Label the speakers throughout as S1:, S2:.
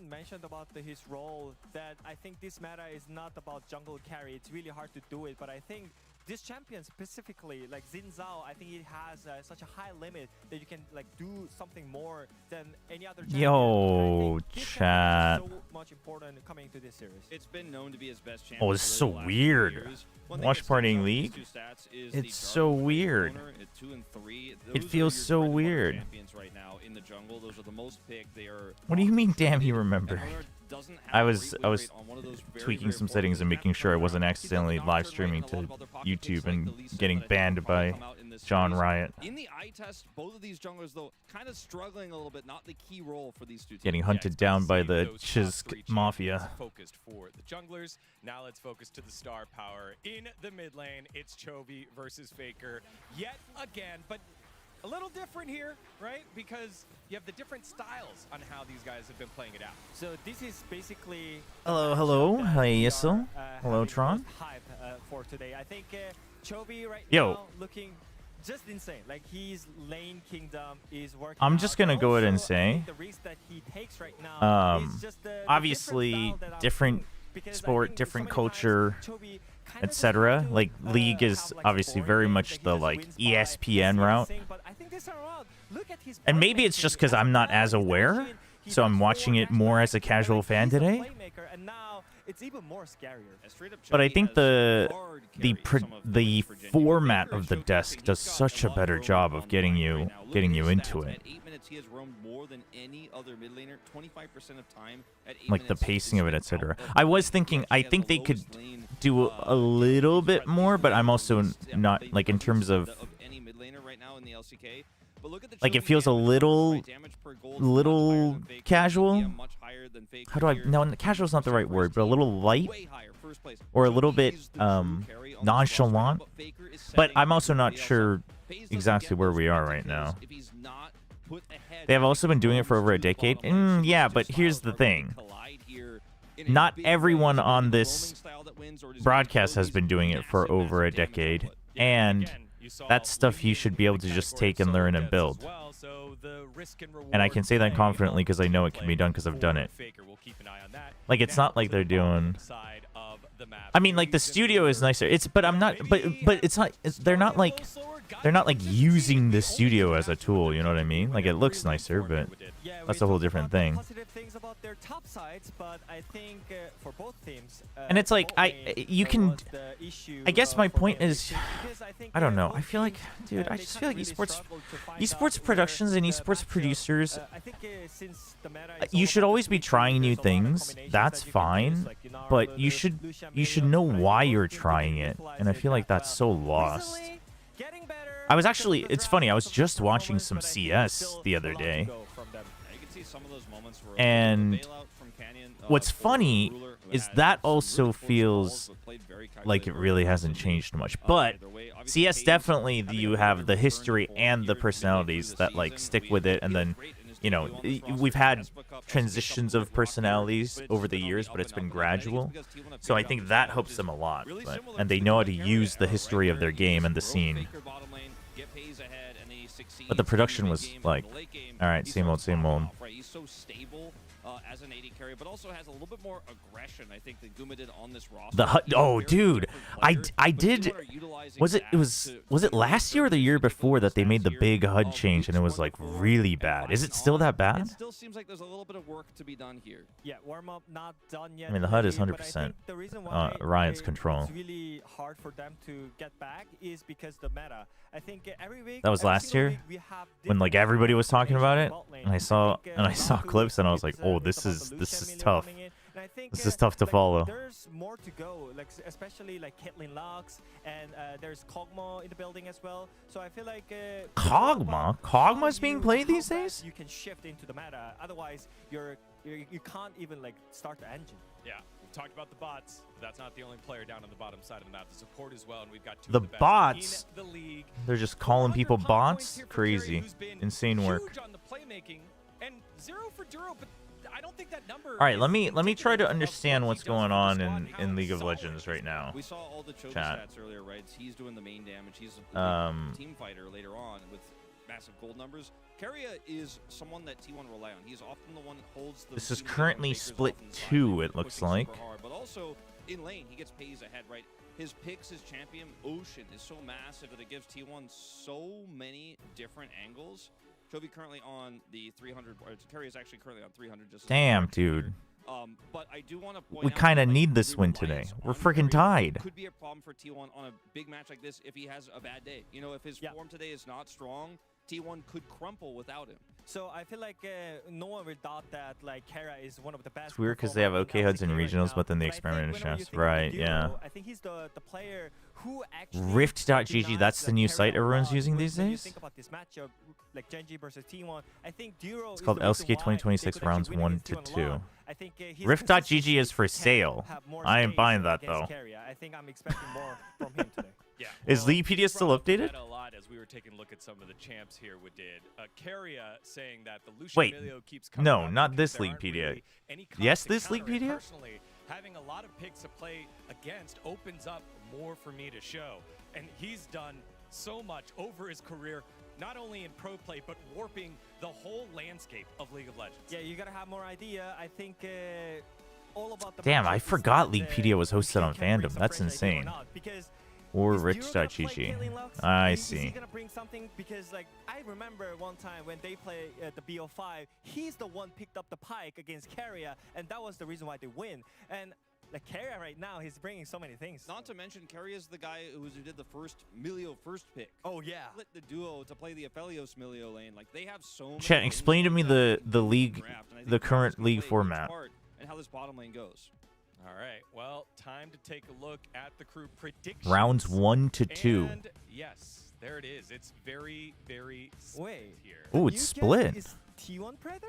S1: mentioned about his role that I think this meta is not about jungle carry. It's really hard to do it, but I think this champion specifically, like Xin Zhao, I think it has such a high limit that you can like do something more than any other champion.
S2: Yo, chat.
S1: So much important coming to this series.
S3: It's been known to be his best champion.
S2: Oh, it's so weird. Watch partying league. It's so weird. It feels so weird.
S3: Right now in the jungle, those are the most picked. They are.
S2: What do you mean? Damn, you remember? I was tweaking some settings and making sure I wasn't accidentally live streaming to YouTube and getting banned by John Riot.
S3: In the eye test, both of these junglers though kind of struggling a little bit. Not the key role for these two teams.
S2: Getting hunted down by the Chisk Mafia.
S4: Focused for the junglers. Now let's focus to the star power in the mid lane. It's Chovy versus Faker yet again, but a little different here, right? Because you have the different styles on how these guys have been playing it out.
S1: So this is basically
S2: Hello. Hi, Yisel. Hello, Tron.
S1: Hype for today. I think Chovy right
S2: Yo.
S1: now looking just insane. Like his lane kingdom is working.
S2: I'm just gonna go ahead and say,
S1: the risk that he takes right now is just the
S2: obviously different sport, different culture, etc. Like League is obviously very much the like ESPN route, and maybe it's just because I'm not as aware, so I'm watching it more as a casual fan today. But I think the format of the desk does such a better job of getting you into it. Like the pacing of it, etc. I was thinking, I think they could do a little bit more, but I'm also not, like, in terms of, like, it feels a little casual. How do I, no, casual is not the right word, but a little light or a little bit nonchalant. But I'm also not sure exactly where we are right now. They have also been doing it for over a decade. Yeah, but here's the thing. Not everyone on this broadcast has been doing it for over a decade, and that's stuff you should be able to just take and learn and build. And I can say that confidently because I know it can be done because I've done it. Like, it's not like they're doing... I mean, like, the studio is nicer. But I'm not... But it's not... They're not like using the studio as a tool, you know what I mean? Like, it looks nicer, but that's a whole different thing. And it's like, I guess my point is, I don't know. I feel like, dude, I just feel like esports productions and esports producers, you should always be trying new things. That's fine, but you should know why you're trying it. And I feel like that's so lost. I was actually, it's funny, I was just watching some CS the other day. And what's funny is that also feels like it really hasn't changed much. But CS definitely, you have the history and the personalities that like stick with it, and then, you know, we've had transitions of personalities over the years, but it's been gradual. So I think that helps them a lot. And they know how to use the history of their game and the scene. But the production was like, all right, same old, same old.
S3: He's so stable as an AD carry, but also has a little bit more aggression, I think, than Guma did on this roster.
S2: The HUD, oh, dude, I did. Was it last year or the year before that they made the big HUD change and it was like really bad? Is it still that bad?
S3: It still seems like there's a little bit of work to be done here.
S1: Yeah, warm up not done yet.
S2: I mean, the HUD is 100% Riot's control.
S1: It's really hard for them to get back is because the meta. I think every week.
S2: That was last year when like everybody was talking about it, and I saw clips and I was like, oh, this is tough. This is tough to follow.
S1: There's more to go, like especially like Caitlyn Lux, and there's Kog'Maw in the building as well. So I feel like Kog'Maw's being played these days. You can shift into the meta. Otherwise, you can't even like start the engine.
S4: Yeah, we've talked about the bots. But that's not the only player down on the bottom side of the map. The support as well, and we've got two
S2: the
S4: of the
S2: bots.
S4: in the league.
S2: They're just calling people bots. Crazy, insane work.
S4: Huge on the playmaking and 0 for Duro, but I don't think that number.
S2: All right, let me try to understand what's going on in League of Legends right now.
S3: We saw all the Chobra
S2: Chat.
S3: stats earlier, right? He's doing the main damage. He's a team fighter later on with massive gold numbers. Keria is someone that T1 rely on. He's often the one that holds the.
S2: This is currently split 2, it looks like.
S3: Hard, but also in lane, he gets pays ahead, right? His picks, his champion, Ocean, is so massive that it gives T1 so many different angles. Chovy currently on the 300. Keria is actually currently on 300. Just
S2: damn, dude.
S3: But I do want to point
S2: We
S3: out
S2: kind of
S3: that,
S2: need this win today. We're freaking tied.
S3: Could be a problem for T1 on a big match like this if he has a bad day. You know, if his form today is not strong, T1 could crumple without him.
S1: So I feel like no one would doubt that like Keria is one of the best.
S2: It's weird because they have OK HUDs in regionals, but then they experiment in chefs. Right, yeah.
S1: I think he's the player who actually
S2: Rift.gg, that's the new site everyone's using these
S1: when you
S2: days?
S1: think about this matchup, like Genji versus T1, I think Duro
S2: It's called LCK 2026 rounds 1 to 2.
S1: I think
S2: Rift.gg is for sale. I ain't buying that though.
S1: I think I'm expecting more from him today.
S4: Yeah.
S2: Is Leaguepedia still updated?
S4: A lot as we were taking a look at some of the champs here did. Keria saying that the Lucian
S2: Wait,
S4: Emilio keeps coming
S2: no,
S4: up
S2: not
S4: because
S2: this
S4: there aren't
S2: Leaguepedia.
S4: really any
S2: Yes,
S4: comps to
S2: this
S4: counter it.
S2: Leaguepedia?
S4: Personally, having a lot of picks to play against opens up more for me to show. And he's done so much over his career, not only in pro play, but warping the whole landscape of League of Legends.
S1: Yeah, you gotta have more idea. I think all about the
S2: Damn, I
S1: matchup is
S2: forgot
S1: that,
S2: Leaguepedia was hosted on
S1: he can bring
S2: Fandom.
S1: some
S2: That's
S1: fresh idea
S2: insane.
S1: not, because
S2: Or
S1: is Duro gonna play
S2: Rich.gg.
S1: Caitlyn Lux?
S2: I
S1: Is he
S2: see.
S1: gonna bring something? Because like I remember one time when they play the BO5, he's the one picked up the pike against Keria, and that was the reason why they win. And like Keria right now, he's bringing so many things.
S3: Not to mention, Keria is the guy who did the first Milio first pick.
S1: Oh yeah.
S3: Split the duo to play the Aphelios Milio lane. Like they have so many
S2: Chat,
S3: lanes
S2: explain to
S3: like
S2: me
S3: that
S2: the
S3: in
S2: league,
S3: draft, and I think
S2: the
S3: Keira's
S2: current
S3: gonna
S2: league
S3: play a huge
S2: format.
S3: part in how this bottom lane goes.
S4: All right, well, time to take a look at the crew predictions.
S2: Rounds 1 to 2.
S4: And yes, there it is. It's very, very split
S1: Wait.
S4: here.
S2: Ooh,
S1: New
S2: it's
S1: guest
S2: split.
S1: Is T1 Predator?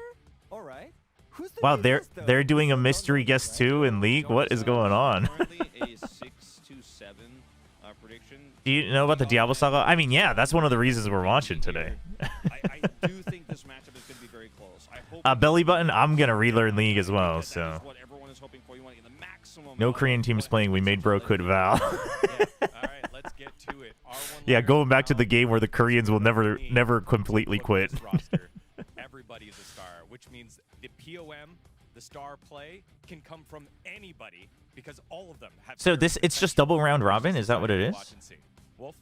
S1: All right. Who's the
S2: Wow,
S1: new
S2: they're
S1: guest, though?
S2: they're doing a
S1: Don't
S2: mystery
S1: know,
S2: guest
S1: right?
S2: too in League. What is going on?
S3: Currently a 6-7 prediction.
S2: Do you know about the Diablo Saga? I mean, yeah, that's one of the reasons we're watching today.
S3: I do think this matchup is going to be very close. I hope
S2: Belly button, I'm gonna relearn League as well.
S3: that
S2: So
S3: is what everyone is hoping for. You want to get the maximum
S2: no
S3: out of
S2: Korean
S3: it,
S2: teams
S3: but
S2: playing. We made bro quit Val.
S4: Yeah. All right, let's get to it. R1
S2: Yeah,
S4: leaders
S2: going back to
S4: now.
S2: the game where the Koreans will never completely
S4: Look at
S2: quit.
S4: this roster. Everybody is a star, which means the POM, the star play, can come from anybody because all of them have.
S2: So
S4: certain
S2: it's just
S4: potential.
S2: double round robin? Is that what it is?
S4: Watch and see. Wolf,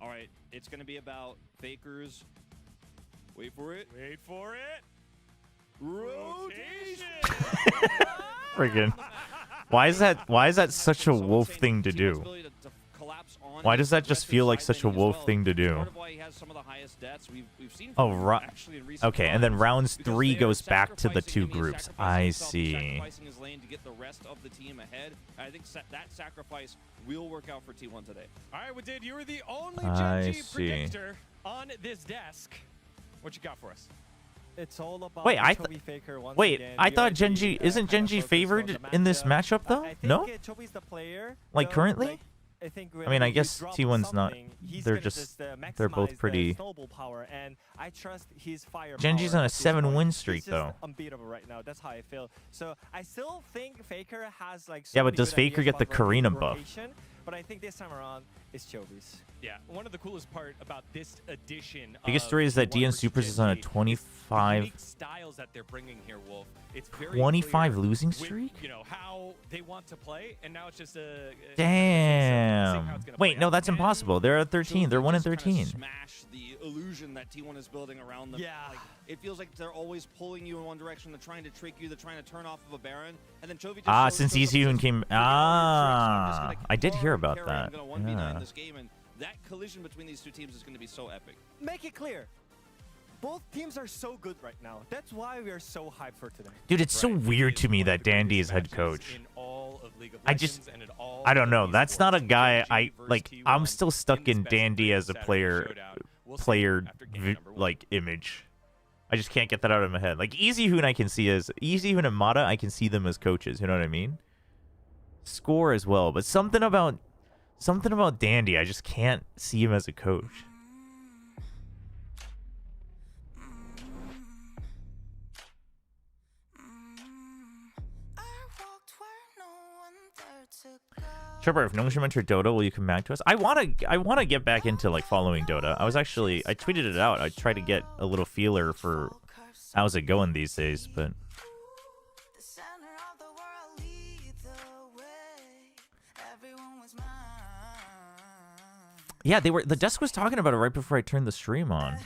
S3: all right, it's going to be about Fakers. Wait for it.
S4: wait for it.
S3: Rotation.
S2: Friggin'. Why is that such a wolf thing to do? Why does that just feel like such a wolf thing to do? Oh, okay, and then rounds 3 goes back to the 2 groups. I see.
S3: I think that sacrifice will work out for T1 today.
S4: All right, Wadid, you were the only
S2: I
S4: Gen G
S2: see.
S4: predictor on this desk. What you got for us?
S1: It's all about
S2: Wait,
S1: the
S2: I
S1: Chovy Faker once
S2: wait,
S1: again.
S2: I
S1: We
S2: thought
S1: already,
S2: Genji isn't
S1: kinda
S2: Genji
S1: focused on
S2: favored
S1: the
S2: in this matchup though?
S1: I think,
S2: No?
S1: Chovy's the player.
S2: Like
S1: though,
S2: currently?
S1: like, I think
S2: I mean, I
S1: when
S2: guess
S1: you drop
S2: T1's not-
S1: something, he's
S2: they're
S1: gonna
S2: just- they're
S1: maximize
S2: both
S1: the
S2: pretty-
S1: snowball power, and I trust his fire.
S2: Genji's on a 7-win streak,
S1: He's just
S2: though.
S1: unbeatable right now. That's how I feel. So I still think Faker has like.
S2: Yeah,
S1: so
S2: but
S1: many
S2: does
S1: good
S2: Faker
S1: ideas
S2: get the
S1: about rotation,
S2: Karina buff?
S1: But I think this time around it's Chovy's.
S4: Yeah, one of the coolest part about this edition.
S2: Biggest
S4: of
S2: story is that
S4: T1
S2: DN
S4: versus
S2: Supers
S4: Gen
S2: is on a
S4: G,
S2: 25
S4: unique styles that they're bringing here, Wolf. It's very
S2: 25
S4: clear
S2: losing
S4: with,
S2: streak?
S4: you know how they want to play, and now it's just a.
S2: Damn. Wait, no, that's impossible. They're at 13. They're 1 and 13.
S3: Smash the illusion that T1 is building around them.
S1: Yeah.
S3: Like, it feels like they're always pulling you in one direction. They're trying to trick you. They're trying to turn off of a Baron. And then Chovy just shows
S2: Since
S3: up and
S2: Easyhoon
S3: says,
S2: came.
S3: "Forget all your tricks. I'm just gonna
S2: I did hear
S3: farm
S2: about
S3: carry. I'm
S2: that.
S3: gonna 1v9
S2: Yeah.
S3: this game, and that collision between these two teams is going to be so epic.
S1: Make it clear. Both teams are so good right now. That's why we are so hyped for today.
S2: Dude, it's so
S4: Right,
S2: weird
S4: it is
S2: to me
S4: one of
S2: that
S4: the
S2: Dandy
S4: greatest
S2: is head
S4: matches
S2: coach.
S4: in all of League of
S2: I just-
S4: Legends and in all
S2: I don't
S4: of
S2: know. That's not a
S4: esports.
S2: guy
S4: Gen G
S2: I
S4: versus
S2: like.
S4: T1
S2: I'm still stuck in
S4: the best of
S2: Dandy
S4: three
S2: as a
S4: Saturday
S2: player,
S4: showdown. We'll see after game number one.
S2: like image. I just can't get that out of my head. Like Easyhoon, I can see as Easyhoon and Mata, I can see them as coaches. You know what I mean? Score as well, but something about Dandy, I just can't see him as a coach.
S5: I walked where no one dared to go.
S2: Chobra, if NONGSHIM entered Dota, will you come back to us? I wanna get back into like following Dota. I tweeted it out. I tried to get a little feeler for how's it going these days, but yeah, the desk was talking about it right before I turned the stream on.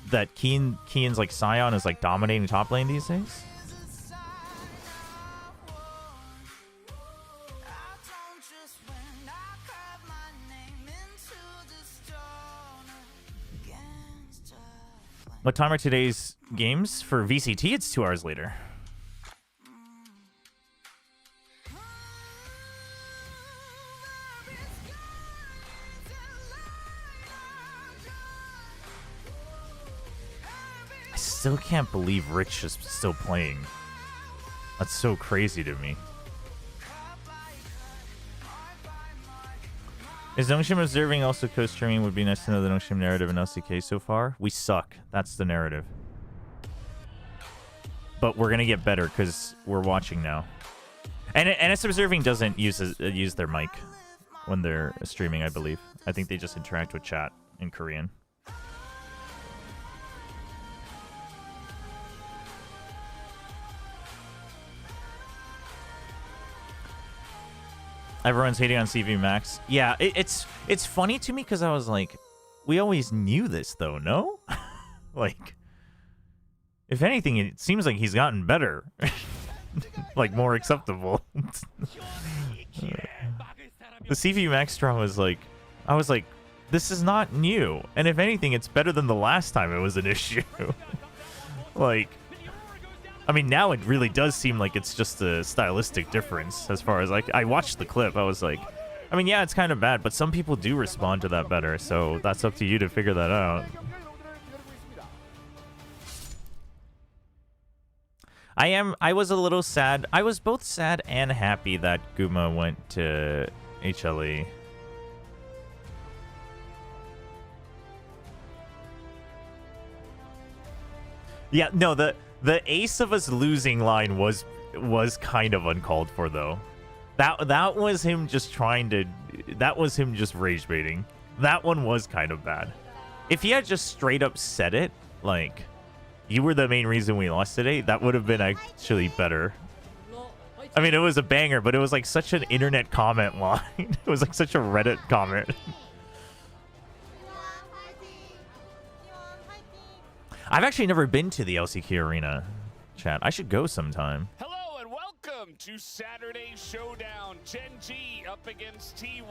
S2: That Kian's like Sion is like dominating top lane these days. What time are today's games? For VCT, it's 2 hours later. I still can't believe Rich is still playing. That's so crazy to me. Is NONGSHIM observing also co-streaming? Would be nice to know the NONGSHIM narrative in LCK so far. We suck. That's the narrative. But we're gonna get better because we're watching now. And NS observing doesn't use their mic when they're streaming, I believe. I think they just interact with chat in Korean. Everyone's hating on CV Max. Yeah, it's funny to me because I was like, we always knew this though, no? Like, if anything, it seems like he's gotten better. Like, more acceptable. The CV Max drama was like, I was like, this is not new. And if anything, it's better than the last time it was an issue. Like, I mean, now it really does seem like it's just a stylistic difference as far as, like, I watched the clip. I was like, I mean, yeah, it's kind of bad, but some people do respond to that better. So that's up to you to figure that out. I was a little sad. I was both sad and happy that Guma went to HLE. Yeah, no, the ace of us losing line was kind of uncalled for though. That was him just trying to, that was him just rage baiting. That one was kind of bad. If he had just straight up said it, like, you were the main reason we lost today, that would have been actually better. I mean, it was a banger, but it was like such an internet comment line. It was like such a Reddit comment. I've actually never been to the LCK Arena, chat. I should go sometime.
S5: Hello and welcome to Saturday Showdown. Gen G up against T1.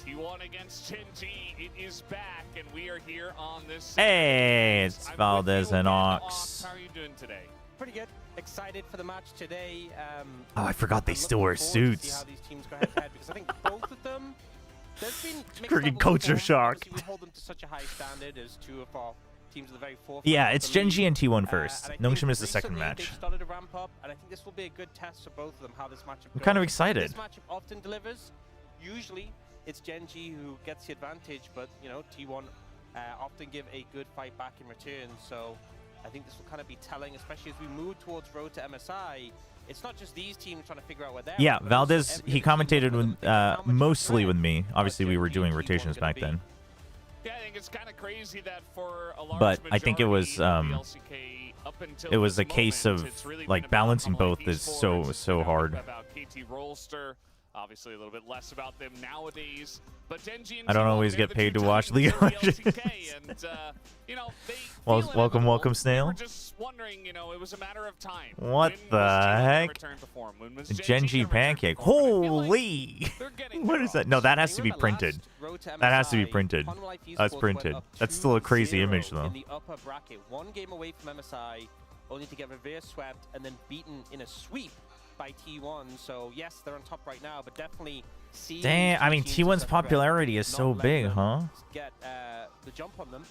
S5: T1 against Gen G. It is back, and we are here on this.
S2: Hey, it's Valdez and Ox.
S5: How are you doing today?
S6: Pretty good. Excited for the match today.
S2: Oh, I forgot they still wear suits.
S6: See how these teams go head-to-head, because I think both of them. There's been
S2: Freaking culture shock.
S6: We hold them to such a high standard as two of our teams at the very forefront.
S2: Yeah, it's Gen G and T1 first. NONGSHIM is the second
S6: They
S2: match.
S6: started to ramp up, and I think this will be a good test for both of them. How this matchup
S2: I'm
S6: goes.
S2: kind of excited.
S6: This matchup often delivers. Usually, it's Gen G who gets the advantage, but you know, T1 often give a good fight back in return. So I think this will kind of be telling, especially as we move towards road to MSI. It's not just these teams trying to figure out where they're.
S2: Yeah,
S6: at,
S2: Valdez, he commentated with, mostly with me. Obviously, we were doing rotations back then.
S5: Yeah, I think it's kind of crazy that for a large
S2: But I think it was,
S5: majority of the LCK up until
S2: it was
S5: this
S2: a case
S5: moment,
S2: of,
S5: it's really
S2: like,
S5: been about
S2: balancing
S5: Kamala
S2: both is
S5: Esports.
S2: so hard.
S5: About KT Rollster, obviously a little bit less about them nowadays. But Gen G and
S2: I don't
S5: T1,
S2: always
S5: they're
S2: get
S5: the
S2: paid
S5: two
S2: to watch
S5: titans
S2: League
S5: of
S2: of
S5: the
S2: Legends.
S5: LCK, and you know, they
S2: Well,
S5: feel
S2: welcome,
S5: inevitable.
S2: welcome, Snail.
S5: They were just wondering, you know, it was a matter of time.
S2: What
S5: When
S2: the
S5: was T1 gonna
S2: heck?
S5: return to form? When was
S2: Gen G
S5: gonna return to
S2: pancake.
S5: form? And I feel like
S2: Holy!
S5: they're getting
S2: What
S5: there
S2: is that?
S5: also.
S2: No, that has to
S6: You
S2: be
S6: remember
S2: printed.
S6: last road to
S2: That has to be
S6: MSI,
S2: printed.
S6: Conway Life
S2: That's
S6: Esports
S2: printed.
S6: went up
S2: That's still a crazy
S6: 2-0
S2: image, though.
S6: In the upper bracket, one game away from MSI, only to get reverse swept and then beaten in a sweep by T1. So yes, they're on top right now, but definitely see.
S2: Damn, I mean, T1's popularity is so big, huh?
S6: Get the jump on them.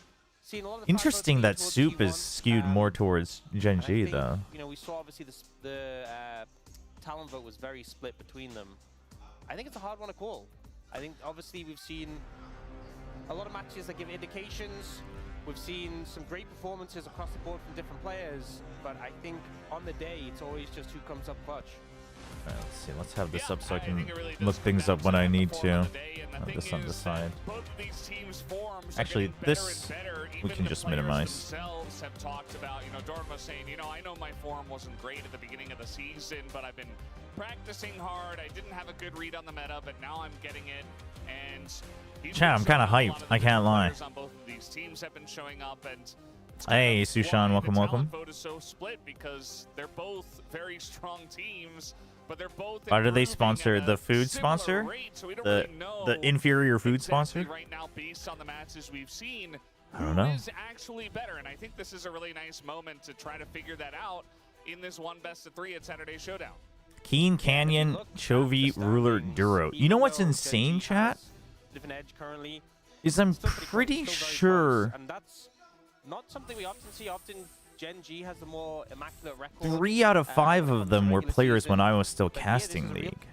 S6: Seeing a lot of the
S2: Interesting
S6: fans
S2: that
S6: towards
S2: Soup
S6: T1,
S2: is skewed more towards Gen
S6: and I
S2: G,
S6: think,
S2: though.
S6: You know, we saw obviously the talent vote was very split between them. I think it's a hard one to call. I think obviously we've seen a lot of matches that give indications. we've seen some great performances across the board from different players, but I think on the day, it's always just who comes up clutch.
S2: All right, let's see. Let's have this up so I can look things up when I need to. This on the side. Actually, this we can just minimize.
S5: Have talked about, Dorma saying, I know my form wasn't great at the beginning of the season, but I've been practicing hard. I didn't have a good read on the meta, but now I'm getting it. And
S2: Chat, I'm kind of hyped. I can't lie.
S5: on both of these teams have been showing up, and
S2: Hey, Sushan, welcome, welcome.
S5: vote is so split because they're both very strong teams, but they're both.
S2: Why do they sponsor the food sponsor? The inferior food sponsor?
S5: Right now, based on the matches we've seen,
S2: I don't know.
S5: who is actually better? And I think this is a really nice moment to try to figure that out in this one best of 3 at Saturday Showdown.
S2: Keen Canyon, Chovy, Ruler, Duro. You know what's insane, chat? Is I'm pretty sure
S6: And that's not something we often see. Often Gen G has the more immaculate record.
S2: 3 out of 5 of them were players when I was still casting League.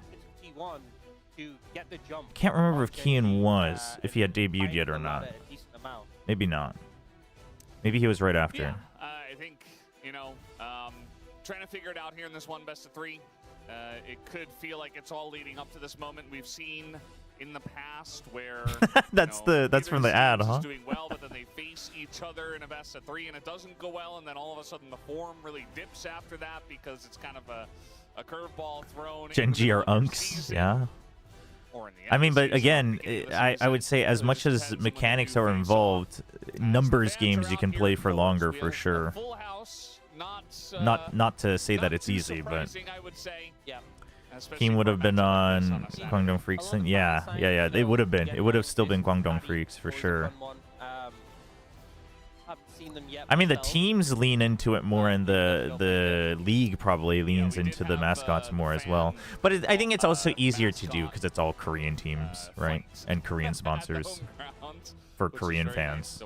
S2: Can't remember if Kian was, if he had debuted yet or not. Maybe not. Maybe he was right after.
S5: Yeah, I think, trying to figure it out here in this one best of 3. It could feel like it's all leading up to this moment we've seen in the past where
S2: that's from the ad, huh?
S5: Doing well, but then they face each other in a best of 3 and it doesn't go well, and then all of a sudden the form really dips after that because it's kind of a curveball thrown.
S2: Gen G are unks, yeah. I mean, but again, I would say as much as mechanics are involved, numbers games you can play for longer for sure. Not to say that it's easy, but Keen would have been on Guangdong Freaks. Yeah. It would have been. It would have still been Guangdong Freaks for sure. I mean, the teams lean into it more, and the league probably leans into the mascots more as well. But I think it's also easier to do because it's all Korean teams, right? And Korean sponsors for Korean fans.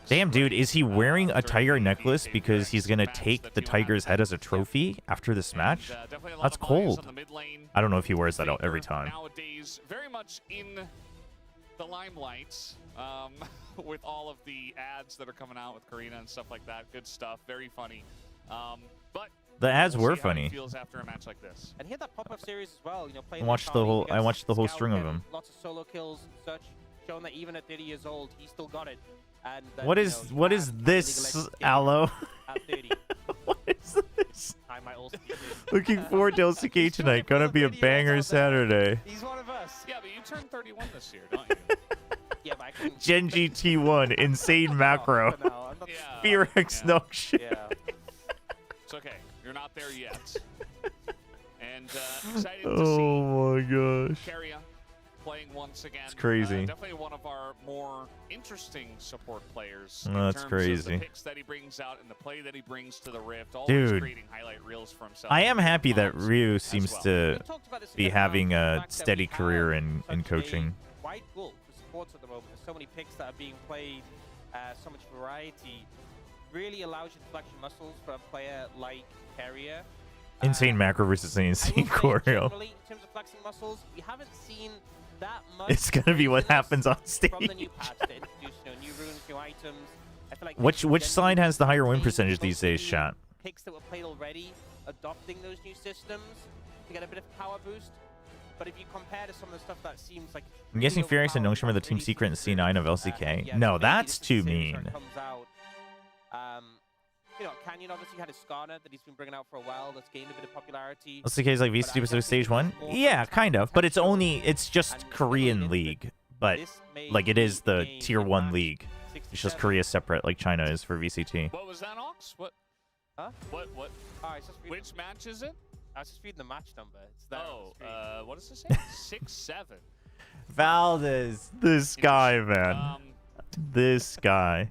S2: Damn, dude, is he wearing a tiger necklace because he's going to take the tiger's head as a trophy after this match? That's cold. I don't know if he wears that out every time.
S5: Nowadays, very much in the limelight with all of the ads that are coming out with Karina and stuff like that. Good stuff. Very funny. But
S2: the ads were funny.
S5: Feels after a match like this.
S6: And he had that pop-up series as well.
S2: I watched the whole string of them.
S6: Lots of solo kills and such, showing that even at 30 years old, he still got it. And
S2: what is this, Aloe?
S6: At 30.
S2: What is this? Looking forward to LCK tonight. Gonna be a banger Saturday.
S6: He's one of us.
S5: Yeah, but you turned 31 this year, don't you?
S6: Yeah, but I couldn't.
S2: Gen G T1, insane macro. Fear X NONGSHIM.
S6: Yeah.
S5: It's okay. You're not there yet. And excited to see
S2: oh my gosh.
S5: Carria playing once again.
S2: It's crazy.
S5: Definitely one of our more interesting support players.
S2: Oh, that's crazy.
S5: Of the picks that he brings out and the play that he brings to the Rift.
S2: Dude,
S5: creating highlight reels for himself.
S2: I am happy that Ryu seems to be having a steady career in coaching.
S6: Wide goal for supports at the moment. There's so many picks that are being played, so much variety. Really allows you to flex your muscles for a player like Carrier.
S2: Insane macro versus insane choreo.
S6: In terms of flexing muscles, we haven't seen that much.
S2: It's gonna be what happens on stage.
S6: From the new patch to introduce, new runes, new items. I feel like
S2: which side has the higher win percentage these days, chat?
S6: Picks that were played already, adopting those new systems to get a bit of power boost. But if you compare to some of the stuff that seems like,
S2: I'm guessing Furious and NONGSHIM are the team secret in C9 of LCK. No, that's too mean.
S6: Canyon obviously had a Skarner that he's been bringing out for a while. That's gained a bit of popularity.
S2: LCK is like VCT Pacific Stage 1? Yeah, kind of. But it's just Korean League. But, like, it is the Tier 1 league. It's just Korea separate, like China is for VCT.
S5: What was that, Ox? What?
S6: Huh?
S5: What?
S6: Oh,
S5: which match is it?
S6: I was just reading the match number. It's there.
S5: Oh, what does it say? 6-7.
S2: Valdez. This guy, man. This guy.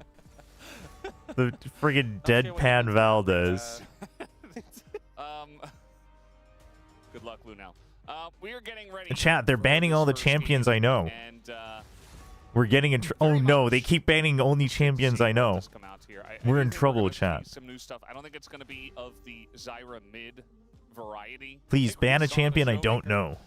S2: The friggin' deadpan Valdez.
S5: Good luck, Lunel. We are getting ready.
S2: Chat, they're banning all the champions I know.
S5: And,
S2: we're getting in oh no, they keep banning only champions I know. We're in trouble, chat.
S5: Some new stuff. I don't think it's going to be of the Zyra mid variety.
S2: Please ban a champion I don't know.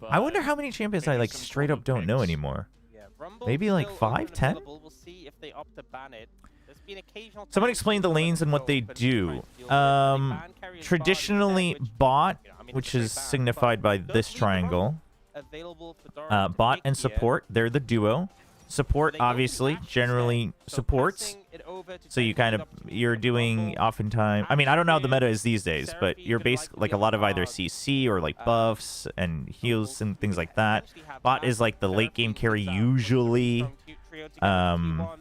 S2: I wonder how many champions I like straight up don't know anymore.
S6: Yeah, Rumble
S2: Maybe like
S6: still
S2: 5,
S6: open
S2: 10?
S6: available. We'll see if they opt to ban it. There's been occasional
S2: Someone
S6: times
S2: explain the
S6: where
S2: lanes and what they
S6: open to try
S2: do.
S6: and deal with it. They ban carry as
S2: Traditionally,
S6: bot instead,
S2: bot,
S6: you know, I mean,
S2: which
S6: it's a
S2: is
S6: straight ban,
S2: signified by
S6: but
S2: this
S6: does leave the
S2: triangle.
S6: Rumble available for Doran to
S2: Bot
S6: pick
S2: and
S6: here.
S2: support, they're the duo. Support,
S6: They go to
S2: obviously,
S6: action
S2: generally
S6: set, so
S2: supports.
S6: passing it over to
S2: So you
S6: Genji
S2: kind
S6: is
S2: of,
S6: up to
S2: you're
S6: the
S2: doing
S6: Rumble.
S2: oftentimes, I mean, I don't know how the meta is these days,
S6: Seraphine
S2: but you're
S6: could
S2: basically like a
S6: likely
S2: lot of either
S6: have
S2: CC or like buffs and heals and things like that.
S6: Potentially have
S2: Bot
S6: that.
S2: is like the late game
S6: Seraphine
S2: carry
S6: puts out a pretty
S2: usually.
S6: strong trio together with T1.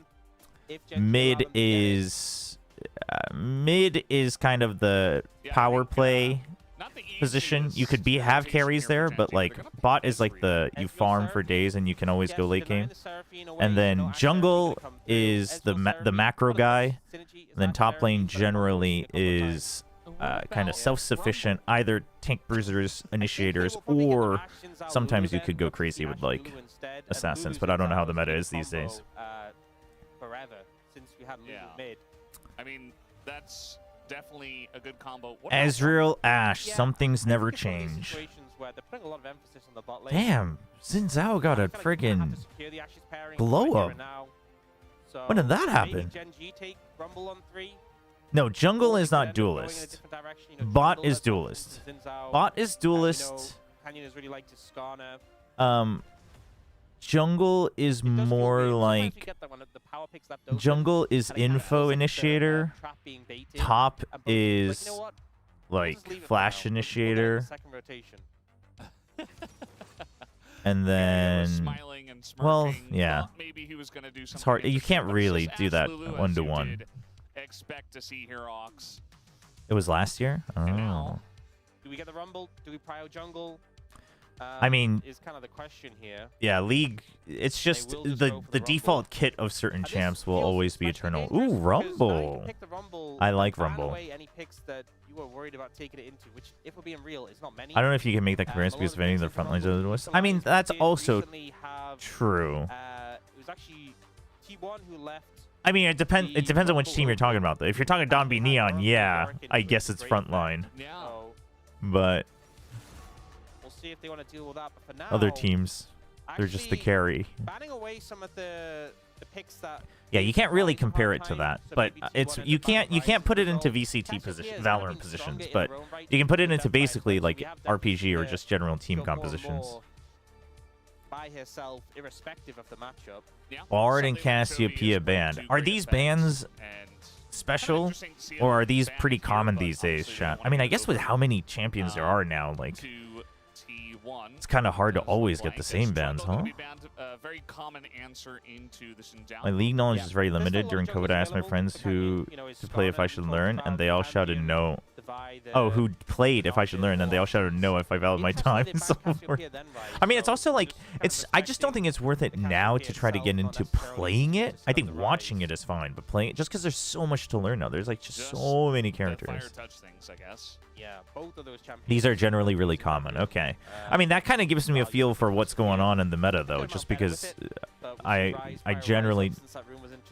S6: If Genji allow
S2: Mid
S6: them to get it,
S2: mid is kind of the
S5: Yeah, I
S2: power
S5: think,
S2: play
S5: not the
S2: position. You could
S5: easiest
S2: have
S5: rotation
S2: carries
S5: here for
S2: there,
S5: Genji,
S2: but
S5: they're
S2: like
S5: gonna
S2: bot
S5: pick
S2: is like
S5: three.
S2: the you farm for days and you can always go late game. And then jungle is the macro guy. And then top lane generally is kind of self-sufficient, either tank bruisers, initiators, or sometimes you could go crazy with like assassins. But I don't know how the meta is these days.
S6: Forever since we had Lulu
S5: Yeah.
S6: mid.
S5: I mean, that's definitely a good combo. What about
S2: Ezreal, Ashe,
S6: Yeah,
S2: some things
S6: I
S2: never
S6: think it's one of these
S2: change.
S6: situations where they're putting a lot of emphasis on the bot lane.
S2: Damn, Xin Zhao got a
S6: I feel like they're gonna have
S2: friggin'
S6: to secure the Ashes pairing
S2: glow
S6: right here
S2: up.
S6: and now. So
S2: When did that
S6: maybe
S2: happen?
S6: Gen G take Rumble on 3.
S2: No, jungle
S6: Or
S2: is
S6: they
S2: not
S6: could end up going in a
S2: duelist.
S6: different direction, you know,
S2: Bot
S6: jungle
S2: is
S6: has options
S2: duelist.
S6: to Xin Zhao,
S2: Bot is
S6: and we know
S2: duelist.
S6: Canyon is really like to Skarner.
S2: Jungle is
S6: It does feel
S2: more
S6: weird. Sometimes we
S2: like
S6: get that when the power picks left open,
S2: jungle is
S6: and it kinda
S2: info
S6: feels like the,
S2: initiator.
S6: trap being baited,
S2: Top
S6: and both teams are like,
S2: is
S6: you know what? We'll
S2: like
S6: just leave it for
S2: flash
S6: now. We'll get
S2: initiator,
S6: the second rotation.
S2: and
S5: Gary was
S2: then
S5: smiling and
S2: well,
S5: smirking,
S2: yeah.
S5: thought maybe he was gonna do something
S2: it's hard. You
S5: interesting,
S2: can't
S5: but
S2: really
S5: it's just
S2: do that
S5: Ash Lulu, as
S2: 1-to-1.
S5: you did expect to see here, Ox.
S2: It was last year. Oh.
S5: now-
S6: Do we get the Rumble? Do we prio jungle?
S2: I mean,
S6: is kind of the question here.
S2: yeah, League. It's just
S6: will just
S2: the
S6: go for
S2: the
S6: the
S2: default
S6: Rumble.
S2: kit of certain
S6: This
S2: champs will
S6: feels
S2: always be
S6: especially
S2: eternal.
S6: dangerous
S2: Ooh,
S6: because now you can
S2: Rumble.
S6: pick the Rumble
S2: I
S6: and
S2: like
S6: ban
S2: Rumble.
S6: away any picks that you were worried about taking it into, which, if we're being real, is not many.
S2: I don't know if you can make that comparison
S6: A lot
S2: because
S6: of
S2: of any of
S6: the
S2: the
S6: picks
S2: front
S6: into
S2: lines of
S6: Rumble,
S2: the West.
S6: some
S2: I mean,
S6: lines we
S2: that's
S6: did
S2: also
S6: recently have,
S2: true.
S6: it was actually T1 who left.
S2: I mean, it depends. It depends on which team you're talking about, though. If you're talking Don B Neon, yeah, I guess it's front line.
S5: Yeah.
S6: So
S2: But
S6: we'll see if they want to deal with that. But for now,
S2: other teams, they're just the
S6: actually
S2: carry.
S6: banning away some of the picks that.
S2: Yeah, you can't really compare it to
S6: time,
S2: that,
S6: so
S2: but
S6: maybe T1
S2: it's
S6: end
S2: you
S6: up banning
S2: can't
S6: Ryze
S2: put
S6: as
S2: it
S6: a
S2: into
S6: result.
S2: VCT
S6: Cassius
S2: position,
S6: here has kinda
S2: Valorant
S6: been
S2: positions,
S6: stronger
S2: but
S6: in their own right
S2: you can put it
S6: to
S2: into
S6: that side,
S2: basically
S6: but
S2: like
S6: we have
S2: RPG or
S6: Dempsey
S2: just general team
S6: feel more and
S2: compositions.
S6: more by herself, irrespective of the matchup.
S5: Yeah.
S2: Bard and
S5: Something that Chovy is
S2: Cassiopeia
S5: bringing
S2: banned.
S5: to
S2: Are
S5: great
S2: these
S5: effect,
S2: bans
S5: and
S2: special,
S5: interesting to see
S2: or
S5: how
S2: are these
S5: banned
S2: pretty
S5: here,
S2: common
S5: but
S2: these days,
S5: obviously they
S2: chat?
S5: don't
S2: I mean, I
S5: wanna
S2: guess with
S5: move
S2: how many champions there are now, like
S5: to T1.
S2: it's kind of hard to
S5: As
S2: always
S5: blank
S2: get the
S5: as
S2: same bans,
S5: Trundle
S2: huh?
S5: gonna be banned, a very common answer into the Xinjiang.
S2: My league knowledge
S6: Yeah.
S2: is very
S6: There's still
S2: limited.
S6: a lot
S2: During
S6: of
S2: COVID, I
S6: jungles
S2: asked my
S6: available
S2: friends
S6: for Canyon,
S2: who
S6: you know, is
S2: to play if I
S6: Skarner,
S2: should
S6: we
S2: learn,
S6: talked
S2: and they
S6: about
S2: all shouted
S6: Canyon,
S2: no.
S6: Divide,
S2: Oh, who played if I should learn, and they all shouted no if I valid my time and so forth. I mean, it's also like I just don't think it's worth it now to try to get into playing it. I think watching it is fine, but playing it just because there's so much to learn now. There's like just so many
S5: The
S2: characters.
S5: fire touch things, I guess.
S6: Yeah, both of those champions.
S2: These are generally really common. Okay. I mean, that kind of gives me a feel for what's going on in the meta, though, just because I generally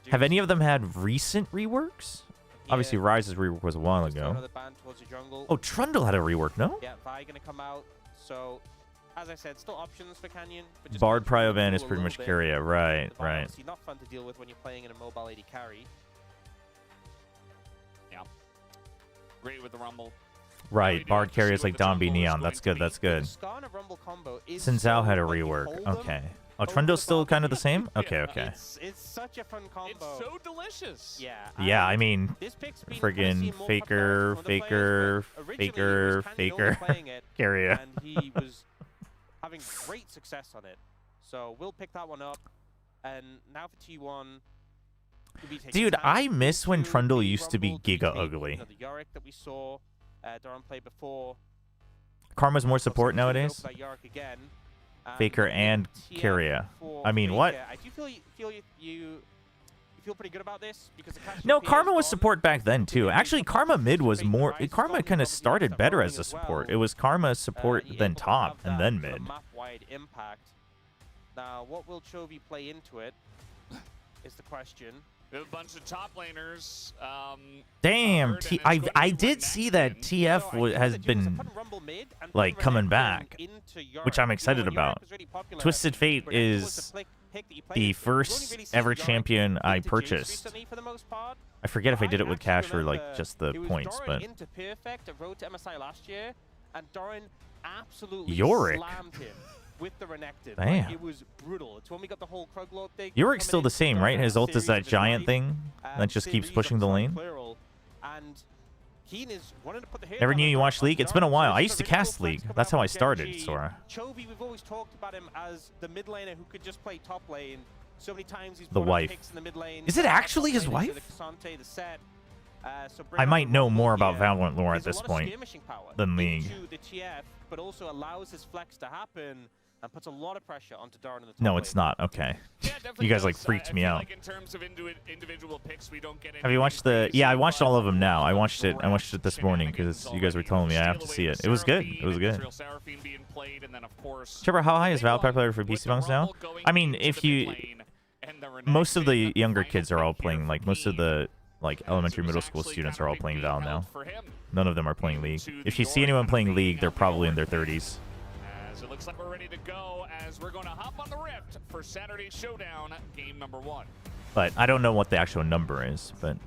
S2: have any of them had recent reworks? Obviously, Ryze's rework was a while ago. Oh, Trundle had a rework, no?
S6: Yeah, Vi gonna come out. So, as I said, still options for Canyon. But just
S2: Bard
S6: gonna
S2: Prio ban is
S6: a
S2: pretty
S6: little
S2: much
S6: bit.
S2: carry, right,
S6: The Vi
S2: right.
S6: obviously not fun to deal with when you're playing in a mobile AD carry.
S5: Yeah. Great with the Rumble.
S2: Right, Bard carry is like Don B Neon. That's good, that's good.
S6: The Skarner Rumble combo is
S2: Xin Zhao had a
S6: so, like, you
S2: rework.
S6: hold them,
S2: Okay. Oh,
S6: over
S2: Trundle's
S6: the
S2: still
S6: bot
S2: kind of the
S6: lane.
S2: same? Okay, okay.
S6: It's such a fun combo.
S5: It's so delicious.
S6: Yeah.
S2: Yeah, I
S6: and
S2: mean,
S6: this pick's been
S2: friggin'
S6: kinda seen more
S2: Faker,
S6: popularity from other players,
S2: Faker,
S6: but originally it was Canyon only
S2: Faker,
S6: playing it,
S2: carry.
S6: and he was having great success on it. So we'll pick that one up. And now for T1. do we take
S2: Dude,
S6: Tank
S2: I miss when
S6: into
S2: Trundle
S6: the
S2: used to be
S6: Rumble? Do we
S2: giga
S6: take,
S2: ugly.
S6: You know, the Yorick that we saw Doran play before.
S2: Karma's more support
S6: Obviously, we go
S2: nowadays.
S6: for that Yorick again.
S2: Faker and
S6: TF
S2: Kyria.
S6: for
S2: I mean, what?
S6: Faker. I do feel you feel pretty good about this because the Cassiopeia
S2: No,
S6: is
S2: Karma was
S6: gone.
S2: support back then too. Actually, Karma mid was more. Karma kind of started better as a support. It was Karma support,
S6: You're
S2: then
S6: able to
S2: top,
S6: have
S2: and
S6: that
S2: then
S6: sort of
S2: mid.
S6: map-wide impact. Now, what will Chovy play into it is the question.
S5: We have a bunch of top laners.
S2: Damn,
S5: Bird, and it's going to
S2: I
S5: be
S2: did see that
S5: Renekton.
S2: TF
S6: So I think
S2: has
S6: the Dunes are
S2: been
S6: putting Rumble mid and
S2: like
S6: putting
S2: coming
S6: Renekton
S2: back,
S6: into Yorick.
S2: which I'm
S6: You know,
S2: excited
S6: when Yorick
S2: about.
S6: was really popular,
S2: Twisted Fate
S6: Renekton was
S2: is
S6: the pick pick that you played.
S2: the
S6: We've only
S2: first
S6: really seen
S2: ever
S6: Dorian
S2: champion I
S6: into Juice
S2: purchased.
S6: recently for the most part.
S2: I forget if I did it with cash or like
S6: remember
S2: just the
S6: it was
S2: points,
S6: Dorian
S2: but
S6: into Perfect at Road to MSI last year, and Dorian absolutely
S2: Yorick.
S6: slammed him with the Renekton.
S2: Damn.
S6: Like, it was brutal. It's when we got the whole Kruglord thing.
S2: Yorik's
S6: coming
S2: still
S6: in,
S2: the same, right?
S6: Dorian
S2: His
S6: had a
S2: ult is
S6: series
S2: that
S6: of his
S2: giant
S6: life,
S2: thing that just keeps
S6: series
S2: pushing the
S6: of
S2: lane.
S6: plural, and Keen is wanting to put the hit
S2: Never
S6: on
S2: knew
S6: him.
S2: you watched League. It's been a while. I
S6: So
S2: used to
S6: original
S2: cast
S6: flex
S2: League.
S6: coming
S2: That's
S6: out
S2: how I
S6: from
S2: started,
S6: Genji.
S2: Sora.
S6: Chobi, we've always talked about him as the mid laner who could just play top lane. So many times he's
S2: The
S6: brought out
S2: wife.
S6: picks in the mid lane.
S2: Is it actually his
S6: Top lane into
S2: wife?
S6: the Cassante, the set. So
S2: I might know more about
S6: here.
S2: Valorant lore at
S6: There's
S2: this
S6: a lot of
S2: point
S6: skirmishing power
S2: than League.
S6: into the TF, but also allows his flex to happen and puts a lot of pressure onto Darn in the top
S2: No,
S6: lane.
S2: it's not. Okay.
S5: Yeah, definitely
S2: You guys like
S5: does.
S2: freaked
S5: I
S2: me
S5: feel
S2: out.
S5: Like in terms of individual picks, we don't get
S2: Have you watched the? Yeah, I watched all of them now. I watched it this morning because you guys were telling me I have to see it. It was good. It was good. Chobra, how high is Valorant player for PC bunks now? I mean, if you, most of the younger kids are all playing, like most of the like elementary, middle school students are all playing Val now. None of them are playing League. If you see anyone playing League, they're probably in their 30s.
S5: As it looks like we're ready to go, as we're going to hop on the Rift for Saturday Showdown, game number 1.
S2: But I don't know what the actual number is, but...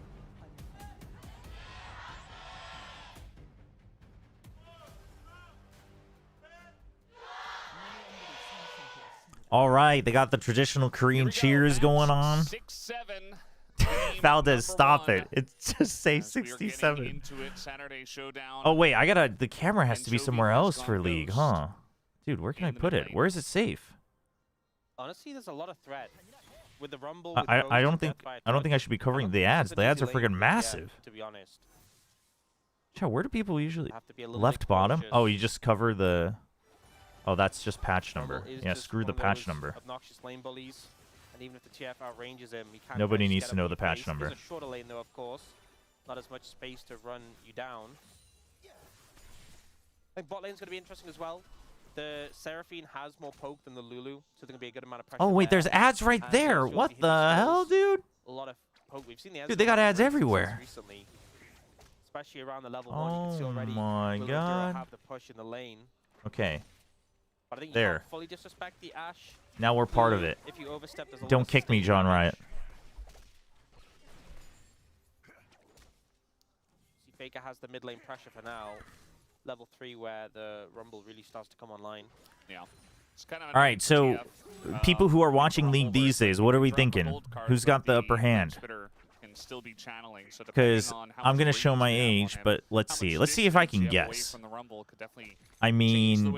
S2: All right, they got the traditional Korean cheers going on.
S5: 6-7.
S2: Valdez, stop it. It's just say 67. Oh, wait, the camera has to be somewhere else for League, huh? Dude, where can I put it? Where is it safe?
S6: Honestly, there's a lot of threat with the Rumble.
S2: I don't think I should be covering the ads. The ads are freaking massive.
S6: To be honest.
S2: Sure, where do people usually
S6: Have to be a little
S2: left
S6: bit
S2: bottom?
S6: cautious.
S2: Oh, you just cover the. Oh, that's just patch number.
S6: Rumble is
S2: Yeah,
S6: just
S2: screw
S6: one
S2: the
S6: of
S2: patch
S6: those
S2: number.
S6: Obnoxious lane bullies, and even if the TF outranges him, he can't.
S2: Nobody
S6: just
S2: needs
S6: get
S2: to know
S6: up
S2: the
S6: in
S2: patch
S6: pace.
S2: number.
S6: There's a shorter lane though, of course. Not as much space to run you down. I think bot lane's going to be interesting as well. The Seraphine has more poke than the Lulu, so there's going to be a good amount of pressure.
S2: Oh wait,
S6: there.
S2: there's ads right
S6: And
S2: there.
S6: Zeus will
S2: What
S6: be hitting
S2: the hell,
S6: skills.
S2: dude?
S6: A lot of poke. We've seen the ads.
S2: Dude, they got ads everywhere.
S6: Recently, especially around the level 1. You can see already.
S2: My
S6: Will
S2: God.
S6: have the push in the lane.
S2: Okay,
S6: But I think you
S2: There.
S6: can't fully disrespect the Ashe.
S2: now we're part of it.
S6: If you overstep, there's a lot
S2: Don't
S6: of
S2: kick me,
S6: sustained
S2: John
S6: damage.
S2: Riot.
S6: See, Faker has the mid lane pressure for now. Level 3 where the Rumble really starts to come online.
S5: Yeah. It's kind of
S2: All right, so people who are watching League these days, what are we thinking? Who's got the upper hand? Because I'm gonna show my age, but let's see. Let's see if I can guess. I mean,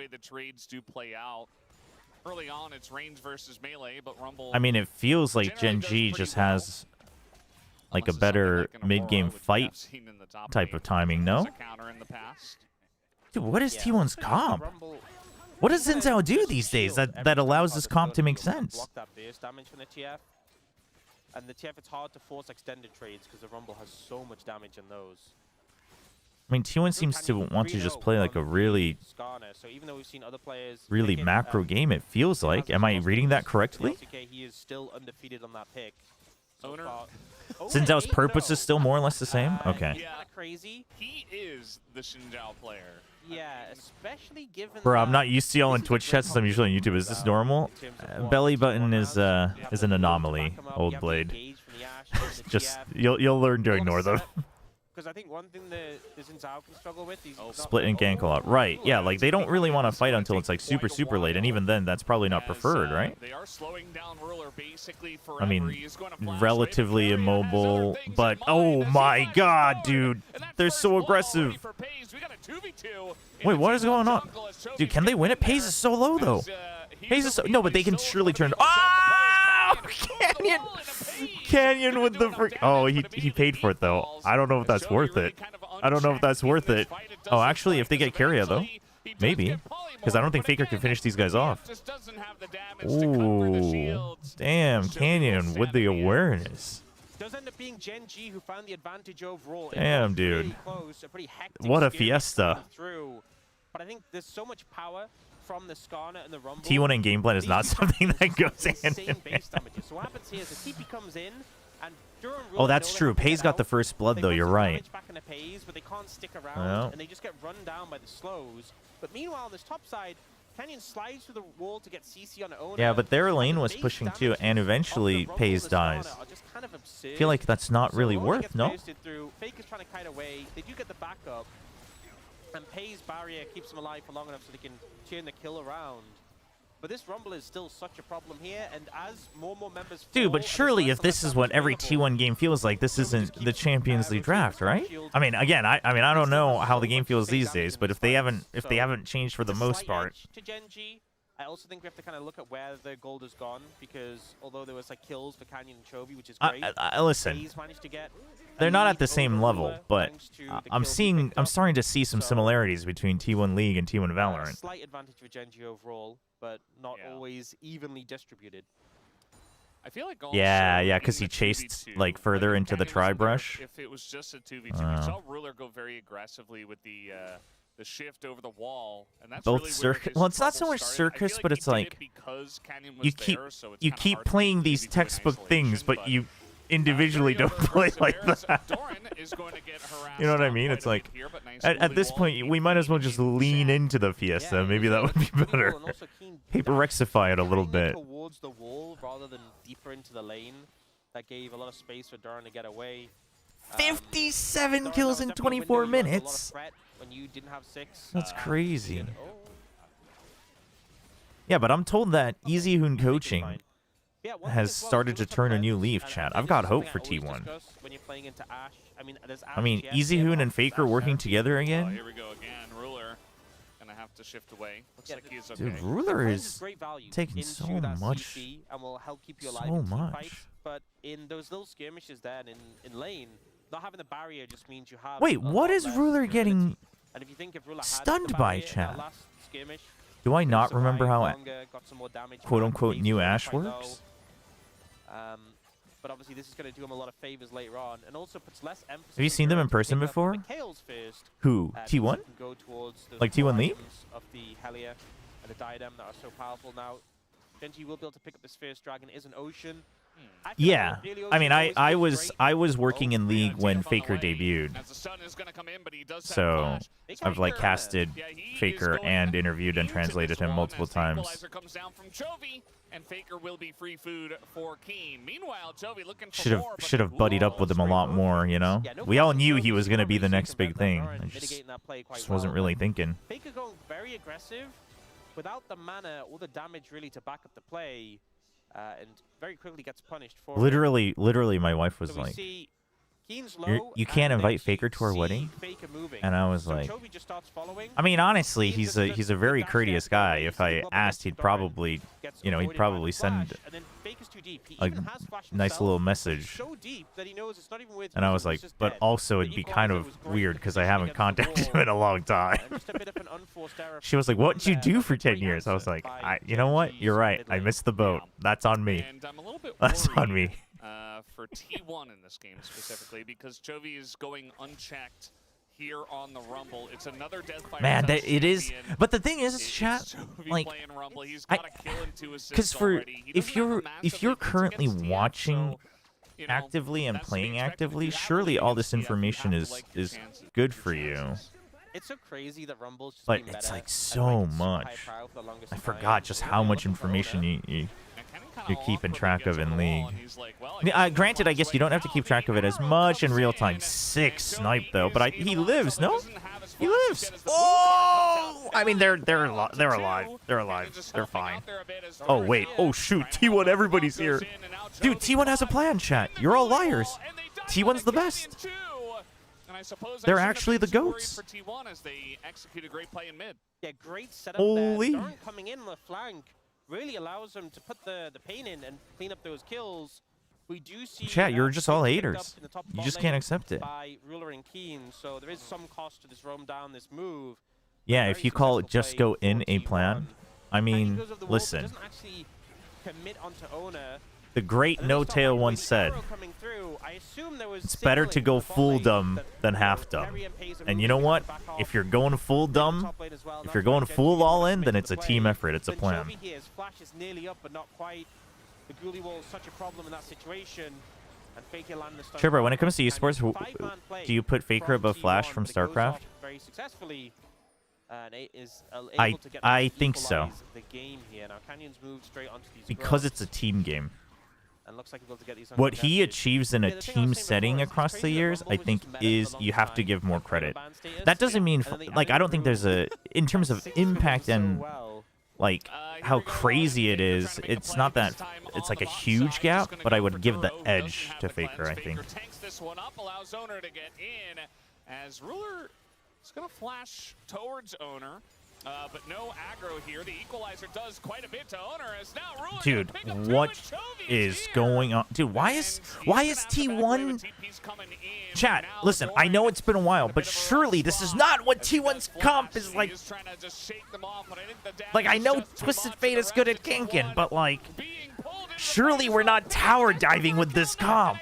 S5: early on, it's range versus melee, but Rumble.
S2: I mean, it feels like Gen G just has like a better mid-game fight type of timing, no? Dude, what is
S6: Yeah,
S2: T1's
S6: the
S2: comp?
S6: Rumble
S2: What does Xin Zhao do these days that allows this comp to make sense?
S6: block that burst damage from the TF. And the TF, it's hard to force extended trades because the Rumble has so much damage in those.
S2: I mean, T1 seems to want to just play like a really,
S6: Skarner. So even though we've seen other players
S2: really
S6: pick it,
S2: macro game, it feels like. Am I reading that correctly?
S6: LCK, he is still undefeated on that pick. So
S5: Owner.
S6: far.
S2: Xin Zhao's purpose is
S6: 8-0.
S2: still more or less the same? Okay.
S5: Yeah.
S6: Kinda crazy.
S5: He is the Xinjiao player.
S6: Yeah, especially given.
S2: Bro, I'm
S6: that
S2: not used to y'all in
S6: this is a
S2: Twitch
S6: great
S2: chats since I'm usually on YouTube. Is this normal?
S6: in terms of what
S2: Belly
S6: T1
S2: button
S6: has.
S2: is
S6: You have
S2: is
S6: the
S2: an
S6: Lulu to
S2: anomaly,
S6: back 'em up,
S2: Old
S6: you have the
S2: Blade.
S6: engage from the Ashe, from the
S2: Just
S6: TF.
S2: you'll learn to ignore them.
S6: Because I think one thing that Xin Zhao can struggle with is
S2: Split and gank a lot. Right, yeah, like they don't really want to fight until it's like super late, and even then that's probably not preferred, right?
S5: They are slowing down Ruler basically
S2: I
S5: forever.
S2: mean,
S5: He's going to flash
S2: relatively
S5: away, but Carry has
S2: immobile,
S5: other things
S2: but
S5: in
S2: oh
S5: mind.
S2: my
S5: As he
S2: god,
S5: flashes
S2: dude.
S5: forward, and that
S2: They're
S5: first
S2: so
S5: blow
S2: aggressive.
S5: already for Paze. We got a 2v2 in
S2: Wait,
S5: the
S2: what is going on?
S5: jungle as Chobi
S2: Dude, can they win it? Paze is so low though.
S5: as,
S2: Paze is so, no, but they can surely turn. Oh, Canyon! Canyon with the freak. Oh, he paid for it though. I don't know if that's worth it. I don't know if that's worth it. Oh, actually, if they get Carrier though, maybe, because I don't think Faker can finish these guys off. Ooh, damn, Canyon with the awareness.
S6: does end up being Gen G who found the advantage overall. It
S2: Damn,
S6: was
S2: dude.
S6: really close, a pretty hectic
S2: What a
S6: skirmish
S2: fiesta.
S6: coming through. But I think there's so much power from the Skarner and the Rumble.
S2: T1 in game plan is not
S6: These
S2: something that goes
S6: insane
S2: in.
S6: base damages. So what happens here is the TP comes in, and Duran
S2: Oh,
S6: Ruler
S2: that's
S6: know they
S2: true.
S6: have to
S2: Paze
S6: get
S2: got the
S6: out.
S2: first blood
S6: They
S2: though.
S6: put
S2: You're
S6: some
S2: right.
S6: damage back in the Paze, but they can't stick around,
S2: Well.
S6: and they just get run down by the slows. But meanwhile, on this top side, Canyon slides through the wall to get CC on Owner.
S2: Yeah, but their lane was pushing too, and eventually Pays dies. I feel like that's not really worth, no?
S6: Faker's trying to kite away. They do get the backup. And Pays barrier keeps them alive for long enough so they can turn the kill around. But this Rumble is still such a problem here, and as more and more members
S2: Dude, but surely if this is what every T1 game feels like, this isn't the Champions League draft, right? I mean, again, I don't know how the game feels these days, but if they haven't changed for the most part.
S6: To Gen G, I also think we have to kind of look at where the gold has gone, because although there was like kills for Canyon and Chovy, which is great.
S2: Listen, they're not at the same level, but I'm starting to see some similarities between T1 League and T1 Valorant.
S6: Slight advantage for Gen G overall, but not always evenly distributed.
S5: I feel like
S2: yeah, because he chased like further into the tri-brush.
S5: If it was just a 2v2, we saw Ruler go very aggressively with the shift over the wall, and that's
S2: both
S5: really
S2: circus. Well, it's not so much circus, but it's like you keep playing these textbook things, but you individually don't play like that. You know what I mean? It's like at this point we might as well just lean into the Fiesta. Maybe that would be better. Paper rectify it a little bit.
S6: Towards the wall rather than deeper into the lane. That gave a lot of space for Doran to get away.
S2: 57 kills in 24 minutes.
S6: When you didn't have 6.
S2: That's crazy. Yeah, but I'm told that Easy Hoon coaching has started to turn a new leaf, chat. I've got hope for T1. I mean, Easy Hoon and Faker working together again?
S5: Here we go again. Ruler gonna have to shift away. Looks like he's okay.
S2: Dude, Ruler is taking so much. So much.
S6: But in those little skirmishes there in lane, not having the barrier just means you have.
S2: Wait, what is Ruler getting
S6: and if you think if Ruler
S2: stunned by, chat? Do I not remember how quote-unquote new Ash works?
S6: But obviously this is going to do him a lot of favors later on, and also puts less emphasis.
S2: Have you seen them in person before? Who? T1? Like T1 League?
S6: Of the Helia and the Diadem that are so powerful now. Gen G will be able to pick up this first dragon. Is an Ocean.
S2: Yeah, I mean, I was working in League when Faker debuted, so I've like casted Faker and interviewed and translated him multiple times.
S5: And Faker will be free food for Keen. Meanwhile, Chovy looking for
S2: should have buddied up with him a lot more, you know? We all knew he was gonna be the next big thing. I just wasn't really thinking.
S6: Faker going very aggressive without the mana or the damage really to back up the play. And very quickly gets punished for
S2: literally my wife was like, you can't invite Faker to our wedding? And I was like, I mean, honestly, he's a very courteous guy. If I asked, he'd probably, he'd probably send a nice little message. And I was like, but also it'd be kind of weird because I haven't contacted him in a long time. She was like, what'd you do for 10 years? I was like, you know what? You're right. I missed the boat. That's on me. That's on me.
S5: For T1 in this game specifically, because Chovy is going unchecked here on the Rumble. It's another Deathfire.
S2: Man, it is. But the thing is, chat, like, because if you're currently watching actively and playing actively, surely all this information is good for you.
S6: It's so crazy that Rumble's just
S2: but
S6: been
S2: it's
S6: better
S2: like so much. I forgot just how much information you're keeping track of in League. Granted, I guess you don't have to keep track of it as much in real time. 6 snipe though, but he lives, no? He lives. Oh! I mean, they're alive. They're alive. They're fine. Oh wait. Oh shoot. T1, everybody's here. Dude, T1 has a plan, chat. You're all liars. T1's the best. They're actually the GOATs.
S6: Yeah, great setup
S2: Holy.
S6: there. Coming in the flank really allows them to put the pain in and clean up those kills. We do see
S2: chat, you're just all haters. You just can't accept it.
S6: By Ruler and Keen, so there is some cost to this roam down, this move.
S2: Yeah, if you call it just go in a plan, I mean, listen. The great No Tail once said, it's better to go full dumb than half dumb. And you know what? If you're going full dumb, if you're going full all in, then it's a team effort. It's a plan. Chobra, when it comes to esports, do you put Faker above Flash from StarCraft?
S6: Very successfully. And is
S2: I
S6: able to get
S2: think so.
S6: the game here. Now Canyon's moved straight onto these
S2: Because
S6: growths,
S2: it's a team game.
S6: and looks like he's able to get these
S2: What he
S6: uncontested.
S2: achieves in a
S6: Yeah, the thing I
S2: team
S6: was saying
S2: setting
S6: before is
S2: across
S6: it's
S2: the
S6: crazy that
S2: years,
S6: Rumble
S2: I
S6: was
S2: think
S6: just meta for
S2: is
S6: the
S2: you have to
S6: longest
S2: give
S6: time,
S2: more
S6: with
S2: credit.
S6: ban status,
S2: That doesn't mean,
S6: and then they
S2: like, I
S6: added
S2: don't think there's a, in terms of
S6: six with
S2: impact
S6: so
S2: and
S6: well.
S2: like how crazy it is, it's not that it's like a huge gap, but I would give the edge to Faker, I think.
S5: Tanks this one up, allows Owner to get in as Ruler is going to flash towards Owner. But no aggro here. The equalizer does quite a bit to Owner as now Ruler
S2: Dude,
S5: pick up
S2: what
S5: two, and Chovy
S2: is
S5: here.
S2: going on? Dude, why is T1? Chat, listen, I know it's been a while, but surely this is not what T1's comp is like. Like, I know Twisted Fate is good at ganking, but like, surely we're not tower diving with this comp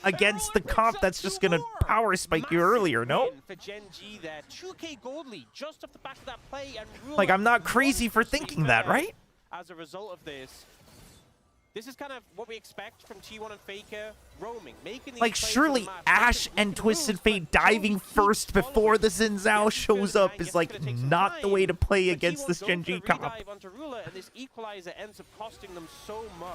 S2: against the comp that's just gonna power spike you earlier, no?
S6: For Gen G there, 2K gold lead just off the back of that play, and
S2: Like, I'm not crazy for thinking that, right?
S6: As a result of this is kind of what we expect from T1 and Faker roaming, making these
S2: Like,
S6: plays
S2: surely
S6: on the map.
S2: Ash
S6: Faker
S2: and
S6: looking to
S2: Twisted
S6: lose, but
S2: Fate diving
S6: Chovy
S2: first
S6: keeps
S2: before the
S6: following.
S2: Xin Zhao
S6: Gets
S2: shows
S6: further
S2: up
S6: behind,
S2: is
S6: gets
S2: like
S6: gonna take some
S2: not the
S6: time,
S2: way to play
S6: but
S2: against
S6: T1
S2: this
S6: goes
S2: Gen
S6: for
S2: G
S6: a
S2: comp.
S6: redive onto Ruler, and this equalizer ends up costing them so much.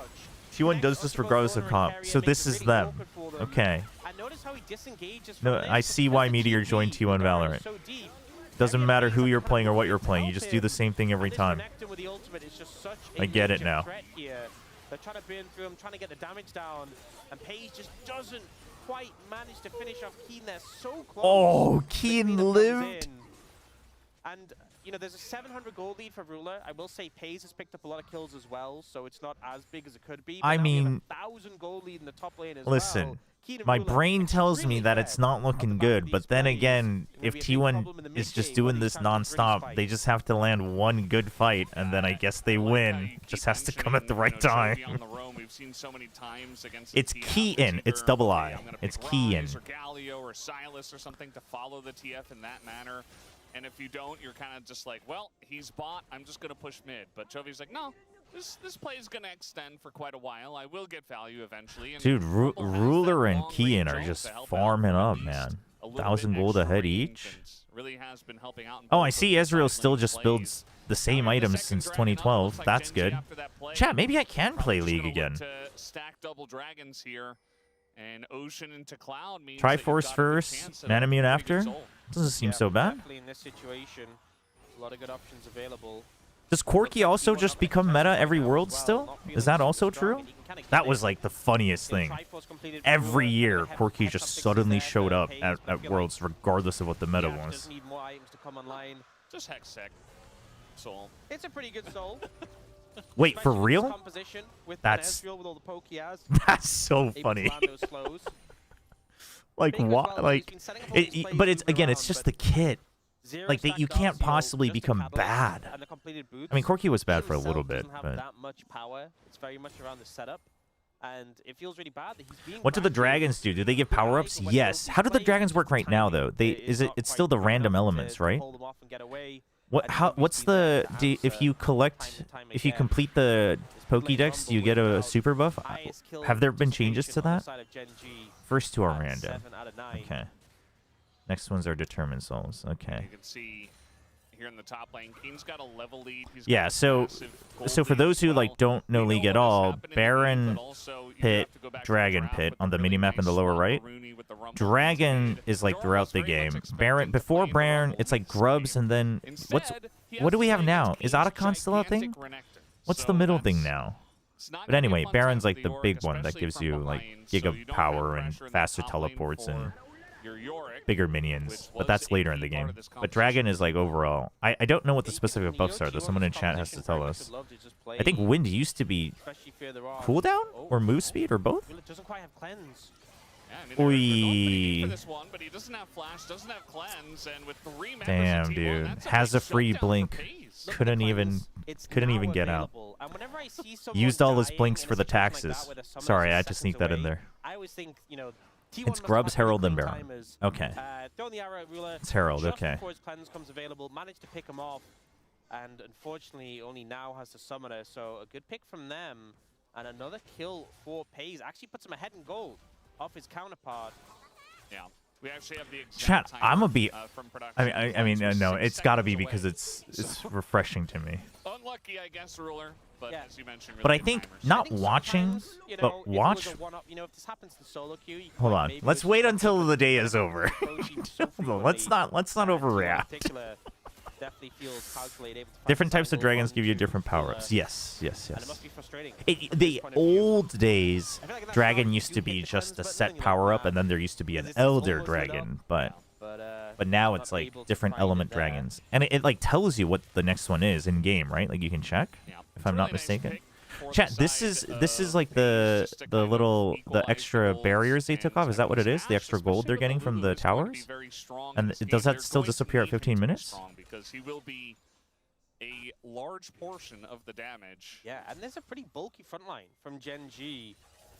S2: T1 does this regardless of comp, so this is them. Okay.
S6: And notice how he disengages
S2: No,
S6: from this,
S2: I see
S6: because
S2: why
S6: the
S2: Meteor
S6: TP
S2: joined T1
S6: with Owner
S2: Valorant.
S6: is so deep,
S2: Doesn't matter who you're playing or what you're playing, you
S6: help
S2: just do the same thing every
S6: and this
S2: time.
S6: connecting with the ultimate is just such
S2: I get it
S6: major
S2: now.
S6: threat here. They're trying to burn through him, trying to get the damage down, and Paige just doesn't quite manage to finish off Keen there. So close.
S2: Oh,
S6: The
S2: Keen
S6: cleanup comes
S2: lived.
S6: in. And you know, there's a 700 gold lead for Ruler. I will say Paige has picked up a lot of kills as well, so it's not as big as it could be. But
S2: I
S6: now we have
S2: mean,
S6: 1,000 gold lead in the top lane as
S2: listen,
S6: well. Keen and
S2: my
S6: Ruler
S2: brain tells me
S6: extremely
S2: that it's
S6: fed
S2: not
S6: off the
S2: looking
S6: back of
S2: good,
S6: these
S2: but then
S6: plays.
S2: again,
S6: It will
S2: if
S6: be a big
S2: T1
S6: problem in the
S2: is just
S6: mid-game
S2: doing
S6: when
S2: this
S6: these champions really
S2: non-stop,
S6: spike.
S2: they just have to land one good fight, and then I guess they win. Just has to come at the right time. It's key in. It's double I. It's key in.
S5: Or Galio or Silas or something to follow the TF in that manner. And if you don't, you're kind of just like, well, he's bot. I'm just going to push mid. But Chovy's like, no, this play is going to extend for quite a while. I will get value eventually. And
S2: Dude,
S5: Rumble has that
S2: Ruler and
S5: long
S2: Kian
S5: range
S2: are
S5: ult
S2: just
S5: to help out
S2: farming
S5: for at
S2: up,
S5: least
S2: man.
S5: a little
S2: 1,000
S5: bit
S2: gold
S5: extra
S2: ahead
S5: range,
S2: each.
S5: and really has been helping out in
S2: Oh,
S5: both
S2: I
S5: of
S2: see
S5: the
S2: Ezreal
S5: side
S2: still
S5: lane
S2: just
S5: plays.
S2: builds the same
S5: Now we have the
S2: items
S5: second
S2: since
S5: dragon up.
S2: 2012.
S5: Looks like
S2: That's
S5: Gen G
S2: good.
S5: after that play.
S2: Chat, maybe I can
S5: Probably
S2: play
S5: just
S2: League
S5: gonna
S2: again.
S5: look to stack double dragons here. And Ocean into Cloud means
S2: Triforce
S5: that you've got a good
S2: first,
S5: chance at
S2: Manamune
S5: a pretty good
S2: after.
S5: soul.
S2: Doesn't seem
S6: Yeah,
S2: so bad.
S6: definitely in this situation, a lot of good options available.
S2: Does Corki also just become meta every world still? Is that also true? That was like the funniest thing. Every year, Corki just suddenly showed up at Worlds regardless of what the meta was.
S6: Doesn't need more items to come online.
S5: Just Hextech. Soul.
S6: It's a pretty good soul.
S2: Wait, for
S6: especially with this
S2: real?
S6: composition with
S2: That's-
S6: Ezreal with all the poke he has,
S2: That's so
S6: able to
S2: funny.
S6: land those slows.
S2: Like,
S6: Big as
S2: what?
S6: well, he's
S2: Like,
S6: been setting up all these plays
S2: but it's
S6: moving
S2: again, it's
S6: around,
S2: just
S6: but
S2: the kit.
S6: zero
S2: Like, that
S6: stack
S2: you can't
S6: Garciol,
S2: possibly
S6: just a
S2: become
S6: catalyst
S2: bad.
S6: and the completed boots.
S2: I mean, Corki was bad
S6: He
S2: for a little
S6: himself
S2: bit,
S6: doesn't have
S2: but
S6: that much power. It's very much around the setup, and it feels really bad that he's being.
S2: what do the
S6: graduated
S2: dragons do? Do they give power-ups? Yes. How do the dragons work right now, though? It's still the random elements, right? What's the if you complete the Pokédex, do you get a super buff? Have there been changes to that? First two are random. Okay. Next ones are determined souls. Okay.
S5: You can see here in the top lane, Keen's got a level lead. He's
S2: Yeah,
S5: got
S2: so
S5: massive gold
S2: for
S5: lead
S2: those
S5: as
S2: who
S5: well.
S2: like don't know
S5: We
S2: League
S5: what
S2: at
S5: has
S2: all,
S5: happened in the game,
S2: Baron
S5: but also you
S2: Pit,
S5: have to go back to the
S2: Dragon
S5: draft
S2: Pit
S5: with
S2: on the
S5: really
S2: minimap in the
S5: nice
S2: lower
S5: swap
S2: right.
S5: Rooney with the Rumble
S2: Dragon
S5: Blade.
S2: is like
S5: You're
S2: throughout
S5: almost
S2: the
S5: very much
S2: game.
S5: expecting
S2: Baron
S5: to
S2: before
S5: play the
S2: Baron,
S5: Rumble
S2: it's like
S5: this
S2: Grubs,
S5: game.
S2: and then
S5: Instead, he
S2: what
S5: has
S2: do we
S5: to
S2: have
S5: play
S2: now?
S5: against
S2: Is
S5: Keen's
S2: Otacon still a thing?
S5: gigantic Renekton.
S2: What's
S5: So
S2: the middle thing
S5: that's-
S2: now?
S5: it's not
S2: But
S5: gonna be a
S2: anyway,
S5: fun
S2: Baron's
S5: time
S2: like
S5: for
S2: the
S5: Yorick,
S2: big one that
S5: especially
S2: gives
S5: from
S2: you
S5: behind.
S2: like
S5: So
S2: giga
S5: you don't
S2: power
S5: have
S2: and
S5: pressure in the
S2: faster
S5: top lane
S2: teleports and
S5: for your Yorick,
S2: bigger
S5: which
S2: minions, but
S5: was
S2: that's
S5: a
S2: later in
S5: key
S2: the
S5: part
S2: game.
S5: of this
S2: But Dragon is like
S5: competition.
S2: overall. I don't know what the
S6: Yeah,
S2: specific
S6: even
S2: buffs
S6: the
S2: are, though.
S6: OG
S2: Someone in
S6: was
S2: chat has to
S6: competition,
S2: tell
S6: Frank
S2: us.
S6: would love to just play,
S2: I think Wind used to be
S6: especially further off.
S2: cooldown
S6: Oh.
S2: or move speed or both.
S6: Well, it doesn't quite have cleanse.
S5: Yeah, I mean, they're going pretty deep
S2: Oi.
S5: for this one, but he doesn't have flash, doesn't have cleanse, and with 3 members
S2: Damn,
S5: in T1,
S2: dude.
S5: that's
S2: Has
S5: big
S2: a free
S5: shutdown for
S2: blink.
S5: Pace.
S6: Look at
S2: Couldn't
S6: the
S2: even
S6: cleanse. It's
S2: couldn't
S6: now
S2: even get out.
S6: available. And whenever I see someone
S2: Used all his
S6: dying
S2: blinks
S6: in
S2: for
S6: a
S2: the
S6: situation like
S2: taxes.
S6: that where the summoners
S2: Sorry,
S6: are
S2: I had to
S6: seconds
S2: sneak that in
S6: away,
S2: there.
S6: I always think, you know, T1
S2: It's
S6: must have
S2: Grubs,
S6: had really
S2: Herald, and
S6: clean
S2: Baron.
S6: timers.
S2: Okay.
S6: Throwing the arrow at Ruler.
S2: It's Herald,
S6: just
S2: okay.
S6: before his cleanse comes available, managed to pick him off, and unfortunately only now has the summoner. So a good pick from them, and another kill for Paze. Actually puts him ahead in gold off his counterpart.
S5: Yeah. We actually have the exact
S2: Chat,
S5: timer,
S2: I'm gonna be.
S5: from production.
S2: I mean,
S5: We're
S2: no,
S5: 6
S2: it's got to
S5: seconds
S2: be
S5: away.
S2: because it's refreshing to me.
S5: Unlucky, I guess, Ruler. But
S6: Yeah.
S5: as you mentioned,
S2: But I
S5: really good
S2: think
S5: timers.
S2: not
S6: I think
S2: watching,
S6: sometimes, you know,
S2: but
S6: if it was
S2: watch.
S6: a one-up, you know, if this happens in solo queue, you
S2: Hold
S6: might
S2: on,
S6: maybe
S2: let's
S6: go
S2: wait
S6: straight
S2: until
S6: to
S2: the
S6: it,
S2: day
S6: but
S2: is over.
S6: approaching so
S2: Hold on, let's
S6: frequently,
S2: not
S6: T1 in
S2: overreact.
S6: particular definitely feels calculated, able to find
S2: Different
S6: the
S2: types of
S6: angle,
S2: dragons
S6: one,
S2: give you
S6: two,
S2: different
S6: feel,
S2: power-ups. Yes, yes,
S6: and it
S2: yes.
S6: must be frustrating.
S2: The
S6: from this point of view.
S2: old days,
S6: I feel like in that
S2: dragon
S6: round,
S2: used
S6: you
S2: to
S6: hit
S2: be
S6: the
S2: just a
S6: cleanse button
S2: set
S6: and you're like,
S2: power-up,
S6: "Nah,
S2: and then there used to be an
S6: this is
S2: elder
S6: almost lit up."
S2: dragon,
S6: but
S2: now
S6: not
S2: it's like
S6: able to
S2: different
S6: find it
S2: element
S6: there.
S2: dragons, and it like tells you what the next one is in game, right? Like you can check,
S5: Yeah.
S2: if
S5: It's a
S2: I'm not
S5: really nice
S2: mistaken.
S5: pick for the
S2: Chat, this
S5: side
S2: is
S5: of
S2: like the
S5: just to kind of
S2: little
S5: equalize
S2: extra
S5: goals,
S2: barriers they took
S5: and
S2: off. Is that what it is? The
S5: Ash,
S2: extra gold they're
S5: especially
S2: getting
S5: with
S2: from
S5: Lulu,
S2: the
S5: is going to be
S2: towers?
S5: very strong
S2: And
S5: in this
S2: does
S5: game.
S2: that
S5: They're
S2: still
S5: going to
S2: disappear at
S5: need him
S2: 15
S5: to be
S2: minutes?
S5: strong because he will be a large portion of the damage.
S6: Yeah, and there's a pretty bulky front line from Gen G.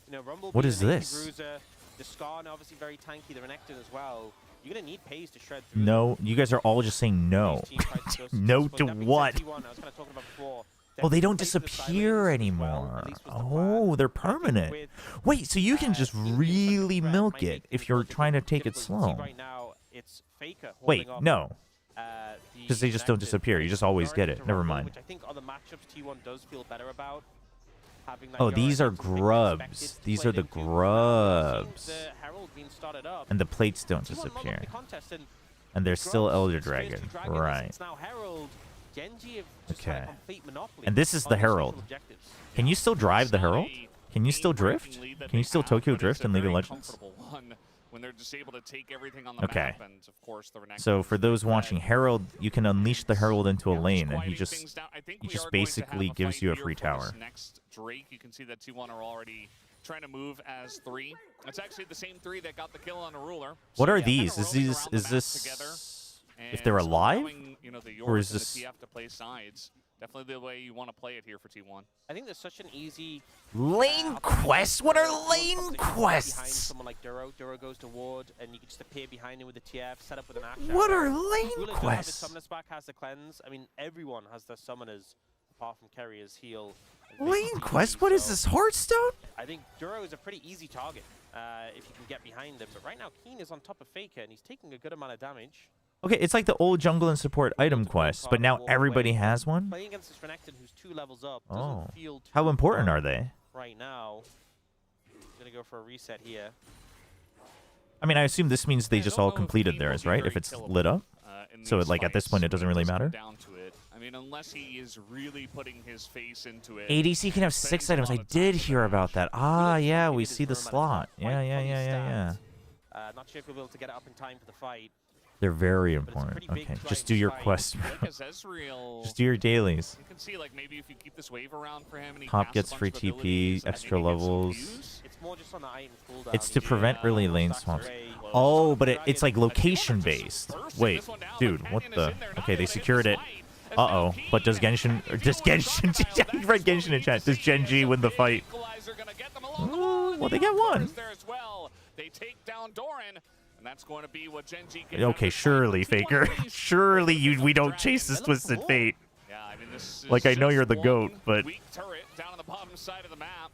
S6: You know, Rumble.
S2: What is this?
S6: Bruiser, the Skarn obviously very tanky. The Renekton as well. You're gonna need Pace to shred through.
S2: No, you guys are all just saying no. No to what? Oh, they don't disappear anymore. Oh, they're permanent. Wait, so you can just really milk it if you're trying to take it slow. Wait, no. Because they just don't disappear. You just always get it. Never mind.
S6: Which I think other matchups T1 does feel better about.
S2: Oh, these are grubs. These are the grubs. And the plates don't disappear. And they're still Elder Dragon. Right. Okay. And this is the Herald. Can you still drive the Herald? Can you still drift? Can you still Tokyo Drift in League of Legends?
S5: When they're just able to take everything on the
S2: Okay.
S5: map, and of course the Renekton
S2: So for
S5: is
S2: those
S5: really
S2: watching,
S5: bad.
S2: Herald, you can unleash the Herald into a lane, and he
S5: Quieting
S2: just
S5: things down. I think
S2: he
S5: we
S2: just
S5: are going to
S2: basically
S5: have a
S2: gives
S5: fight
S2: you a
S5: here
S2: free
S5: for this
S2: tower.
S5: Next Drake, you can see that T1 are already trying to move as 3. It's actually the same 3 that got the kill on a Ruler.
S2: What
S5: So,
S2: are
S5: yeah,
S2: these?
S5: kinda
S2: Is
S5: roaming
S2: these
S5: around the
S2: is
S5: map together
S2: this if
S5: and
S2: they're alive?
S5: allowing, you know, the
S2: Or is
S5: Yorks and
S2: this-
S5: the TF to play sides. Definitely the way you want to play it here for T1.
S6: I think there's such an easy
S2: Lane quests? What are lane
S6: behind
S2: quests?
S6: someone like Duro. Duro goes to ward, and you can just appear behind him with the TF, set up with an Ash.
S2: What
S6: arrow.
S2: are
S6: Ruler
S2: lane
S6: does have his
S2: quests?
S6: summoners back, has the cleanse. I mean, everyone has their summoners, apart from Carrier's heal.
S2: Lane quest? What is this, Hearthstone?
S6: I think Duro is a pretty easy target if you can get behind him. But right now, Keen is on top of Faker, and he's taking a good amount of damage.
S2: Okay, it's like the old jungle and support item quest, but now everybody has one?
S6: Playing against this Renekton, who's 2 levels up,
S2: Oh.
S6: doesn't feel too
S2: How important
S6: hard
S2: are they?
S6: right now. Gonna go for a reset here.
S2: I mean, I assume this means they
S5: I
S2: just
S5: don't
S2: all
S5: know if
S2: completed
S5: Keen
S2: theirs,
S5: will be
S2: right?
S5: very
S2: If it's
S5: killable,
S2: lit up?
S5: in
S2: So,
S5: these
S2: like, at this point, it
S5: fights
S2: doesn't
S5: when
S2: really
S5: does come
S2: matter?
S5: Down to it. I mean, unless he is really putting his face into it.
S2: ADC can have 6 items. I did hear about that. Ah, yeah, we see the slot. Yeah.
S6: Not sure if we'll be able to get it up in time for the fight.
S2: They're very
S6: But it's a
S2: important.
S6: pretty big
S2: Okay,
S6: try
S2: just
S6: in
S2: do your
S6: fight.
S2: quests,
S5: Like
S2: bro.
S5: as Ezreal,
S2: Just do your dailies.
S5: you can see like maybe if you keep this wave around for him and he
S2: Top
S5: casts
S2: gets
S5: a
S2: free
S5: bunch of
S2: TP,
S5: abilities,
S2: extra
S5: maybe gets some
S2: levels.
S5: views.
S6: It's more just on the item cooldown.
S2: It's to
S6: He
S2: prevent
S6: just
S2: early lane
S6: stacks
S2: swamps.
S6: away.
S2: Oh, but it's like
S5: But
S2: location
S5: T1 are just
S2: based.
S5: bursting
S2: Wait,
S5: this one down.
S2: dude,
S5: The
S2: what
S5: Canyon is
S2: the?
S5: in there, not
S2: Okay, they
S5: able to get
S2: secured
S5: this
S2: it.
S5: fight. As now
S2: Uh-oh, but does
S5: Keen,
S2: Genshin,
S5: if
S2: does
S5: you want
S2: Genshin,
S5: crocodile,
S2: you read
S5: that's
S2: Genshin in
S5: what
S2: chat,
S5: we
S2: does
S5: need to
S2: Gen
S5: see
S2: G
S5: as a
S2: win the
S5: big
S2: fight?
S5: equalizer gonna get them along the
S2: Ooh,
S5: line.
S2: well, they
S5: The
S2: get one.
S5: is there as well. They take down Doran, and that's going to be what Gen G gets
S2: Okay, surely, Faker. Surely we don't chase this Twisted Fate.
S5: Yeah, I mean, this is
S2: Like, I know
S5: just
S2: you're the
S5: one
S2: GOAT, but-
S5: weak turret down on the bottom side of the map.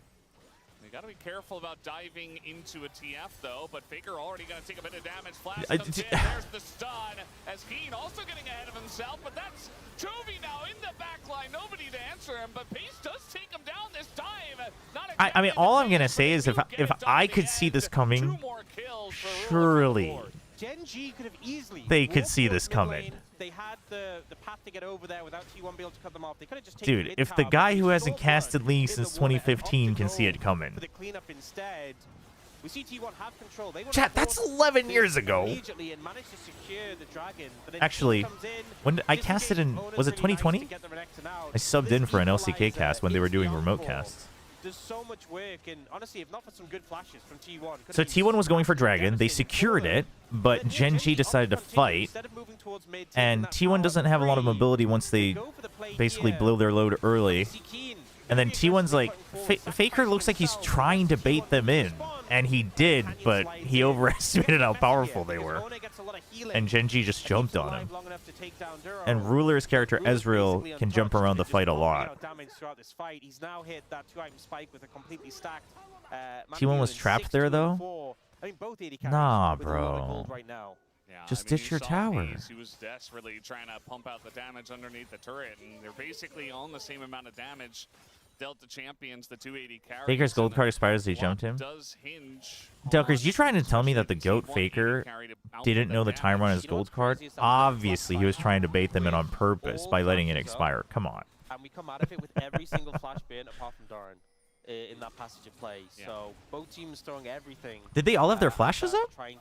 S5: You got to be careful about diving into a TF, though, but Faker already going to take a bit of damage. Flash comes in, there's the stun, as Keen also getting ahead of himself, but that's Chovy now in the back line. Nobody to answer him, but Pace does take him down this time. Not
S2: I mean, all I'm gonna
S5: Pace,
S2: say
S5: but
S2: is
S5: they
S2: if
S5: do
S2: I-
S5: get
S2: if
S5: it done
S2: I
S5: in the
S2: could see this
S5: end.
S2: coming,
S5: 2 more kills for Ruler on the
S2: surely
S5: board.
S6: Gen G could have easily.
S2: They could
S6: walked
S2: see
S6: towards
S2: this
S6: mid
S2: coming.
S6: lane. They had the path to get over there without T1 being able to cut them off. They could have just taken
S2: dude,
S6: mid
S2: if the
S6: tower,
S2: guy
S6: but
S2: who
S6: they
S2: hasn't
S6: saw
S2: casted
S6: blood
S2: League
S6: in
S2: since
S6: the water and
S2: 2015
S6: opted
S2: can
S6: to
S2: see
S6: go
S2: it coming.
S6: for the cleanup instead. We see T1 have control. They
S2: Chat, that's 11 years ago.
S6: Immediately and managed to secure the dragon. But then
S2: Actually,
S6: Keen comes in,
S2: when did I
S6: disengaged
S2: casted in,
S6: opponents
S2: was it
S6: really nice to
S2: 2020?
S6: get the Renekton out.
S2: I subbed
S6: This
S2: in for an LCK
S6: equalizer
S2: cast when they were
S6: is
S2: doing
S6: the
S2: remote
S6: encore.
S2: casts.
S6: There's so much work, and honestly, if not for some good flashes from T1. could
S2: So
S6: have been
S2: T1 was going for Dragon, they
S6: devastating
S2: secured
S6: for
S2: it,
S6: them.
S2: but
S6: then
S2: Gen G
S6: opted
S2: decided to
S6: continue.
S2: fight,
S6: Instead of moving towards mid, taking
S2: and
S6: that
S2: T1
S6: power
S2: doesn't have a lot of
S6: free,
S2: mobility once they
S6: go for the play
S2: basically
S6: here.
S2: blow their load early.
S6: See Keen
S2: And then
S6: very
S2: T1's like,
S6: aggressively putting forward
S2: Faker looks like he's
S6: sacrificing
S2: trying to
S6: himself.
S2: bait them in, and he did, but he overestimated how powerful they were. And Gen G just jumped on him. And Ruler's character Ezreal can jump around the fight a lot.
S6: He's now hit that 2-item spike with a completely stacked
S2: T1 was trapped there, though?
S6: I mean, both AD carries
S2: Nah,
S6: with a lot of
S2: bro.
S6: gold right now.
S5: Yeah,
S2: Just
S5: I mean,
S2: ditch
S5: you
S2: your
S5: saw
S2: tower.
S5: Hayes, he was desperately trying to pump out the damage underneath the turret, and they're basically on the same amount of damage. Delta champions, the 280 carries.
S2: Faker's gold card expires as he
S5: What
S2: jumped him.
S5: does hinge
S2: Duckers,
S5: on,
S2: you trying to tell me that the
S5: especially
S2: GOAT
S5: T1
S2: Faker
S5: carry to output
S2: didn't know the
S5: damage?
S2: timer on his
S6: You know
S2: gold
S6: what's
S2: card?
S6: crazy is that we have
S2: Obviously, he was
S6: Flashbang
S2: trying to bait them in on
S6: with
S2: purpose
S6: all
S2: by letting it
S6: flashes up.
S2: expire. Come on.
S6: And we come out of it with every single flash burn apart from Doran in that passage of play.
S5: Yeah.
S6: So both teams throwing everything.
S2: Did they all have their flashes up?
S6: Trying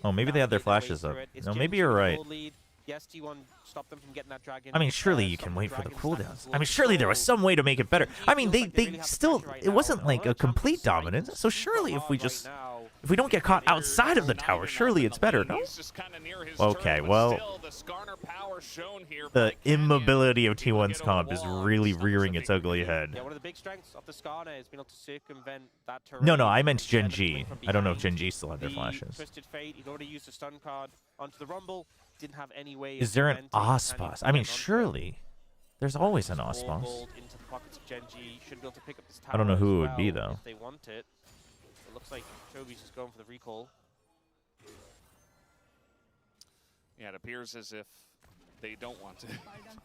S2: Oh, maybe they had their
S6: navigate way
S2: flashes up.
S6: through it. It's
S2: No,
S6: Gen
S2: maybe
S6: 2
S2: you're
S6: with the
S2: right.
S6: gold lead. Yes, T1 stopped them from getting that dragon.
S2: I mean, surely you
S6: Stop
S2: can
S6: the
S2: wait for the
S6: dragon
S2: cooldowns.
S6: stack
S2: I mean,
S6: as
S2: surely there was
S6: well.
S2: some way to make it better.
S6: Gen G
S2: I mean,
S6: feels like
S2: they
S6: really have the
S2: still,
S6: pressure right
S2: it
S6: now,
S2: wasn't
S6: and
S2: like
S6: they're
S2: a complete
S6: trying to
S2: dominance.
S6: fight
S2: So surely if we
S6: hard
S2: just,
S6: right now.
S2: if we don't get caught outside of the tower, surely it's better, no?
S5: He's just kinda near his
S2: Okay,
S5: turret, but
S2: well,
S5: still, the Skarner power shown here
S2: the
S5: by Canyon.
S2: immobility of
S5: Able to
S2: T1's
S5: get
S2: comp is
S5: over
S2: really
S5: one,
S2: rearing
S5: stumps
S2: its
S5: the
S2: ugly
S5: big
S2: head.
S6: Yeah, one of the big strengths of the Skarner is being able to circumvent that turret.
S2: No, I meant
S6: from
S2: Gen
S6: Gen
S2: G.
S6: from
S2: I don't know if
S6: behind.
S2: Gen G still had their
S6: The
S2: flashes.
S6: Twisted Fate, he'd already used the stun card onto the Rumble. Didn't have any way
S2: Is
S6: of
S2: there an
S6: preventing Canyon
S2: Ospas?
S6: from
S2: I mean,
S6: getting onto it.
S2: surely. There's always an
S6: More
S2: Ospas.
S6: gold into the pockets of Gen G. Should be able to pick up this
S2: I don't know
S6: tower
S2: who
S6: as
S2: it would be,
S6: well
S2: though.
S6: If they want it. It looks like Chobi's just going for the recall.
S5: Yeah, it appears as if they don't want to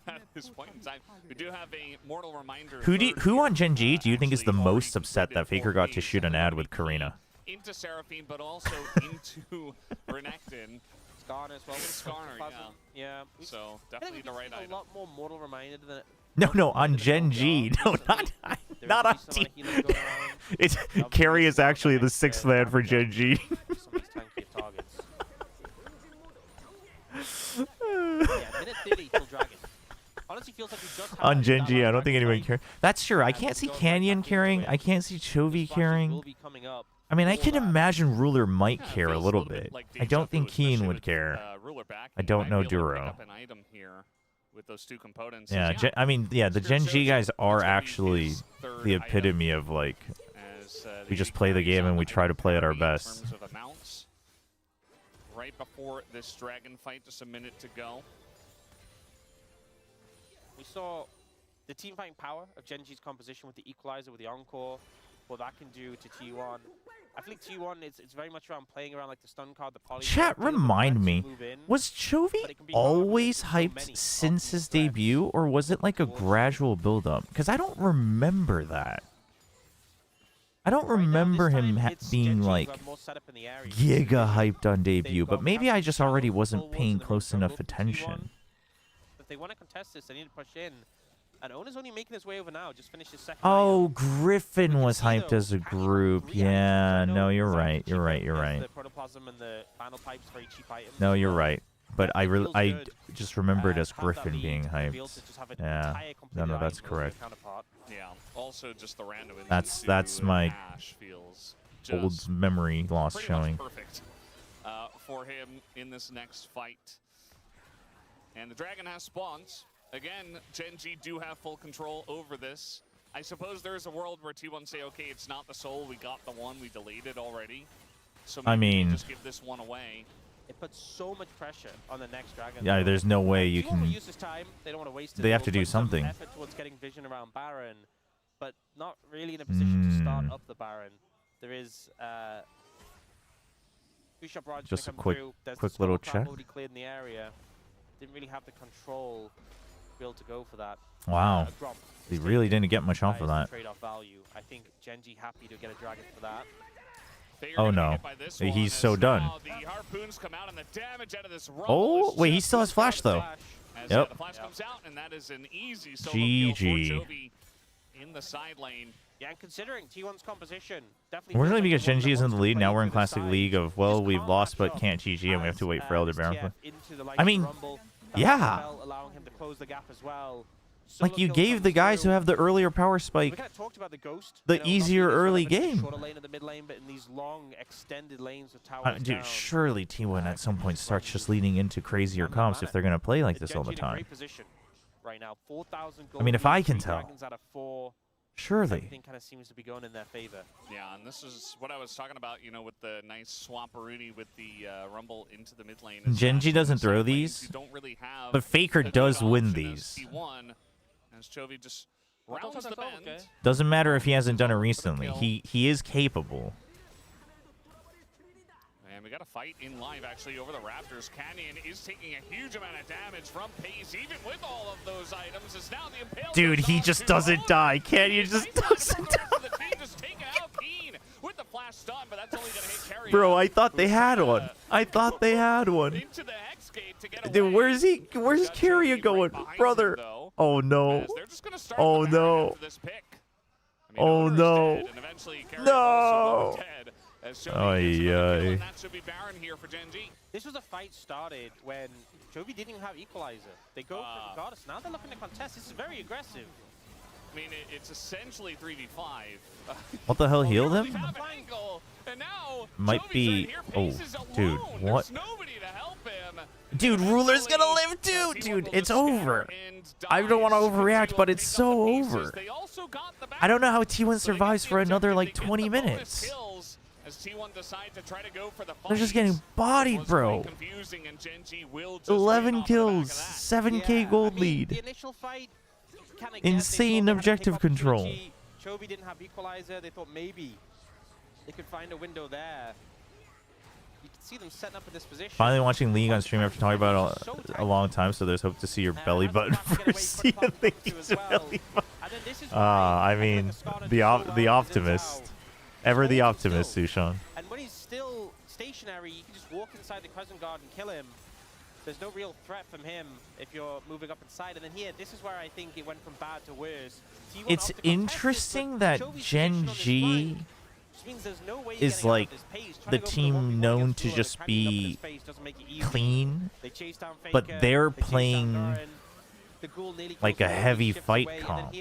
S5: at this point in time. We do have a mortal reminder.
S2: Who on Gen G do you think is the
S5: actually
S2: most
S5: already
S2: upset that
S5: concluded
S2: Faker got
S5: for
S2: to
S5: Hayes,
S2: shoot an
S5: and
S2: ad
S5: they're
S2: with
S5: gonna be
S2: Karina?
S5: into Seraphine, but also into Renekton.
S6: Skarner as well. with
S5: Skarner,
S6: Plasma. Yeah.
S5: So
S6: I feel like
S5: definitely
S6: we've
S5: the right
S6: seen
S5: item.
S6: a lot more mortal reminder than
S2: No, on Gen G. No, not not on T. It's Carry is actually the 6th man for Gen G. On Gen G, I don't think anyone cares. That's true. I can't see Canyon carrying. I can't see Chovy carrying. I mean, I can imagine Ruler might
S5: Yeah, it
S2: care a
S5: feels
S2: little
S5: bit
S2: bit.
S5: like
S2: I
S5: deja
S2: don't think
S5: vu,
S2: Keen
S5: especially
S2: would
S5: with,
S2: care.
S5: Ruler back.
S2: I
S5: You
S2: don't
S5: might
S2: know
S5: be able to pick
S2: Duro.
S5: up an item here with those two components.
S2: Yeah, I mean, yeah, the Gen G guys are actually the epitome of like, we just play the game and we try to play at our best.
S5: In terms of amounts. Right before this dragon fight, just a minute to go.
S6: We saw the team fighting power of Gen G's composition with the equalizer, with the encore, what that can do to T1. I think T1 it's very much around playing around like the stun card, the poly.
S2: Chat, remind me, was Chovy always hyped since his debut, or was it like a gradual build-up? Because I don't remember that. I don't remember him being like giga hyped on debut, but maybe I just already wasn't paying close enough attention.
S6: If they want to contest this, they need to push in. And Ona's only making his way over now, just finished his second.
S2: Oh, Griffin was hyped as a group. Yeah, no, you're right. You're right. You're right.
S6: The protoplasm and the final pipes, very cheap items.
S2: No, you're right. But I just remembered as
S6: To have that
S2: Griffin
S6: lead,
S2: being
S6: to be able
S2: hyped.
S6: to just have an
S2: Yeah.
S6: entire complete
S2: No,
S6: item
S2: that's
S6: over
S2: correct.
S6: their counterpart.
S5: Yeah. Also, just the random.
S2: That's my
S5: feels
S2: old
S5: just
S2: memory loss
S5: pretty much
S2: showing.
S5: perfect for him in this next fight. And the dragon has spawns. Again, Gen G do have full control over this. I suppose there's a world where T1 say, okay, it's not the soul, we got the one, we delayed it already. So maybe
S2: I
S5: we
S2: mean,
S5: just give this one away.
S6: It puts so much pressure on the next dragon.
S2: Yeah, there's no way you
S6: T1 will
S2: can.
S6: use this time. They don't want to waste it.
S2: They have to
S6: They'll
S2: do
S6: put some
S2: something.
S6: effort towards getting vision around Baron, but not really in a position to start up the Baron. There is Bishop Raj
S2: Just a
S6: come
S2: quick
S6: through. There's
S2: quick
S6: the
S2: little
S6: small crowd
S2: check.
S6: already cleared in the area. Didn't really have the control to be able to go for that.
S2: Wow.
S6: Drop.
S2: He really didn't get much off of that.
S6: Trade-off value. I think Gen G happy to get a dragon for that.
S2: Oh no, he's so done.
S5: The harpoons come out and the damage out of this
S2: Oh,
S5: is
S2: wait, he
S5: just
S2: still has flash though.
S5: As,
S2: Yep.
S5: the flash comes out, and that is an easy solo
S2: GG.
S5: kill for Chovy in the side lane.
S6: Yeah, and considering T1's composition, definitely.
S2: We're
S6: feels
S2: really
S6: like
S2: because
S6: the one
S2: Gen G
S6: that
S2: is in
S6: wants
S2: the
S6: to
S2: lead.
S6: play
S2: Now we're in
S6: through the
S2: Classic
S6: side.
S2: League of,
S6: Just
S2: well, we've
S6: can't
S2: lost
S6: match
S2: but
S6: up
S2: can't GG, and we have to wait for Elder
S6: as,
S2: Baron.
S6: into the likes
S2: I
S6: of
S2: mean,
S6: Rumble.
S2: yeah.
S6: Bell allowing him to close the gap as well.
S2: Like,
S6: Solo
S2: you
S6: kill
S2: gave the
S6: comes
S2: guys who
S6: through.
S2: have the earlier power
S6: We
S2: spike
S6: kind of talked about the Ghost.
S2: the
S6: you know, not
S2: easier
S6: being
S2: early
S6: sort of in the
S2: game.
S6: shorter lane or the mid lane, but in these long, extended lanes with towers
S2: Dude,
S6: down.
S2: surely T1 at some point starts just leading into crazier comps if they're going to play like this
S6: Gen
S2: all the
S6: G in a
S2: time.
S6: great position right now. 4,000
S2: I mean, if
S6: gold
S2: I
S6: lead,
S2: can
S6: 3
S2: tell.
S6: dragons out of 4.
S2: Surely.
S6: Everything kind of seems to be going in their favor.
S5: Yeah, and this is what I was talking about, you know, with the nice swamperoonie with the Rumble into the mid lane. is
S2: Gen
S5: that
S2: G
S5: in the
S2: doesn't
S5: side
S2: throw
S5: lanes,
S2: these,
S5: you don't really have
S2: but Faker
S5: a good
S2: does win
S5: option as
S2: these.
S5: T1, as Chovy just rounds the bend.
S2: Doesn't matter if he hasn't done it recently. He is capable.
S5: And we got a fight in live actually over the Raptors. Canyon is taking a huge amount of damage from Pace, even with all of those items. It's now the Impale.
S2: Dude, he just doesn't die. Canyon just doesn't die.
S5: The team just taking out Keen with the flash stun, but that's only gonna hit Carry.
S2: Bro, I thought they had one. I thought they had one.
S5: Into the Hex gate to get
S2: Dude, where's Kyria going? Brother. Oh no. Oh no. Oh no. No. Oh yeah.
S5: That should be Baron here for Gen G.
S6: This was a fight started when Chovy didn't even have Equalizer. They go for the Goddess. Now they're looking to contest. This is very aggressive.
S5: I mean, it's essentially 3v5.
S2: What the hell healed him?
S5: And now
S2: Might be. Oh, dude, what?
S5: There's nobody to help him.
S2: Dude, Ruler's gonna live too. Dude, it's over. I don't want to overreact, but it's so over. I don't know how T1 survives for another like 20 minutes. They're just getting bodied, bro. 11 kills, 7k gold lead. Insane objective control.
S6: Chovy didn't have Equalizer. They thought maybe they could find a window there. You can see them setting up in this position.
S2: Finally watching League on stream after talking about it a long time, so there's hope to see your belly button first. See the belly button. I mean, the optimist. Ever the optimist, Sushan.
S6: And when he's still stationary, you can just walk inside the Crescent Guard and kill him. There's no real threat from him if you're moving up inside. And then here, this is where I think it went from bad to worse.
S2: It's interesting that Gen G is like the team known to just be clean, but they're playing like a heavy fight comp.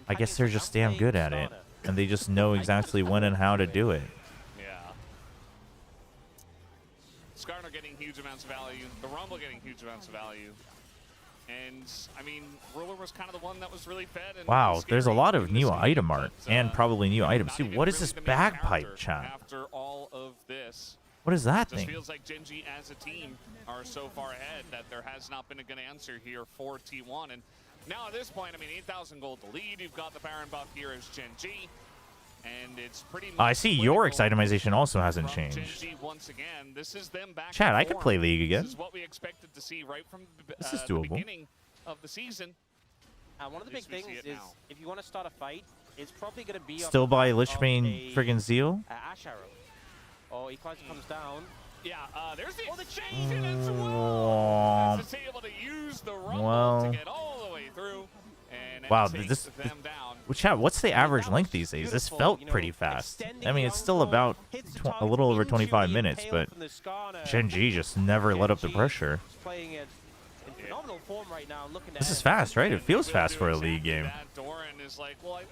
S2: I guess they're just damn good at it, and they just know exactly when and how to do it.
S5: Skarner getting huge amounts of value, the Rumble getting huge amounts of value. And, I mean, Ruler was kind of the one that was really fed. And
S2: wow, there's a lot of new item art, and probably new items too. What is this bagpipe, chat?
S5: After all of this,
S2: what is that
S5: thing? It
S2: thing?
S5: feels like Gen G as a team are so far ahead that there has not been a good answer here for T1. And now at this point, I mean, 8,000 gold to lead. You've got the Baron buff here as Gen G. And it's pretty
S2: I see Yorick's itemization also hasn't changed.
S5: Once again, this is them back
S2: Chat, I could play League again.
S5: This is what we expected to see right from
S2: this is
S5: the
S2: doable.
S5: beginning of the season.
S6: One of the big things is if you want to start a fight, it's probably going to be
S2: still by Lichbane friggin' Zeal.
S6: Ash Arrow. Oh, Equalizer comes down.
S5: Yeah, there's the exchange as well. It's able to use the Rumble to get all the way through. And
S2: wow, chat, what's the average length these days? This felt pretty fast. I mean, it's still about a little over 25 minutes, but Gen G just never let up the pressure. This is fast, right? It feels fast for a League game.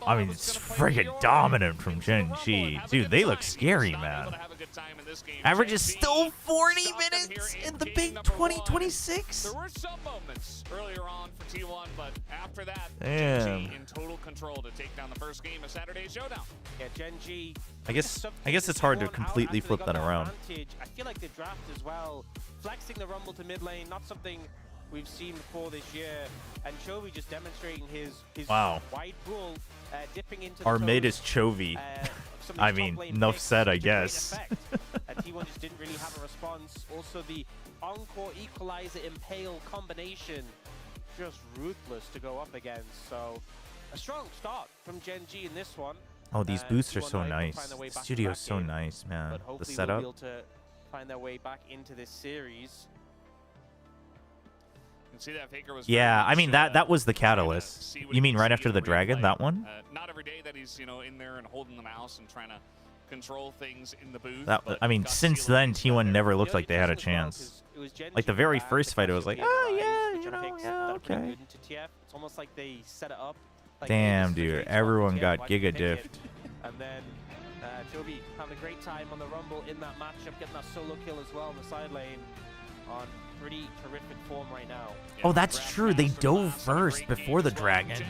S2: I mean, it's friggin' dominant from Gen G. Dude, they look scary, man. Average is still 40 minutes in the big 2026.
S5: There were some moments earlier on for T1, but after that,
S2: damn.
S5: Gen G in total control to take down the first game of Saturday's Showdown.
S6: Yeah, Gen G.
S2: I guess it's hard to completely flip that around.
S6: I feel like the draft as well, flexing the Rumble to mid lane, not something we've seen before this year, and Chovy just demonstrating his
S2: wow.
S6: wide pool, dipping into
S2: our mid is Chovy. I mean, enough said, I guess.
S6: T1 just didn't really have a response. Also, the Encore Equalizer Impale combination, just ruthless to go up against. So, a strong start from Gen G in this one.
S2: Oh, these boosts are so nice. The studio's so nice, man. The setup.
S6: We'll be able to find their way back into this series.
S5: See that Faker was
S2: yeah, I mean that was the catalyst. You mean right after the dragon, that one?
S5: Not every day that he's in there and holding the mouse and trying to control things in the booth.
S2: That I mean, since then T1 never looked like they had a chance. Like the very first fight, it was like, oh yeah, yeah, okay.
S6: It's almost like they set it up.
S2: Damn, dude, everyone got giga diffed.
S6: And then Chovy having a great time on the Rumble in that matchup, getting that solo kill as well in the side lane. On pretty terrific form right now.
S2: Oh, that's true. They dove first before the dragon.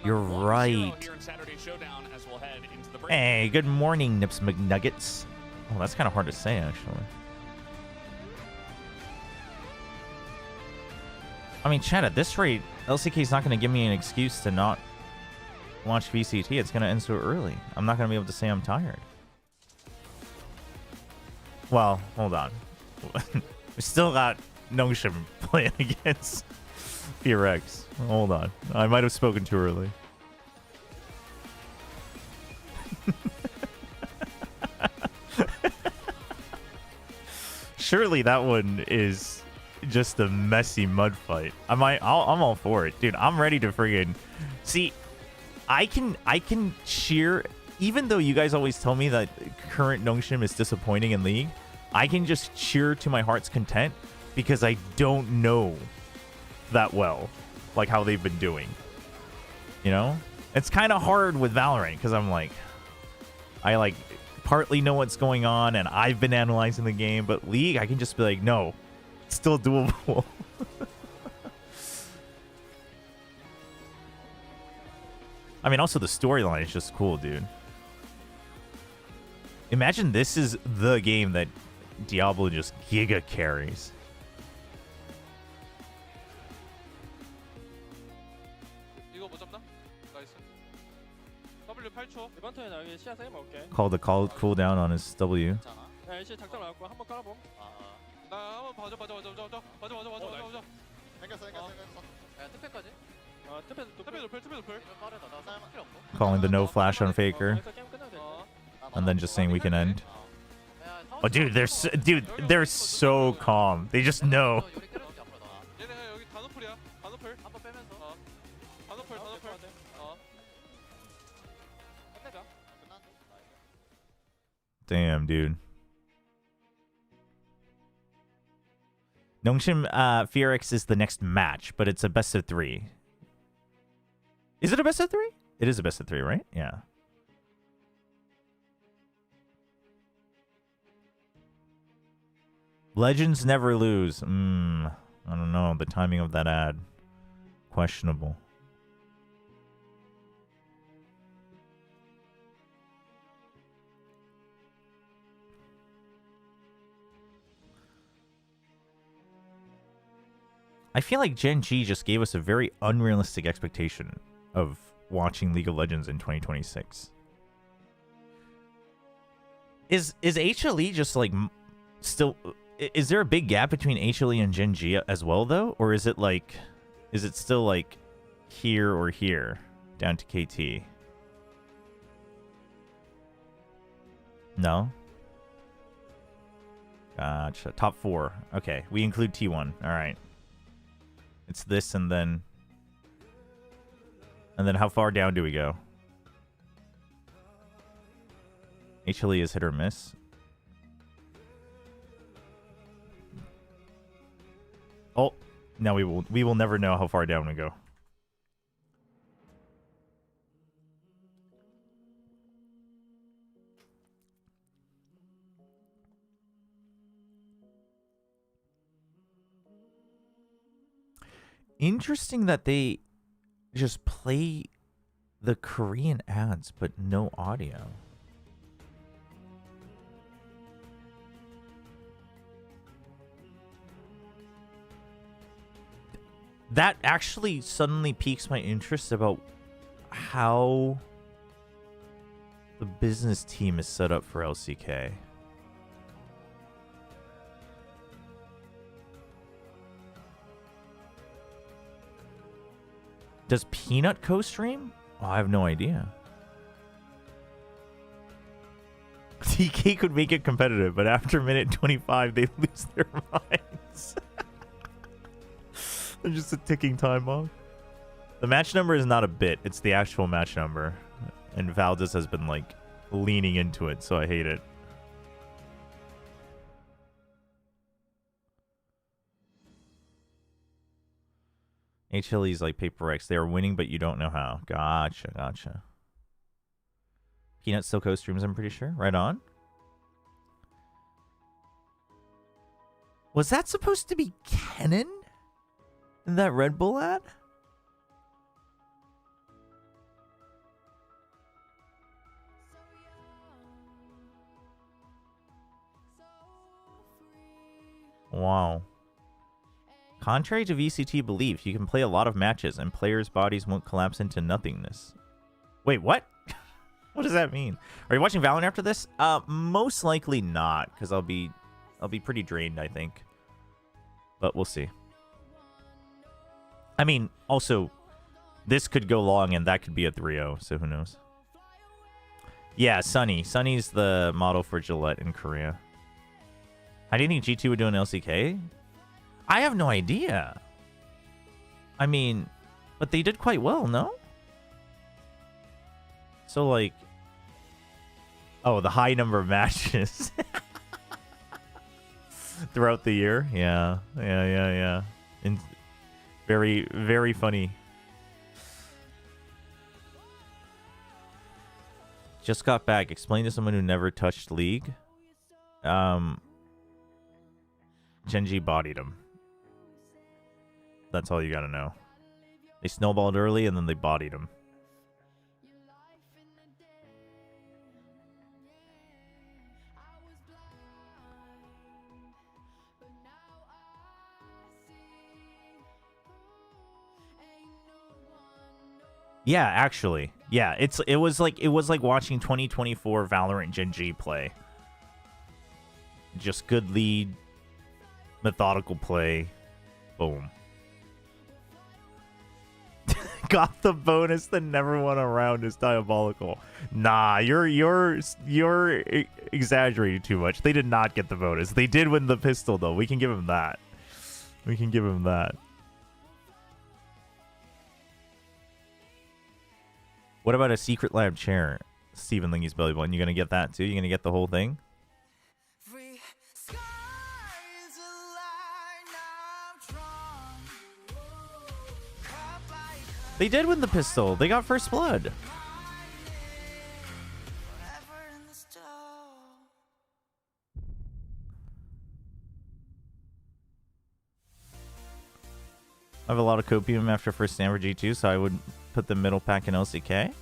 S2: You're right. Hey, good morning, Nips McNuggets. Oh, that's kind of hard to say, actually. I mean, chat, at this rate, LCK is not going to give me an excuse to not watch VCT. It's going to end so early. I'm not going to be able to say I'm tired. Well, hold on. We still got NONGSHIM playing against BFX. Hold on. I might have spoken too early. Surely that one is just a messy mud fight. I'm all for it, dude. I'm ready to friggin' see. I can cheer, even though you guys always tell me that current NONGSHIM is disappointing in League. I can just cheer to my heart's content because I don't know that well, like how they've been doing. You know, it's kind of hard with Valorant because I'm like, I like partly know what's going on and I've been analyzing the game, but League, I can just be like, no, it's still doable. I mean, also the storyline is just cool, dude. Imagine this is the game that Diablo just giga carries. Call the cooldown on his W. Calling the no flash on Faker. And then just saying we can end. Oh, dude, they're so calm. They just know. Damn, dude. NONGSHIM BFX is the next match, but it's a best of 3. Is it a best of 3? It is a best of 3, right? Yeah. Legends never lose. I don't know. The timing of that ad. Questionable. I feel like Gen G just gave us a very unrealistic expectation of watching League of Legends in 2026. Is HLE just like still... Is there a big gap between HLE and Gen G as well, though? Or is it like... Is it still like here or here down to KT? No? Gotcha. Top 4. Okay. We include T1. All right. It's this and then... And then how far down do we go? HLE is hit or miss. Oh, now we will never know how far down we go. Interesting that they just play the Korean ads, but no audio. That actually suddenly piques my interest about how the business team is set up for LCK. Does Peanut co-stream? Oh, I have no idea. TK could make it competitive, but after minute 25, they lose their minds. They're just a ticking time bomb. The match number is not a bit. It's the actual match number. And Valdez has been, like, leaning into it, so I hate it. HLE's like Paper X. They are winning, but you don't know how. Gotcha, gotcha. Peanut still co-streams, I'm pretty sure. Right on. Was that supposed to be Kennen? In that Red Bull ad? Wow. Contrary to VCT belief, you can play a lot of matches and players' bodies won't collapse into nothingness. Wait, what? What does that mean? Are you watching Valorant after this? Most likely not, because I'll be pretty drained, I think. But we'll see. I mean, also, this could go long and that could be a 3-0, so who knows? Yeah, Sunny. Sunny's the model for Gillette in Korea. How do you think G2 would do an LCK? I have no idea. I mean, but they did quite well, no? So, like... Oh, the high number of matches. Throughout the year? Yeah. And very, very funny. Just got back. Explain to someone who never touched League. Genji bodied him. That's all you gotta know. They snowballed early and then they bodied him. Yeah, actually. Yeah, it was like watching 2024 Valorant Genji play. Just good lead, methodical play. Boom. Got the bonus that never won a round is diabolical. Nah, you're exaggerating too much. They did not get the bonus. They did win the pistol though. We can give him that. We can give him that. What about a secret lab chair? Stephen Lingy's belly button. You gonna get that too? You gonna get the whole thing? They did win the pistol. They got first blood. I have a lot of copium after first stand for G2, so I would put the middle pack in LCK.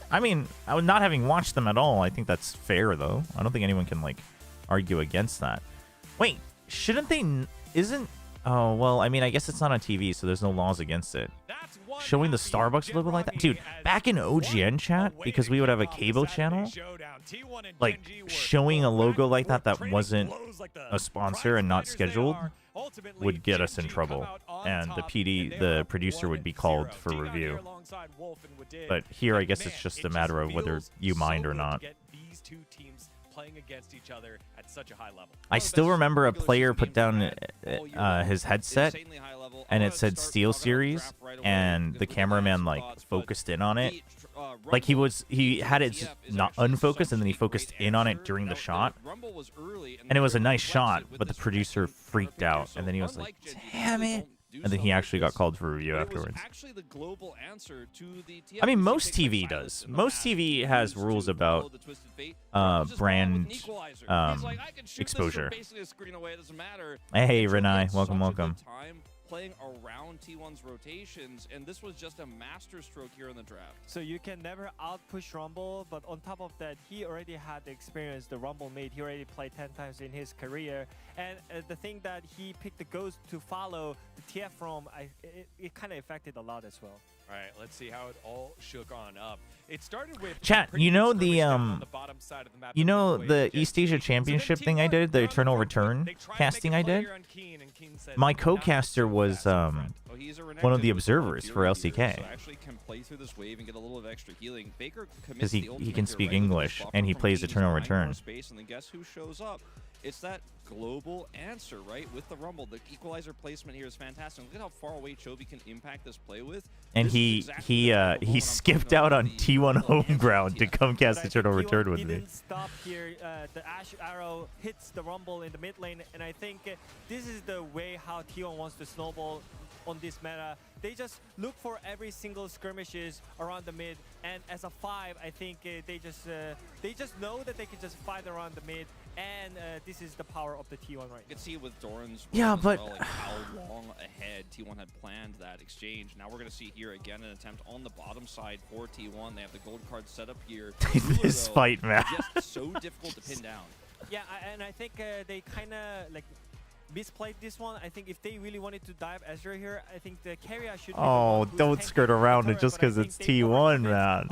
S2: I mean, I would not having watched them at all. I think that's fair, though. I don't think anyone can, like, argue against that. Wait, shouldn't they... Isn't... Oh, well, I mean, I guess it's not on TV, so there's no laws against it. Showing the Starbucks logo like that? Dude, back in OGN chat, because we would have a cable channel, like, showing a logo like that that wasn't a sponsor and not scheduled would get us in trouble. And the producer would be called for review. But here, I guess it's just a matter of whether you mind or not.
S4: Playing against each other at such a high level.
S2: I still remember a player put down his headset and it said Steel Series, and the cameraman like focused in on it. Like he had it not unfocused and then he focused in on it during the shot. And it was a nice shot, but the producer freaked out and then he was like, "Damn it." And then he actually got called for review afterwards. I mean, most TV does. Most TV has rules about brand exposure. Hey, Renai. Welcome.
S3: Playing around T1's rotations, and this was just a masterstroke here in the draft.
S1: So you can never out-push Rumble, but on top of that, he already had the experience the Rumble made. He already played 10 times in his career, and the thing that he picked the Ghost to follow the TF from, it kind of affected a lot as well.
S4: All right, let's see how it all shook on up. It started with
S2: chat. You know the East Asia Championship thing I did, the Eternal Return casting I did. My co-caster was one of the observers for LCK. Because he can speak English and he plays Eternal Return.
S3: It's that global answer, right? With the Rumble, the equalizer placement here is fantastic. Look at how far away Chovy can impact this play with.
S2: And he skipped out on T1 home ground to come cast Eternal Return with me.
S1: He didn't stop here. The Ash arrow hits the Rumble in the mid lane, and I think this is the way how T1 wants to snowball on this meta. They just look for every single skirmishes around the mid, and as a 5, I think they just know that they can just fight around the mid, and this is the power of the T1 right now.
S3: You can see with Doran's
S2: but
S3: well, like how long ahead T1 had planned that exchange. Now we're going to see here again an attempt on the bottom side for T1. They have the gold card set up here.
S2: This fight, man.
S3: Just so difficult to pin down.
S1: Yeah, and I think they kind of like misplayed this one. I think if they really wanted to dive Ezreal here, I think the carrier should.
S2: Oh, don't skirt around it just because it's T1, man.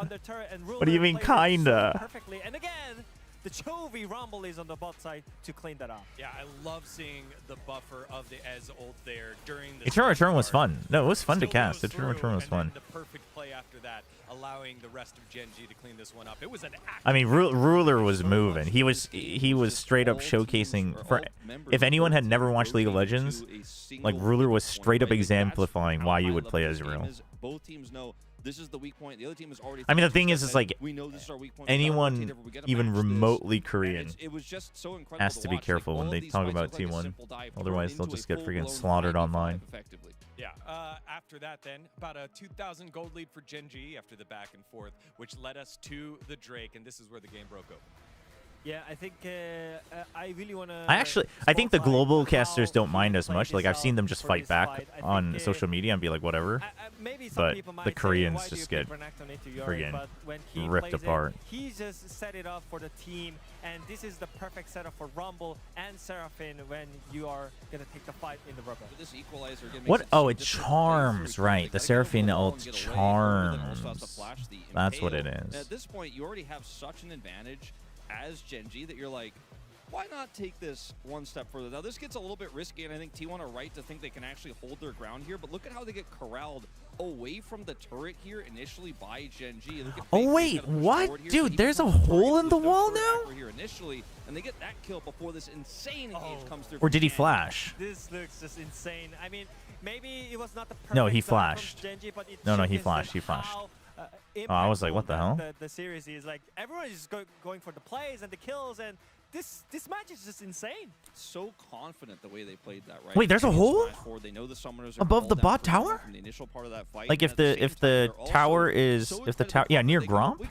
S2: What do you mean, kinda?
S1: Perfectly, and again, the Chovy Rumble is on the bot side to clean that up.
S4: Yeah, I love seeing the buffer of the Ez ult there during the
S2: Eternal Return was fun. No, it was fun to cast. Eternal Return was fun.
S4: The perfect play after that, allowing the rest of Gen G to clean this one up. It was an
S2: I mean, Ruler was moving. He was straight up showcasing. For if anyone had never watched League of Legends, like Ruler was straight up exemplifying why you would play Ezreal.
S3: Both teams know this is the weak point. The other team is already.
S2: I mean, the thing is like
S3: we know this is our weak point.
S2: anyone even remotely Korean
S3: It was just so incredible
S2: has to be careful when they talk about T1. Otherwise, they'll just get freaking slaughtered online.
S4: Yeah, after that then, about a 2,000 gold lead for Gen G after the back and forth, which led us to the Drake, and this is where the game broke open.
S1: Yeah, I think I really want to.
S2: I think the global casters don't mind as much. Like I've seen them just fight back on social media and be like, whatever. But the Koreans just get friggin' ripped apart.
S1: He just set it up for the team, and this is the perfect setup for Rumble and Seraphine when you are gonna take the fight in the Rumble.
S2: What? Oh, it charms, right? The Seraphine ult charms. That's what it is.
S3: At this point, you already have such an advantage as Gen G that you're like, why not take this one step further? Now, this gets a little bit risky, and I think T1 are right to think they can actually hold their ground here, but look at how they get corralled away from the turret here initially by Gen G.
S2: Oh, wait, what? Dude, there's a hole in the wall now?
S3: Here initially, and they get that kill before this insane engage comes through.
S2: Or did he flash?
S1: This looks just insane. I mean, maybe it was not the perfect
S2: No, he flashed.
S1: Gen G, but it
S2: No, he
S1: shows
S2: flashed. He flashed. Oh, I was like, what the hell?
S1: The series is like everyone is going for the plays and the kills, and this match is just insane.
S3: So confident the way they played that, right?
S2: Wait, there's a hole
S3: they know the summoners are
S2: above the bot tower?
S3: From the initial part of that fight.
S2: Like if the tower is yeah, near Gromp,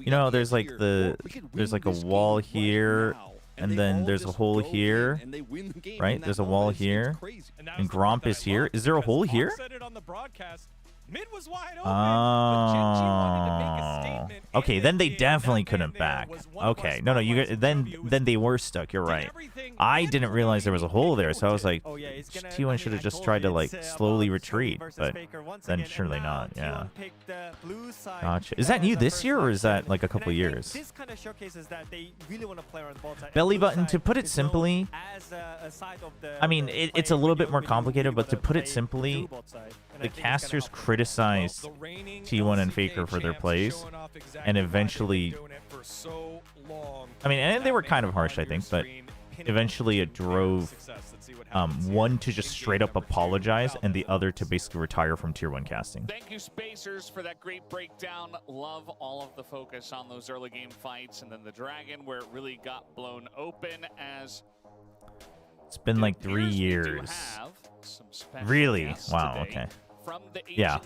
S2: you know, there's like a wall here, and then there's a hole here, right? There's a wall here, and Gromp is here. Is there a hole here?
S4: Mid was wide open, but Gen G wanted to make a statement,
S2: okay, then they definitely couldn't back. Okay, no, then they were stuck. You're right. I didn't realize there was a hole there, so I was like, T1 should have just tried to like slowly retreat, but then surely not. Yeah. Gotcha. Is that new this year, or is that like a couple years?
S1: This kind of showcases that they really want to play on both sides.
S2: Belly button, to put it simply, I mean, it's a little bit more complicated, but to put it simply, the casters criticized T1 and Faker for their plays, and eventually, I mean, and they were kind of harsh, I think, but eventually it drove one to just straight up apologize and the other to basically retire from tier 1 casting.
S5: Thank you, Spacers, for that great breakdown. Love all of the focus on those early game fights, and then the Dragon where it really got blown open as
S2: it's been like 3 years. Really? Wow, okay. Yeah,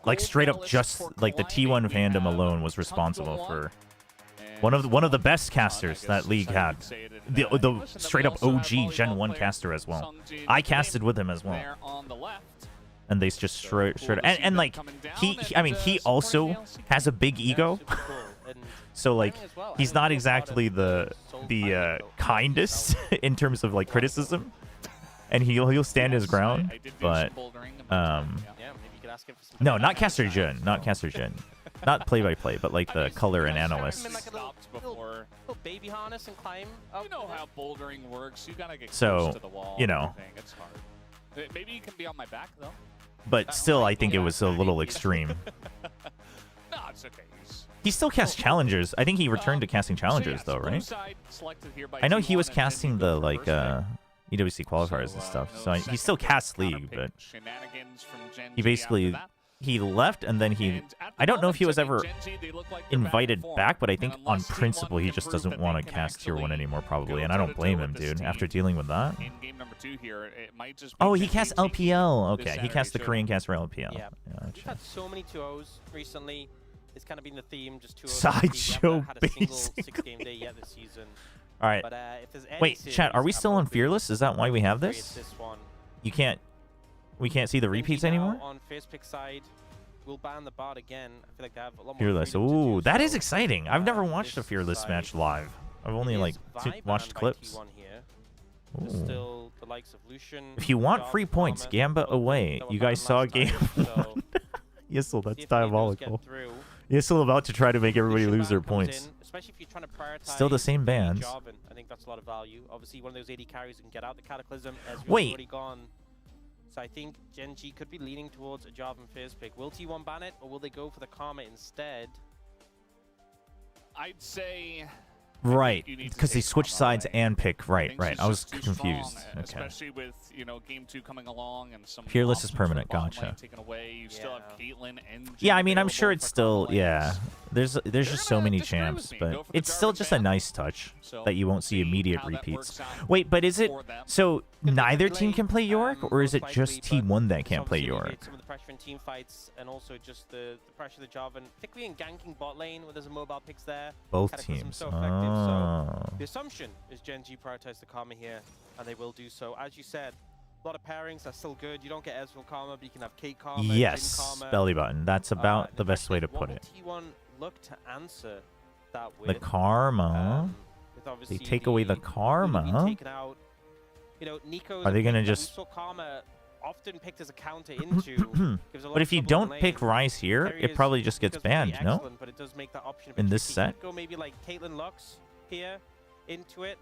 S2: like straight up just like the T1 fandom alone was responsible for one of the best casters that league had. The straight up OG Gen 1 caster as well. I casted with him as well. And they just straight and like he also has a big ego. So like he's not exactly the kindest in terms of like criticism. And he'll stand his ground, but no, not caster Jun, not caster Jun, not play-by-play, but like the color and analyst.
S6: Little baby harness and climb.
S5: You know how bouldering works. You gotta get
S2: so
S5: close to the wall.
S2: You know,
S5: it's hard. Maybe you can be on my back though.
S2: But still, I think it was a little extreme.
S5: No, it's okay.
S2: He still casts challengers. I think he returned to casting challengers though, right? I know he was casting the like EWC qualifiers and stuff, so he still casts League, but he basically he left and then I don't know if he was ever invited back, but I think on principle he just doesn't want to cast tier 1 anymore probably, and I don't blame him, dude, after dealing with that. Oh, he casts LPL. Okay, he cast the Korean cast for LPL.
S6: Yeah. We've had so many 2-0s recently. It's kind of been the theme, just 2-0.
S2: Sideshow,
S6: basically. 6-game day yet this season.
S2: All right.
S6: But, if there's any
S2: wait, chat, are we still on Fearless? Is that why we have this? We can't see the repeats anymore?
S6: On first pick side, we'll ban the bot again. I feel like they have a lot more
S2: Fearless. Ooh, that is exciting. I've never watched a Fearless match live. I've only like watched clips.
S6: Still the likes of Lucian.
S2: If you want
S6: Jarvan,
S2: free points,
S6: Karma,
S2: Gamba
S6: both
S2: away.
S6: that were
S2: You guys
S6: banned
S2: saw
S6: last
S2: game
S6: time, so
S2: 1. Yissel, that's
S6: if any of those
S2: diabolical.
S6: get through,
S2: Yissel about to try to make everybody
S6: Lucian
S2: lose their
S6: ban comes
S2: points.
S6: in, especially if you're trying to prioritize
S2: Still the same bans.
S6: Jarvan. I think that's a lot of value. Obviously, one of those AD carries who can get out the Cataclysm. Ezreal's
S2: Wait.
S6: already gone. So I think Gen G could be leaning towards a Jarvan first pick. Will T1 ban it, or will they go for the Karma instead?
S5: I'd say
S2: Right,
S5: you need to
S2: because they
S5: take
S2: switch
S5: Karma
S2: sides
S5: away.
S2: and pick.
S5: I
S2: Right,
S5: think
S2: right.
S5: she's
S2: I was
S5: just too
S2: confused.
S5: strong,
S2: Okay.
S5: especially with game 2 coming along and some
S2: Fearless is
S5: options for
S2: permanent,
S5: the bottom
S2: gotcha.
S5: lane taken away. You still have Caitlyn and
S2: Yeah, I
S5: Jhin
S2: mean, I'm sure
S5: available
S2: it's
S5: for
S2: still,
S5: Karma
S2: yeah.
S5: lanes.
S2: There's just so
S5: gonna
S2: many
S5: disagree with
S2: champs,
S5: me.
S2: but
S5: Go for the
S2: it's still
S5: Jarvan
S2: just a
S5: ban.
S2: nice touch
S5: So
S2: that you won't see
S5: see
S2: immediate
S5: how that
S2: repeats.
S5: works out
S2: Wait, but is it
S5: for them.
S2: so
S6: Gonna be
S2: neither
S6: good
S2: team
S6: lane,
S2: can play York, or is
S6: most
S2: it just
S6: likely, but
S2: T1 that
S6: it's
S2: can't play
S6: obviously
S2: York?
S6: alleviate some of the pressure in team fights, and also just the pressure of the Jarvan, particularly in ganking bot lane where there's a mobile picks there.
S2: Both
S6: Cataclysm's
S2: teams.
S6: so effective, so
S2: Oh.
S6: the assumption is Gen G prioritize the Karma here, and they will do so. As you said, a lot of pairings are still good. You don't get Ezreal Karma, but you can have Kate Karma, Jhin
S2: Yes,
S6: Karma.
S2: belly button. That's about the best way to
S6: What
S2: put
S6: will
S2: it.
S6: T1 look to answer that with?
S2: The karma.
S6: With
S2: They
S6: obviously
S2: take away the
S6: Lulu being
S2: karma.
S6: taken out. You know, Nico's
S2: Are
S6: a
S2: they gonna
S6: pick that we
S2: just-
S6: saw Karma often picked as a counter into. Gives a lot
S2: But
S6: of
S2: if you
S6: trouble in
S2: don't
S6: lane.
S2: pick Rise here,
S6: Carry
S2: it
S6: is-
S2: probably just gets
S6: Nico's really
S2: banned, no?
S6: excellent, but it does make that option a bit
S2: In this
S6: tricky.
S2: set?
S6: You could go maybe like Caitlyn Lux here into it.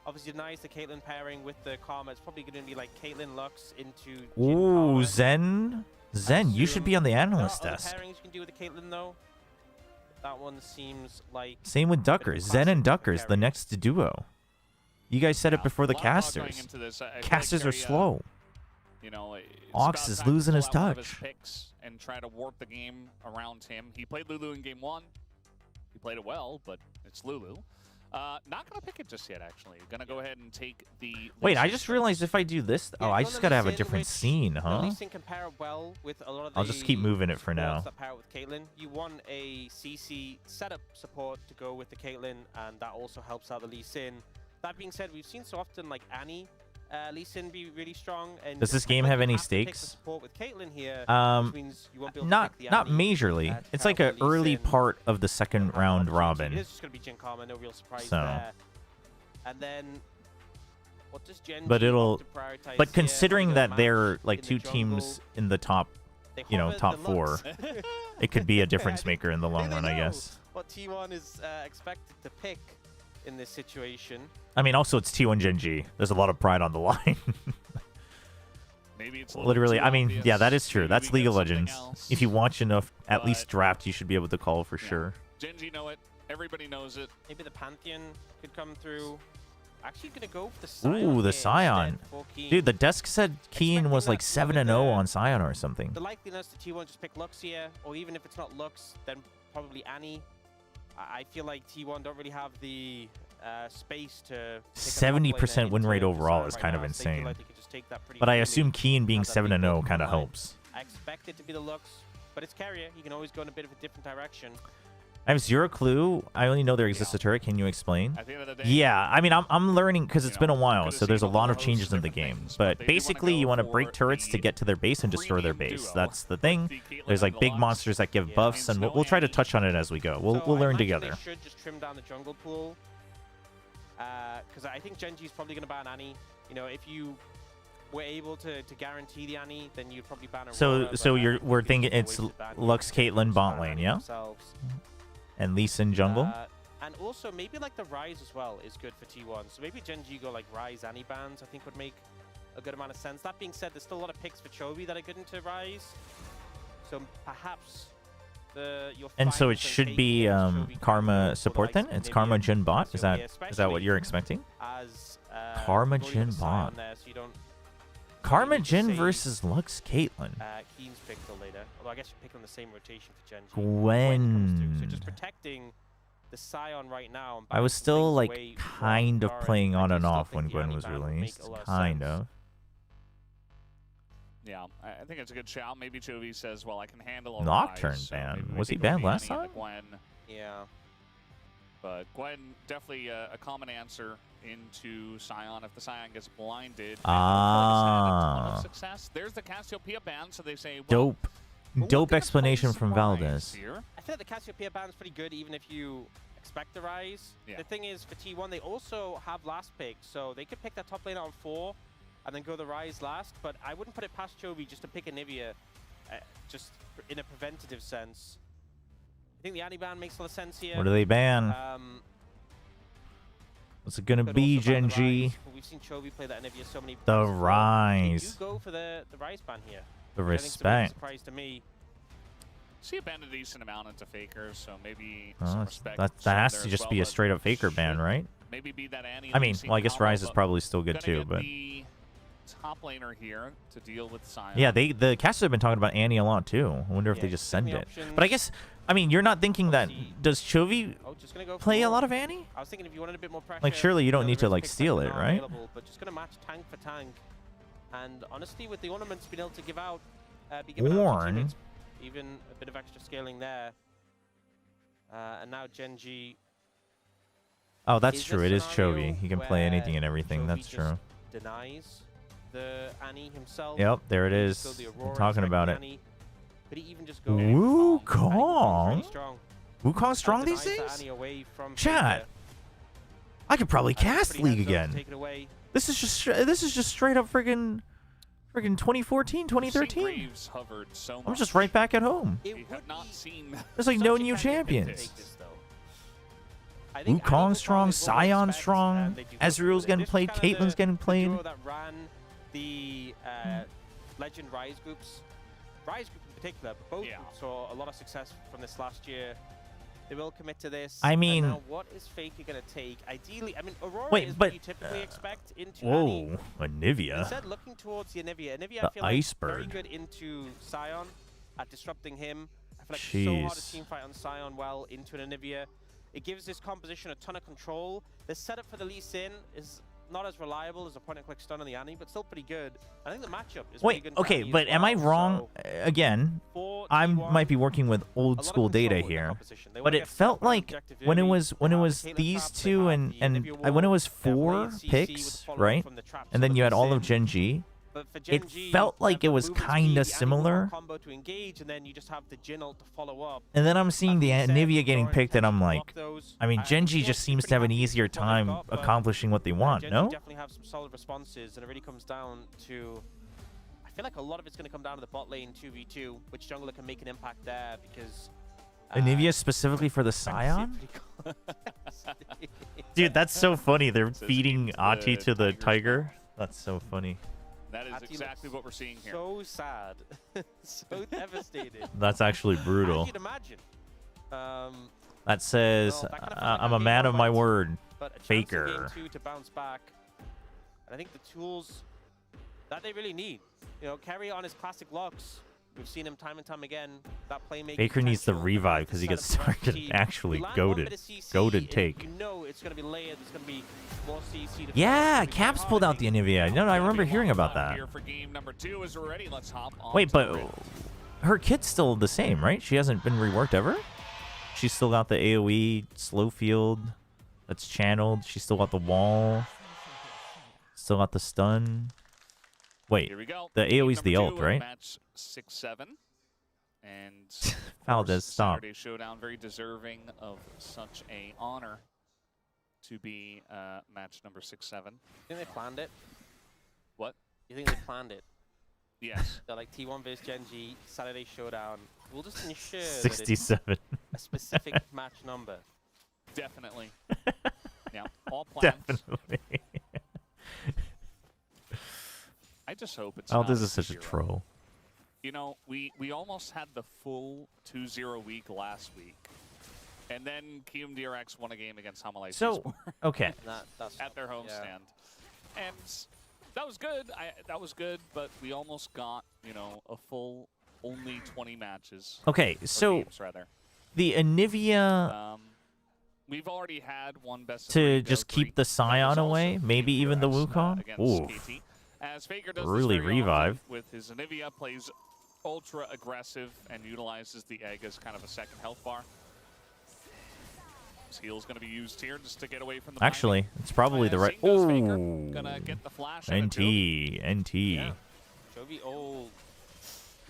S6: Obviously denies the Caitlyn pairing with the Karma. It's probably going to be like Caitlyn Lux into Jhin
S2: Ooh,
S6: Karma.
S2: Zen. Zen, you should be on the
S6: There are
S2: analyst
S6: other
S2: desk.
S6: pairings you can do with the Caitlyn though. That one seems like
S2: Same with Duckers. Zen and Duckers, the next duo. You guys said it before the
S5: A lot of thought going
S2: casters.
S5: into this. I feel like
S2: Casters are
S5: Carry,
S2: slow.
S5: You know, it's
S2: Ox
S5: about
S2: is
S5: time to
S2: losing
S5: pull
S2: his
S5: out one of
S2: touch.
S5: picks and try to warp the game around him. He played Lulu in game 1. He played it well, but it's Lulu. Not gonna pick it just yet. Actually, gonna go ahead and take the.
S2: Wait, I just realized if I do this,
S6: Yeah,
S2: oh, I
S6: if you
S2: just
S6: want
S2: gotta
S6: Lee
S2: have a
S6: Sin,
S2: different
S6: which
S2: scene,
S6: the
S2: huh?
S6: Lee Sin can pair well with a lot of
S2: I'll just keep moving it for
S6: supports
S2: now.
S6: That pair with Caitlyn. You want a CC setup support to go with the Caitlyn, and that also helps out the Lee Sin. That being said, we've seen so often like Annie, Lee Sin be really strong. And
S2: Does this
S6: I feel
S2: game
S6: like
S2: have
S6: you
S2: any
S6: to pick the
S2: stakes?
S6: support with Caitlyn here, which means you won't be able to
S2: Not
S6: pick the Annie,
S2: majorly.
S6: to
S2: It's
S6: pair
S2: like a
S6: with Lee
S2: early
S6: Sin.
S2: part of the second
S6: Have
S2: round
S6: an opportunity. It
S2: robin.
S6: is just going to be Jhin Karma, no real surprise
S2: So.
S6: there. And then, what does Gen
S2: But
S6: G
S2: it'll-
S6: opt to prioritize
S2: But
S6: here?
S2: considering
S6: Go
S2: that
S6: match
S2: they're like
S6: in the
S2: two
S6: jungle.
S2: teams in the top,
S6: They
S2: you know,
S6: hover
S2: top
S6: the
S2: four,
S6: Lux.
S2: it could be a difference
S6: I think-
S2: maker in the long
S6: they
S2: run, I
S6: know
S2: guess.
S6: what T1 is expected to pick in this situation.
S2: I mean, also it's T1 Gen G. There's a lot of pride on the line.
S5: Maybe it's a little
S2: Literally,
S5: too
S2: I mean,
S5: obvious.
S2: yeah, that is true.
S5: Maybe
S2: That's
S5: we
S2: League
S5: get
S2: of
S5: something
S2: Legends.
S5: else.
S2: If you watch enough, at least
S5: But-
S2: draft, you should be able to call for
S5: Yeah.
S2: sure.
S5: Gen G know it. Everybody knows it.
S6: Maybe the Pantheon could come through. Actually, gonna go for the Scion.
S2: Ooh, the
S6: here
S2: Scion.
S6: instead for Keen.
S2: Dude, the desk said Keen was
S6: Expecting
S2: like
S6: that
S2: 7-0
S6: with
S2: on Scion or something.
S6: The likeliness that T1 just pick Lux here, or even if it's not Lux, then probably Annie. I feel like T1 don't really have the space to. pick a top
S2: 70%
S6: laner
S2: win
S6: into
S2: rate
S6: the
S2: overall
S6: Scion
S2: is
S6: right
S2: kind of
S6: now, so they feel
S2: insane.
S6: like they could just take that pretty
S2: But I
S6: freely.
S2: assume Keen being
S6: Now that they
S2: 7-0
S6: both
S2: kind of
S6: combine.
S2: helps.
S6: I expect it to be the Lux, but it's carrier. You can always go in a bit of a different direction.
S2: I have zero clue. I only know there exists a turret. Can you explain?
S5: At the end of the day,
S2: Yeah, I mean, I'm learning because it's
S5: You
S2: been a
S5: know,
S2: while,
S5: could've
S2: so there's a
S5: seen
S2: lot
S5: a
S2: of
S5: host
S2: changes in the
S5: different
S2: game.
S5: things,
S2: But
S5: but they do wanna
S2: basically,
S5: go
S2: you want to
S5: for
S2: break turrets to
S5: the
S2: get to their base and destroy their
S5: premium
S2: base.
S5: duo
S2: That's the thing.
S5: the Caitlyn
S2: There's
S5: and
S2: like
S5: the
S2: big
S5: Lux.
S2: monsters that give
S6: Yeah.
S2: buffs, and we'll try to touch on it as we go. We'll
S6: So I
S2: learn
S6: imagine
S2: together.
S6: They should just trim down the jungle pool. Because I think Gen G's probably going to ban Annie. You know, if you were able to guarantee the Annie, then you'd probably ban Aurora.
S2: So
S6: but
S2: we're
S6: I think
S2: thinking
S6: there's
S2: it's
S6: ways to ban
S2: Lux,
S6: Annie,
S2: Caitlyn,
S6: just
S2: bot
S6: ban
S2: lane,
S6: Annie
S2: yeah?
S6: themselves.
S2: And Lee Sin jungle.
S6: And also maybe like the Rise as well is good for T1. So maybe Gen G go like Rise Annie bans, I think would make a good amount of sense. That being said, there's still a lot of picks for Chobi that are good into Rise. So perhaps your
S2: And so it
S6: finals and
S2: should
S6: cake
S2: be
S6: against Chobi
S2: Karma
S6: for the
S2: support then?
S6: likes of
S2: It's Karma
S6: Nibia,
S2: Jhin bot? Is
S6: Cassiopeia,
S2: that what you're
S6: especially
S2: expecting?
S6: as
S2: Karma
S6: you've already got
S2: Jhin
S6: a Scion
S2: bot.
S6: there, so you don't
S2: Karma
S6: need to
S2: Jhin
S6: save,
S2: versus Lux Caitlyn.
S6: Keen's pick till later. Although I guess you pick on the same rotation for Gen G.
S2: Gwen.
S6: So just protecting the Scion right now. And
S2: I was
S6: bouncing
S2: still
S6: things
S2: like
S6: away
S2: kind
S6: from
S2: of
S6: Garen.
S2: playing
S6: I
S2: on
S6: do
S2: and
S6: still
S2: off
S6: think
S2: when
S6: the
S2: Gwen
S6: Annie
S2: was
S6: ban would make
S2: released.
S6: a lot of
S2: Kind
S6: sense.
S2: of.
S5: Yeah, I think it's a good shout. Maybe Chovy says, well, I can handle a
S2: Nocturne
S5: Rise, so
S2: ban.
S5: maybe we
S2: Was he
S5: can go
S2: banned
S5: the
S2: last
S5: Annie and
S2: time?
S5: the Gwen.
S6: Yeah.
S5: But Gwen, definitely a common answer into Scion. If the Scion gets blinded,
S2: Ah.
S5: success. There's the Cassiopeia ban, so they say, well,
S2: Dope.
S5: we'll
S2: Dope
S5: look at the
S2: explanation
S5: place
S2: from
S5: of Rise
S2: Valdez.
S5: here.
S6: I feel like the Cassiopeia ban is pretty good even if you expect the Rise.
S5: Yeah.
S6: The thing is, for T1, they also have last pick, so they could pick that top lane on 4. and then go the Rise last. But I wouldn't put it past Chovy just to pick Anivia, just in a preventative sense. I think the Annie ban makes a lot of sense here.
S2: What do they ban? What's it gonna be, Gen G?
S6: We've seen Chovy play that Anivia so many times.
S2: The
S6: They
S2: Rise.
S6: do go for the Rise ban here.
S2: The
S6: I think it's a bit of a
S2: respect.
S6: surprise to me.
S5: See, banned a decent amount into Faker, so maybe
S2: Oh,
S5: some
S2: that's-
S5: respect.
S2: that
S5: shown
S2: has
S5: there
S2: to
S5: as
S2: just
S5: well,
S2: be a
S5: but
S2: straight up Faker ban,
S5: should
S2: right?
S5: Maybe be that Annie.
S2: I mean,
S5: losing
S2: well, I guess
S5: combo,
S2: Rise is
S5: but
S2: probably still good
S5: gonna
S2: too,
S5: get
S2: but
S5: the top laner here to deal with Sion.
S2: yeah, the casters have been talking about Annie a lot too. I wonder if they just send it. But I guess, I mean, you're not thinking that. Does Chovy
S6: Oh, just gonna go for
S2: play a
S6: more.
S2: lot of Annie?
S6: I was thinking if you wanted a bit more pressure.
S2: Like, surely you don't
S6: know,
S2: need
S6: there
S2: to
S6: is
S2: like
S6: picks that
S2: steal it,
S6: are
S2: right?
S6: available, but just gonna match tank for tank. And honestly, with the ornaments being able to give out, be given out to
S2: Ornn.
S6: teammates, even a bit of extra scaling there. And now Gen G.
S2: Oh, that's
S6: Is
S2: true.
S6: there
S2: It is
S6: scenario
S2: Chovy. He can play
S6: where
S2: anything and everything.
S6: Chovy
S2: That's
S6: just
S2: true.
S6: Denies the Annie himself.
S2: Yep, there it
S6: He
S2: is.
S6: just go the
S2: I'm
S6: Aurora,
S2: talking
S6: second
S2: about it.
S6: Annie. Could he even just go
S2: Wukong?
S6: strong.
S2: Wukong's strong
S6: And
S2: these
S6: denies that
S2: days?
S6: Annie away from
S2: Chat.
S6: Faker.
S2: I could probably
S6: And that's
S2: cast
S6: pretty
S2: League
S6: hands up to
S2: again.
S6: take it away.
S2: This is just straight up friggin' 2014, 2013.
S5: Graves hovered so much.
S2: I'm just right back at home.
S6: It
S5: We
S6: would
S5: have not
S6: be
S5: seen.
S2: There's like
S6: such
S2: no
S6: a
S2: new
S6: tactic to
S2: champions.
S6: take this, though. I think
S2: Wukong
S6: Annie
S2: strong,
S6: Wukong is what we
S2: Sion
S6: expect,
S2: strong,
S6: and they do go
S2: Ezreal's
S6: for it.
S2: getting
S6: This was
S2: played,
S6: kinda
S2: Caitlyn's getting
S6: the
S2: played.
S6: duo that ran the Legend Rise groups. Rise group in particular, but both
S5: Yeah.
S6: groups saw a lot of success from this last year. They will commit to this.
S2: I
S6: and
S2: mean-
S6: now what is Faker going to take? Ideally, I mean, Aurora
S2: Wait,
S6: is
S2: but,
S6: what you typically expect into Annie.
S2: Whoa, Anivia.
S6: Instead, looking towards the Anivia. Anivia,
S2: The
S6: I feel like
S2: Iceberg.
S6: very good into Sion at disrupting him. I feel like it's so hard to
S2: Jeez.
S6: team fight on Sion well into an Anivia. It gives this composition a ton of control. The setup for the Lee Sin is not as reliable as a point-and-click stun on the Annie, but still pretty good. I think the matchup is pretty
S2: Wait,
S6: good. for
S2: okay,
S6: Annie as
S2: but am I
S6: well,
S2: wrong?
S6: so
S2: Again,
S6: for
S2: I
S6: T1,
S2: might be working with
S6: a
S2: old
S6: lot of
S2: school data
S6: control in the
S2: here,
S6: composition. They
S2: but
S6: wanna
S2: it
S6: get
S2: felt
S6: Sandra
S2: like
S6: objective
S2: when it
S6: early.
S2: was
S6: They have the Caitlyn
S2: these
S6: traps, they
S2: two
S6: have
S2: and
S6: the
S2: and
S6: Anivia
S2: when it
S6: wall,
S2: was
S6: they have
S2: 4
S6: lane CC with
S2: picks,
S6: follow-up
S2: right?
S6: from the traps
S2: And then
S6: of
S2: you
S6: the
S2: had all of
S6: Lee Sin.
S2: Gen G.
S6: But for Gen
S2: It
S6: G,
S2: felt
S6: you
S2: like
S6: have
S2: it
S6: the
S2: was
S6: movement speed,
S2: kinda
S6: the Annie
S2: similar.
S6: combo to engage, and then you just have the Jin ult to follow up.
S2: And then I'm seeing the
S6: That being said,
S2: Anivia getting
S6: Lauren
S2: picked, and I'm
S6: tends to
S2: like,
S6: block those.
S2: I mean, Gen G
S6: T1
S2: just
S6: is
S2: seems
S6: pretty
S2: to have an
S6: happy
S2: easier
S6: with what they've
S2: time
S6: got, but
S2: accomplishing what they want,
S6: Gen G
S2: no?
S6: definitely have some solid responses, and it really comes down to. I feel like a lot of it's going to come down to the bot lane 2v2, which jungler can make an impact there because.
S2: Anivia specifically for the Scion? Dude, that's so funny. They're
S5: Says
S2: feeding
S5: keep the
S2: Ati to the
S5: Tigers
S2: tiger. That's so funny.
S5: That is
S6: Ati
S5: exactly
S6: looks
S5: what we're seeing here.
S6: So sad, so devastated.
S2: That's actually
S6: As
S2: brutal.
S6: you'd imagine.
S2: That says,
S6: Well, that kind of felt like
S2: I'm
S6: a
S2: a man
S6: game
S2: of my
S6: fight.
S2: word.
S6: But a chance
S2: Faker.
S6: in game 2 to bounce back. And I think the tools that they really need. You know, carry on his classic locks. We've seen him time and time again. That playmaking
S2: Baker needs the
S6: potential,
S2: revive
S6: the
S2: because he gets
S6: setup for the
S2: started
S6: team.
S2: actually
S6: You land one
S2: goaded.
S6: bit of CC,
S2: Goaded
S6: and
S2: take.
S6: You know it's going to be layered. There's going to be more CC to
S2: Yeah,
S6: follow.
S2: Caps
S6: It's
S2: pulled
S6: hard
S2: out the
S6: to think.
S2: Anivia. No, I remember
S5: Gonna be
S2: hearing
S5: one
S2: about
S5: left
S2: that.
S5: Here for game number 2 as we're ready. Let's hop on
S2: Wait,
S5: to
S2: but
S5: the grid.
S2: her kit's still the same, right? She hasn't been reworked ever? She's still got the AoE slow field that's channeled. She's still got the wall. Still got the stun. Wait,
S5: Here we go.
S2: the
S5: Game
S2: AoE's the
S5: number
S2: ult,
S5: 2 of
S2: right?
S5: Match 6-7. And
S2: Valdez, stop.
S5: Saturday Showdown, very deserving of such a honor to be match number 6-7.
S6: You think they planned it?
S5: What?
S6: You think they planned it?
S5: Yes.
S6: They're like T1 vs Gen G, Saturday Showdown. We'll just ensure that it's
S2: 67.
S6: a specific match number.
S5: Definitely. Yeah, all plans.
S2: Definitely.
S5: I just hope it's
S2: Valdez
S5: not
S2: is such a
S5: 2-0.
S2: troll.
S5: You know, we almost had the full 2-0 week last week. And then KMDRX won a game against Hamalai
S2: So, okay.
S6: That's
S5: at their home
S6: yeah.
S5: stand. And that was good. That was good, but we almost got, you know, a full only 20 matches.
S2: Okay,
S5: Or
S2: so
S5: games, rather.
S2: the Anivia
S5: We've already had one best of
S2: to
S5: three
S2: just
S5: go
S2: keep
S5: Greek.
S2: the
S5: That was
S2: Scion
S5: also
S2: away, maybe even the
S5: KMDRX,
S2: Wukong.
S5: against
S2: Ooh.
S5: KT. As Faker does
S2: Really
S5: this very
S2: revive.
S5: often with his Anivia, plays ultra aggressive and utilizes the egg as kind of a second health bar. His heal's going to be used here just to get away from the
S2: Actually,
S5: binding.
S2: it's probably the right.
S5: Seeing goes Faker,
S2: Oh,
S5: gonna get the flash on
S2: NT,
S5: Jovi.
S2: NT.
S6: Yeah. Jovi, oh,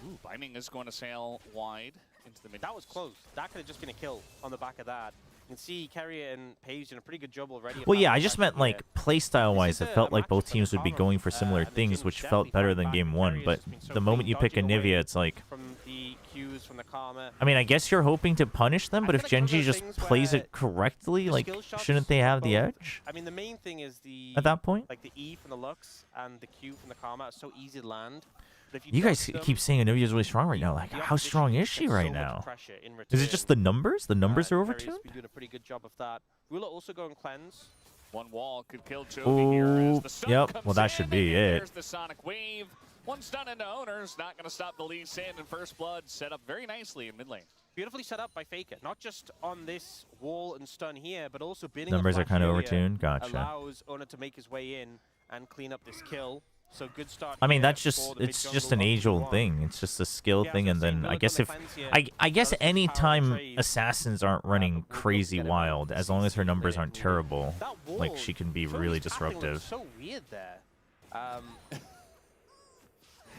S5: Ooh, binding is going to sail wide into the mid.
S6: that was close. That could have just been a kill on the back of that. You can see Carrier and Page doing a pretty good job already.
S2: Well, yeah, I just meant like playstyle-wise, it felt like both teams would be going for similar things, which felt better than game one. But the moment you pick a Nivea, it's like,
S6: from the Qs, from the Karma.
S2: I mean, I guess you're hoping to punish them, but if Genji just plays it correctly, like, shouldn't they have the edge?
S6: I mean, the main thing is the
S2: at that point?
S6: like the E from the Lux and the Q from the Karma are so easy to land. But if
S2: You guys
S6: dodge them,
S2: keep saying Nivea is really strong right now. Like,
S6: the
S2: how
S6: opposition
S2: strong is
S6: gets
S2: she
S6: so
S2: right
S6: much
S2: now?
S6: pressure in
S2: Is it
S6: return.
S2: just the numbers? The numbers are
S6: Carrier's
S2: overtuned?
S6: been doing a pretty good job of that. Ruler also going cleanse.
S5: One wall could kill Chovy here as the stun
S2: Yep,
S5: comes
S2: well, that
S5: in,
S2: should be
S5: and
S2: it.
S5: There's the Sonic Wave. One stun into Owners, not going to stop the Lee Sin, and First Blood set up very nicely in mid lane.
S6: Beautifully set up by Faker, not just on this wall and stun here, but also bidding
S2: Numbers are kind of overtuned. Gotcha.
S6: allows Owner to make his way in and clean up this kill. So good start.
S2: I mean,
S6: here
S2: that's just,
S6: for the
S2: it's
S6: mid
S2: just
S6: jungle
S2: an
S6: of
S2: age-old
S6: 1v1.
S2: thing. It's just a skill
S6: Yeah,
S2: thing, and
S6: saying,
S2: then
S6: look
S2: I
S6: on
S2: guess
S6: the
S2: if,
S6: fence here.
S2: I guess
S6: Does
S2: any
S6: power
S2: time
S6: trade,
S2: assassins aren't running
S6: but we'll
S2: crazy
S6: get it
S2: wild,
S6: back.
S2: as long as her numbers aren't
S6: That
S2: terrible,
S6: wall,
S2: like she can be
S6: Chovy's
S2: really
S6: tapping looked
S2: disruptive.
S6: So weird there.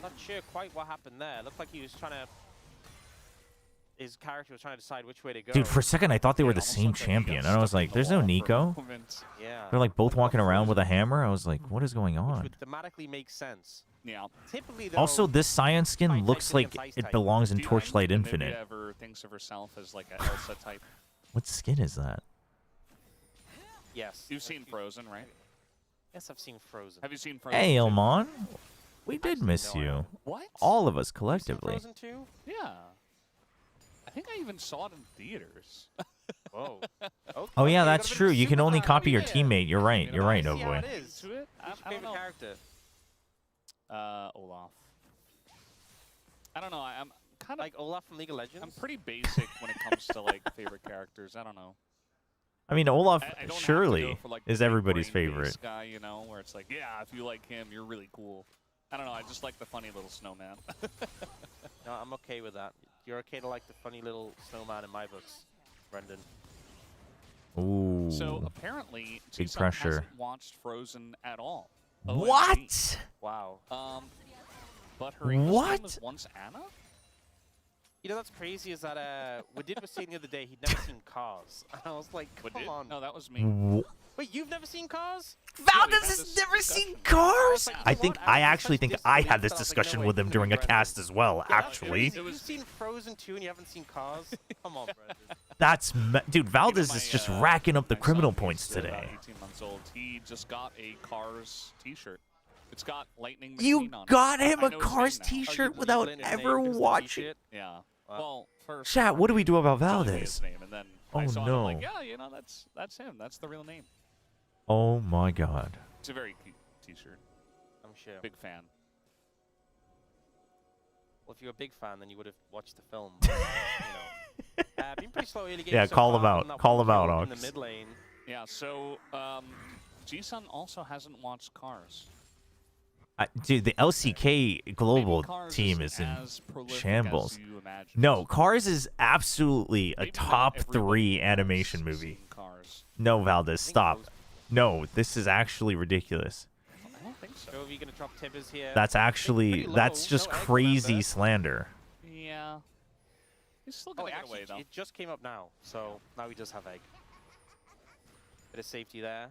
S6: Not sure quite what happened there. Looked like he was trying to. His character was trying to decide which way to go.
S2: Dude, for a second I thought they were the
S5: Almost
S2: same
S5: looked like he got
S2: champion. And I was
S5: stuck in
S2: like,
S5: the
S2: there's no
S5: wall for a
S2: Nico.
S5: moment.
S6: Yeah.
S2: They're like both walking around with a
S6: Frozen,
S2: hammer. I was like, what is going
S6: which
S2: on?
S6: would thematically make sense.
S5: Yeah.
S6: Typically, though,
S2: Also, this Scion skin
S6: Fight
S2: looks
S6: types
S2: like
S6: against ice
S2: it
S6: type.
S2: belongs in
S5: Do you
S2: Torchlight
S5: think
S2: Infinite.
S5: Nivea ever thinks of herself as like a Elsa type?
S2: What skin is that?
S6: yes.
S5: You've seen Frozen, right?
S6: Yes, I've seen Frozen.
S5: Have you seen Frozen?
S2: Hey,
S5: too?
S2: Ilmon. We did
S6: Actually,
S2: miss
S6: no, I
S2: you.
S6: haven't.
S5: What?
S2: All of us
S6: You've seen
S2: collectively.
S6: Frozen 2?
S5: Yeah. I think I even saw it in theaters.
S6: Whoa. Okay,
S2: Oh yeah,
S6: you
S2: that's
S6: got a bit
S2: true.
S6: of
S2: You can only
S6: superpower
S2: copy your
S6: here.
S2: teammate. You're right. You're right,
S6: I
S2: oh
S6: see how
S2: boy.
S6: it is.
S5: To it?
S6: Who's your
S5: I don't
S6: favorite
S5: know.
S6: character?
S5: Olaf. I don't know. I'm kind of
S6: Like Olaf from League of Legends?
S5: I'm pretty basic when it comes to like favorite characters. I don't know.
S2: I mean, Olaf
S5: I don't have to
S2: surely
S5: go for, like, the
S2: is
S5: big
S2: everybody's
S5: brain
S2: favorite.
S5: face guy, you know, where it's like, yeah, if you like him, you're really cool. I don't know. I just like the funny little snowman.
S6: No, I'm okay with that. You're okay to like the funny little snowman in my books, Brendan.
S2: Ooh.
S5: So apparently,
S2: Big
S5: Jason
S2: pressure.
S5: hasn't watched Frozen at all. OMG.
S2: What?
S6: Wow.
S5: But her English
S2: What?
S5: name was once Anna.
S6: You know what's crazy is that Wadid was saying the other day he'd never seen Cars. And I was like,
S5: What
S6: come
S5: did?
S6: on.
S5: No, that was me.
S6: Wait, you've never seen Cars?
S2: Valdez
S5: had
S2: has
S5: this
S2: never
S5: discussion.
S2: seen Cars.
S6: like, you
S2: I
S6: know
S2: think
S6: what?
S2: I
S6: I was
S2: actually
S6: such
S2: think I had this
S6: disbelief that I was like,
S2: discussion
S6: no,
S2: with
S6: it
S2: him
S6: couldn't
S2: during
S6: be
S2: a cast
S6: Brendan.
S2: as well.
S6: Yeah,
S2: Actually,
S6: You've seen Frozen 2 and you haven't seen Cars? Come on, Brendan.
S2: that's dude. Valdez
S5: Even
S2: is
S5: my,
S2: just racking up the
S5: my
S2: criminal
S5: son,
S2: points
S5: who's about
S2: today.
S5: 18 months old. He just got a Cars T-shirt. It's got Lightning
S2: You
S5: McQueen on it.
S2: got him
S5: I
S2: a
S5: know his
S2: Cars
S5: name now.
S2: T-shirt
S6: you
S2: without
S6: learned his name
S2: ever
S6: because of the
S2: watching.
S6: t-shirt?
S5: Yeah.
S6: Wow.
S5: Well, first.
S2: Chat, what do we do about
S5: telling me
S2: Valdez?
S5: his name, and then
S2: Oh,
S5: I saw it,
S2: no.
S5: I'm like, yeah, you know, that's him. That's the real name.
S2: Oh my God.
S5: It's a very cute T-shirt.
S6: I'm sure.
S5: Big fan.
S6: Well, if you're a big fan, then you would have watched the film. You know. Been pretty slow early game
S2: Yeah,
S6: so
S2: call
S6: far
S2: him out.
S6: on that
S2: Call
S6: one
S2: him out,
S6: kill in
S2: Ox.
S6: the mid lane.
S5: Yeah. So, G-Sun also hasn't watched Cars.
S2: Dude, the LCK global
S5: Maybe Cars
S2: team
S5: isn't
S2: is in
S5: as prolific
S2: shambles.
S5: as you imagine.
S2: No, Cars is absolutely a
S5: Maybe not
S2: top
S5: everybody
S2: 3
S5: has
S2: animation movie.
S5: seen Cars.
S2: No, Valdez,
S6: think
S2: stop.
S6: most-
S2: No, this is actually ridiculous.
S5: I don't think so.
S6: So are we going to drop Tibbers here?
S2: That's actually,
S6: pretty low,
S2: that's just
S6: no egg,
S2: crazy
S6: remember?
S2: slander.
S5: Yeah. He's still
S6: Oh,
S5: gonna get
S6: actually,
S5: away though.
S6: it just came up now, so now he does have egg. Bit of safety there.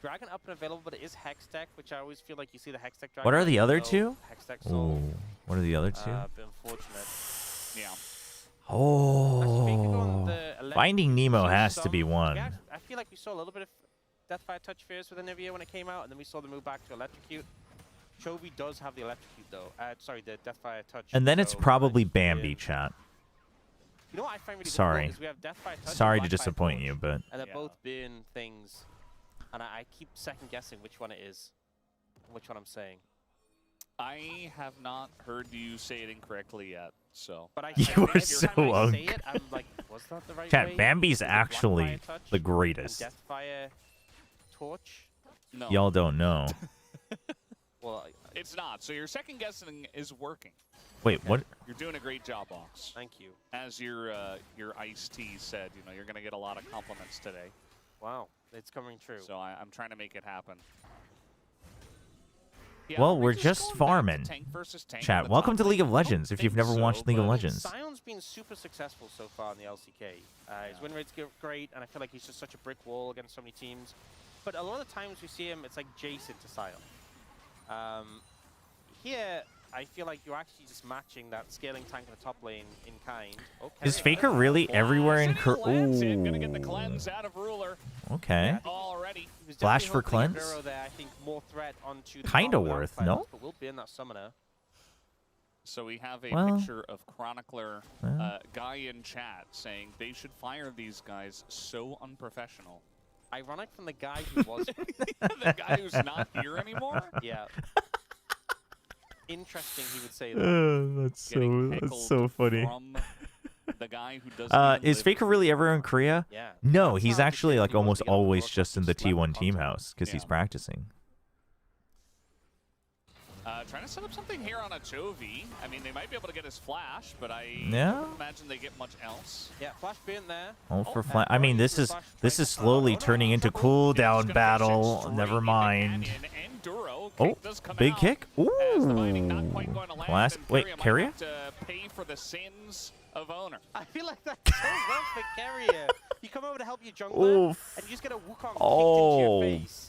S6: Dragon up and available, but it is Hex Deck, which I always feel like you see the Hex Deck Dragon.
S2: What are the
S6: even
S2: other
S6: though
S2: two?
S6: Hex Deck
S2: Ooh,
S6: sold.
S2: what are the other two?
S6: Bit unfortunate.
S5: Yeah.
S6: Actually, Faker on
S2: Oh,
S6: the electric
S2: Finding Nemo
S6: saw
S2: has to be
S6: some-
S2: one.
S6: I feel like we saw a little bit of Deathfire Touch first with Anivia when it came out, and then we saw the move back to Electrocute. Chovy does have the Electrocute though. Sorry, the Deathfire Touch.
S2: And then it's
S6: so
S2: probably
S6: Electrocute
S2: Bambi,
S6: in.
S2: chat.
S6: You know what I find really
S2: Sorry.
S6: difficult is we have Deathfire Touch and
S2: Sorry to
S6: Blackfire
S2: disappoint
S6: Torch,
S2: you, but
S6: and they're
S5: Yeah.
S6: both burn things, and I keep second guessing which one it is, and which one I'm saying.
S5: I have not heard you say it incorrectly yet, so.
S6: But I
S2: You
S6: every
S2: are
S6: time
S2: so
S6: I say
S2: unk.
S6: it, I'm like, was that the right
S2: chat,
S6: way?
S2: Bambi's
S6: Is it
S2: actually
S6: Blackfire Touch
S2: the
S6: and
S2: greatest.
S6: Deathfire Torch.
S5: No,
S2: Y'all don't know.
S6: Well,
S5: it's not. So your second guessing is working.
S2: Wait, what?
S5: You're doing a great job, Ox.
S6: thank you.
S5: As your Ice T said, you know, you're gonna get a lot of compliments today.
S6: Wow, it's coming true.
S5: So I'm trying to make it happen. Yeah,
S2: Well, we're
S5: just
S2: just
S5: going back to
S2: farming.
S5: tank versus tank on
S2: Chat,
S5: the
S2: welcome
S5: top
S2: to League of
S5: lane.
S2: Legends if you've never
S5: Think
S2: watched
S5: so,
S2: League of
S5: but
S2: Legends.
S6: Sion's been super successful so far in the LCK. His win rate's great, and I feel like he's just such a brick wall against so many teams. But a lot of times we see him, it's like Jason to Sion. Here, I feel like you're actually just matching that scaling tank in the top lane in kind. Okay.
S2: Is Faker really everywhere in
S5: Gonna get the cleanse
S2: Ooh.
S5: out of Ruler
S2: Okay.
S5: already.
S6: He was
S2: Flash
S6: definitely
S2: for
S6: hoping
S2: cleanse?
S6: Vero there, I think more threat onto the
S2: Kinda
S6: top without
S2: worth,
S6: cleanse,
S2: no?
S6: But we'll be in that summoner.
S5: So we have a
S2: Well,
S5: picture of Chronicler
S2: well.
S5: guy in chat saying they should fire these guys, so unprofessional.
S6: Ironic from the guy who was.
S5: The guy who's not here anymore?
S6: Yeah. Interesting, he would say that.
S2: That's
S5: Getting heckled from the guy who doesn't
S2: Is Faker really ever in Korea?
S6: Yeah.
S2: No,
S6: That's
S2: he's
S6: how
S2: actually
S6: efficient
S2: like
S6: he was
S2: almost
S6: to get the
S2: always
S6: broadcast
S2: just in the
S6: and slap
S2: T1 team
S6: content.
S2: house because he's
S5: Yeah.
S2: practicing.
S5: Trying to set up something here on a Chovy. I mean, they might be able to get his flash, but I
S2: Yeah.
S5: don't imagine they get much else.
S6: Yeah, flash burnt there.
S2: All for
S6: Oh,
S2: flat. I mean, this is slowly turning into cooldown battle. Never mind.
S5: And Duro.
S2: Oh,
S5: Kick does come
S2: big
S5: out
S2: kick.
S5: as the mining not
S2: Ooh.
S5: quite going to land,
S2: Class.
S5: and
S2: Wait,
S5: Keria might
S2: Carrier?
S5: have to pay for the sins of Owner.
S6: I feel like that's so rough for Carrier. You come over to help your jungler,
S2: Oof.
S6: and you just get a Wukong
S2: Oh.
S6: kicked into your face.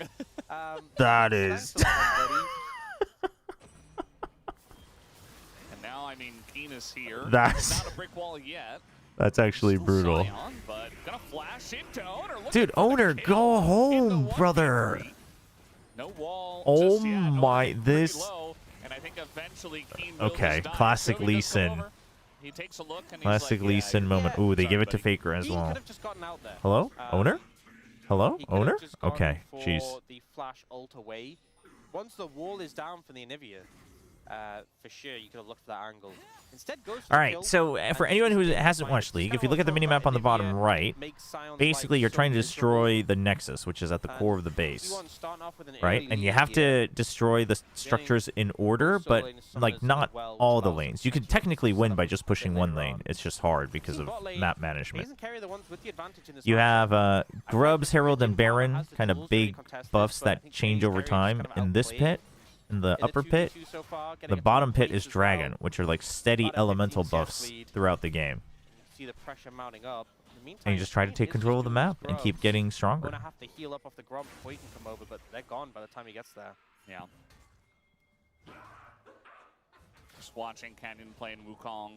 S2: That
S6: Thanks
S2: is.
S6: for that, buddy.
S5: And now, I mean, Keen is here.
S2: That's-
S5: It's not a brick wall yet.
S2: That's actually
S5: Still
S2: brutal.
S5: Sion, but gonna flash into Owner. Looking
S2: Dude,
S5: for the
S2: Owner,
S5: kill
S2: go
S5: in the
S2: home,
S5: 1v3.
S2: brother.
S5: No wall.
S2: Oh
S5: just yet. Owner
S2: my,
S5: pretty
S2: this-
S5: low, and I think eventually Keen will
S2: Okay,
S5: just die.
S2: classic
S5: Chovy
S2: Lee
S5: does come
S2: Sin.
S5: over. He takes a look and he's
S2: Classic
S5: like,
S2: Lee
S5: yeah,
S2: Sin
S5: you're-
S2: moment.
S6: Yeah.
S2: Ooh, they
S5: Sorry,
S2: give it to
S5: buddy.
S2: Faker as
S6: He
S2: well.
S6: could have just gotten out there.
S2: Hello? Owner? Hello?
S6: He could have
S2: Owner?
S6: just gone
S2: Okay,
S6: for
S2: jeez.
S6: the flash ult away. Once the wall is down for the Anivia, for sure you could have looked for that angle. Instead, goes for
S2: All
S6: the
S2: right,
S6: kill,
S2: so
S6: and
S2: for
S6: just
S2: anyone who
S6: gets
S2: hasn't
S6: mined.
S2: watched
S6: Just
S2: League,
S6: kinda
S2: if you look at the
S6: wanna
S2: minimap
S6: talk
S2: on the
S6: about
S2: bottom
S6: Anivia,
S2: right,
S6: makes Sion's
S2: basically
S6: life
S2: you're
S6: so
S2: trying to
S6: miserable.
S2: destroy the Nexus, which is at the core of the base,
S6: T1 starting off with an
S2: right?
S6: early
S2: And you
S6: lead
S2: have
S6: here.
S2: to destroy the structures in order,
S6: solo
S2: but
S6: lane is
S2: like
S6: summoners
S2: not
S6: as well,
S2: all the
S6: which allows
S2: lanes. You could
S6: us to
S2: technically
S6: set
S2: win
S6: up
S2: by just pushing
S6: mid lane
S2: one lane.
S6: run.
S2: It's just hard because
S6: Team
S2: of
S6: bot lane,
S2: map management.
S6: Isn't Carrier the ones with the advantage in this
S2: You
S6: match?
S2: have
S6: I
S2: Grubs,
S6: think
S2: Herald, and
S6: Team Power
S2: Baron,
S6: has the
S2: kind
S6: tools
S2: of
S6: to really
S2: big
S6: contest this,
S2: buffs
S6: but I
S2: that
S6: think
S2: change
S6: Carrier's
S2: over
S6: kind
S2: time
S6: of
S2: in this
S6: outplayed.
S2: pit. In the
S6: In the
S2: upper
S6: 2v2
S2: pit,
S6: so far, getting
S2: the
S6: a
S2: bottom
S6: ton of
S2: pit is
S6: plays as well.
S2: Dragon, which are like steady
S6: About a
S2: elemental
S6: 15 CS
S2: buffs
S6: lead.
S2: throughout the game.
S6: See the pressure mounting up. In the meantime,
S2: And you just try to
S6: Keen
S2: take
S6: is
S2: control
S6: just
S2: of the
S6: doing
S2: map
S6: his
S2: and keep
S6: grubs.
S2: getting stronger.
S6: Gonna have to heal up off the Grub before he can come over, but they're gone by the time he gets there.
S5: Yeah. Just watching Canyon playing Wukong.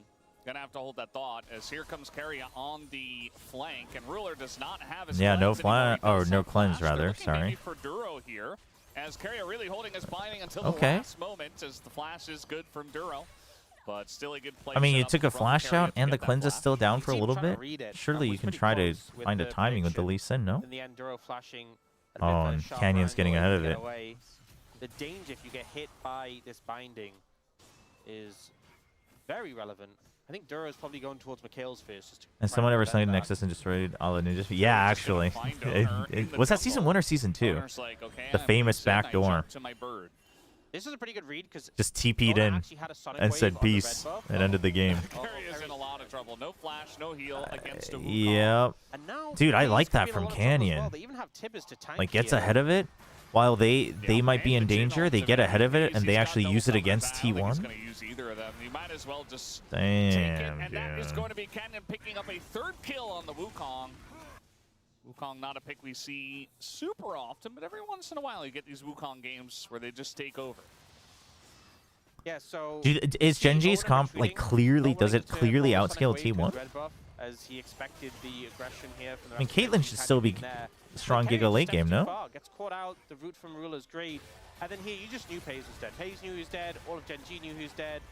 S5: Gonna have to hold that thought as here comes Carrier on the flank, and Ruler does not have his
S2: Yeah, no
S5: cleanse anymore. He
S2: or
S5: does
S2: no
S5: have
S2: cleanse,
S5: flash. They're
S2: rather,
S5: looking
S2: sorry.
S5: maybe for Duro here, as Carrier really holding his binding until the
S2: Okay.
S5: last moment, as the flash is good from Duro, but still a good play.
S2: I mean, you
S5: set up
S2: took a
S5: from
S2: flash
S5: Carrier
S2: out
S5: to
S2: and the
S5: get that
S2: cleanse is
S5: flash.
S2: still down for a
S6: Team
S2: little
S6: trying to
S2: bit.
S6: read it.
S2: Surely
S6: Was
S2: you can
S6: pretty
S2: try to
S6: close with
S2: find a
S6: the
S2: timing with the
S6: prediction.
S2: Lee Sin, no?
S6: In the end, Duro flashing a
S2: Oh,
S6: bit
S2: and
S6: sharper
S2: Canyon's getting
S6: angle
S2: ahead of
S6: to get
S2: it.
S6: away. The danger if you get hit by this binding is very relevant. I think Duro's probably going towards Mikhail's first. Just to
S2: And
S6: try
S2: someone
S6: and
S2: ever
S6: prevent
S2: signed
S6: that.
S2: Nexus and destroyed all the ninjas. Yeah,
S5: just gonna
S2: actually.
S5: find Owner in the
S2: Was that season
S5: jungle.
S2: 1 or season 2?
S5: Owner's like, okay,
S2: The
S5: I'm
S2: famous
S5: set, I
S2: back door.
S5: jump to my bird.
S6: This is a pretty good read because
S2: Just TP'd in and said peace and ended the game.
S5: Carrier's in a lot of trouble. No flash, no heal against a Wukong.
S2: Yep.
S6: And now
S2: Dude, I
S6: Canyon's
S2: like that
S6: gonna be in a
S2: from
S6: lot of trouble as
S2: Canyon.
S6: well. They even have Tibbers to tank
S2: Like gets
S6: here.
S2: ahead of it. While they
S5: Yeah,
S2: might be
S5: and
S2: in
S5: the Jin
S2: danger, they get
S5: ultimate
S2: ahead of it
S5: is
S2: and
S5: he's
S2: they
S5: got
S2: actually
S5: double
S2: use it
S5: summons.
S2: against
S5: I don't think he's
S2: T1.
S5: gonna use either of them. You might as well just take it.
S2: Damn,
S5: And that is
S2: dude.
S5: going to be Canyon picking up a third kill on the Wukong. Wukong, not a pick we see super often, but every once in a while you get these Wukong games where they just take over.
S6: Yeah, so
S2: Is Genji's
S6: Owner
S2: comp like
S6: retreating,
S2: clearly,
S6: not
S2: does
S6: wanting
S2: it
S6: to
S2: clearly
S6: follow Sonic
S2: outscale
S6: Wave to
S2: T1?
S6: red buff, as he expected the aggression here from the
S2: I mean,
S6: rest of the
S2: Caitlyn
S6: team.
S2: should still be
S6: Canyon there.
S2: strong
S6: But Carrier
S2: Giga late
S6: steps
S2: game,
S6: too
S2: no?
S6: far, gets caught out, the root from Ruler's great. And then here, you just knew Paze was dead. Paze knew he was dead, all of Genji knew who's dead.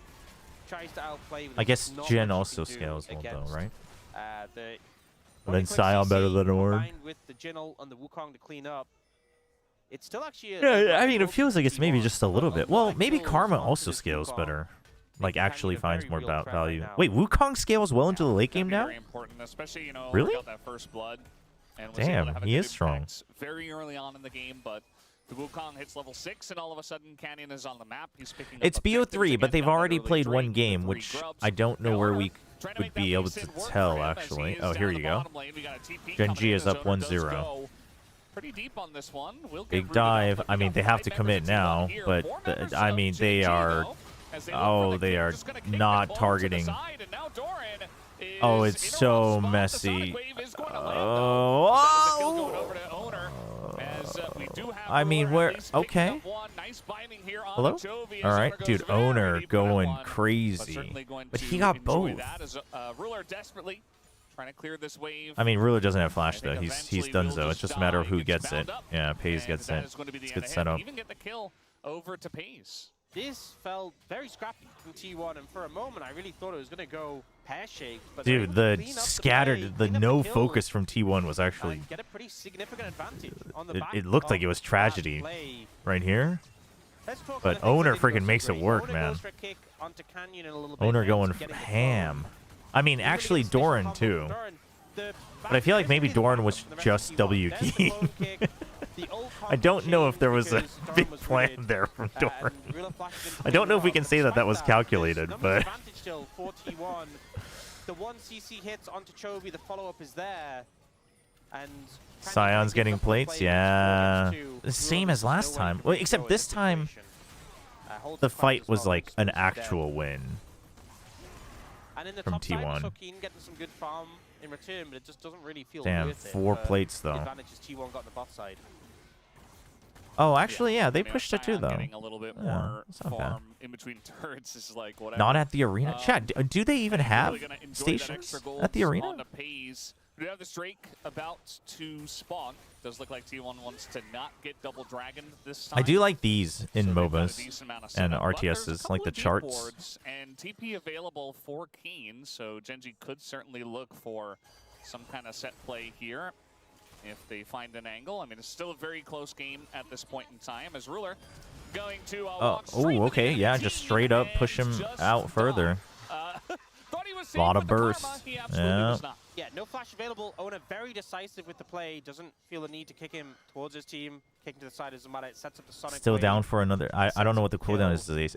S6: Tries to outplay. But
S2: I
S6: there's
S2: guess
S6: not
S2: Jin
S6: much you
S2: also
S6: can do
S2: scales well though,
S6: against,
S2: right?
S6: The
S2: But then Sion better than Orb.
S6: combined with the Jin ult and the Wukong to clean up. It's still actually
S2: Yeah, I mean, it feels like it's maybe
S6: T1,
S2: just a little
S6: but
S2: bit.
S6: lot
S2: Well,
S6: of
S2: maybe
S6: kills
S2: Karma
S6: onto
S2: also
S6: this
S2: scales
S6: Wukong.
S2: better.
S6: Make
S2: Like,
S6: Canyon
S2: actually
S6: a very
S2: finds more
S6: real threat right
S2: value.
S6: now.
S2: Wait, Wukong scales well into the late game now?
S5: Very important, especially, you know,
S2: Really?
S5: got that first blood. And was
S2: Damn,
S5: able to have a
S2: he
S5: good
S2: is strong.
S5: impact very early on in the game, but the Wukong hits level 6, and all of a sudden Canyon is on the map. He's picking up
S2: It's
S5: objectives
S2: BO3, but
S5: again
S2: they've
S5: down that
S2: already
S5: early
S2: played
S5: Drake
S2: one
S5: with
S2: game,
S5: 3
S2: which
S5: grubs.
S2: I don't know where we
S5: Trying to
S2: would
S5: make that
S2: be able
S5: Lee
S2: to
S5: Sin work
S2: tell,
S5: for him as he
S2: actually.
S5: is
S2: Oh,
S5: down
S2: here
S5: in
S2: you
S5: the
S2: go.
S5: bottom lane. We got a TP
S2: Gen
S5: coming
S2: G
S5: in
S2: is
S5: as
S2: up
S5: Owner does
S2: 1-0.
S5: go. pretty deep on this one.
S2: Big dive. I mean, they have to commit now, but I mean, they are. Oh, they are not targeting. Oh, it's so messy. I mean, where? Okay. Hello? All right, dude. Owner going crazy, but he got both.
S5: Trying to clear this wave.
S2: I mean, Ruler doesn't have flash though. He's done so. It's just a matter of who gets it. Yeah, Pays gets it. It's good setup.
S5: Even get the kill over to Pays.
S6: This felt very scrappy from T1, and for a moment I really thought it was going to go pear-shaped.
S2: Dude, the scattered, the no focus from T1 was actually.
S6: Get a pretty significant advantage on the
S2: It looked like it was tragedy right here. But Owner freaking makes it work, man. Owner going ham. I mean, actually Doran too. But I feel like maybe Doran was just W key. I don't know if there was a big plan there from Doran. I don't know if we can say that that was calculated, but.
S6: The one CC hits onto Chobra, the follow-up is there. And
S2: Scion's getting plates, yeah. The same as last time. Well, except this time, the fight was like an actual win from T1.
S6: Getting some good farm in return, but it just doesn't really feel
S2: damn,
S6: worth it.
S2: 4 plates though.
S6: Advantages T1 got on the bot side.
S2: Oh, actually, yeah, they pushed it too, though.
S5: Getting a little bit more farm in between turrets is like whatever.
S2: Not at the arena. Chat, do they even have stations at the arena?
S5: We have this Drake about to spawn. Does look like T1 wants to not get double dragon this time.
S2: I do like these in MOBAs and RTSs, like the charts.
S5: Boards and TP available for Keen, so Gen.G could certainly look for some kind of set play here if they find an angle. I mean, it's still a very close game at this point in time as Ruler going to
S2: okay, yeah, just straight up push him out further. A lot of bursts. Yeah.
S6: Yeah, no flash available. Owner very decisive with the play. Doesn't feel the need to kick him towards his team. Kicking to the side doesn't matter. It sets up the Sonic.
S2: Still down for another. I don't know what the cooldown is today.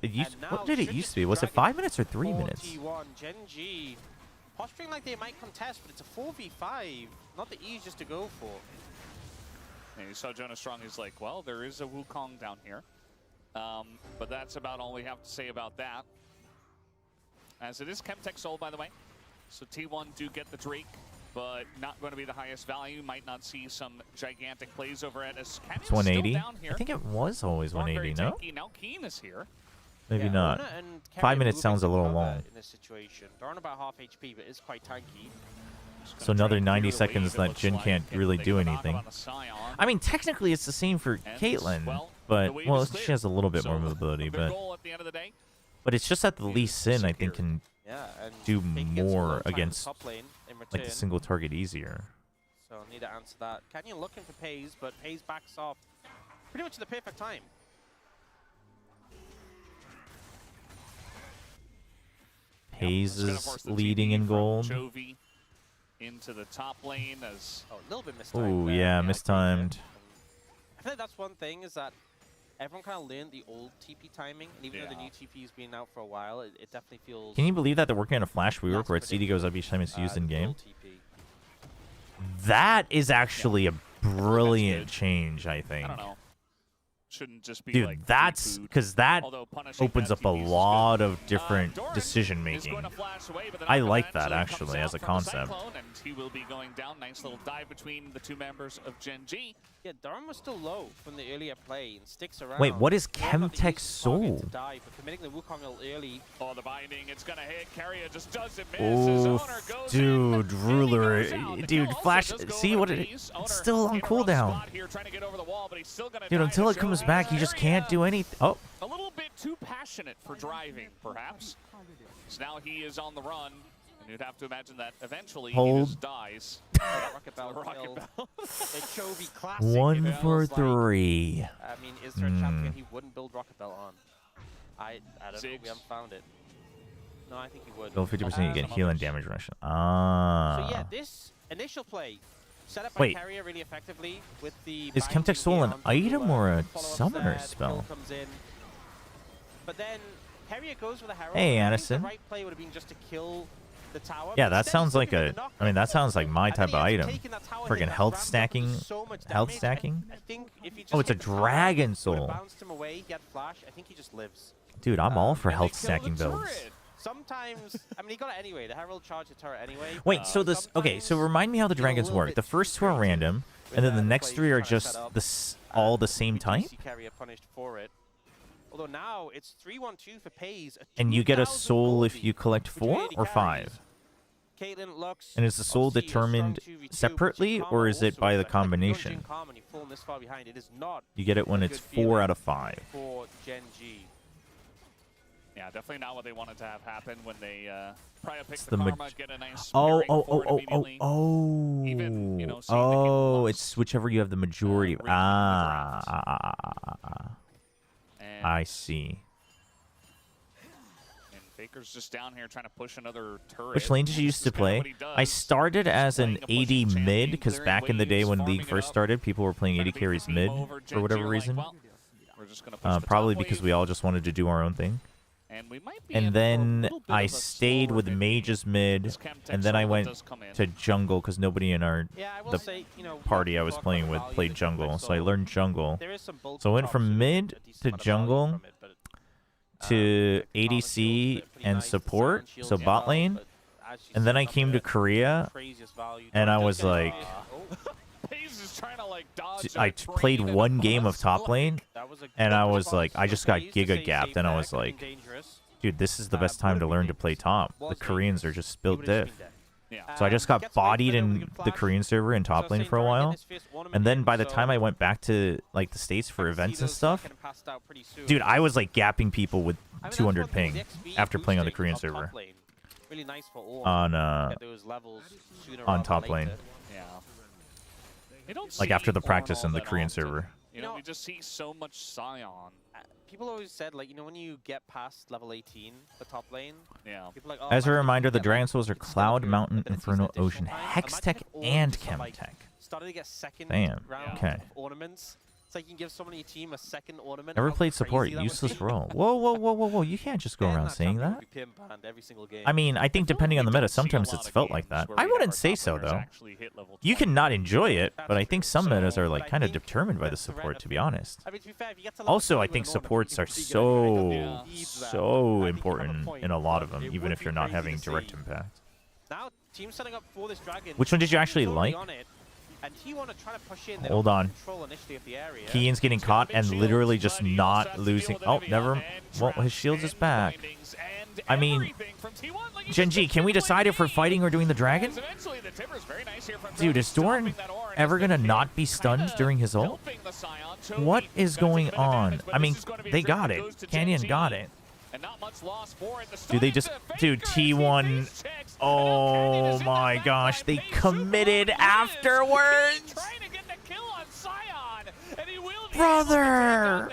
S2: What did it used to be? Was it 5 minutes or 3 minutes?
S6: T1, Gen.G posturing like they might contest, but it's a 4v5. Not the easiest to go for.
S5: And you saw Jonas Strong. He's like, well, there is a Wukong down here. But that's about all we have to say about that. As it is Chemtech Soul, by the way. So T1 do get the Drake, but not going to be the highest value. Might not see some gigantic plays over at us.
S2: It's 180. I think it was always 180, no?
S5: Now Keen is here.
S2: Maybe not. 5 minutes sounds a little long.
S6: In this situation, they're on about half HP, but it's quite tanky.
S2: So another 90 seconds that Jin can't really do anything. I mean, technically it's the same for Caitlyn, but, well, she has a little bit more mobility, but it's just that the Lee Sin, I think, can do more against like the single target easier.
S6: So I'll need to answer that. Canyon looking for Pays, but Pays backs off pretty much at the perfect time.
S2: Pays is leading in gold.
S5: Chovy into the top lane as
S6: a little bit mistimed.
S2: Oh yeah, mistimed.
S6: I feel like that's one thing is that everyone kind of learned the old TP timing, and even though the new TP's been out for a while, it definitely feels.
S2: Can you believe that they're working on a flash rework where its CD goes up each time it's used in game? That is actually a brilliant change, I think.
S5: I don't know. Shouldn't just be
S2: dude,
S5: like
S2: that's because that opens up a lot of different decision making. I like that actually as a concept.
S5: And he will be going down. Nice little dive between the two members of Gen.G.
S6: Yeah, Durham was still low from the earlier play and sticks around.
S2: Wait, what is Chemtech Soul?
S5: Oh, the binding, it's gonna hit. Carrier just doesn't miss.
S2: Oh, dude, Ruler, dude, Flash. See what it's still on cooldown. Dude, until it comes back, he just can't do anything. Oh,
S5: a little bit too passionate for driving, perhaps. So now he is on the run. And you'd have to imagine that eventually he just dies.
S6: Rocket Bell.
S2: 1 for 3.
S6: I mean, is there a champion he wouldn't build Rocket Bell on? I don't know. We haven't found it. No, I think he would.
S2: Build 50%, you get heal and damage reduction. Ah.
S6: So yeah, this initial play set up by Carrier really effectively with the.
S2: Is Chemtech Soul an item or a summoner spell?
S6: Comes in. But then Carrier goes with a Herald.
S2: Hey,
S6: I think
S2: Addison.
S6: the right play would have been just to kill the tower.
S2: Yeah,
S6: but
S2: that
S6: instead
S2: sounds
S6: he's
S2: like
S6: looking
S2: a.
S6: for the knockback.
S2: I mean, that sounds like my
S6: And
S2: type of
S6: then he ends
S2: item.
S6: up taking that tower hit,
S2: Friggin'
S6: and
S2: health
S6: Ram's done
S2: stacking.
S6: so much
S2: Health
S6: damage.
S2: stacking.
S6: I think if he just
S2: Oh, it's a
S6: hit the tower,
S2: Dragon
S6: would've
S2: Soul.
S6: bounced him away, he had flash. I think he just lives.
S2: Dude, I'm all for
S5: And
S2: health
S5: they kill
S2: stacking
S5: the
S2: builds.
S5: turret.
S6: Sometimes, I mean, he got it anyway. The Herald charged the turret anyway.
S2: Wait, so this. Okay, so remind me how the dragons work. The first two are random, and then the next three are just all the same type.
S6: Carrier punished for it. Although now it's 3-1-2 for Pays.
S2: And you get a
S6: 2,000
S2: soul if
S6: goldie
S2: you collect
S6: for
S2: 4
S6: 280
S2: or
S6: carries.
S2: 5.
S6: Caitlyn, Lux,
S2: And is the soul
S6: obviously a strong
S2: determined
S6: 2v2, but
S2: separately,
S6: Karma
S2: or is it
S6: also
S2: by the
S6: like, if
S2: combination?
S6: you're Karma and you've fallen this far behind, it is not
S2: You get it when
S6: a
S2: it's
S6: good
S2: 4
S6: feeling
S2: out of 5.
S6: for Gen G.
S5: Yeah, definitely not what they wanted to have happen when they probably pick
S2: the
S5: the
S2: mag-
S5: Karma, get a nice
S2: Oh,
S5: spearing for it immediately.
S2: oh.
S5: Even, you know, seeing the game
S2: Oh,
S5: Lux,
S2: it's whichever you have the majority of.
S5: reading the
S2: I
S5: And,
S2: see.
S5: and Faker's just down here trying to push another turret.
S2: Which lane did you
S5: This
S2: used
S5: is
S2: to
S5: kinda
S2: play?
S5: what he does.
S2: I started as an
S5: Playing a pushing
S2: AD
S5: champion,
S2: mid, because
S5: clearing
S2: back in the day
S5: waves,
S2: when
S5: farming
S2: League
S5: it
S2: first
S5: up,
S2: started, people were playing
S5: trying
S2: AD
S5: to bait
S2: carries
S5: the
S2: mid
S5: team over.
S2: for whatever
S5: Gen G are like,
S2: reason.
S5: well, we're just gonna push the
S2: Probably
S5: top
S2: because
S5: wave,
S2: we all just wanted to do our own thing.
S5: and we might be in
S2: And
S5: for a
S2: then
S5: little bit
S2: I
S5: of a
S2: stayed
S5: slower
S2: with
S5: mid
S2: mages
S5: game.
S2: mid,
S5: This Chemtech
S2: and then I
S5: solo
S2: went
S5: does come in.
S2: to jungle because nobody in our
S6: Yeah, I will
S2: the
S6: say, you know,
S2: party I was
S6: talk
S2: playing
S6: about
S2: with
S6: value
S2: played
S6: that
S2: jungle,
S6: Chemtech
S2: so I
S6: solo.
S2: learned jungle.
S6: There is some bulky
S2: So I went
S6: top,
S2: from
S6: so
S2: mid
S6: there's a decent
S2: to
S6: amount of value
S2: jungle
S6: from it, but,
S2: to
S6: like the Karma
S2: ADC
S6: shields, they're pretty
S2: and
S6: nice, the
S2: support,
S6: silent shields
S2: so
S6: as
S2: bot
S6: well,
S2: lane,
S6: but as you
S2: and then
S6: see,
S2: I
S6: not
S2: came
S6: the
S2: to Korea,
S6: craziest value.
S2: and I
S6: Just
S2: was
S6: getting
S2: like,
S6: obvious.
S5: Hayes is trying to like dodge
S2: I
S5: a
S2: played
S5: train and
S2: one
S5: a
S2: game of
S5: bus.
S2: top lane,
S6: That was a
S2: and
S6: good
S2: I was
S6: response
S2: like, I
S6: from
S2: just got
S6: Hayes to
S2: giga
S6: say
S2: gapped,
S6: stay
S2: and I
S6: back
S2: was
S6: and
S2: like,
S6: dangerous.
S2: dude, this is the best time to learn to play top. The Koreans are just built diff.
S5: Yeah.
S2: So I just got bodied in the Korean server in top lane for a while, and then by the time I went back to like the States for events and stuff, dude, I was like gapping people with 200 ping after playing on the Korean server
S6: Really nice for all
S2: on top lane,
S5: Yeah. They don't
S2: like
S5: see
S2: after the practice
S5: Ornn
S2: in the
S5: that
S2: Korean
S5: often.
S2: server.
S5: You know, we just see so much Scion.
S6: People always said, like, you know, when you get past level 18, the top lane,
S5: Yeah.
S6: people are like, oh,
S2: As a
S6: man,
S2: reminder, the
S6: get
S2: Dragon
S6: back,
S2: Souls are
S6: it's still
S2: Cloud,
S6: good,
S2: Mountain,
S6: but then it takes
S2: Inferno,
S6: additional
S2: Ocean,
S6: time.
S2: Hextech,
S6: Imagine if all
S2: and
S6: just, like,
S2: Chemtech.
S6: started to get second
S2: Damn,
S6: round
S2: okay.
S6: of ornaments. It's like you can give someone in your team a second ornament.
S2: Never
S6: how
S2: played
S6: crazy
S2: support,
S6: that would
S2: useless
S6: be.
S2: role. Whoa, whoa, whoa, whoa, whoa! You can't just go
S6: And
S2: around saying
S6: champion
S2: that.
S6: would be pin banned every single game.
S2: I mean, I think depending on the meta, sometimes it's felt like that. I wouldn't say so though. You can not enjoy it, but I think some metas are like kind of determined by the support, to be honest.
S6: I mean, to be fair, if you get to level
S2: Also, I
S6: 20
S2: think
S6: with an ornament,
S2: supports
S6: you
S2: are
S6: can pretty good anyway.
S5: Yeah.
S6: Doesn't need that.
S2: so
S6: I think you have a
S2: important
S6: point,
S2: in a lot of
S6: but
S2: them,
S6: it
S2: even
S6: would
S2: if
S6: be
S2: you're not
S6: crazy
S2: having
S6: to
S2: direct
S6: see.
S2: impact.
S6: Now, team setting up for this dragon.
S2: Which one did you actually
S6: Team's already
S2: like?
S6: on it, and T1 are trying to push in. They
S2: Hold
S6: don't
S2: on.
S6: control initially of the area.
S2: Kean's getting caught and literally just not losing. Oh, never. Well, his shields is back. I mean, Gen G, can we decide if we're fighting or doing the dragon? Dude, is Doran ever gonna not be stunned during his ult? What is going on? I mean, they got it. Canyon got it. Do they just... Dude, T1... Oh my gosh, they committed afterwards! Brother!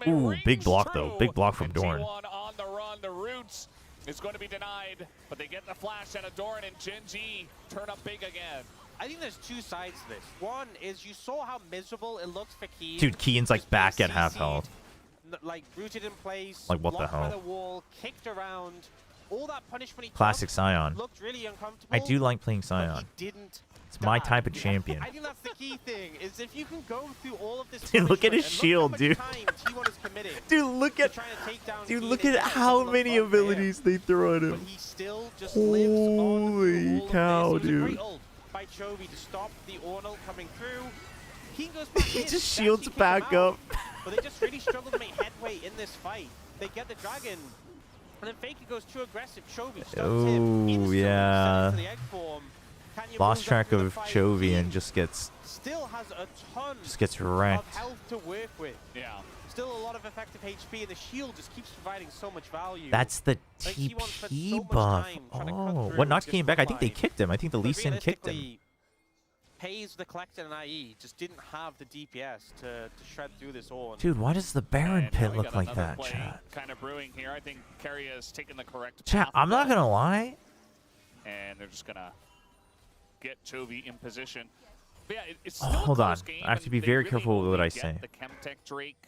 S2: Ooh, big block though. Big block from Doran.
S5: On the run, the roots is going to be denied, but they get the flash out of Doran, and Gen G turn up big again.
S6: I think there's two sides to this. One is you saw how miserable it looks for Keen.
S2: Dude, Kean's like
S6: Just being
S2: back at half
S6: CC'd,
S2: health.
S6: Like rooted in place.
S2: Like, what the
S6: blocked by
S2: hell?
S6: the wall, kicked around. All that punishment he
S2: Classic
S6: took
S2: Scion.
S6: looked really uncomfortable.
S2: I do like playing
S6: but
S2: Scion.
S6: he didn't.
S2: It's my
S6: die.
S2: type of champion.
S6: I think that's the key thing. Is if you can go through all of this.
S2: Dude, look at his
S6: punishment
S2: shield,
S6: and
S2: dude.
S6: look how much time T1 is committing
S2: Dude, look
S6: to
S2: at...
S6: trying to take down
S2: Dude,
S6: Keen.
S2: look
S6: It
S2: at
S6: doesn't
S2: how
S6: look
S2: many
S6: fun for him,
S2: abilities they throw at
S6: but
S2: him.
S6: he still just lives on
S2: Holy
S6: through all
S2: cow,
S6: of this. It was a
S2: dude.
S6: great ult by Chovy to stop the Ornal coming through. Keen goes back
S2: He
S6: in,
S2: just
S6: they
S2: shields
S6: actually kick
S2: back
S6: him out,
S2: up.
S6: But they just really struggle to make headway in this fight. They get the dragon, and then Faker goes too aggressive. Chovy stops him.
S2: Oh,
S6: Instantly
S2: yeah.
S6: sends it to the egg form. Kanya
S2: Lost
S6: moves up
S2: track
S6: through the
S2: of
S6: fight.
S2: Chovy
S6: Keen
S2: and just gets
S6: still has a ton of
S2: wrecked.
S6: health to work with.
S5: Yeah.
S6: Still a lot of effective HP, and the shield just keeps providing so much value.
S2: That's the
S6: Like, T1 spent so
S2: TP
S6: much
S2: buff.
S6: time trying to cut
S2: Oh,
S6: through
S2: what Notch
S6: this
S2: came back? I
S6: front
S2: think they
S6: line.
S2: kicked him. I think the
S6: But
S2: Lee Sin kicked him.
S6: realistically, Hayes, the Collector, and IE just didn't have the DPS to shred through this all.
S2: Dude, why does the Baron
S5: And now
S2: pit
S5: we
S2: look
S5: got
S2: like
S5: another
S2: that,
S5: play
S2: chat?
S5: kind of brewing here. I think Carry has taken the correct
S2: Chat,
S5: path
S2: I'm not
S5: though,
S2: gonna lie.
S5: and they're just gonna get Chovy in position. But yeah, it's
S2: Oh,
S5: still a
S2: hold on.
S5: close game,
S2: I have to
S5: and
S2: be
S5: they
S2: very
S5: really
S2: careful with what
S5: only
S2: I
S5: get
S2: say.
S5: The Chemtech Drake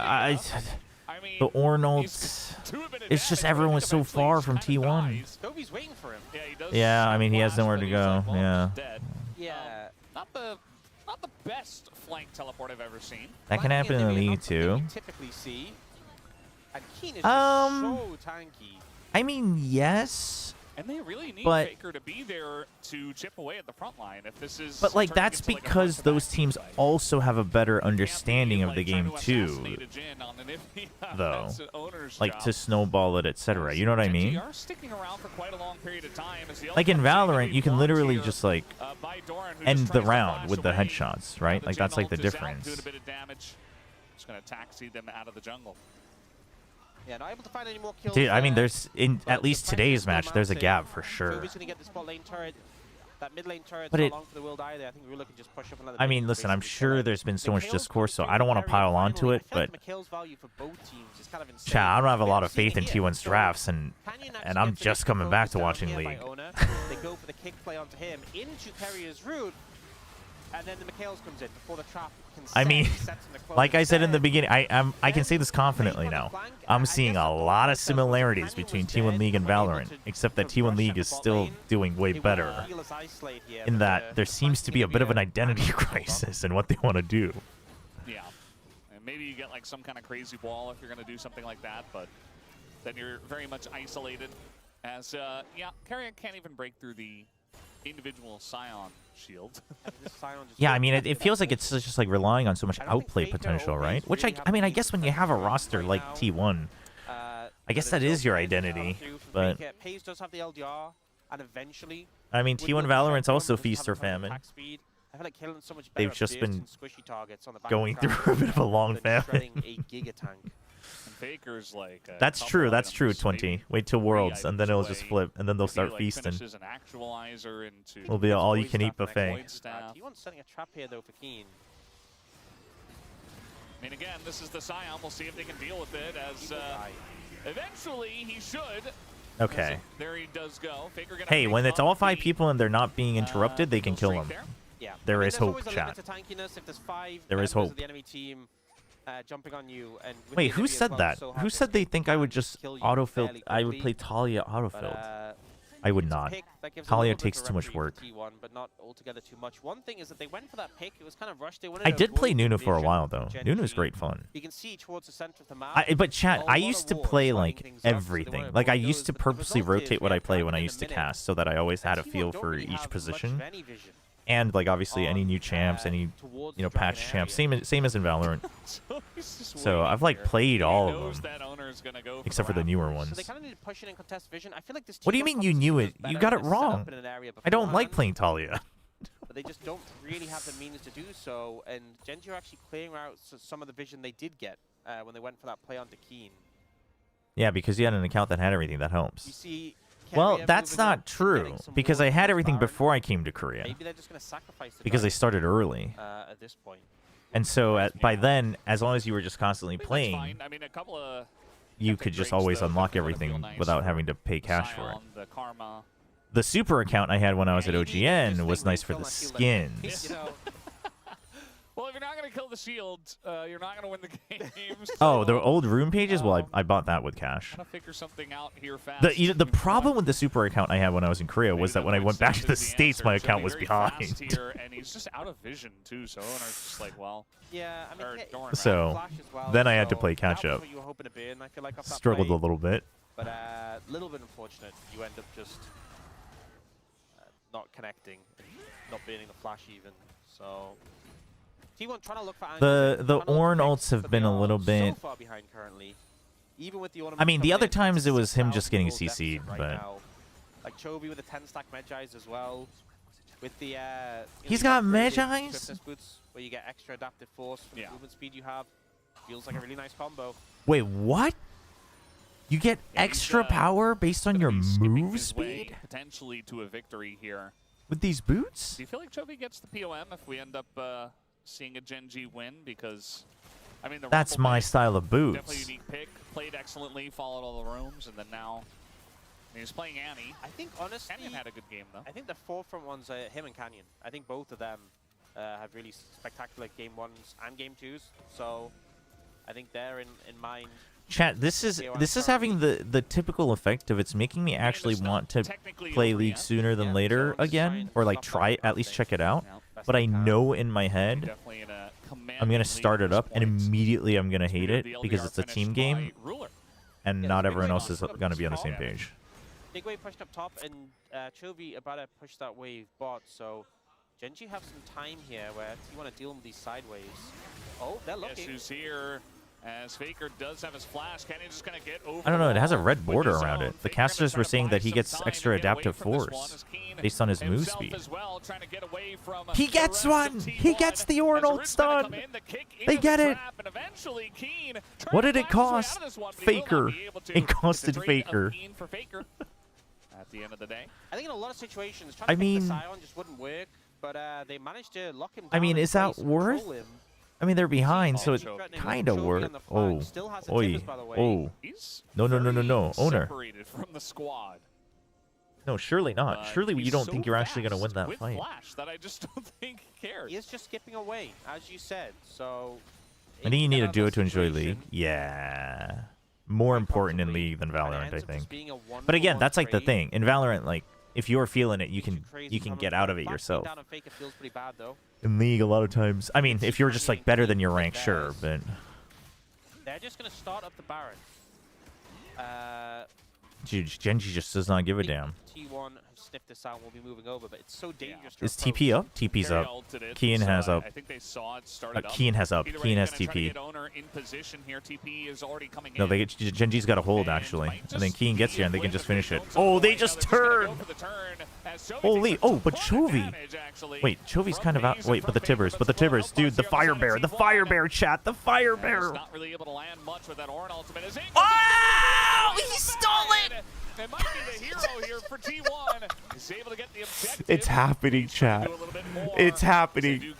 S5: I mean,
S2: the Ornalt. It's just everyone was so
S5: eventually
S2: far
S5: just
S2: from
S5: kinda
S2: T1.
S5: dies.
S6: Toby's waiting for him.
S5: Yeah, he does.
S2: Yeah, I mean, he has
S5: flash,
S2: nowhere
S5: but
S2: to
S5: he's
S2: go.
S5: like, well,
S2: Yeah.
S5: he's dead.
S6: Yeah.
S5: Not the best flank teleport I've ever seen.
S2: That can happen in the league too.
S6: Typically see. And Keen is just so tanky.
S2: I mean, yes.
S5: And they really need
S2: But-
S5: Faker to be there to chip away at the front line. If this is
S2: But like
S5: turning
S2: that's
S5: into, like, a
S2: because
S5: back-to-back
S2: those teams
S5: fight.
S2: also have a better understanding
S5: Can't
S2: of
S5: be,
S2: the
S5: like,
S2: game
S5: trying to
S2: too,
S5: assassinate a Jhin on an yeah,
S2: though.
S5: that's an owner's
S2: like
S5: job.
S2: to snowball it, etc. You know what I
S5: Gen G
S2: mean?
S5: are sticking around for quite a long period of time. As the
S2: Like in
S5: ultimate seemingly
S2: Valorant, you can
S5: blocked
S2: literally
S5: here,
S2: just like
S5: by Doran, who
S2: end
S5: just
S2: the
S5: tries to
S2: round
S5: flash
S2: with the
S5: away.
S2: headshots, right? Like that's like the
S5: Jhin ult is out,
S2: difference.
S5: doing a bit of damage. Just gonna taxi them out of the jungle.
S6: Yeah, not able to find any more kills.
S2: Dude, I mean,
S6: there,
S2: there's in
S6: but
S2: at
S6: the
S2: least
S6: pressure
S2: today's
S6: is still
S2: match, there's a
S6: mounting.
S2: gap for sure.
S6: Toby's gonna get the spot lane turret. That mid lane turret's
S2: But
S6: not
S2: it-
S6: long for the Will either. I think Rula can just push up and let
S2: I
S6: the
S2: mean,
S6: mid
S2: listen, I'm
S6: basically
S2: sure
S6: kill it.
S2: there's been so much
S6: Mikhail's
S2: discourse, so
S6: coming
S2: I don't
S6: through
S2: want to
S6: the area
S2: pile onto
S6: finally.
S2: it,
S6: I feel
S2: but
S6: like Mikhail's value for both teams is kind of insane.
S2: Chad, I don't have a
S6: We
S2: lot
S6: haven't
S2: of
S6: seen
S2: faith
S6: it
S2: in
S6: here.
S2: T1's
S6: So
S2: drafts, and
S6: Canyon
S2: and
S6: actually
S2: I'm
S6: gets the
S2: just coming
S6: focus
S2: back to
S6: down
S2: watching
S6: here by
S2: League.
S6: Ona. They go for the kick play onto him into Carrier's route, and then the Mikhail's comes in before the trap can set.
S2: I mean,
S6: He sets in the close
S2: like I said in the
S6: instead.
S2: beginning, I can say this confidently now. I'm seeing a lot of similarities between T1 League and Valorant, except that T1 League is still doing way better. In that there seems to be a bit of an identity crisis in what they want to do.
S5: Yeah, and maybe you get like some kind of crazy wall if you're gonna do something like that, but then you're very much isolated. As yeah, Carrion can't even break through the individual Scion shield.
S2: Yeah, I mean, it feels like it's just like relying on so much outplay potential, right? Which I mean, I guess when you have a roster like T1, I guess that is your identity, but
S6: Paze does have the LDR, and eventually
S2: I mean, T1 Valorant's also feast or famine.
S6: I feel like Killen's so much better
S2: They've
S6: at
S2: just
S6: bursts
S2: been
S6: and squishy targets on the back
S2: going
S6: of the
S2: through a bit of a long
S6: than
S2: famine.
S6: shredding a giga tank.
S5: And Faker's like a
S2: That's
S5: couple
S2: true, that's
S5: items,
S2: true,
S5: maybe
S2: 20. Wait till Worlds, and then it'll just
S5: away.
S2: flip, and then they'll
S5: Maybe,
S2: start
S5: like,
S2: feasting.
S5: finishes an actualizer into
S2: It'll be an
S6: Void
S2: all-you-can-eat
S6: staff next
S2: buffet.
S6: point.
S5: Staff.
S6: T1's setting a trap here though for Keen.
S5: I mean, again, this is the Scion. We'll see if they can deal with it as eventually he should.
S2: Okay.
S5: As there he does go. Faker gonna
S2: Hey,
S5: pick
S2: when it's
S5: up
S2: all 5
S5: the,
S2: people and they're not being interrupted, they can
S5: kill
S2: kill
S5: streak
S2: them.
S5: there.
S6: Yeah.
S2: There
S6: I mean,
S2: is
S6: there's
S2: hope,
S6: always a limit
S2: chat.
S6: to tankiness if there's 5
S2: There is
S6: members
S2: hope.
S6: of the enemy team jumping on you. And with
S2: Wait,
S6: the
S2: who
S6: enemy as
S2: said
S6: well,
S2: that?
S6: so
S2: Who
S6: hard
S2: said
S6: to
S2: they think I would just
S6: kill you
S2: autofill?
S6: fairly
S2: I would
S6: quickly.
S2: play Talia
S6: But,
S2: autofilled. I would
S6: it's a
S2: not.
S6: pick that gives a
S2: Talia
S6: little bit
S2: takes
S6: of
S2: too much
S6: reprieve
S2: work.
S6: for T1, but not altogether too much. One thing is that they went for that pick. It was kind of rushed. They wanted
S2: I
S6: to
S2: did play
S6: avoid
S2: Nunu for a
S6: division
S2: while
S6: with
S2: though.
S6: Gen
S2: Nunu's
S6: G.
S2: great fun.
S6: You can see towards the center of the map.
S2: But chat,
S6: a
S2: I
S6: lot
S2: used
S6: of
S2: to
S6: walls
S2: play
S6: lining
S2: like
S6: things up, so they
S2: everything.
S6: wanna
S2: Like I
S6: avoid
S2: used
S6: those.
S2: to
S6: The
S2: purposely
S6: result is
S2: rotate
S6: we
S2: what I
S6: have
S2: play
S6: time
S2: when I
S6: in a
S2: used to
S6: minute.
S2: cast, so that I always had a
S6: T1
S2: feel
S6: don't
S2: for
S6: really have
S2: each
S6: much
S2: position.
S6: of any vision
S2: And like obviously any
S6: on,
S2: new champs, any
S6: towards
S2: you know
S6: the dragon
S2: patch champs,
S6: area.
S2: same as in Valorant.
S5: So he's just
S2: So
S5: waiting
S2: I've like
S5: here.
S2: played
S5: He
S2: all
S5: knows
S2: of them,
S5: that owner is gonna go
S2: except for the newer ones.
S6: So they kind of need to push in and contest vision. I feel like this
S2: What do you
S6: T1
S2: mean you knew
S6: composition
S2: it?
S6: is
S2: You
S6: better
S2: got it
S6: if it's set up
S2: wrong.
S6: in an area
S2: I don't like
S6: beforehand,
S2: playing Talia.
S6: but they just don't really have the means to do so. And Gen G are actually clearing out some of the vision they did get when they went for that play onto Keen.
S2: Yeah, because you had an account that had everything. That
S6: You
S2: helps.
S6: see,
S2: Well,
S6: Carrier
S2: that's
S6: moving
S2: not
S6: up and
S2: true
S6: getting some
S2: because
S6: more
S2: I had
S6: from
S2: everything
S6: Baron.
S2: before I came to Korea
S6: Maybe they're just going to sacrifice the
S2: because they
S6: Baron,
S2: started early.
S6: at this point.
S2: And so by then, as long as you were just constantly
S5: I think that's
S2: playing,
S5: fine. I mean, a couple of
S2: you
S5: epic
S2: could just
S5: breaks,
S2: always
S5: though,
S2: unlock
S5: that would feel
S2: everything
S5: nice
S2: without
S5: for
S2: having to pay
S5: the
S2: cash for it.
S5: Scion, the Karma.
S2: The super account I had when I was at
S6: Yeah, you need to
S2: OGN
S6: just
S2: was
S6: think
S2: nice for
S6: refill
S2: the
S6: and feel like-
S2: skins.
S6: You know,
S5: Well, if you're not going to kill the shield, you're not going to win the game.
S2: Oh, the
S5: so,
S2: old room pages? Well, I bought that with cash.
S5: Gotta figure something out here fast.
S2: The problem with the super account I had when I was in Korea was that when I went back to the States, my account was behind.
S5: Here, and he's just out of vision, too, so owner's just like, well,
S6: yeah, I mean,
S5: or
S6: yeah,
S5: Doran,
S2: So,
S6: Flash as well,
S2: then I had to
S6: so
S2: play
S6: that
S2: catch
S6: was
S2: up.
S6: what you were hoping to be in, I feel like, off that
S2: Struggled
S6: play.
S2: a little bit.
S6: But a little bit unfortunate. You end up just not connecting, not being in the flash even. So T1 trying to look for angles,
S2: The
S6: trying to look for
S2: Ornn
S6: picks,
S2: ults have
S6: but
S2: been
S6: they
S2: a little
S6: are
S2: bit.
S6: so far behind currently. Even with the
S2: I mean, the
S6: ornaments
S2: other
S6: coming in,
S2: times it was him just
S6: 6,000
S2: getting
S6: gold deficit
S2: CC'd,
S6: right
S2: but
S6: now. Like Chobra with the 10-stack Medjais as well. With the
S2: He's got
S6: upgraded
S2: Medjais?
S6: swiftness boots, where you get extra adaptive force for the
S5: Yeah.
S6: movement speed you have. Feels like a really nice combo.
S2: Wait, what? You get
S5: Yeah, he's,
S2: extra power based on
S5: gonna
S2: your
S5: be skipping
S2: move
S5: his way
S2: speed
S5: potentially to a victory here.
S2: with these boots?
S5: Do you feel like Chovy gets the POM if we end up seeing a Gen G win? Because, I mean, the
S2: That's
S5: Rumble
S2: my
S5: pick,
S2: style of
S5: definitely
S2: boots.
S5: unique pick. Played excellently, followed all the rooms, and then now I mean, he's playing Annie.
S6: I think honestly,
S5: Canyon had a good game, though.
S6: I think the forefront ones are him and Canyon. I think both of them have really spectacular game ones and game twos. So I think they're in mind.
S2: Chat, this is having the typical effect of it's making me actually want to play League sooner than later again, or like try at least check it out. But I know in my head I'm gonna start it up and immediately I'm gonna hate it because it's a team game and not everyone else is gonna be on the same page.
S6: Big wave pushed up top, and Chovy about to push that wave bot, so Gen.G have some time here where you want to deal with these sideways. Oh, they're looking.
S5: Issues here. As Faker does have his flash, Kenny just gonna get over.
S2: I don't know, it has a red border around it. The casters were saying that he gets extra adaptive force based on his move speed. He gets one! He gets the Ornald stun! They get it! What did it cost? Faker. It costed Faker.
S5: At the end of the day.
S6: I think in a lot of situations, trying to pick the Scion just wouldn't work, but they managed to lock him down.
S2: I mean, is that worth? I mean, they're behind, so it kind of worked. Oh, oi, oh, no, owner.
S5: Separated from the squad.
S2: No, surely not. Surely you don't think you're actually going to win that
S5: with
S2: fight.
S5: Flash that I just don't think he cares.
S6: He is just skipping away, as you said. So
S2: I think you need a duo to enjoy League. Yeah, more important in League than Valorant, I think. But again, that's like the thing in Valorant. Like, if you're feeling it, you can get out of it yourself. In League, a lot of times, I mean, if you're just like better than your rank, sure, but
S6: they're just gonna start up the Baron.
S2: Dude, Gen.G just does not give a damn.
S6: T1 have sniffed this out and will be moving over, but it's so dangerous.
S2: Is TP up? TP's up. Kean has up. Kean has up. Kean has TP. No, they get Gen.G's got a hold actually, and then Kean gets here and they can just finish it. Oh, they just turn. Holy! Oh, but Chovy. Wait, Chovy's kind of out. Wait, but the Tibbers, dude, the Fire Bear, chat, the Fire Bear. Oh, he stole it.
S5: It might be the hero here for T1. He's able to get the objective.
S2: It's happening, chat. It's happening.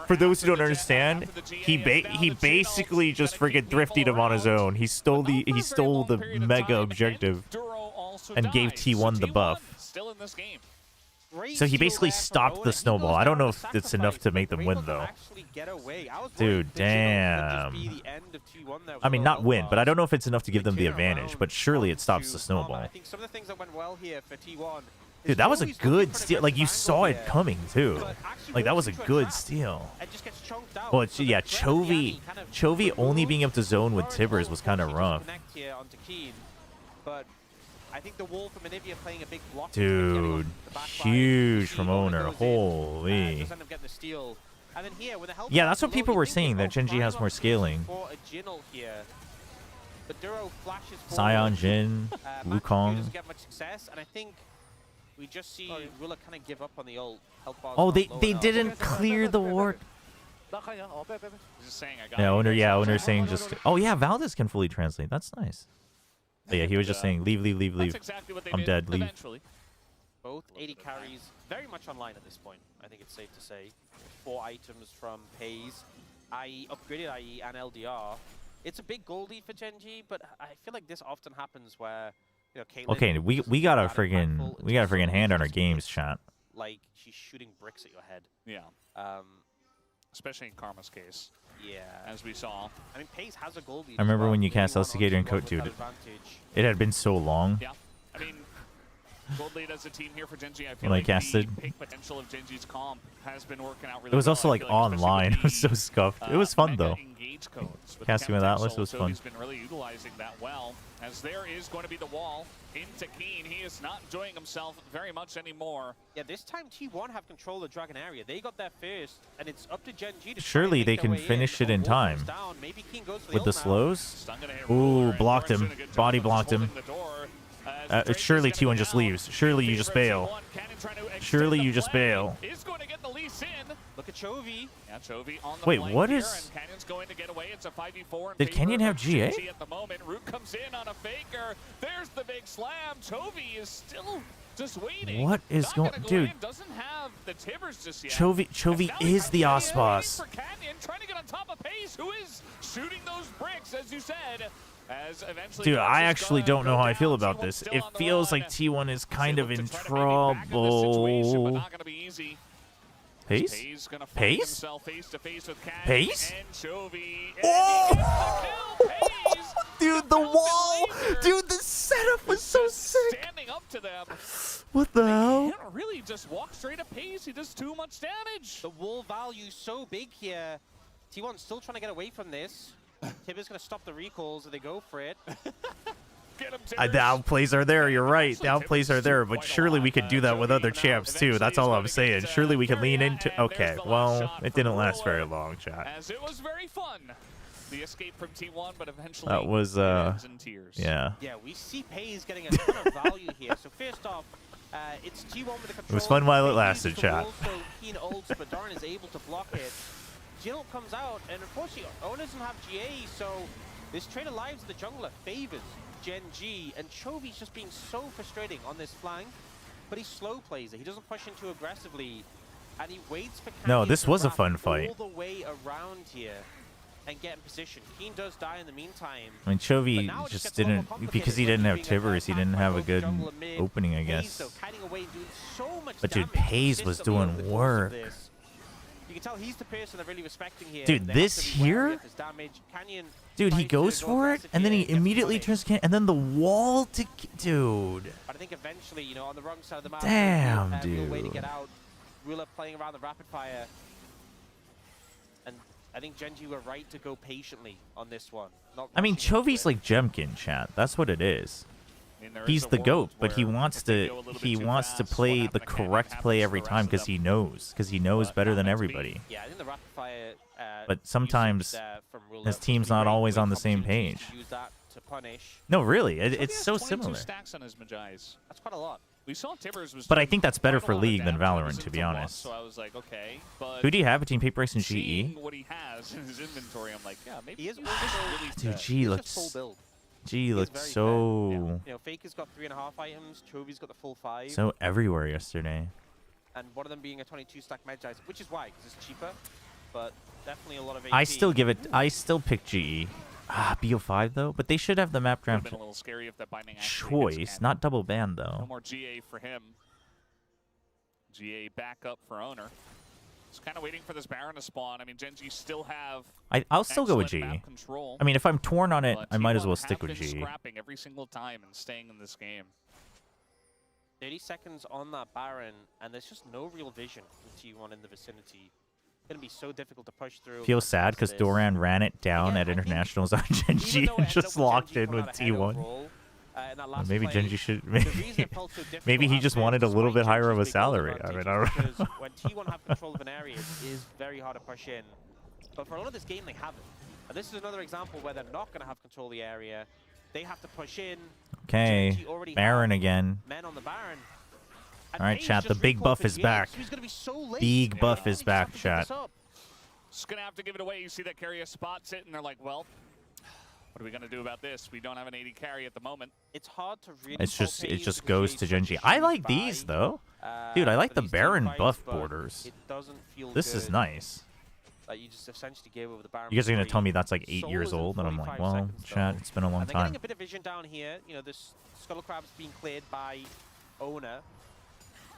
S2: For those who don't understand, he basically just freaking thrifted him on his own. He stole the mega objective and gave T1 the buff.
S5: Still in this game.
S2: So he basically stopped the snowball. I don't know if it's enough to make them win though. Dude, damn. I mean, not win, but I don't know if it's enough to give them the advantage. But surely it stops the snowball. Dude, that was a good steal. Like, you saw it coming too. Like, that was a good steal. Well, it's, yeah, Chovy only being able to zone with Tibbers was kind of rough.
S6: I think the wall from Anivia playing a big block.
S2: Dude, huge from owner. Holy. Yeah, that's what people were saying, that Gen.G has more scaling. Sion, Jin, Wukong.
S6: And I think we just see Willa kind of give up on the ult.
S2: Oh, they didn't clear the ward. Yeah, owner saying just. Oh yeah, Valdez can fully translate. That's nice. But yeah, he was just saying, leave.
S5: Exactly
S2: I'm dead, leave.
S6: Both 80 carries, very much online at this point, I think it's safe to say. 4 items from Pays, IE, upgraded IE, and LDR. It's a big goal lead for Gen.G, but I feel like this often happens where, you know, Caitlyn...
S2: Okay, we got a friggin' hand on our games, chat.
S6: Like, she's shooting bricks at your head.
S5: Yeah. Especially in Karma's case.
S6: Yeah.
S5: As we saw.
S6: I mean, Pays has a goal lead.
S2: I remember when you cast Elsicator and Coat, dude. It had been so long.
S5: Yeah. I mean, gold lead as a team here for Gen.G. I feel
S2: when
S5: like
S2: I casted.
S5: the pick potential of Gen.G's comp has been working out really
S2: It was also
S5: well.
S2: like online. It was so scuffed. It was fun though. Casting with Atlas was fun.
S5: He's been really utilizing that well. As there is going to be the wall into Keen. He is not enjoying himself very much anymore.
S6: Yeah, this time T1 have control of the Dragon area. They got there first, and it's up to Gen.G to
S2: surely they can finish it in time. With the slows? Ooh, blocked him. Body blocked him. Surely T1 just leaves. Surely you just bail. Surely you just bail.
S5: Look at Chovy. Yeah, Chovy on the
S2: wait, what is...
S5: Canyon's going to get away. It's a 5v4
S2: did Canyon have GA?
S5: At the moment. Root comes in on a faker. There's the big slam. Chovy is still just waiting.
S2: What is going... Dude.
S5: Doesn't have the Tibbers just yet.
S2: Chovy is the Ospas.
S5: For Canyon, trying to get on top of Pace, who is shooting those bricks, as you said.
S2: Dude, I actually don't know how I feel about this. It feels like T1 is kind of in trouble. Pace? Pace? Pace? Oh! dude, the wall. Dude, the setup was so sick.
S5: Standing up to them.
S2: What the hell?
S5: Can't really just walk straight at pace. He does too much damage.
S6: The wall value so big here. T1's still trying to get away from this. Tibber's going to stop the recalls, and they go for it.
S5: Get him,
S2: The
S5: Tibbers.
S2: outplays are there. You're right. The outplays are there, but surely we could do that with other champs too. That's all I'm saying. Surely we could lean into. Okay, well, it didn't last very long, chat.
S5: As it was very fun. The escape from T1, but eventually
S2: That was
S5: it ends in tears.
S2: yeah.
S6: Yeah, we see Pays getting a ton of value here. So first off, it's T1 with the control.
S2: It was fun while it
S6: Pays
S2: lasted,
S6: uses the
S2: chat.
S6: wall, so Keen ults, but Darn is able to block it. Jill comes out, and unfortunately, Owen doesn't have GA, so this trade of lives of the jungler favors Gen G, and Chovy's just being so frustrating on this flank, but he slow plays it. He doesn't push in too aggressively, and he waits for Canyon
S2: No, this
S6: to
S2: was a
S6: wrap
S2: fun fight.
S6: all the way around here and get in position. Keen does die in the meantime.
S2: I mean,
S6: But
S2: Chovy
S6: now it
S2: just
S6: gets a little
S2: didn't,
S6: more
S2: because he
S6: complicated,
S2: didn't have
S6: especially being
S2: Tivers, he
S6: attacked
S2: didn't
S6: by
S2: have a
S6: both
S2: good
S6: jungle and mid.
S2: opening, I
S6: Pays,
S2: guess.
S6: though, kiting away and doing so much
S2: But dude,
S6: damage
S2: Pays was
S6: consistently over
S2: doing
S6: the course of
S2: work.
S6: this. You can tell he's the person they're really respecting here.
S2: Dude,
S6: They
S2: this
S6: have to be wary
S2: here?
S6: of his damage. Canyon
S2: Dude, he
S6: tries to
S2: goes
S6: go
S2: for it,
S6: aggressive
S2: and then
S6: here
S2: he
S6: and gets
S2: immediately
S6: punished.
S2: turns can, and then the wall to, dude.
S6: But I think eventually, you know, on the wrong side of the map,
S2: Damn,
S6: real way to
S2: dude.
S6: get out. Ruler playing around the rapid fire. And I think Genji were right to go patiently on this one. Not
S2: I mean,
S6: rushing into
S2: Chovy's
S6: it.
S2: like Jemkin, chat. That's what it is.
S5: I mean, there
S2: He's
S5: is a
S2: the
S5: world
S2: GOAT, but he
S5: where
S2: wants
S5: if they
S2: to
S5: go a little bit
S2: he
S5: too
S2: wants to
S5: fast, what
S2: play
S5: happened
S2: the
S5: to Canyon
S2: correct
S5: happens
S2: play
S5: to
S2: every
S5: the
S2: time
S5: rest of
S2: because he
S5: them.
S2: knows
S5: But
S2: better
S5: not
S2: than
S5: meant to be.
S2: everybody.
S6: Yeah, I think the rapid fire.
S2: But sometimes
S6: from Ruler
S2: his
S6: was
S2: team's
S6: really
S2: not
S6: great.
S2: always
S6: Great
S2: on the same
S6: opportunities
S2: page.
S6: to use that to punish.
S2: No, really,
S5: Chovy
S2: it's
S5: has
S2: so
S5: 22
S2: similar.
S5: stacks on his Magi's.
S6: That's quite a lot.
S5: We saw Tibbers was
S2: But I
S5: doing
S2: think that's better
S5: quite a
S2: for
S5: lot of
S2: League than
S5: damage
S2: Valorant,
S5: into
S2: to be
S5: one,
S2: honest.
S5: So I was like, okay, but
S2: Who do you have between Paper Race and GE?
S5: seeing what he has in his inventory, I'm like, yeah, maybe
S6: He is
S5: he's
S6: also-
S5: really
S2: Dude,
S5: set.
S2: G
S6: He's just full
S2: looks
S6: build.
S2: G
S6: He's
S2: looks
S6: very
S2: so
S6: You know, Faker's got 3.5 items. Chovy's got the full 5.
S2: so everywhere yesterday.
S6: And one of them being a 22 stack Magi's, which is why, because it's cheaper. But definitely a lot of AP.
S2: I still pick GE. Ah, BO5 though, but they should have the map
S5: Would have
S2: draft
S5: been a little scary if that binding actually hits
S2: choice,
S5: Canyon.
S2: not double ban
S5: No
S2: though.
S5: more GA for him. GA back up for owner. Just kind of waiting for this Baron to spawn. I mean, Genji still have
S2: I'll still go with GE.
S5: excellent map control.
S2: I mean, if I'm torn on it,
S5: but
S2: I might as
S5: T1
S2: well
S5: have
S2: stick with
S5: been
S2: GE.
S5: scrapping every single time and staying in this game.
S6: 30 seconds on that Baron, and there's just no real vision from T1 in the vicinity. It's going to be so difficult to push through.
S2: Feel sad because Doran ran it down
S6: Again,
S2: at
S6: I think
S2: internationals on
S6: Even
S2: Genji
S6: though it
S2: and
S6: ended
S2: just
S6: up
S2: locked
S6: Genji
S2: in
S6: coming
S2: with
S6: out ahead
S2: T1.
S6: overall, in that last
S2: Maybe
S6: play,
S2: Genji should.
S6: the reason it felt so difficult
S2: Maybe he
S6: at
S2: just
S6: first
S2: wanted a
S6: is
S2: little
S6: why
S2: bit higher of a
S6: Genji's big build
S2: salary. I mean,
S6: advantage,
S2: I don't
S6: because when T1 have control of an area, it is very hard to push in. But for a lot of this game, they haven't. And this is another example where they're not going to have control of the area. They have to push in.
S2: Okay,
S6: Genji already
S2: Baron
S6: have
S2: again.
S6: Men on the Baron. And
S2: All right,
S6: Paige
S2: chat, the
S6: just
S2: big
S6: recalled
S2: buff
S6: for
S2: is
S6: GA,
S2: back.
S6: so he's gonna be so late.
S2: Big buff
S6: They
S2: is
S6: just
S2: back,
S6: have to give this
S2: chat.
S6: up.
S5: Just going to have to give it away. You see that carry spots it, and they're like, well, what are we going to do about this? We don't have an 80 carry at the moment.
S6: It's hard to really.
S2: It
S6: call
S2: just
S6: Paige
S2: goes
S6: because
S2: to
S6: she's
S2: Genji.
S6: such a
S2: I
S6: huge
S2: like
S6: buy.
S2: these though. Dude, I like
S6: for
S2: the
S6: these
S2: Baron
S6: team fights,
S2: buff
S6: but
S2: borders.
S6: It doesn't feel
S2: This is
S6: good.
S2: nice.
S6: Like you just essentially gave over the Baron.
S2: You guys are gonna
S6: free.
S2: tell me that's like 8
S6: Soul
S2: years
S6: is in
S2: old, and I'm like,
S6: 45
S2: well,
S6: seconds,
S2: chat,
S6: though.
S2: it's been a long
S6: And they're getting
S2: time.
S6: a bit of vision down here. You know, this Scuttle Crab's being cleared by owner.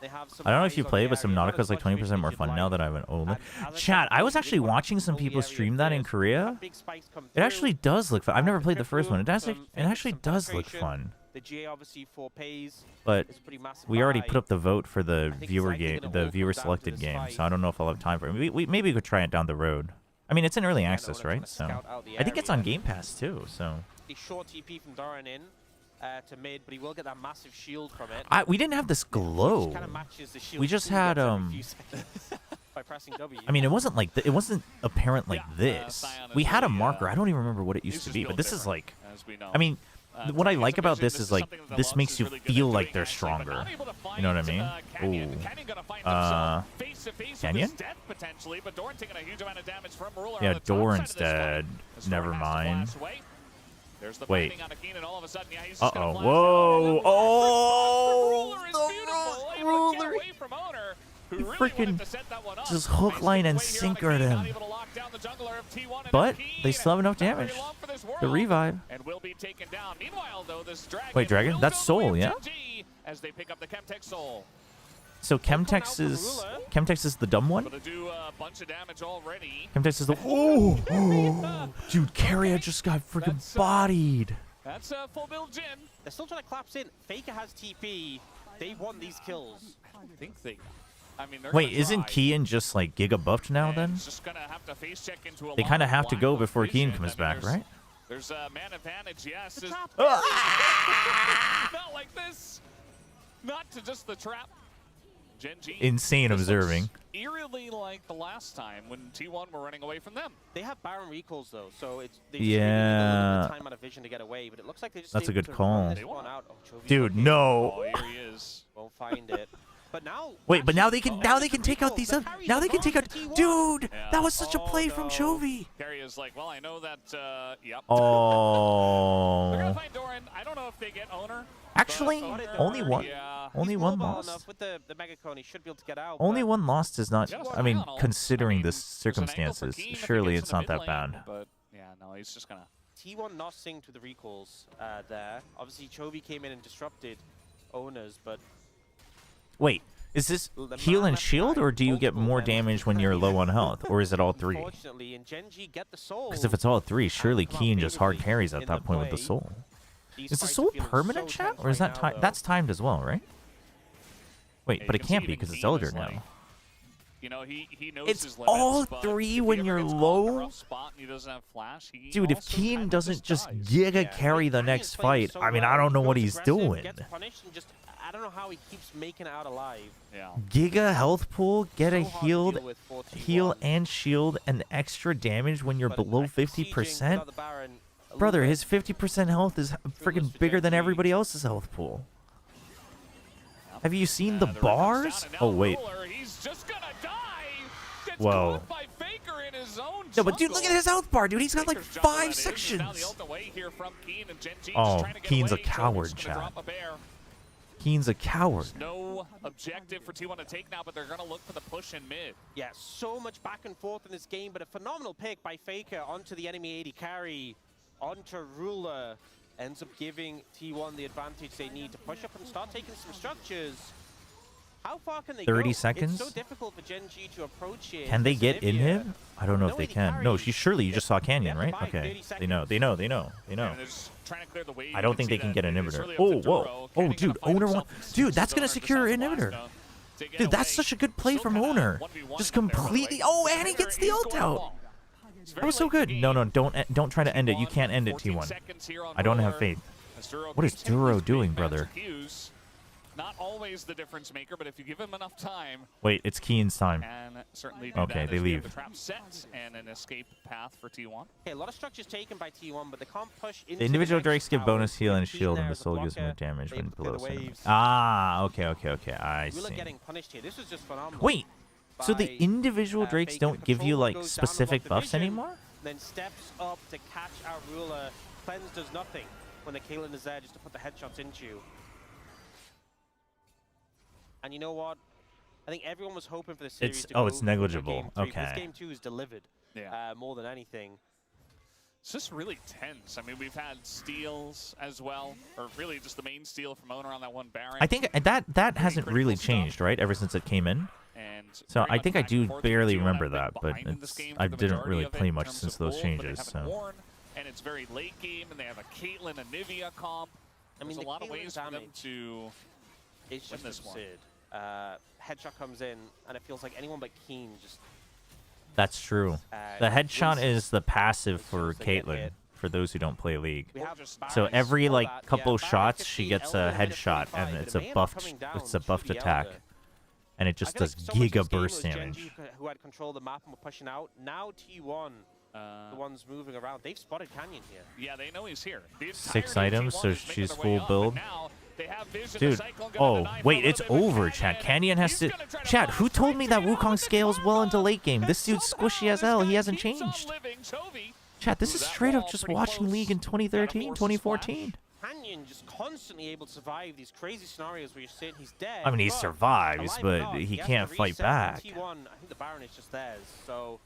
S6: They have some
S2: I don't know
S6: eyes
S2: if you
S6: on
S2: play,
S6: the
S2: but
S6: area. Not
S2: Subnautica is
S6: as
S2: like
S6: much
S2: 20%
S6: as
S2: more
S6: you'd
S2: fun
S6: like.
S2: now that I have an OLED.
S6: And as I
S2: Chat,
S6: said,
S2: I was
S6: they
S2: actually
S6: want to
S2: watching some
S6: control the
S2: people
S6: area
S2: stream that in
S6: first.
S2: Korea.
S6: Big spikes come
S2: It
S6: through.
S2: actually does look fun. I've never played the first one. It does. It
S6: From
S2: actually
S6: some
S2: does look
S6: penetration.
S2: fun.
S6: The GA obviously for Pays
S2: But
S6: is a pretty massive
S2: we already
S6: buy.
S2: put up the vote for the
S6: I think it's
S2: viewer
S6: likely
S2: game,
S6: gonna
S2: the
S6: all
S2: viewer
S6: come down to
S2: selected
S6: this
S2: game.
S6: fight.
S2: So I don't know if I'll have time for it. Maybe we could try it down the road. I mean, it's in early
S6: Yeah,
S2: access,
S6: no,
S2: right?
S6: trying to
S2: So
S6: scout out the
S2: I think it's on
S6: area.
S2: Game Pass too. So
S6: The short TP from Doran in to mid, but he will get that massive shield from it.
S2: we didn't have this glow.
S6: Kind of matches the shield
S2: We just
S6: Q
S2: had,
S6: gets every few seconds by pressing W.
S2: I mean, it wasn't like it wasn't apparent like
S5: Yeah,
S2: this.
S5: Scion is
S2: We had a
S5: really,
S2: marker. I don't even remember what it
S5: He's
S2: used to
S5: just
S2: be, but
S5: built
S2: this is
S5: different,
S2: like.
S5: as we know.
S2: I mean, what I
S5: Trying
S2: like
S5: to
S2: about
S5: vision,
S2: this is like
S5: something that
S2: this
S5: Lux
S2: makes
S5: is
S2: you
S5: really good at
S2: feel
S5: doing,
S2: like they're
S5: actually, but
S2: stronger.
S5: not able to
S2: You know what I
S5: find,
S2: mean?
S5: Canyon.
S2: Ooh.
S5: Canyon gonna find himself face to face with
S2: Canyon?
S5: his death potentially, but Doran taking a huge amount of damage from Ruler
S2: Yeah,
S5: on the top
S2: Doran's
S5: side of this fight.
S2: dead.
S5: As
S2: Never
S5: Doran has to
S2: mind.
S5: flash away. There's the
S2: Wait.
S5: binding on Akeen, and all of a sudden, yeah, he's just gonna
S2: Uh-oh.
S5: flash
S2: Whoa.
S5: out.
S2: Oh,
S5: Ruler is
S2: the
S5: beautiful. Able to
S2: Ruler.
S5: get away from Owner, who
S2: He
S5: really
S2: freaking
S5: wanted to set that one up.
S2: just hook,
S5: He's
S2: line,
S5: getting
S2: and
S5: away here on
S2: sinkered
S5: Akeen, not
S2: him.
S5: able to lock down the jungler of T1 and
S2: But
S5: Akeen,
S2: they still have enough
S5: and not very
S2: damage.
S5: long for this
S2: The
S5: world.
S2: revive.
S5: And will be taken down. Meanwhile, though, this dragon.
S2: Wait, dragon?
S5: will
S2: That's
S5: go the way
S2: Soul,
S5: of
S2: yeah?
S5: Gen.G as they pick up the Chemtech Soul.
S2: So
S6: come out
S2: Chemtex
S6: from
S2: is
S6: Ruler.
S2: Chemtex is the dumb one.
S5: Gonna do bunch of damage already.
S2: Tempest is the dude, Carrier just got freaking bodied.
S5: That's a full build Jin.
S6: They're still trying to collapse in. Faker has TP. They won these kills.
S5: I don't think they. I mean, they're
S2: Wait,
S5: gonna
S2: isn't
S5: try.
S2: Kian just like Giga buffed now
S5: And
S2: then?
S5: it's just gonna have to face check into a
S2: They
S5: lot
S2: kind of
S5: of
S2: have to
S5: lack
S2: go
S5: of
S2: before
S5: vision.
S2: Kian comes
S5: I mean,
S2: back, right?
S5: There's a man advantage, yes. Not like this. Not to just the trap. Gen G.
S2: Insane
S5: This
S2: observing.
S5: looks eerily like the last time when T1 were running away from them.
S6: They have Baron recalls though, so it's they
S2: Yeah.
S6: just really need a little bit of time out of vision to get away. But it looks like they just
S2: That's a
S6: able
S2: good
S6: to
S2: call.
S6: run this one out. Oh, Chovy's
S2: Dude,
S6: okay.
S2: no.
S5: Oh, here he is.
S6: Won't find it. But now.
S2: Wait, but now they
S6: actually-
S2: can take out these. Now they can take out. Dude, that was such a play from Chovy.
S5: Carrie is like, well, I know that. Yep. They're
S2: Oh.
S5: gonna find Doran. I don't know if they get owner.
S2: Actually,
S5: but owner,
S2: only one.
S5: Yeah.
S2: Only
S6: He's
S2: one
S6: mobile
S2: lost.
S6: enough with the Mega Cone. He should be able to get out.
S2: Only
S6: but
S2: one lost is not.
S5: Just
S2: I mean,
S5: Lionel.
S2: considering
S5: I mean,
S2: the
S5: there's an angle for
S2: circumstances,
S5: Keen if he
S2: surely
S5: gets
S2: it's
S5: in the
S2: not that
S5: mid lane,
S2: bad.
S5: But yeah, no, he's just gonna.
S6: T1 not synced with the recalls there. Obviously, Chovy came in and disrupted owners, but
S2: Wait, is this
S6: The
S2: heal
S6: man
S2: and
S6: left
S2: shield,
S6: side,
S2: or do you get
S6: multiple
S2: more
S6: men.
S2: damage when you're low on health, or is it all three?
S6: unfortunately, and Gen G get the soul.
S2: Because if it's all three, surely
S6: come out
S2: Keen just hard
S6: favorably
S2: carries at
S6: in
S2: that
S6: the
S2: point with the
S6: play.
S2: soul.
S6: These
S2: Is the
S6: fights are
S2: soul
S6: feeling
S2: permanent,
S6: so
S2: chat,
S6: tense
S2: or is
S6: right
S2: that
S6: now,
S2: time?
S6: though.
S2: That's timed as well, right? Wait,
S5: Yeah,
S2: but
S5: you
S2: it
S5: can see
S2: can't be
S5: even
S2: because it's
S5: Keen
S2: Elder
S5: is
S2: now.
S5: like, you know, he knows
S2: It's
S5: his limits,
S2: all
S5: but
S2: three
S5: if
S2: when
S5: he ever
S2: you're
S5: gets caught in a
S2: low.
S5: rough spot and he doesn't have flash, he
S2: Dude, if
S5: also
S2: Keen
S5: kind of
S2: doesn't just
S5: dies.
S2: giga
S6: Yeah,
S2: carry the
S6: Kanye's
S2: next
S6: playing
S2: fight,
S6: so
S2: I mean,
S6: well.
S2: I don't
S6: He
S2: know what
S6: goes
S2: he's
S6: aggressive,
S2: doing.
S6: Gets punished and just, I don't know how he keeps making it out alive.
S5: Yeah.
S2: Giga health pool, get a
S6: So hard to
S2: healed,
S6: deal with for
S2: heal
S6: T1,
S2: and shield, and extra damage when you're
S6: but
S2: below
S6: I can see Jing
S2: 50%.
S6: without the Baron a little
S2: Brother,
S6: bit.
S2: his 50% health is freaking
S6: for
S2: bigger than
S6: Gen G.
S2: everybody else's health pool. Have you seen the
S5: ring comes
S2: bars?
S5: down, and
S2: Oh
S5: now
S2: wait.
S5: Ruler, he's just gonna die. Gets
S2: Whoa.
S5: caught by Faker in his own
S2: No, but dude, look at
S5: jungle.
S2: his health bar, dude. He's got like
S5: Faker's jungle, that
S2: 5
S5: is, is now the
S2: sections.
S5: ultimate way here from Keen, and Gen G just
S2: Oh,
S5: trying to get
S2: Keen's a
S5: away.
S2: coward,
S5: Chovy's gonna
S2: chat.
S5: drop a bear.
S2: Keen's a coward.
S5: No objective for T1 to take now, but they're gonna look for the push in mid.
S6: Yeah, so much back and forth in this game, but a phenomenal pick by Faker onto the enemy AD carry, onto Ruler. Ends up giving T1 the advantage they need to push up and start taking some structures. How far can they
S2: 30
S6: go?
S2: seconds?
S6: It's so difficult for Gen G to approach here.
S2: Can they
S6: It's
S2: get in
S6: Olivia.
S2: him? I don't know if
S6: No,
S2: they
S6: he
S2: can. No,
S6: carries.
S2: surely you just saw Canyon,
S6: They
S2: right?
S6: have to buy
S2: Okay.
S6: 30
S2: They know.
S6: seconds.
S2: They know. They know. They
S5: And
S2: know.
S5: it's trying to clear the way.
S2: I don't think they can get an inhibitor. Oh, whoa. Oh, dude, Owner one. Dude, that's gonna secure an inhibitor. Dude, that's such a good play from Owner. Just completely. Oh, and he gets the ult out. That was so good. No, no, don't try to end it. You can't end it, T1. I don't have faith. What is Duro doing, brother?
S5: Not always the difference maker, but if you give him enough time,
S2: Wait, it's Keen's time.
S5: and certainly do
S2: Okay,
S5: that
S2: they
S5: as we have
S2: leave.
S5: the trap set and an escape path for T1.
S6: Okay, a lot of structures taken by T1, but they can't push into
S2: The individual
S6: next
S2: drakes give
S6: tower.
S2: bonus heal and
S6: With Keen
S2: shield,
S6: there
S2: and the
S6: as a
S2: soul gives more
S6: blocker,
S2: damage
S6: they
S2: when
S6: able to clear
S2: below
S6: the
S2: center.
S6: waves.
S2: Ah, okay. I
S6: Ruler
S2: see.
S6: getting punished here. This was just phenomenal.
S2: Wait, so the
S6: by,
S2: individual drakes
S6: Faker.
S2: don't give you
S6: Control
S2: like
S6: goes down above
S2: specific
S6: the
S2: buffs
S6: vision,
S2: anymore?
S6: Then steps up to catch our Ruler. Cleanse does nothing when the Caitlyn is there just to put the headshots into you. And you know what? I think everyone was hoping for the series
S2: It's-
S6: to
S2: oh,
S6: go
S2: it's
S6: to
S2: negligible.
S6: Game 3, but
S2: Okay.
S6: This game 2 is delivered more than anything.
S5: It's just really tense. I mean, we've had steals as well, or really just the main steal from Owner on that one Baron.
S2: I think that hasn't really
S5: critical
S2: changed,
S5: stuff.
S2: right? Ever since it came in.
S5: And
S2: So
S5: very
S2: I
S5: much
S2: think I
S5: back
S2: do
S5: and forth
S2: barely
S5: between T1.
S2: remember
S5: I've been
S2: that, but
S5: behind in this
S2: it's,
S5: game
S2: I
S5: for the
S2: didn't
S5: majority
S2: really
S5: of it
S2: play
S5: in
S2: much
S5: terms
S2: since
S5: of
S2: those
S5: gold, but they
S2: changes.
S5: have a
S2: So
S5: Warren, and it's very late game, and they have a Caitlyn, a Nivea comp.
S6: I mean,
S5: There's
S6: the
S5: a lot of
S6: Caitlyn
S5: ways for them
S6: damage
S5: to
S6: It's
S5: win
S6: just
S5: this one.
S6: absurd. Headshot comes in, and it feels like anyone but Keen just...
S2: that's true. The headshot is the passive for
S6: as they get
S2: Caitlyn.
S6: hit.
S2: For those who don't play League.
S6: We have
S2: So
S6: Baron,
S2: every
S6: all
S2: like
S6: that.
S2: couple
S6: Yeah,
S2: shots,
S6: Baron
S2: she
S6: 15,
S2: gets a
S6: Elder minus
S2: headshot,
S6: 25,
S2: and
S6: but
S2: it's
S6: it
S2: a
S6: may end up
S2: buffed,
S6: coming down
S2: it's a
S6: to
S2: buffed
S6: the
S2: attack,
S6: Elder.
S2: and it
S6: I
S2: just
S6: feel like
S2: does
S6: so much of this
S2: giga
S6: game
S2: burst
S6: was Gen G
S2: damage.
S6: who had control of the map and were pushing out. Now T1, the ones moving around. They've spotted Canyon here.
S5: Yeah, they know he's here. The
S2: 6
S5: entirety of
S2: items,
S5: T1
S2: so
S5: is making
S2: she's
S5: their way
S2: full
S5: up,
S2: build.
S5: and now they have vision.
S2: Dude,
S5: The Cyclone gonna
S2: oh
S5: deny for a
S2: wait,
S5: little
S2: it's
S5: bit, but
S2: over, chat. Canyon has
S5: he's
S2: to.
S5: gonna try to
S2: Chat, who
S5: flash
S2: told me
S5: right
S2: that
S5: to the
S2: Wukong scales well into late game? This
S5: And
S2: dude's
S5: somehow
S2: squishy as
S5: this
S2: hell.
S5: guy
S2: He hasn't
S5: keeps on
S2: changed.
S5: living. Chovy,
S2: Chat, this
S5: through
S2: is
S5: that
S2: straight up
S5: wall,
S2: just
S5: pretty
S2: watching
S5: close.
S2: League in 2013,
S5: Gotta force a
S2: 2014.
S6: Canyon just constantly able to survive these crazy scenarios where you're saying he's dead.
S2: I mean, he
S6: but
S2: survives,
S6: alive or
S2: but
S6: not,
S2: he
S6: has
S2: can't
S6: to
S2: fight
S6: reset,
S2: back.
S6: and T1, I think the Baron is just theirs. So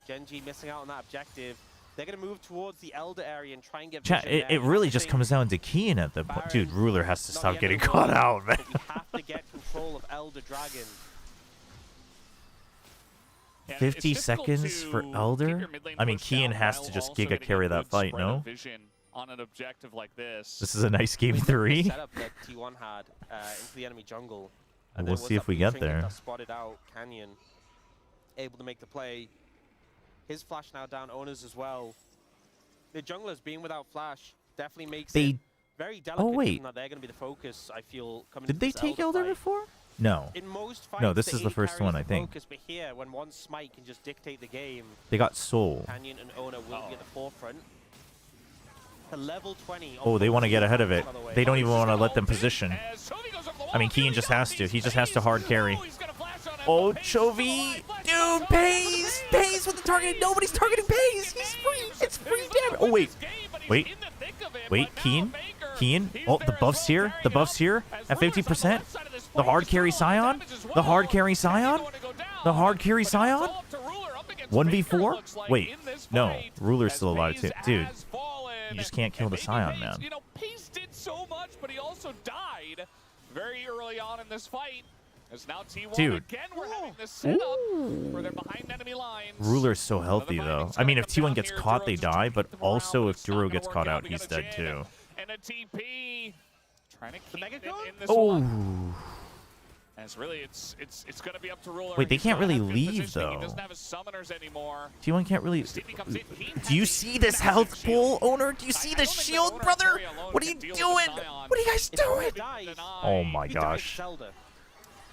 S6: Gen G missing out on that objective. They're going to move towards the Elder area and try and get
S2: Chat,
S6: vision
S2: it
S6: there.
S2: really
S6: I
S2: just
S6: think
S2: comes down to Keen at the point. Dude,
S6: Baron,
S2: Ruler has to
S6: not
S2: stop
S6: the end
S2: getting
S6: of the
S2: caught
S6: world,
S2: out, man.
S6: but we have to get control of Elder Dragon.
S5: And
S2: 50
S5: it's difficult
S2: seconds
S5: to
S2: for
S5: keep
S2: Elder?
S5: your mid lane
S2: I mean,
S5: pushed
S2: Kian
S5: down
S2: has
S5: while
S2: to just
S5: also
S2: Giga
S5: getting a
S2: carry
S5: good
S2: that fight,
S5: spread of
S2: no?
S5: vision on an objective like this.
S2: This is a nice game
S6: The
S2: 3.
S6: setup that T1 had into the enemy jungle.
S2: And
S6: There
S2: we'll
S6: was
S2: see
S6: that
S2: if we
S6: blue
S2: get
S6: trinket
S2: there.
S6: that spotted out Canyon, able to make the play. His flash now down, Owners as well. The junglers being without flash definitely makes it very delicate.
S2: Oh, wait.
S6: given that they're going to be the focus, I feel, coming
S2: Did
S6: into
S2: they
S6: this
S2: take Elder
S6: fight.
S2: before? No.
S6: In most
S2: No,
S6: fights,
S2: this is the
S6: AD
S2: first
S6: carries
S2: one,
S6: the
S2: I think.
S6: Focus, but here, when one smite can just dictate the game,
S2: They got Soul.
S6: Canyon and Owner will be at the forefront. The level 20.
S2: Oh, they want to get ahead of it.
S6: by the way.
S2: They don't even want to let them position. I mean, Kian just has to. He just has to hard carry. Oh, Chovy! Dude, Pays! Pays with the target! Nobody's targeting Pays! He's free! It's free damage! Oh, wait. Wait. Wait, Kian? Kian? Oh, the buff's here. The buff's here at 50%. The hard carry Scion? The hard carry Scion? The hard carry Scion? 1v4? Wait. No. Ruler's still alive, too. Dude. You just can't kill the Scion, man.
S5: You know, Pace did so much, but he also died very early on in this fight. As now T1
S2: Dude.
S5: again, we're having this setup where they're behind enemy lines.
S2: Ruler's so healthy, though. I mean, if T1 gets caught, they die, but also if Duro gets caught out, he's dead, too.
S5: And a TP trying to keep it in this
S2: Oh.
S5: one. And it's really, it's going to be up to Ruler.
S2: Wait, they
S5: He's
S2: can't
S5: gotta
S2: really
S5: have good
S2: leave,
S5: positioning. He
S2: though.
S5: doesn't have his summoners anymore.
S2: T1 can't really...
S5: See if he comes in. He
S2: Do you
S5: has
S2: see
S5: a
S2: this health
S5: massive shield.
S2: pool, Owner? Do you see the shield, brother? What are you doing? What are you guys doing? Oh my gosh.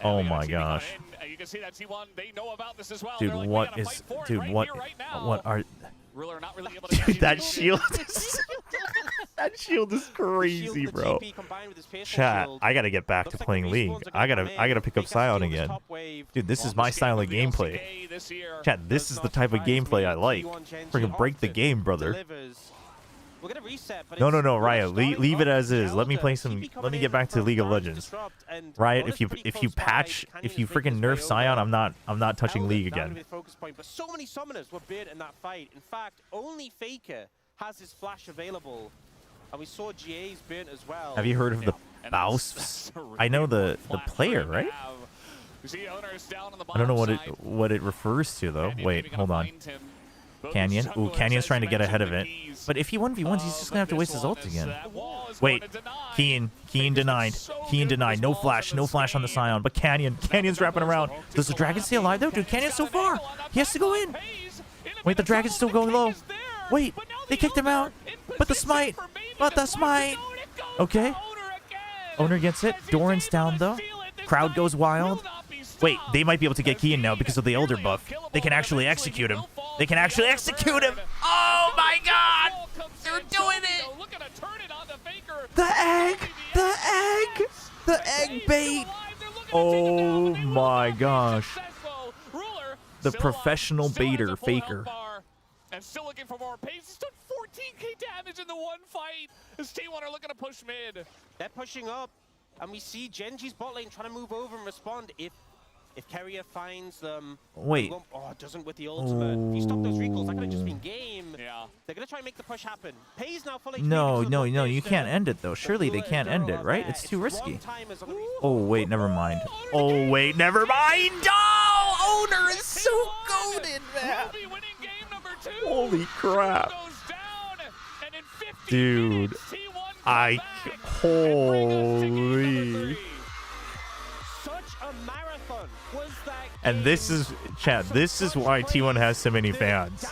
S2: Oh my gosh.
S5: You can see that T1, they know about this as well.
S2: Dude,
S5: They're like, we
S2: what
S5: gotta
S2: is...
S5: fight for it
S2: Dude,
S5: right
S2: what...
S5: here, right now.
S2: What are...
S5: Ruler not really able to
S2: Dude, that
S5: shield.
S2: shield is... That shield is crazy, bro. Chat, I gotta get back to playing League. I gotta pick up Scion again. Dude, this is my style of gameplay. Chat, this is the type of gameplay I like. Freaking break the game, brother. No, Riot, leave it as is. Let me play some. Let me get back to League of Legends. Riot, if you freaking nerf Scion, I'm not touching League again.
S6: But so many summoners were burned in that fight. In fact, only Faker has his flash available, and we saw GA's burnt as well.
S2: Have you heard of the Bausfs? I know the player, right? I don't know what it refers to though. Wait, hold on. Canyon. Ooh, Canyon's trying to get ahead of it. But if he 1v1s, he's just gonna have to waste his ult again. Wait, Keen denied. Keen denied. No flash on the Scion. But Canyon's wrapping around. Does the dragon stay alive though? Dude, Canyon's so far. He has to go in. Wait, the dragon's still going low. Wait, they kicked him out. But the smite. Okay. Owner gets it. Doran's down though. Crowd goes wild. Wait, they might be able to get Kian now because of the Elder buff. They can actually execute him. Oh my god! They're doing it! The egg bait! Oh my gosh. The professional baiter, Faker.
S5: And still looking for more pace. He's done 14k damage in the one fight. As T1 are looking to push mid.
S6: They're pushing up, and we see Genji's bot lane trying to move over and respond. If Carrier finds them,
S2: wait.
S6: Oh, it doesn't with the ultimate. If you stop those recalls, that could have just been game.
S5: Yeah.
S6: They're gonna try and make the push happen. Pays now fully.
S2: No, you can't end it though. Surely they can't end it, right? It's too risky. Oh wait, never mind. Oh, Owner is so goated, man. Holy crap. Dude. Holy. And this is, chat, this is why T1 has so many fans.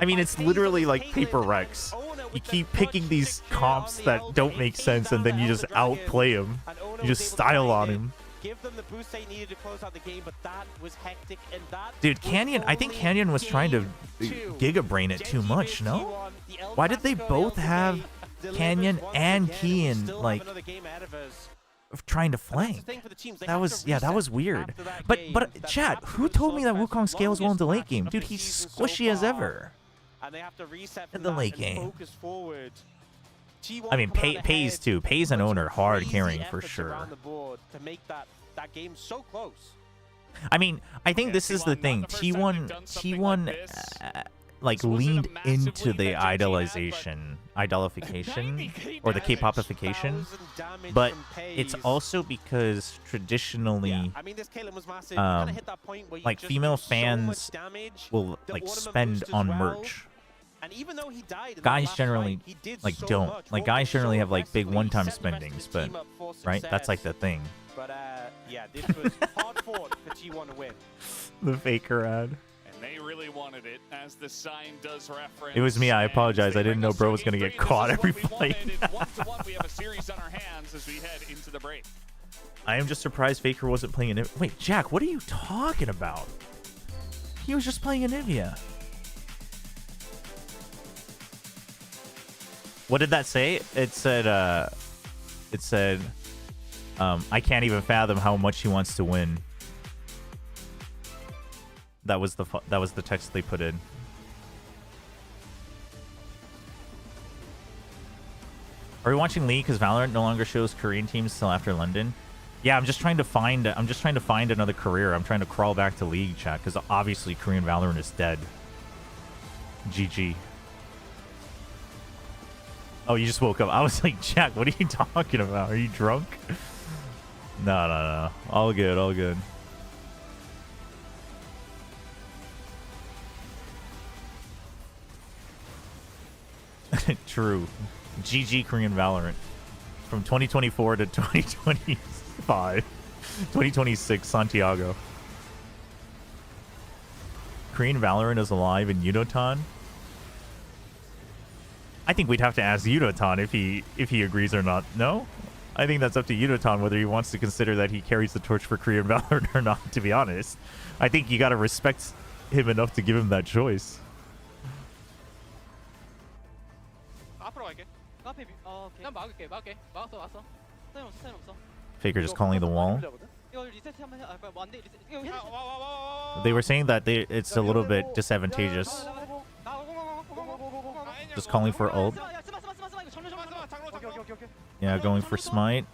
S2: I mean, it's literally like Paper Rex. You keep picking these comps that don't make sense, and then you just outplay him. You just style on him. Dude, Canyon, I think Canyon was trying to Giga Brain it too much, no? Why did they both have Canyon and Kian, like, trying to flank? That was weird. But chat, who told me that Wukong scales well in the late game? Dude, he's squishy as ever in the late game. I mean, Pays too. Pays and Owner hard carrying for sure. I mean, I think this is the thing. T1 like leaned into the idolification, or the K-popification, but it's also because traditionally, like female fans will like spend on merch.
S6: And even though he died in
S2: guys generally like don't. Like guys generally have like big one-time spendings, but right, that's like the thing.
S6: But yeah, this was hard fought for T1 to win.
S2: The Faker ad.
S5: And they really wanted it, as the sign does reference.
S2: It was me. I apologize. I didn't know bro was gonna get caught every fight.
S5: We have a series on our hands as we head into the break.
S2: I am just surprised Faker wasn't playing an. Wait, Jack, what are you talking about? He was just playing Anivia. What did that say? It said, I can't even fathom how much he wants to win. That was the text they put in. Are we watching League because Valorant no longer shows Korean teams till after London? Yeah, I'm just trying to find another career. I'm trying to crawl back to League, chat, because obviously Korean Valorant is dead. GG. Oh, you just woke up. I was like, Jack, what are you talking about? Are you drunk? No. All good, all good. True. GG Korean Valorant. From 2024 to 2025. 2026, Santiago. Korean Valorant is alive in Unotan. I think we'd have to ask Unotan if he agrees or not. No? I think that's up to Unotan whether he wants to consider that he carries the torch for Korean Valorant or not, to be honest. I think you gotta respect him enough to give him that choice. Faker just calling the wall. They were saying that it's a little bit disadvantageous. Just calling for ult. Yeah, going for smite.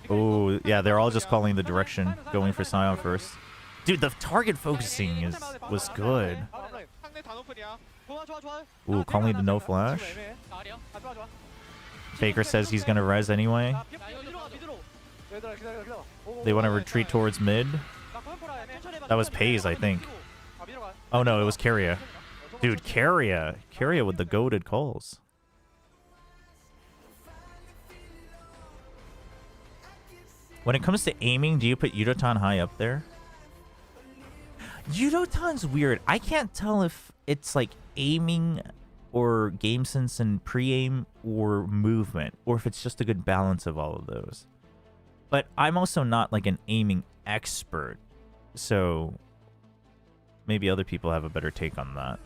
S2: Oh, yeah, they're all just calling the direction. Going for Sion first. Dude, the target focusing was good. Ooh, calling the no flash. Faker says he's gonna res anyway. They want to retreat towards mid. That was Pays, I think. Oh no, it was Keria. Dude, Keria with the goated calls. When it comes to aiming, do you put Udotan high up there? Udotan's weird. I can't tell if it's like aiming or game sense and pre-aim or movement, or if it's just a good balance of all of those. But I'm also not like an aiming expert, so maybe other people have a better take on that.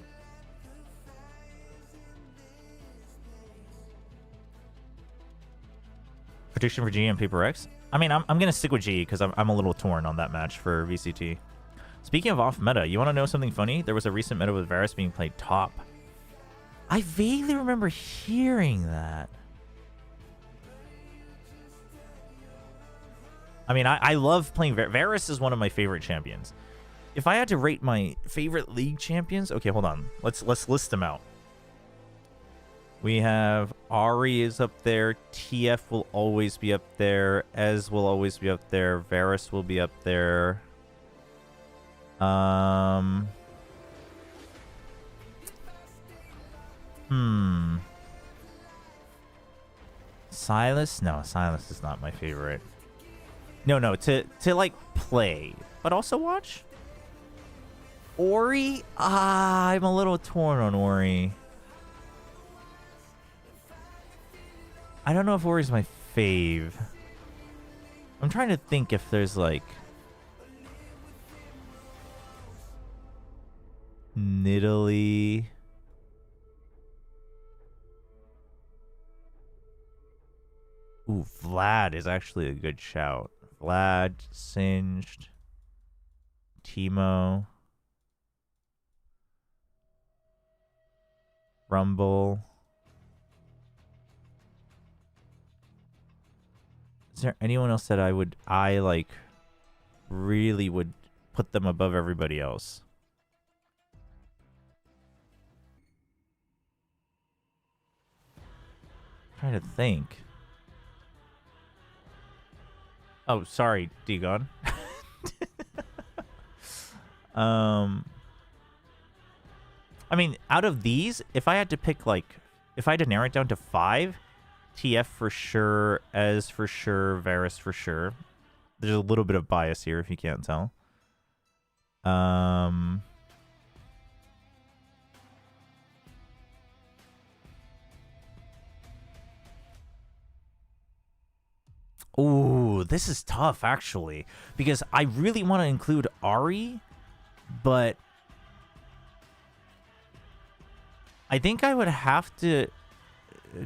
S2: Prediction for G and Paper X? I mean, I'm going to stick with G because I'm a little torn on that match for VCT. Speaking of off meta, you want to know something funny? There was a recent meta with Varus being played top. I vaguely remember hearing that. I mean, I love playing Varus is one of my favorite champions. If I had to rate my favorite League champions, okay, hold on. Let's list them out. We have Ahri is up there. TF will always be up there. Ez will always be up there. Varus will be up there. Silas? No, Silas is not my favorite. No, to like play, but also watch. Ori? I'm a little torn on Ori. I don't know if Ori's my fave. I'm trying to think if there's like Nidalee. Ooh, Vlad is actually a good shout. Vlad, Singed, Teemo, Rumble. Is there anyone else that I like really would put them above everybody else? Trying to think. Oh, sorry, Degon. I mean, out of these, if I had to pick, like, if I had to narrow it down to 5, TF for sure, Ez for sure, Varus for sure. There's a little bit of bias here, if you can't tell. Ooh, this is tough, actually. Because I really want to include Ari, but I think I would have to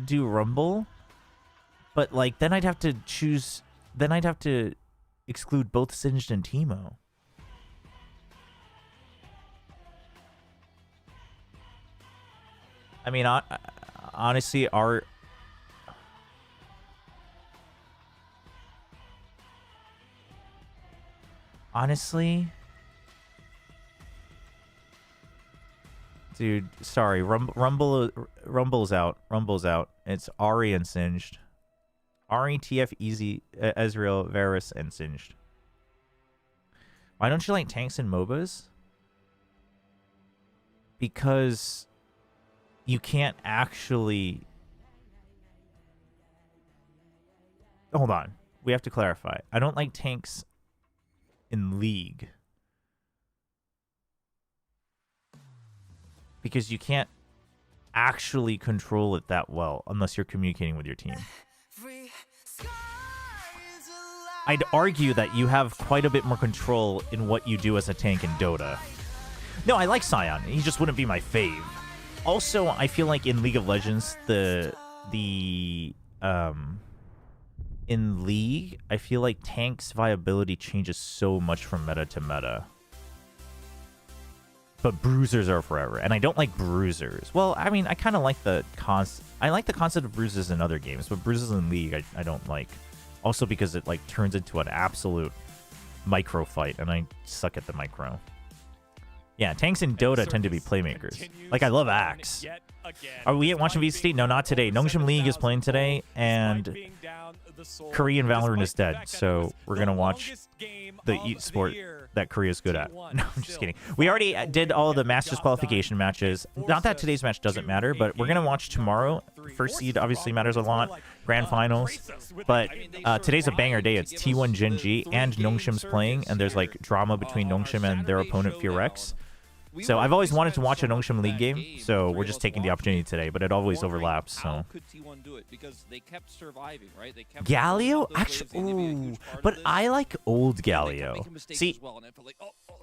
S2: do Rumble. But, like, then I'd have to choose... Then I'd have to exclude both Singed and Teemo. I mean, honestly, honestly, dude, sorry, Rumble's out. Rumble's out. It's Ari and Singed. Ari, TF, Easy, Ezreal, Varus, and Singed. Why don't you like tanks and MOBAs? Because you can't actually... Hold on. We have to clarify. I don't like tanks in League. Because you can't actually control it that well unless you're communicating with your team. I'd argue that you have quite a bit more control in what you do as a tank in Dota. No, I like Sion. He just wouldn't be my fave. Also, I feel like in League of Legends, in League, I feel like tanks' viability changes so much from meta to meta. But bruisers are forever, and I don't like bruisers. Well, I mean, I kind of like the I like the concept of bruisers in other games, but bruisers in League, I don't like. Also because it like turns into an absolute micro fight, and I suck at the micro. Yeah, tanks in Dota tend to be playmakers. Like, I love Axe. Are we at Watching V State? No, not today. NONGSHIM League is playing today, and Korean Valorant is dead, so we're going to watch the sport that Korea's good at. No, I'm just kidding. We already did all of the Masters qualification matches. Not that today's match doesn't matter, but we're going to watch tomorrow. First seed obviously matters a lot. Grand finals. But today's a banger day. It's T1 Gen G, and NONGSHIM's playing, and there's like drama between NONGSHIM and their opponent FearX. So I've always wanted to watch a NONGSHIM League game, so we're just taking the opportunity today, but it always overlaps, so.
S3: How could T1 do it? Because they kept surviving, right? They kept
S2: Galio? Actually, ooh, but I like old Galio. See,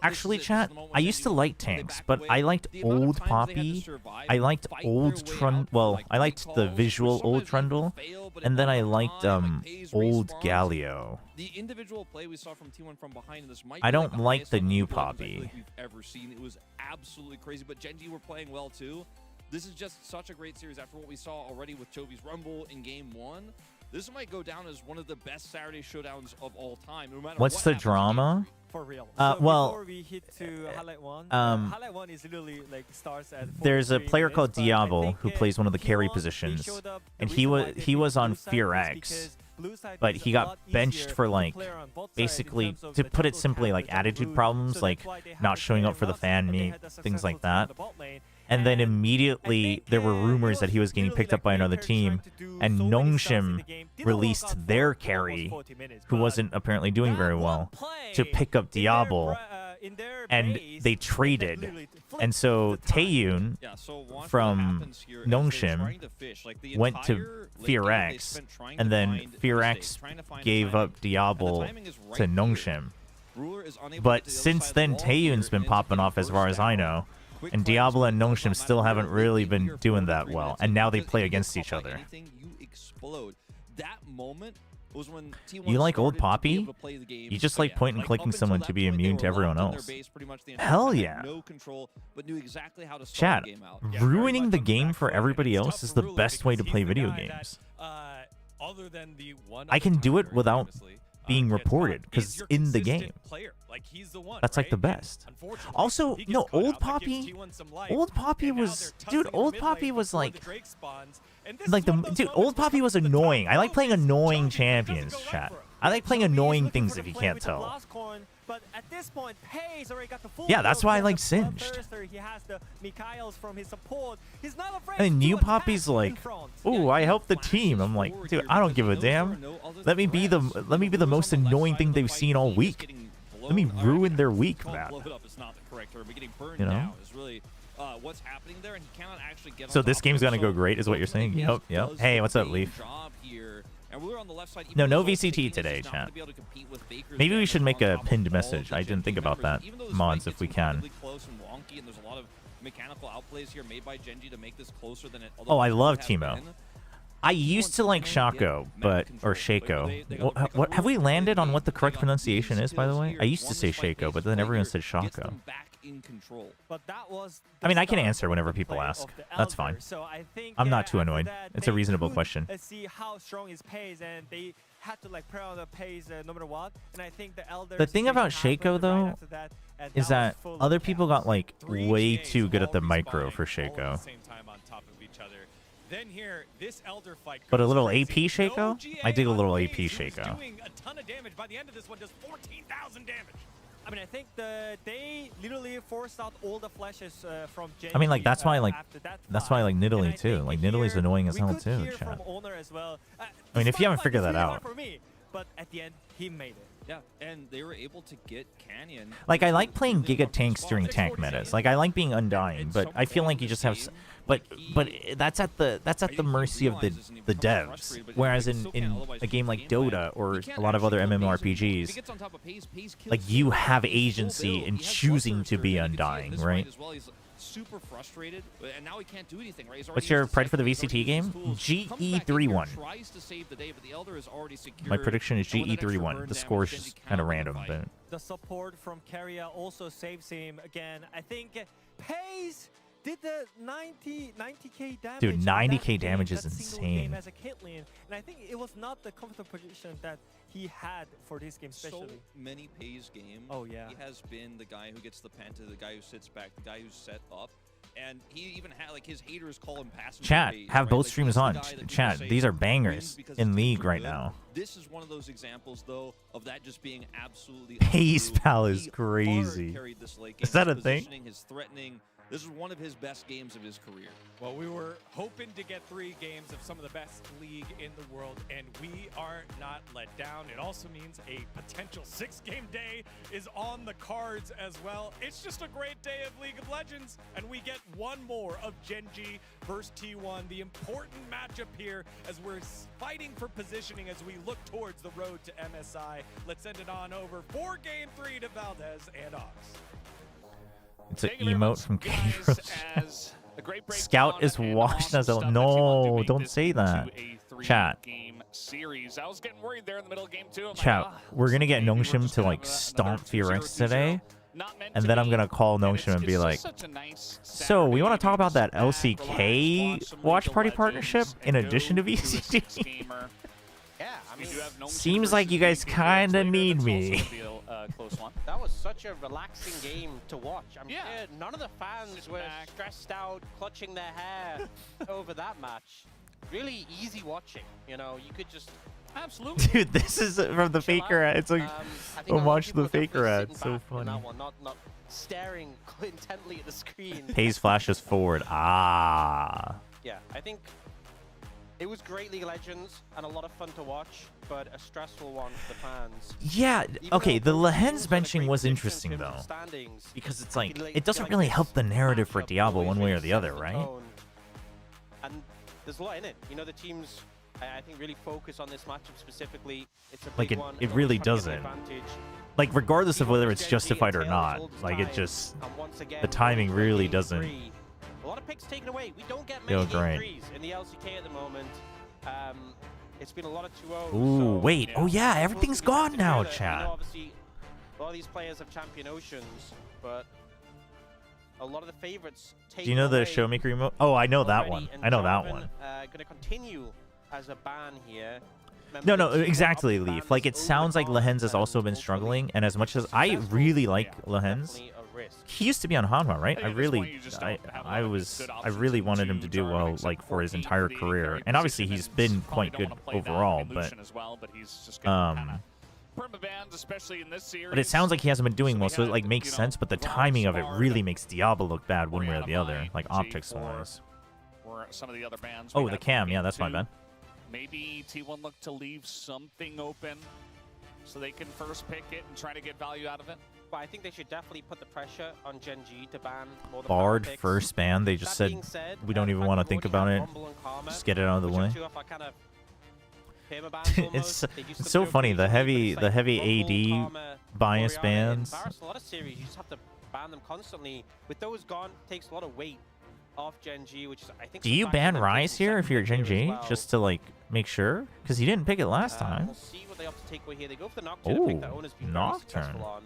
S2: actually, chat, I used to like tanks, but I liked old Poppy. I liked old Trundle. Well, I liked the visual old Trundle, and then I liked old Galio.
S3: The individual play we saw from T1 from behind in this might
S2: I don't
S3: be
S2: like the new
S3: we've
S2: Poppy.
S3: ever seen. It was absolutely crazy, but Gen G were playing well too. This is just such a great series after what we saw already with Chovy's Rumble in Game 1. This might go down as one of the best Saturday showdowns of all time. No matter
S2: What's the drama?
S1: For real.
S2: Well,
S1: before we hit to highlight one, highlight one is literally like starts at
S2: there's a
S1: 43
S2: player
S1: minutes,
S2: called
S1: but I
S2: Diablo
S1: think,
S2: who plays one of the carry
S1: T1,
S2: positions,
S1: they showed up.
S2: and
S1: The
S2: he
S1: reason why
S2: was
S1: they
S2: he
S1: beat
S2: was on
S1: Blue side is
S2: FearX,
S1: because Blue side
S2: but
S1: is
S2: he
S1: a
S2: got
S1: lot
S2: benched
S1: easier
S2: for
S1: to
S2: like
S1: play on both sides in
S2: basically
S1: terms of
S2: to
S1: the
S2: put it
S1: jungle
S2: simply like
S1: coverage of
S2: attitude
S1: Blue.
S2: problems,
S1: So
S2: like
S1: that's why they had
S2: not
S1: the
S2: showing
S1: player
S2: up for the
S1: lost,
S2: fan
S1: and they
S2: meet,
S1: had the
S2: things like
S1: successful time on
S2: that.
S1: the bot lane.
S2: And then
S1: And
S2: immediately
S1: I think,
S2: there were
S1: it
S2: rumors that he was getting
S1: literally
S2: picked up
S1: like
S2: by another
S1: Faker
S2: team,
S1: trying to do
S2: and
S1: so many stuff in
S2: NONGSHIM
S1: the game. Didn't
S2: released
S1: work out
S2: their
S1: for almost
S2: carry,
S1: 40 minutes,
S2: who
S1: but
S2: wasn't apparently doing
S1: that
S2: very
S1: one
S2: well,
S1: play
S2: to pick up
S1: in their
S2: Diablo,
S1: in their
S2: and
S1: base,
S2: they
S1: that
S2: traded.
S1: literally flipped
S2: And so
S1: the tide.
S2: Taeyun
S3: Yeah, so watch
S2: from
S3: what happens here as they're
S2: NONGSHIM
S3: trying to fish. Like, the
S2: went to
S3: entire late game, they
S2: FearX,
S3: spent trying
S2: and
S3: to
S2: then
S3: find
S2: FearX
S3: mistakes, trying to find
S2: gave
S3: timing.
S2: up Diablo
S3: And the timing is right
S2: to
S3: here.
S2: NONGSHIM.
S3: Ruler is unable
S2: But
S3: to get to the other
S2: since
S3: side of
S2: then,
S3: the wall here,
S2: Taeyun's been
S3: and
S2: popping
S3: getting
S2: off as far
S3: burst
S2: as I
S3: down.
S2: know,
S3: Quick
S2: and
S3: plays
S2: Diablo and
S3: from
S2: NONGSHIM
S3: Matt
S2: still haven't
S3: Ruler
S2: really
S3: late
S2: been
S3: here,
S2: doing that
S3: 43
S2: well,
S3: minutes
S2: and
S3: in,
S2: now they
S3: because
S2: play
S3: if you get
S2: against
S3: caught
S2: each
S3: by
S2: other.
S3: anything, you explode. That moment was when T1
S2: You like old
S3: started to be
S2: Poppy?
S3: able to play the game
S2: You just like
S3: again.
S2: point and
S3: Like,
S2: clicking
S3: up until
S2: someone
S3: that
S2: to be
S3: point, they
S2: immune
S3: were
S2: to everyone
S3: locked in their
S2: else.
S3: base pretty much the entire
S2: Hell
S3: time, had
S2: yeah.
S3: no control, but knew exactly how to start
S2: Chat,
S3: the game out.
S4: Yeah, very
S2: ruining
S4: much
S2: the
S4: on
S2: game
S4: back
S2: for
S4: foot, and
S2: everybody
S4: it's
S2: else
S4: tough
S2: is
S4: for
S2: the
S4: Ruler
S2: best way to
S4: because
S2: play
S4: he's the
S2: video
S4: guy that,
S2: games.
S4: other than the one
S2: I can
S4: other
S2: do
S4: time
S2: it
S4: where he
S2: without
S4: famously,
S2: being
S4: gets
S2: reported,
S4: caught,
S2: 'cause
S4: is your
S2: it's in the
S4: consistent
S2: game.
S4: player. Like, he's the one,
S2: That's like the
S4: right? And
S2: best.
S4: unfortunately,
S2: Also,
S4: he gets
S2: no,
S4: caught
S2: old
S4: out. That gives
S2: Poppy,
S4: T1 some life.
S2: old Poppy
S4: And now
S2: was,
S4: they're
S2: dude,
S4: tussling in
S2: old
S4: mid
S2: Poppy
S4: lane
S2: was
S4: before
S2: like,
S4: the Drake spawns, And this
S2: Like
S4: is one of those
S2: dude,
S4: moments
S2: Old Poppy
S4: where
S2: was
S4: the top
S2: annoying. I like
S4: goes,
S2: playing annoying
S4: Chobi
S2: champions,
S4: doesn't go
S2: chat.
S4: left for it.
S2: I like playing
S1: Chobi is
S2: annoying
S1: looking
S2: things
S1: for
S2: if
S1: the
S2: you
S1: play
S2: can't
S1: with the
S2: tell.
S1: last coin, but at this point, Pays already got the full
S2: Yeah, that's
S1: build
S2: why I
S1: with
S2: like
S1: the
S2: Singed.
S1: Bloodthirster. He has the Mikhails from his support. He's not afraid
S2: And
S1: to
S2: New
S1: attack
S2: Poppy's
S1: in
S2: like,
S1: front.
S2: "Ooh, I helped the team." I'm like, dude, I don't give a damn. Let me be the most annoying thing they've seen all week. Let me ruin their week, man. You know?
S3: What's happening there, and he cannot actually get
S2: So
S3: on
S2: this
S3: top
S2: game's
S3: of it.
S2: gonna go great, is what you're saying? Yep, yep. Hey, what's up, Leaf? No, no VCT today, chat. Maybe we should make a pinned message. I didn't think about that. Mods, if we can. Oh, I love Teemo. I used to like Shaco, but or Shaco. What have we landed on what the correct pronunciation is, by the way? I used to say Shaco, but then everyone said Shaco.
S1: But that was
S2: I mean, I can
S1: the
S2: answer whenever
S1: start
S2: people
S1: play
S2: ask.
S1: of the
S2: That's
S1: Elder.
S2: fine.
S1: So I think,
S2: I'm not too
S1: after
S2: annoyed.
S1: that,
S2: It's a
S1: they
S2: reasonable
S1: could,
S2: question.
S1: See how strong his Pays, and they had to like put on the Pays no matter what. And I think the Elder.
S2: The thing about Shaco, though, is that other people got like way too good at the micro for Shaco.
S4: Then here, this Elder fight
S2: But a
S4: goes
S2: little
S4: crazy.
S2: AP Shaco?
S4: No GA
S2: I dig a
S4: on
S2: little
S4: Pays,
S2: AP
S4: who's
S2: Shaco.
S4: doing a ton of damage. By the end of this one, does 14,000 damage.
S1: I mean, I think they literally forced out all the flashes from Genji.
S2: I mean, like, that's why, like,
S1: after that
S2: that's why I like
S1: fight. And
S2: Nidalee
S1: I
S2: too.
S1: think
S2: Like
S1: here
S2: Nidalee's annoying as
S1: we
S2: hell
S1: could
S2: too,
S1: hear
S2: chat.
S1: from Owner as well.
S2: I mean, if you haven't
S1: This
S2: figured
S1: fight
S2: that
S1: is really
S2: out.
S1: hard for me, but at the end, he made it.
S3: Yeah, and they were able to get Canyon.
S2: Like, I like playing Giga tanks during tank metas. Like, I like being undying, but I feel like you just have. But that's at the mercy of the devs. Whereas in a game like Dota or a lot of other MMORPGs, like you have agency in choosing to be undying, right?
S3: Super frustrated, and now he can't do anything, right?
S2: What's your pride for the VCT game? GE3-1. My prediction is GE3-1. The score is just kind of random, but
S1: The support from Keria also saves him again. I think Pays did the 90k damage.
S2: Dude,
S1: on
S2: 90k
S1: that
S2: damage
S1: game,
S2: is
S1: that single game
S2: insane.
S1: as a Caitlyn, and I think it was not the comfortable position that he had for this game, especially.
S3: So many Pays games.
S1: Oh yeah.
S3: He has been the guy who gets the penta, the guy who sits back, the guy who's set up. And he even had, like, his haters call him passenger.
S2: chat,
S3: Pays,
S2: have
S3: right?
S2: both
S3: Like,
S2: streams
S3: he's the
S2: on.
S3: guy that people
S2: Chat,
S3: say
S2: these are
S3: wins
S2: bangers
S3: because
S2: in
S3: he's
S2: league
S3: too
S2: right
S3: good.
S2: now.
S3: This is one of those examples, though, of that just being absolutely
S2: Pays
S3: untrue.
S2: pal is
S3: He
S2: crazy.
S3: hard carried this late
S2: Is
S3: game.
S2: that a
S3: His
S2: thing?
S3: positioning, his threatening. This is one of his best games of his career.
S4: Well, we were hoping to get 3 games of some of the best league in the world, and we are not let down. It also means a potential 6-game day is on the cards as well. It's just a great day of League of Legends, and we get one more of Genji versus T1, the important matchup here as we're fighting for positioning as we look towards the road to MSI. Let's send it on over for Game 3 to Valdez and Ox.
S2: It's an
S5: Thank you very much,
S2: emote from
S5: guys,
S2: Kairos.
S5: as a great
S2: Scout
S5: breakdown
S2: is
S5: and
S2: washed
S5: awesome
S2: as a-
S5: stuff that
S2: No,
S5: T1 do make
S2: don't
S5: this
S2: say
S5: into
S2: that.
S5: a 3
S2: Chat.
S5: game series. I was getting worried there in the middle of game 2. I'm
S2: Chat,
S5: like,
S2: we're gonna get
S5: maybe we're
S2: NONGSHIM
S5: just
S2: to
S5: gonna
S2: like
S5: have
S2: stomp
S5: another
S2: VRX
S5: 2-0,
S2: today,
S5: not meant
S2: and
S5: to
S2: then I'm
S5: be.
S2: gonna call
S5: And
S2: NONGSHIM and be
S5: it's
S2: like,
S5: just such a nice
S2: so we want to
S5: Saturday
S2: talk about that
S5: evening to sit back,
S2: LCK
S5: relax, some
S2: watch
S5: League of
S2: party
S5: Legends,
S2: partnership in
S5: and
S2: addition to
S5: go through a
S2: VCT?
S5: 6-gamer.
S6: Yeah, I
S5: We
S6: mean,
S5: do have NONGSHIM
S2: Seems like you
S5: versus
S2: guys
S5: VFX
S2: kinda
S5: later.
S2: need
S5: That's
S2: me.
S5: also gonna be a close one.
S6: that was such a relaxing game to watch. I'm
S5: Yeah.
S6: sure none of the fans
S5: Sit
S6: were
S5: back.
S6: stressed out, clutching their hair over that match. Really easy watching. You know, you could just
S5: Absolutely.
S2: Dude, this is from the
S6: chill
S2: Faker
S6: out.
S2: ad. It's like
S6: I think a lot of
S2: homage to
S6: people
S2: the
S6: are definitely
S2: Faker ad.
S6: sitting
S2: So
S6: back in that
S2: funny.
S6: one, not staring intently at the screen.
S2: Pays flashes forward. Ah.
S6: Yeah, I think it was great League of Legends and a lot of fun to watch, but a stressful one for the fans.
S2: Yeah.
S6: Even
S2: Okay. The
S6: though both
S2: Lehens
S6: teams were in a
S2: benching
S6: great
S2: was
S6: position in
S2: interesting
S6: terms of
S2: though,
S6: standings,
S2: because it's like
S6: like-
S2: it doesn't
S6: like
S2: really
S6: this
S2: help the narrative for
S6: matchup
S2: Diablo
S6: always
S2: one way
S6: really
S2: or the
S6: sets
S2: other,
S6: the
S2: right?
S6: tone. And there's a lot in it. You know, the teams, I think, really focus on this matchup specifically. It's a
S2: Like,
S6: big
S2: it-
S6: one.
S2: it
S6: They're
S2: really
S6: always trying to get
S2: doesn't.
S6: the advantage.
S2: Like regardless of
S6: Even
S2: whether
S6: with
S2: it's
S6: Genji,
S2: justified or
S6: it
S2: not,
S6: tells its
S2: like it
S6: time.
S2: just
S6: And once again,
S2: the timing
S6: we're
S2: really
S6: game
S2: doesn't
S6: 3. A lot of picks taken away. We don't get
S2: feel
S6: many game
S2: great.
S6: 3s in the LCK at the moment. It's been a lot of 2-0s.
S2: Ooh,
S6: so
S2: wait. Oh yeah,
S6: we'll
S2: everything's
S6: see
S2: gone
S6: if
S2: now,
S6: they can
S2: chat.
S6: obviously, a lot of these players have champion oceans, but a lot of the favorites take
S2: Do you know the Showmaker remote? Oh, I know that one. I know that one.
S6: Going to continue as a ban here.
S2: No,
S6: Remember,
S2: no,
S6: the team
S2: exactly,
S6: up ban
S2: Leaf. Like, it
S6: this
S2: sounds like
S6: overtime
S2: Lehens has
S6: and
S2: also been
S6: hopefully
S2: struggling, and as much as I
S6: successful,
S2: really like
S6: yeah,
S2: Lehens,
S6: definitely a risk. risk.
S2: He used to be on Hanwha, right?
S5: I think at this point you just don't have a lot of good
S2: I
S5: options
S2: really
S5: in
S2: wanted him to
S5: two
S2: do well,
S5: except
S2: like for his
S5: Corki
S2: entire
S5: for the
S2: career,
S5: carry
S2: and obviously
S5: position,
S2: he's
S5: and
S2: been
S5: probably
S2: quite
S5: don't
S2: good
S5: wanna play that. I
S2: overall.
S5: mean,
S2: But
S5: Lucian as well, but he's just gonna kinda permabans, especially in this series.
S2: but it sounds like he hasn't been doing well, so it like
S5: had,
S2: makes
S5: you know,
S2: sense. But the
S5: Vaughn
S2: timing of it
S5: Spard,
S2: really makes Diablo look bad one way or the other,
S5: Oriana
S2: like
S5: Mine,
S2: optics
S5: J4,
S2: wise.
S5: Or some of the other bands.
S2: Oh,
S5: we
S2: the
S5: have
S2: cam,
S5: in
S2: yeah,
S5: game
S2: that's my
S5: two.
S2: bad.
S5: Maybe T1 look to leave something open so they can first pick it and try to get value out of it.
S6: But I think they should definitely put the pressure on Gen G to ban more than
S2: Bard
S6: picks.
S2: first ban. They just
S6: That
S2: said
S6: being said,
S2: we don't even want to think about it. Just get it out of the
S6: which are
S2: way.
S6: two of our kind of permabans almost. They used to
S2: It's so
S6: do
S2: funny, the
S6: occasionally, but
S2: heavy
S6: it's like
S2: AD
S6: Rumble, Karma,
S2: bias
S6: Oriana. In
S2: bans.
S6: Varus, a lot of series, you just have to ban them constantly. With those gone, takes a lot of weight off Gen G, which is, I think.
S2: Do you ban Rise here if you're Gen G,
S6: well.
S2: just to like make sure? Because he didn't pick it last time.
S6: We'll see what they opt to take away here. They go for the Nocturne, a pick that
S2: Ooh,
S6: owner's been very
S2: Nocturne.
S6: successful on.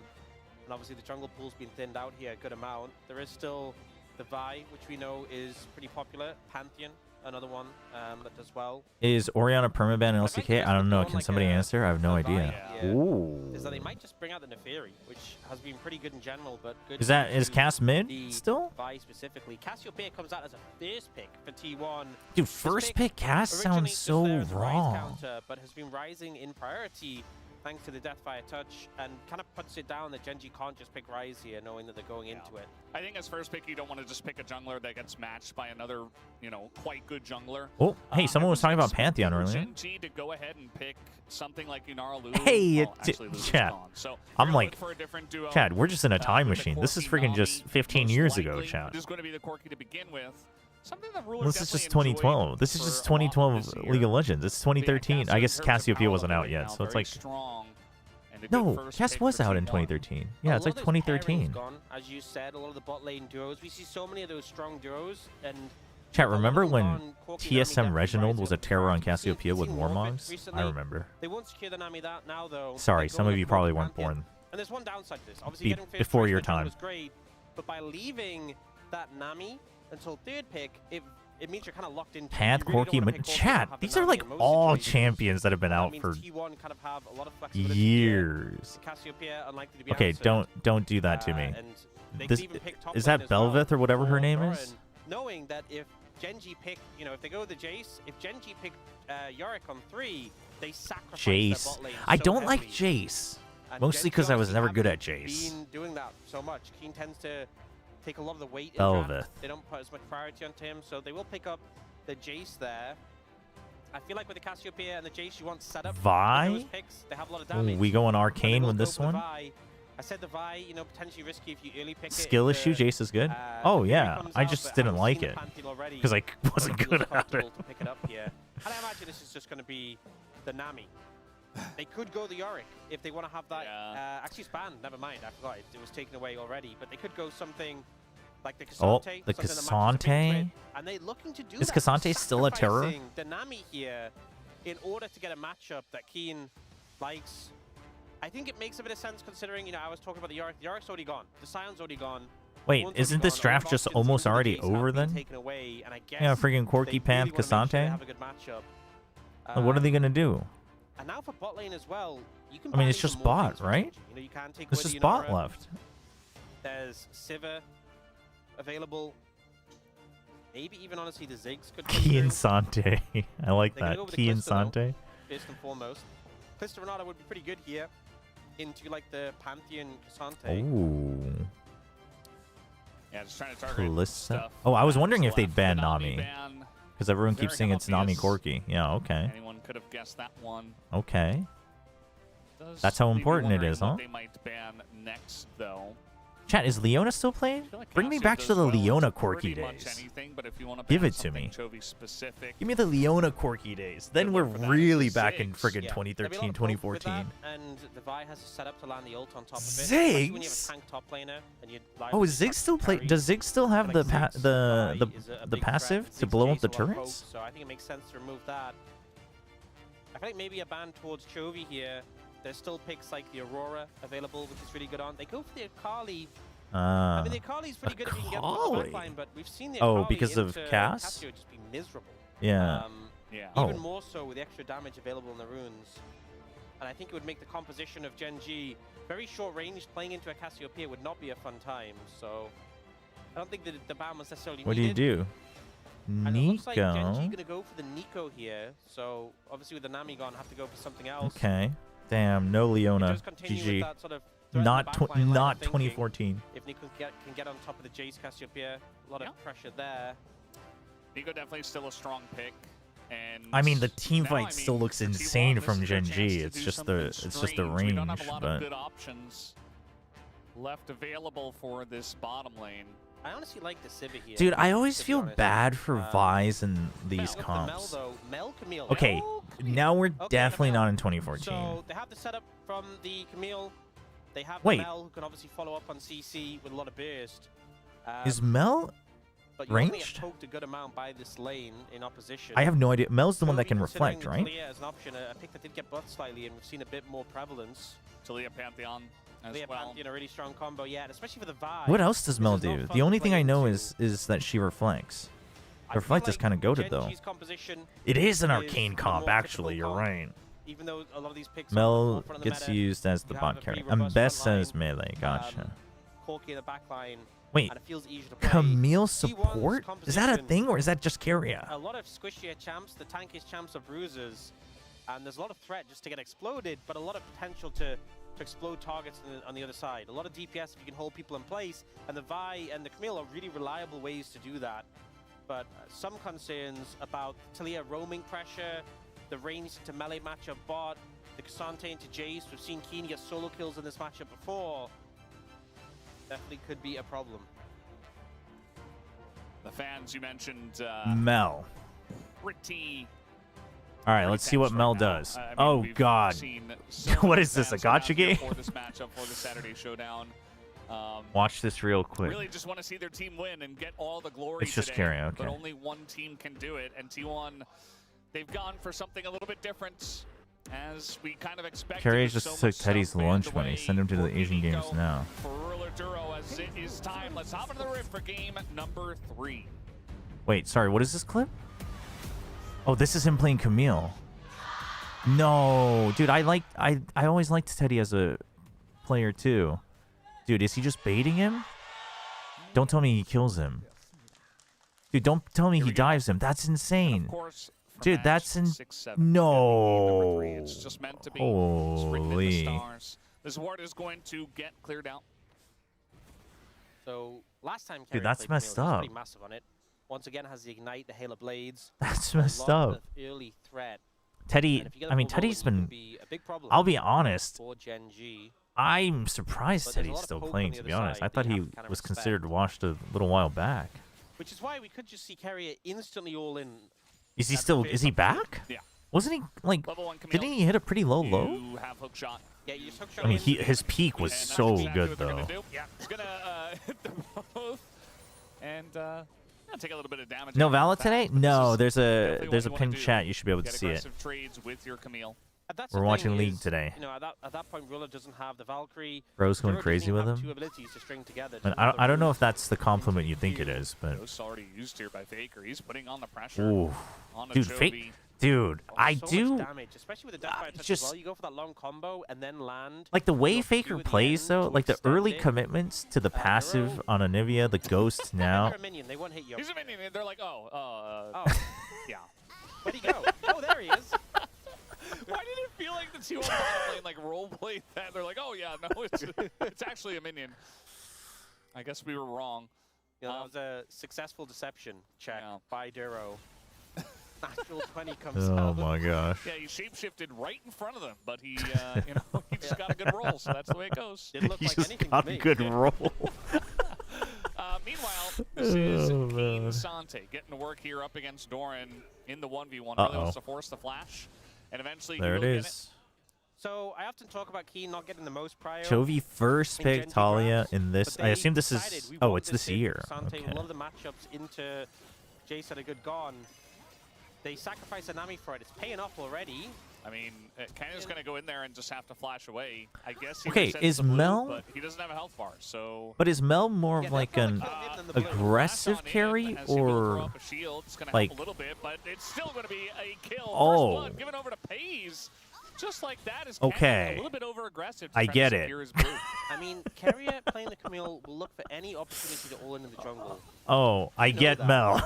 S6: And obviously the jungle pool's been thinned out here a good amount. There is still the Vi, which we know is pretty popular. Pantheon, another one that does well.
S2: Is Oriana permaban in LCK? I don't know. Can somebody answer? I have no idea.
S6: Yeah.
S2: Ooh.
S6: Is that they might just bring out the Neferi, which has been pretty good in general, but good.
S2: Is Cass mid
S6: the
S2: still?
S6: Vi specifically. Cassiopeia comes out as a first pick for T1.
S2: Dude, first pick Cass
S6: Originally
S2: sounds
S6: just
S2: so
S6: there as a Rise
S2: wrong.
S6: counter, but has been rising in priority thanks to the Deathfire touch, and kind of puts it down that Gen G can't just pick Rise here, knowing that they're going into it.
S5: I think as first pick, you don't want to just pick a jungler that gets matched by another, you know, quite good jungler.
S2: Oh, hey, someone was talking about
S5: Everyone's
S2: Pantheon
S5: expecting
S2: earlier.
S5: Gen G to go ahead and pick something like Yunara Lulu.
S2: Hey,
S5: well, actually, Lulu's
S2: Chad.
S5: gone. So
S2: I'm
S5: you're gonna
S2: like,
S5: look for a different duo.
S2: Chad, we're just in a time
S5: with the
S2: machine. This is
S5: Corki
S2: freaking just
S5: Nami,
S2: 15
S5: most
S2: years ago,
S5: likely,
S2: Chad.
S5: This is going to be the Corki to begin with. Something that Ruler
S2: This is just
S5: definitely enjoyed
S2: 2012. This is
S5: for
S2: just
S5: a lot of
S2: 2012
S5: this
S2: League
S5: year.
S2: of Legends. It's 2013. I guess Cassiopeia wasn't out yet, so it's like... No, Cass was out in 2013. Yeah, it's like 2013.
S6: Gone, as you said, a lot of the bot lane duos. We see so many of those strong duos, and
S2: Chat, remember when TSM Reginald was a terror on Cassiopeia with Warmogs? I remember.
S6: They won't secure the Nami that now, though.
S2: Sorry, some of you probably weren't born.
S6: And there's one downside to this. Obviously, getting first
S2: before
S6: choice
S2: your
S6: for jungle
S2: time.
S6: was great, but by leaving that Nami until third pick, it means you're kind of locked into
S2: Panth,
S6: you really don't
S2: Corki,
S6: wanna pick Corki
S2: Chat,
S6: and have the
S2: these are
S6: Nami
S2: like
S6: in most
S2: all
S6: situations.
S2: champions that have been
S6: That
S2: out
S6: means
S2: for
S6: T1 kind of have a lot of flexibility
S2: years.
S6: here. Cassiopeia unlikely to be
S2: Okay,
S6: answered.
S2: don't do that to me.
S6: And they
S2: This,
S6: could even pick top
S2: is
S6: lane
S2: that
S6: as well,
S2: Belveth or whatever her
S6: or
S2: name
S6: Thorin,
S2: is?
S6: knowing that if Gen G pick, you know, if they go with the Jace, if Gen G pick Yorick on 3, they sacrifice their
S2: Jace.
S6: bot lane
S2: I
S6: so
S2: don't like
S6: heavily.
S2: Jace.
S6: And
S2: Mostly
S6: Gen G
S2: because I was
S6: obviously
S2: never good
S6: haven't
S2: at Jace.
S6: Been doing that so much. Keen tends to take a lot of the weight in
S2: Belveth.
S6: draft. They don't put as much priority onto him, so they will pick up the Jace there. I feel like with the Cassiopeia and the Jace, you want setup.
S2: Vi?
S6: Those picks, they have a lot of
S2: Ooh,
S6: damage.
S2: we going
S6: but they
S2: arcane
S6: will
S2: with
S6: go
S2: this
S6: for the
S2: one?
S6: Vi. I said the Vi, you know, potentially risky if you early pick it.
S2: Skill
S6: if
S2: issue,
S6: the,
S2: Jace is good.
S6: the
S2: Oh
S6: Fury
S2: yeah,
S6: comes
S2: I
S6: out,
S2: just
S6: but
S2: didn't
S6: haven't
S2: like
S6: seen
S2: it
S6: the Pantheon already,
S2: because I wasn't
S6: but it
S2: good
S6: feels
S2: at it.
S6: comfortable to pick it up here. And I imagine this is just going to be the Nami. They could go the Yorick if they want to have that.
S5: Yeah.
S6: Actually, Span, never mind. I forgot it was taken away already. But they could go something like the
S2: Oh,
S6: Cassante.
S2: the
S6: something that matches a big
S2: Cassante?
S6: crit, and they're looking to do
S2: Is
S6: that,
S2: Cassante still a terror?
S6: sacrificing the Nami here in order to get a matchup that Keen likes. I think it makes a bit of sense considering, you know, I was talking about the Yorick. The Yorick's already gone. The Scion's already gone.
S2: Wait,
S6: One's
S2: isn't
S6: already
S2: this
S6: gone.
S2: draft
S6: All
S2: just
S6: options
S2: almost
S6: into the
S2: already
S6: Jace have
S2: over
S6: been
S2: then?
S6: taken away, and I guess
S2: Yeah, freaking Corki,
S6: they
S2: Panth,
S6: really wanna make sure they
S2: Cassante.
S6: have a good matchup.
S2: What are they gonna do?
S6: And now for bot lane as well, you can
S2: I mean,
S6: ban
S2: it's just
S6: even more
S2: bot,
S6: things from
S2: right?
S6: Gen G. You know, you can take
S2: There's
S6: away
S2: just
S6: the
S2: bot
S6: Yunara.
S2: left.
S6: There's Sivir available. Maybe even honestly the Ziggs could come
S2: Key and
S6: through.
S2: Sante. I like
S6: They're gonna
S2: that.
S6: go with the
S2: Key and
S6: Callisto, though.
S2: Sante.
S6: First and foremost. Callisto Renata would be pretty good here into like the Pantheon Cassante.
S2: Ooh.
S5: Yeah, just trying to target
S2: Calista.
S5: stuff.
S2: Oh, I was wondering
S5: That's
S2: if they'd
S5: left.
S2: ban
S5: The
S2: Nami.
S5: ban,
S2: Because everyone keeps
S5: very
S2: saying it's Nami
S5: obvious.
S2: Corki. Yeah, okay.
S5: Anyone could have guessed that one.
S2: Okay.
S5: Does
S2: That's how
S5: leave me
S2: important it
S5: wondering
S2: is,
S5: what
S2: huh?
S5: They might ban next, though.
S2: Chat, is Leona still playing?
S5: I feel like
S2: Bring me
S5: Cassio
S2: back
S5: does
S2: to the
S5: well into
S2: Leona
S5: pretty
S2: Corki
S5: much
S2: days.
S5: anything, but if you want to
S2: Give
S5: ban
S2: it to
S5: something
S2: me.
S5: Chovy specific,
S2: Give me the Leona Corki days. Then we're
S5: look for that
S2: really
S5: as
S2: back in
S5: Ziggs.
S2: friggin'
S6: Yeah, there'll be a
S2: 2013,
S6: lot of growth with
S2: 2014.
S6: that, and the Vi has a setup to land the ult on top of it. Especially when you have
S2: Ziggs?
S6: a tank top laner and you live
S2: Oh,
S6: with
S2: is
S6: the
S2: Ziggs still play?
S6: carry.
S2: Does Ziggs still have the
S6: Like Ziggs, Vi is a
S2: the
S6: big
S2: passive
S6: threat,
S2: to
S6: Ziggs
S2: blow up the
S6: chase a lot of
S2: turrets?
S6: poke, so I think it makes sense to remove that. I feel like maybe a ban towards Chovy here. There's still picks like the Aurora available, which is really good on. They go for the Akali. I mean, the Akali's pretty good if you can get them on the
S2: Akali?
S6: backline, but we've seen the
S2: Oh,
S6: Akali
S2: because of
S6: into
S2: Cass?
S6: Cassio just be miserable.
S2: Yeah.
S5: yeah.
S2: Oh.
S6: Even more so with the extra damage available in the runes. And I think it would make the composition of Gen G very short range. Playing into a Cassiopeia would not be a fun time. So I don't think that the ban was necessarily
S2: What do you
S6: needed.
S2: do?
S6: And it looks like Gen G
S2: Nico.
S6: going to go for the Nico here. So obviously with the Nami gone, have to go for something else.
S2: Okay. Damn, no Leona.
S6: Just continue with
S2: GG.
S6: that sort of threat in the backline line of
S2: Not
S6: thinking.
S2: 2014.
S6: If Nico can get on top of the Jace Cassiopeia, a lot of pressure there.
S5: Nico definitely still a strong pick. And
S2: I mean, the team
S5: now,
S2: fight still looks insane
S5: T1,
S2: from
S5: this is their
S2: Gen
S5: chance
S2: G.
S5: to
S2: It's
S5: do
S2: just
S5: something
S2: the it's just the
S5: strange. We
S2: range,
S5: don't have a lot of
S2: but
S5: good options left available for this bottom lane.
S6: I honestly like the Civi here.
S2: dude, I always
S6: to be
S2: feel
S6: honest.
S2: bad for Vi's in
S6: Mel,
S2: these
S6: look at the
S2: comps.
S6: Mel, though. Mel, Camille.
S2: Okay,
S6: Mel,
S2: now we're
S6: Okay,
S2: definitely
S6: Mel.
S2: not in 2014.
S6: So they have the setup from the Camille. They have
S2: Wait.
S6: the Mel, who can obviously follow up on CC with a lot of burst.
S2: Is Mel?
S6: but you only get
S2: ranged?
S6: poked a good amount by this lane in opposition.
S2: I have no idea. Mel's the one
S6: So
S2: that can
S6: even
S2: reflect,
S6: considering
S2: right?
S6: Talia as an option, a pick that did get buffed slightly, and we've seen a bit more prevalence.
S5: Talia Pantheon as
S6: Talia
S5: well.
S6: Pantheon, a really strong combo, yeah, and especially for the Vi.
S2: What else does
S6: this
S2: Mel
S6: is not
S2: do?
S6: fun
S2: The
S6: to
S2: only thing
S6: play
S2: I know
S6: into.
S2: is that she reflects.
S6: I feel
S2: Reflect is
S6: like
S2: kind of goated
S6: Gen
S2: though.
S6: G's composition
S2: It is an
S6: is
S2: arcane
S6: the
S2: comp,
S6: more
S2: actually.
S6: typical
S2: You're
S6: comp.
S2: right.
S6: Even though a lot of these picks are
S2: Mel
S6: forefront of the
S2: gets
S6: meta,
S2: used as the
S6: you
S2: bot
S6: have a pretty
S2: carry. And
S6: robust
S2: best
S6: front
S2: says
S6: line,
S2: melee. Gotcha.
S6: Corki in the back line,
S2: Wait,
S6: and it feels easier to play.
S2: Camille
S6: T1's
S2: support? Is that a
S6: composition,
S2: thing or is that just Carrier?
S6: A lot of squishier champs, the tankiest champs are bruisers, and there's a lot of threat just to get exploded, but a lot of potential to explode targets on the other side. A lot of DPS if you can hold people in place, and the Vi and the Camille are really reliable ways to do that. But some concerns about Talia roaming pressure, the range to melee matchup bot, the Cassante into Jace. We've seen Keen get solo kills in this matchup before. Definitely could be a problem.
S5: The fans you mentioned
S2: Mel.
S5: pretty.
S2: All right, let's see what
S5: intense
S2: Mel
S5: right now.
S2: does.
S5: I mean,
S2: Oh,
S5: we've
S2: God.
S5: seen so
S2: What
S5: many
S2: is this, a
S5: fans
S2: gacha
S5: around here
S2: game?
S5: for this matchup for the Saturday Showdown?
S2: Watch this real quick.
S5: Really just want to see their team win and get all the glory
S2: It's just
S5: today,
S2: Carrier,
S5: but
S2: okay.
S5: only one team can do it, and T1, they've gone for something a little bit different, as we kind of expected.
S2: Carrier
S5: with
S2: just
S5: so
S2: took
S5: much
S2: Teddy's
S5: stuff banned
S2: lunch money.
S5: away
S2: Send him to
S5: for
S2: the Asian
S5: Nico,
S2: Games now.
S5: For Ruler Duro, as it is time. Let's hop into the rim for game number 3.
S2: Wait, sorry, what is this clip? Oh, this is him playing Camille. No, dude, I always liked Teddy as a player too. Dude, is he just baiting him? Don't tell me he kills him. Dude, don't tell me he dives him. That's insane.
S5: Of course, for
S2: Dude,
S5: match
S2: that's
S5: 6-7,
S2: no.
S5: game number 3, it's just meant to be. It's written in the
S2: Holy.
S5: stars. This ward is going to get cleared out.
S6: So last time,
S2: Dude,
S6: Carrier
S2: that's
S6: played
S2: messed
S6: Camille, he was
S2: up.
S6: pretty massive on it. Once again, has the ignite, the hail of blades.
S2: That's
S6: a
S2: messed
S6: lot
S2: up.
S6: of early threat.
S2: Teddy,
S6: And if you get
S2: I mean,
S6: a full
S2: Teddy's
S6: roll, it
S2: been.
S6: can be a big problem
S2: I'll be honest.
S6: for Gen G.
S2: I'm surprised
S6: But there's a
S2: Teddy's
S6: lot of
S2: still
S6: poke on
S2: playing,
S6: the
S2: to
S6: other
S2: be honest.
S6: side
S2: I thought
S6: that you
S2: he
S6: have to kind of
S2: was
S6: respect.
S2: considered washed a little while back.
S6: Which is why we could just see Carrier instantly all in.
S2: Is he
S6: That's
S2: still?
S6: the
S2: Is he
S6: big
S2: back?
S5: Yeah.
S2: Wasn't he like?
S5: Level 1 Camille.
S2: Didn't he hit a pretty low?
S5: You have hook shot.
S6: Yeah, you just hook
S2: I
S6: shot
S2: mean,
S6: in.
S2: his peak was
S5: And that's
S2: so
S5: exactly
S2: good
S5: what they're
S2: though.
S5: gonna do. Yeah, he's gonna hit them both, and take a little bit of damage.
S2: No
S5: after the
S2: Vala
S5: fact,
S2: today?
S5: but this
S2: No,
S5: is
S2: there's
S5: definitely
S2: a
S5: what you wanna
S2: pinned
S5: do.
S2: chat. You should be able to
S5: Get
S2: see it.
S5: aggressive trades with your Camille.
S6: That's
S2: We're
S6: the
S2: watching
S6: thing
S2: League
S6: is,
S2: today.
S6: You know, at that point, Ruler doesn't have the Valkyrie.
S2: Bro's going
S6: Duro
S2: crazy
S6: doesn't
S2: with
S6: have
S2: him.
S6: two abilities to string together.
S2: And
S6: Doesn't have
S2: I don't know
S6: the
S2: if that's the compliment you think it is, but
S5: Ghost already used here by Faker. He's putting on the pressure.
S2: ooh,
S5: On
S2: dude,
S5: Chovy.
S2: fake, dude,
S6: Oh,
S2: I
S6: so
S2: do
S6: much damage, especially with the Deathfire touch
S2: just-
S6: as well. You go for that long combo and then land.
S2: like the way
S6: Drop two
S2: Faker
S6: at the
S2: plays
S6: end
S2: though,
S6: to
S2: like the
S6: extend
S2: early
S6: it.
S2: commitments to the passive
S6: Duro-
S2: on Anivia, the Ghost now.
S6: They're a minion. They won't hit you.
S5: He's a minion. And they're like,
S6: Oh,
S5: yeah.
S6: where'd he go? Oh, there he is.
S5: Why did it feel like the T1 bottom lane like role played that? They're like, oh yeah, no, it's actually a minion. I guess we were wrong.
S6: You know, that was a successful deception check
S5: Yeah.
S6: by Duro. Natural 20 comes
S2: Oh
S6: out.
S2: my gosh.
S5: Yeah, he shapeshifted right in front of them, but he, he just got a good roll, so that's the way it goes.
S6: Didn't look
S2: He
S6: like
S2: just
S6: anything
S2: got
S6: to
S2: a
S6: me.
S2: good roll.
S5: Meanwhile, this is
S2: Oh,
S5: Keen
S2: man.
S5: Sante getting to work here up against Doran in the 1v1. Really
S2: Uh-oh.
S5: wants to force the flash, and eventually
S2: There
S5: he
S2: it
S5: will get
S2: is.
S6: So I often talk about Keen not getting the most prior.
S2: Chovy first
S6: in
S2: pick
S6: Gen G
S2: Talia
S6: drafts,
S2: in this.
S6: but
S2: I
S6: they
S2: assume this
S6: decided
S2: is.
S6: we
S2: Oh,
S6: want
S2: it's this
S6: hit
S2: year.
S6: Sante with a
S2: Okay.
S6: lot of the matchups into Jace had a good gone. They sacrificed a Nami for it. It's paying off already.
S5: I mean, Kenya's going to go in there and just have to flash away. I guess he
S2: Okay,
S5: resets
S2: is
S5: the blue,
S2: Mel-
S5: but he doesn't have a health bar, so...
S2: But is Mel more
S6: Yeah,
S2: of
S6: they're
S2: like
S6: probably
S2: an
S6: killing him in the blue.
S2: aggressive
S5: Flash on
S2: carry
S5: in as he will throw
S2: or
S5: up a shield. It's going to
S2: like-
S5: help a little bit, but it's still going to be a kill.
S2: Oh.
S5: First blood given over to Pays. just like that, is
S2: Okay.
S5: a little bit over aggressive.
S2: I get it.
S6: I mean, Carrier playing the Camille will look for any opportunity to all in the jungle.
S2: Oh, I get
S6: that.
S2: Mel.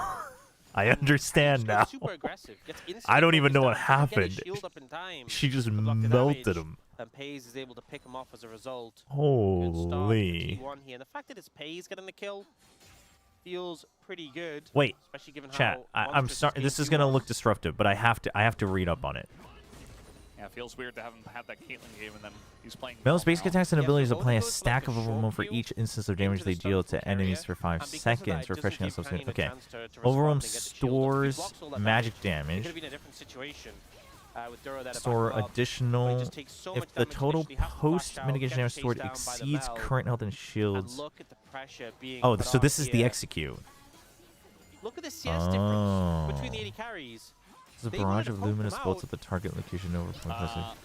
S2: I understand now.
S6: Super aggressive. Gets
S2: I don't even know what
S6: focused down, doesn't get his
S2: happened.
S6: shield up in time
S2: She just
S6: to block the
S2: melted
S6: damage,
S2: him.
S6: And Pays is able to pick him off as a result.
S2: Holy.
S6: Good start for T1 here. And the fact that it's Pays getting the kill feels pretty good.
S2: Wait,
S6: especially given
S2: chat.
S6: how
S2: I'm
S6: monstrous
S2: sorry. This is gonna
S6: T1
S2: look disruptive, but I have to read up on it.
S5: Yeah, it feels weird to have him have that Caitlyn game and then he's playing.
S2: Mel's basic
S5: now.
S2: attacks and
S6: Yeah,
S2: abilities
S6: so
S2: apply a
S6: Oda goes for,
S2: stack
S6: like,
S2: of
S6: a
S2: overwhelm
S6: short
S2: for
S6: field
S2: each instance of damage
S6: into
S2: they
S6: the
S2: deal
S6: stun
S2: to
S6: for
S2: enemies
S6: Carrier,
S2: for 5
S6: and because of that,
S2: seconds,
S6: it doesn't
S2: refreshing
S6: give
S2: themselves.
S6: Canyon a
S2: Okay.
S6: chance to respond
S2: Overwhelm
S6: and get the shield up. If he
S2: stores
S6: blocks all that
S2: magic
S6: damage,
S2: damage.
S6: it could have been a different situation. With Duro there to
S2: Store
S6: back him up.
S2: additional.
S6: just takes so
S2: If
S6: much
S2: the
S6: damage
S2: total
S6: initially, has to flash
S2: post
S6: out,
S2: mitigation
S6: get
S2: damage
S6: chased
S2: stored
S6: down by the
S2: exceeds
S6: Mel,
S2: current health and
S6: and
S2: shields.
S6: look at the pressure being
S2: Oh,
S6: put
S2: so
S6: on
S2: this is the
S6: here.
S2: execute.
S6: Look at the CS
S2: Oh.
S6: difference between the 80 carries.
S2: There's a
S6: They
S2: barrage
S6: wanted
S2: of
S6: to poke
S2: luminous
S6: them
S2: bolts
S6: out.
S2: at the target location over.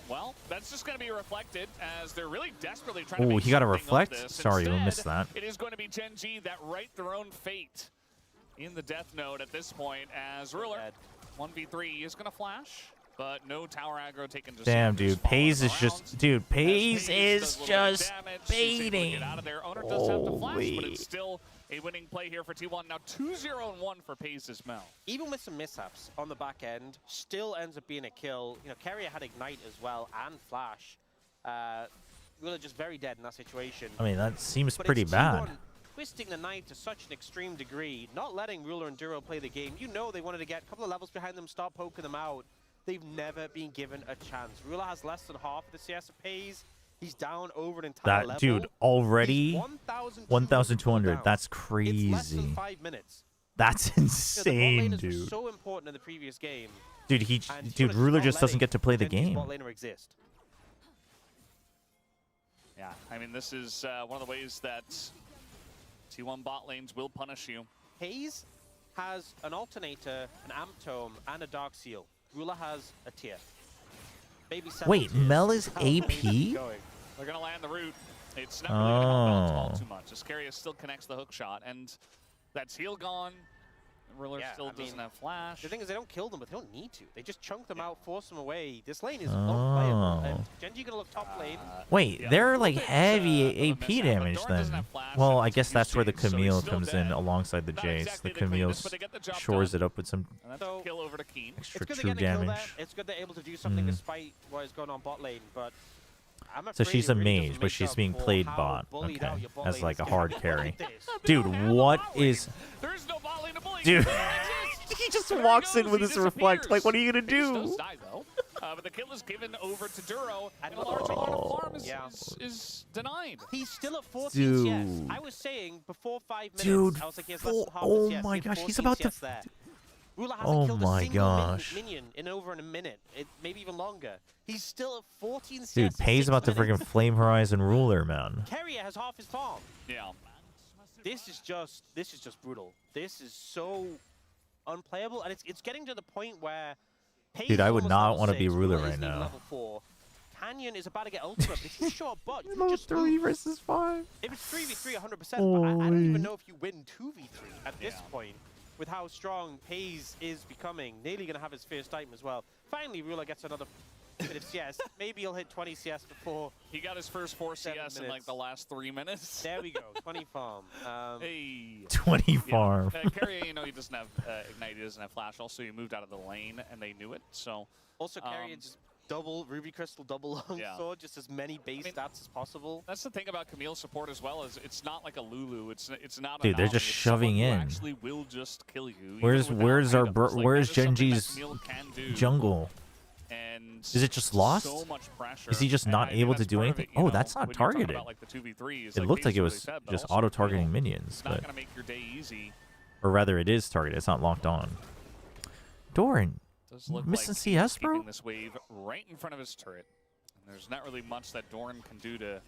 S5: Well, that's just going to be reflected as they're really desperately trying to
S2: Oh,
S5: make
S2: he got a
S5: something of
S2: reflect?
S5: this.
S2: Sorry, we
S5: Instead,
S2: missed that.
S5: It is going to be Gen G that write their own fate in the death node at this point as Ruler 1v3 is going to flash, but no tower aggro taken. Just
S2: Damn,
S5: just
S2: dude,
S5: following
S2: Pays
S5: them
S2: is just,
S5: around.
S2: dude, Pays
S5: As
S2: is
S5: does a little bit of
S2: just
S5: damage, he's able to
S2: baiting.
S5: get out of there. Owner does have to flash, but
S2: Holy.
S5: it's still a winning play here for T1. Now 2-0-1 for Pays as Mel.
S6: Even with some mishaps on the back end, still ends up being a kill. You know, Carrier had Ignite as well and Flash. Really just very dead in that situation.
S2: I mean, that seems
S6: But
S2: pretty
S6: it's
S2: bad.
S6: T1 twisting the knife to such an extreme degree, not letting Ruler and Duro play the game. You know they wanted to get a couple of levels behind them, start poking them out. They've never been given a chance. Ruler has less than half of the CS of Pays. He's down over an entire
S2: That
S6: level.
S2: dude already
S6: He's
S2: 1,200.
S6: down.
S2: That's
S6: It's less than
S2: crazy.
S6: 5 minutes.
S2: That's
S6: You know, the bot
S2: insane,
S6: laners were
S2: dude.
S6: so important in the previous game.
S2: Dude,
S6: And
S2: Ruler
S6: not
S2: just doesn't
S6: letting
S2: get to play the
S6: Genji's
S2: game.
S6: bot laner exist.
S5: Yeah, I mean, this is one of the ways that T1 bot lanes will punish you.
S6: Hayes has an Alternator, an Amp Tome, and a Dark Seal. Ruler has a tier. Maybe 7
S2: Wait,
S6: tiers.
S2: Mel is
S6: How lanes
S2: AP?
S6: are going.
S5: They're going to land the root. It's not really going to help balance all
S2: Oh.
S5: too much. Ascaria still connects the hook shot, and that's heal gone. Ruler
S6: Yeah,
S5: still
S6: I
S5: doesn't
S6: mean,
S5: have flash.
S6: The thing is, they don't kill them, but they don't need to. They just chunk them out, force them away. This lane is
S2: Oh.
S6: unplayable. And Genji gonna look top lane.
S2: Wait,
S5: Yeah,
S2: they're
S5: a
S2: like
S5: little bit,
S2: heavy
S5: of a
S2: AP
S5: mishap, but
S2: damage
S5: Doran doesn't
S2: then.
S5: have flash,
S2: Well,
S5: and
S2: I
S5: it's
S2: guess
S5: used
S2: that's where the
S5: to, so he's
S2: Camille
S5: still
S2: comes in
S5: dead.
S2: alongside the
S5: Not
S2: Jace.
S5: exactly
S2: The
S5: the
S2: Camille
S5: cleanest, but they get the job
S2: shores
S5: done.
S2: it up with some
S5: And that's
S6: So-
S5: a kill over to Keen.
S2: extra
S6: It's good
S2: true
S6: they're getting a kill
S2: damage.
S6: there. It's good they're able to do something
S2: Mm.
S6: despite what is going on bot lane, but I'm
S2: So
S6: afraid
S2: she's
S6: it
S2: a
S6: really
S2: mage,
S6: doesn't
S2: but
S6: make
S2: she's
S6: up
S2: being
S6: for
S2: played
S6: how
S2: bot.
S6: bullied
S2: Okay,
S6: out your bot
S2: as
S6: lane
S2: like
S6: is
S2: a
S6: getting.
S2: hard
S6: Look
S2: carry.
S6: at this.
S2: Dude, what is...
S5: There is no bot lane to bully.
S2: Dude,
S5: There it is.
S2: he just
S5: There he
S2: walks in
S5: goes,
S2: with
S5: he
S2: his reflect. Like,
S5: disappears.
S2: what are you gonna
S5: He just
S2: do?
S5: does die, though. But the kill is given over to Duro, and a large amount of farm
S6: Yeah.
S5: is denied.
S6: He's still at 14 CS.
S2: Dude.
S6: I was saying before 5 minutes,
S2: Dude,
S6: I was like, he has less than half
S2: oh
S6: the CS.
S2: my
S6: He had
S2: gosh, he's
S6: 14
S2: about to...
S6: CS there. Ruler hasn't
S2: Oh
S6: killed
S2: my
S6: a single
S2: gosh.
S6: minion in over a minute, maybe even longer. He's still at 14 CS.
S2: Dude,
S6: in
S2: Pay's
S6: 6
S2: about to
S6: minutes.
S2: freaking Flame Horizon Ruler, man.
S6: Carrier has half his farm.
S5: Yeah.
S6: This is just brutal. This is so unplayable, and it's getting to the point where Pay's
S2: Dude, I would
S6: almost
S2: not
S6: level
S2: wanna be
S6: 6,
S2: Ruler
S6: Ruler
S2: right
S6: isn't even
S2: now.
S6: Level 4. Canyon is about to get ultimate, but if you show a bot, you
S2: Level
S6: just
S2: 3
S6: lose.
S2: versus 5.
S6: If it's 3v3, 100%, but I don't
S2: Holy.
S6: even know if you win 2v3 at this
S5: Yeah.
S6: point, with how strong Pays is becoming. Nearly going to have his first item as well. Finally, Ruler gets another bit of CS. Maybe he'll hit 20 CS before.
S5: He got his first 4
S6: 7
S5: CS in like
S6: minutes.
S5: the last 3 minutes.
S6: There we go, 20 farm.
S5: Hey.
S2: 20 farm.
S5: Carrier, you know, he doesn't have Ignite, he doesn't have Flash. Also, he moved out of the lane, and they knew it, so...
S6: Also, Carrier just double Ruby Crystal, double Longsword, just as many base stats as possible.
S5: That's the thing about Camille's support as well, is it's not like a Lulu. It's not.
S2: Dude,
S5: a
S2: they're
S5: Nami,
S2: just
S5: it's
S2: shoving
S5: someone who
S2: in.
S5: Actually, will just kill you. even
S2: Where's
S5: without
S2: our
S5: items. Like,
S2: where's
S5: that is something that
S2: Genji's
S5: Camille can do,
S2: jungle?
S5: And
S2: Is it just lost?
S5: So much pressure.
S2: Is he just
S5: and
S2: not
S5: I think
S2: able to
S5: that's
S2: do
S5: part of
S2: anything?
S5: it, you
S2: Oh,
S5: know,
S2: that's not
S5: when you're talking
S2: targeted.
S5: about, like, the 2v3s,
S2: It
S5: like,
S2: looked like it
S5: basically
S2: was
S5: said, but
S2: just
S5: also,
S2: auto-targeting
S5: you know,
S2: minions,
S5: It's not
S2: but...
S5: gonna make your day easy.
S2: Or rather, it is targeted. It's not locked on. Doran,
S5: Does look
S2: missing
S5: like
S2: CS, bro?
S5: keeping this wave right in front of his turret. And there's not really much that Doran can do to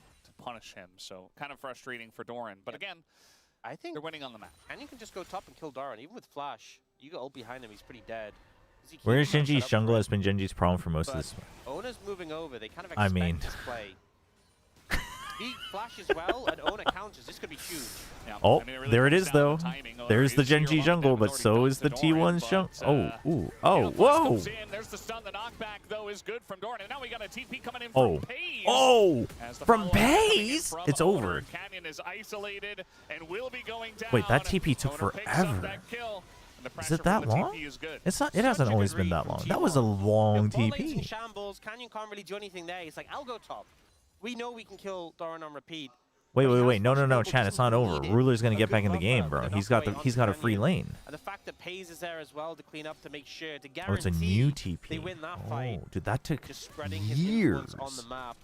S5: punish him, so kind of frustrating for Doran. But again,
S6: I think
S5: they're winning on the map.
S6: Canyon can just go top and kill Doran. Even with Flash, you got ult behind him, he's pretty dead. Does he keep
S2: Where's
S6: him set
S2: Genji's
S6: up
S2: jungle
S6: for
S2: has
S6: it?
S2: been Genji's problem for most of
S6: But
S2: this.
S6: Ona's moving over. They kind of
S2: I
S6: expect
S2: mean-
S6: this play. He flashes well, and Ona counters. This could be huge.
S5: Yeah.
S2: Oh,
S5: I mean, really
S2: there it
S5: comes
S2: is,
S5: down to
S2: though.
S5: the timing.
S2: There's the
S5: Is
S2: Gen G
S5: Zero
S2: jungle,
S5: Lunk
S2: but
S5: has
S2: so
S5: already
S2: is the
S5: dumped Doran,
S2: T1's jungle.
S5: but,
S2: Oh, ooh,
S5: you
S2: oh,
S5: know, Flash
S2: whoa.
S5: comes in. There's the stun. The knockback, though, is good from Doran. And now we got a TP coming in
S2: Oh.
S5: from Pays.
S2: Oh,
S5: As the
S2: from
S5: follow-up coming in
S2: Pays?
S5: from
S2: It's
S5: Owner.
S2: over.
S5: Canyon is isolated and will be going down.
S2: Wait, that TP took
S5: Owner picks up
S2: forever.
S5: that kill, and the
S2: Is
S5: pressure
S2: it that
S5: from the
S2: long?
S5: TP is good.
S2: It's not. It
S6: Such
S2: hasn't
S6: a
S2: always
S6: good
S2: been
S6: read
S2: that
S6: from
S2: long.
S6: T1.
S2: That was a long
S6: Ball lane's in
S2: TP.
S6: shambles. Canyon can't really do anything there. He's like, I'll go top. We know we can kill Doran on repeat.
S2: Wait,
S6: But he
S2: wait,
S6: has
S2: wait. No,
S6: much
S2: no, no,
S6: stable,
S2: Chan.
S6: just
S2: It's not over.
S6: needed
S2: Ruler's gonna
S6: a
S2: get
S6: good
S2: back in the
S6: buffer
S2: game, bro.
S6: with
S2: He's
S6: enough
S2: got
S6: weight
S2: he's
S6: onto
S2: got a free
S6: Canyon.
S2: lane.
S6: And the fact that Pays is there as well to clean up, to make sure, to
S2: Oh, it's a
S6: guarantee
S2: new TP.
S6: they win that fight.
S2: Oh, dude, that took
S6: Just spreading his
S2: years.
S6: influence on the map.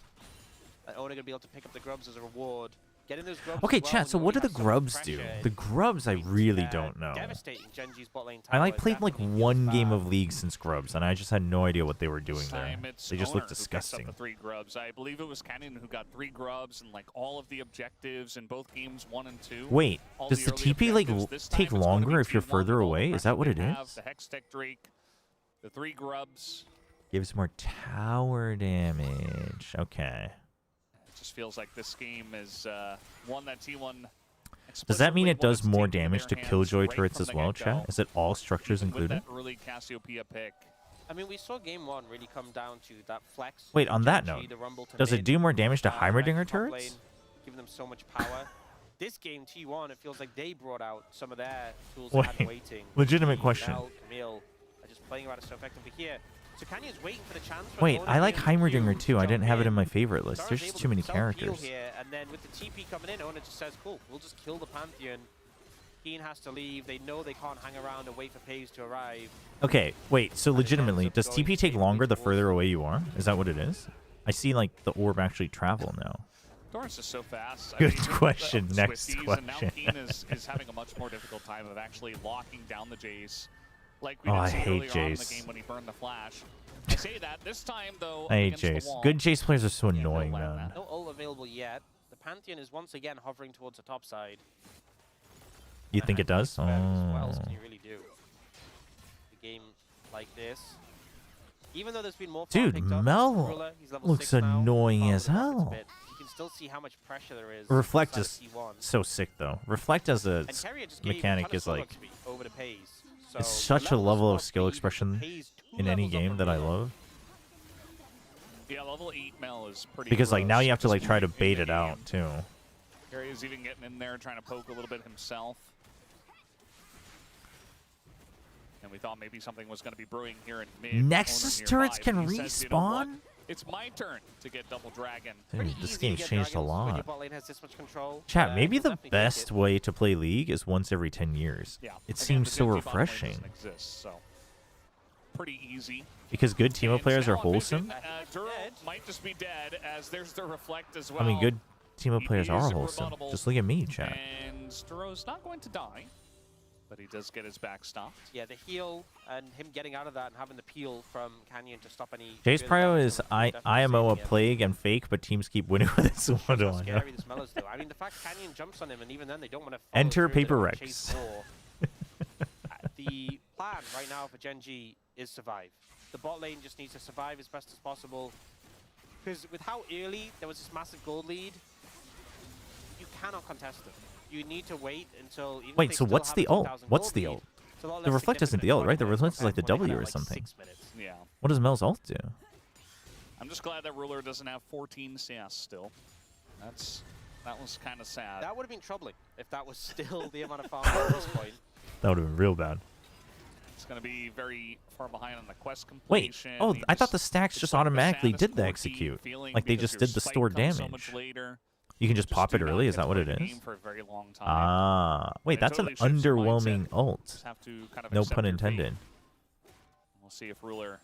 S6: And Owner gonna be able to pick up the grubs as a reward. Getting those grubs
S2: Okay,
S6: as well
S2: chat.
S6: when
S2: So
S6: you
S2: what do
S6: already
S2: the
S6: have so much
S2: grubs do?
S6: pressure,
S2: The grubs, I
S6: it's,
S2: really don't know.
S6: Devastating Genji's bot lane
S2: I like
S6: tower.
S2: played like
S6: Definitely
S2: one
S6: feels
S2: game
S6: bad.
S2: of League since grubs, and I just had no idea what they were doing
S5: This
S2: there.
S5: time it's
S2: They just
S5: Owner
S2: looked
S5: who picks up
S2: disgusting.
S5: the 3 grubs. I believe it was Canyon who got 3 grubs and like all of the objectives in both games 1 and 2.
S2: Wait,
S5: All
S2: does the
S5: early
S2: TP like
S5: objectives. This time
S2: take
S5: it's going to
S2: longer
S5: be
S2: if you're
S5: T1
S2: further
S5: with all the
S2: away? Is that what it
S5: pressure they have,
S2: is?
S5: The Hextech Drake, the 3 grubs.
S2: Gives more tower damage. Okay.
S5: It just feels like this game is one that T1.
S2: Does that mean
S5: explicitly
S2: it does
S5: wanted to
S2: more
S5: take into
S2: damage to
S5: their
S2: Killjoy
S5: hands right
S2: turrets
S5: from
S2: as
S5: the
S2: well,
S5: get-go,
S2: chat? Is it all structures
S5: even with
S2: included?
S5: that early Cassiopeia pick.
S6: I mean, we saw game 1 really come down to that flex.
S2: Wait, on that
S6: Genji,
S2: note,
S6: the rumble to
S2: does it
S6: mid,
S2: do more damage to
S6: right
S2: Heimerdinger
S6: top
S2: turrets?
S6: lane, giving them so much power. This game, T1, it feels like they brought out some of their tools they had
S2: Wait,
S6: waiting.
S2: legitimate question.
S6: Mel, Camille are just playing about it so effectively here. So Canyon's waiting for the chance.
S2: Wait, I like Heimerdinger too. I didn't have it in my favorite list. There's just too many characters.
S6: Here, and then with the TP coming in, Owner just says, cool, we'll just kill the Pantheon. Keen has to leave. They know they can't hang around and wait for Pays to arrive.
S2: Okay, wait, so legitimately, does
S6: going
S2: TP take
S6: safely
S2: longer the
S6: towards
S2: further
S6: them.
S2: away you are? Is that what it is? I see, like, the orb actually travel now.
S5: Doran's just so fast.
S2: Good
S5: with the
S2: question, next
S5: Swifties, and now
S2: question.
S5: Keen is having a much more difficult time of actually locking down the Jace. Like we
S2: Oh,
S5: did
S2: I
S5: see
S2: hate
S5: earlier on in the
S2: Jace.
S5: game when he burned the flash. I say that this time though.
S2: I hate
S5: against the
S2: Jace.
S5: wall,
S2: Good Jace players are so
S5: yeah, they'll
S2: annoying,
S5: land
S2: man.
S5: that.
S6: No ult available yet. The Pantheon is once again hovering towards the top side.
S2: You think it does?
S6: What else
S2: Oh.
S6: can you really do? A game like this. Even though there's been more
S2: Dude,
S6: picked up,
S2: Mel
S6: Ruler, he's level
S2: looks
S6: 6 now,
S2: annoying
S6: follow
S2: as
S6: the rockets
S2: hell.
S6: bit. You can still see how much pressure there is.
S2: Reflect
S6: inside
S2: is
S6: of T1.
S2: so sick, though. Reflect as a
S6: And Terrier just gave a
S2: mechanic
S6: ton of
S2: is
S6: solo
S2: like...
S6: XP over to Pays. So
S2: It's
S6: the
S2: such a level of
S6: spot
S2: skill
S6: speed
S2: expression
S6: Pays 2
S2: in any
S6: levels up
S2: game
S6: from
S2: that I
S6: Ruler.
S2: love.
S5: Yeah, level 8 Mel is pretty.
S2: Because, like, now
S5: gross
S2: you have
S5: at
S2: to,
S5: this
S2: like, try to
S5: point in
S2: bait
S5: the
S2: it out,
S5: game.
S2: too.
S5: Terrier's even getting in there trying to poke a little bit himself. And we thought maybe something was going to be brewing here in mid.
S2: Nexus
S5: Owner
S2: turrets
S5: nearby,
S2: can
S5: but he says, "You know what?
S2: respawn?
S5: It's my turn to get double dragon."
S2: Dude,
S6: Pretty
S2: this
S6: easy to
S2: game's
S6: get
S2: changed a
S6: dragons when your
S2: lot.
S6: bot lane has this much control.
S2: Chat, maybe
S6: you'll
S2: the
S6: definitely take
S2: best
S6: it.
S2: way to play League is once every 10 years.
S5: Yeah.
S2: It
S5: Again,
S2: seems
S5: the
S2: so
S5: Gen G bot lane
S2: refreshing.
S5: doesn't exist, so pretty easy.
S2: Because good team
S5: And
S2: players
S5: now
S2: are
S5: a vision,
S2: wholesome.
S5: Duro might just be dead as there's the reflect as well.
S2: I mean, good team
S5: He
S2: players
S5: is
S2: are wholesome.
S5: rebuttable.
S2: Just look at me, chat.
S5: And Duro's not going to die, but he does get his back stopped.
S6: Yeah, the heal and him getting out of that and having the peel from Canyon to stop any.
S2: Jay's
S6: really
S2: prio
S6: damage
S2: is
S6: from
S2: IMO
S6: definitely
S2: a
S6: saving him.
S2: plague and fake, but teams keep winning with this one
S6: How
S2: on.
S6: scary this Mellors do. I mean, the fact Canyon jumps on him and even then they don't want to.
S2: Enter Paper Rex.
S6: The plan right now for Gen G is survive. The bot lane just needs to survive as best as possible. Because with how early there was this massive gold lead, you cannot contest them. You need to wait until. Even if
S2: Wait,
S6: they
S2: so
S6: still
S2: what's
S6: have
S2: the
S6: a
S2: ult?
S6: 10,000
S2: What's
S6: gold
S2: the
S6: lead,
S2: ult?
S6: it's a lot
S2: The
S6: less
S2: reflect isn't the
S6: significant
S2: ult, right? The
S6: when
S2: reflect is like the
S6: when they
S2: W
S6: have,
S2: or
S6: like,
S2: something.
S6: 6 minutes.
S5: Yeah.
S2: What does Mel's ult do?
S5: I'm just glad that Ruler doesn't have 14 CS still. That was kind of sad.
S6: That would have been troubling if that was still the amount of farm at this point.
S2: That would have been real bad.
S5: It's going to be very far behind on the quest
S2: Wait,
S5: completion.
S2: oh,
S5: He
S2: I thought the
S5: just-
S2: stacks
S5: it's
S2: just
S5: like the
S2: automatically
S5: saddest,
S2: did the
S5: quirky
S2: execute.
S5: feeling
S2: Like they
S5: because
S2: just
S5: your
S2: did the
S5: spike
S2: stored
S5: comes so
S2: damage.
S5: much later.
S2: You can just pop
S5: do
S2: it
S5: not
S2: early,
S5: get
S2: is that
S5: to
S2: what
S5: play
S2: it
S5: the
S2: is?
S5: game for a very long time.
S2: Ah, wait,
S5: It
S2: that's
S5: totally
S2: an
S5: shifts your
S2: underwhelming
S5: mindset.
S2: ult.
S5: Just have to kind of
S2: No
S5: accept
S2: pun
S5: your fate.
S2: intended.
S5: We'll see if Ruler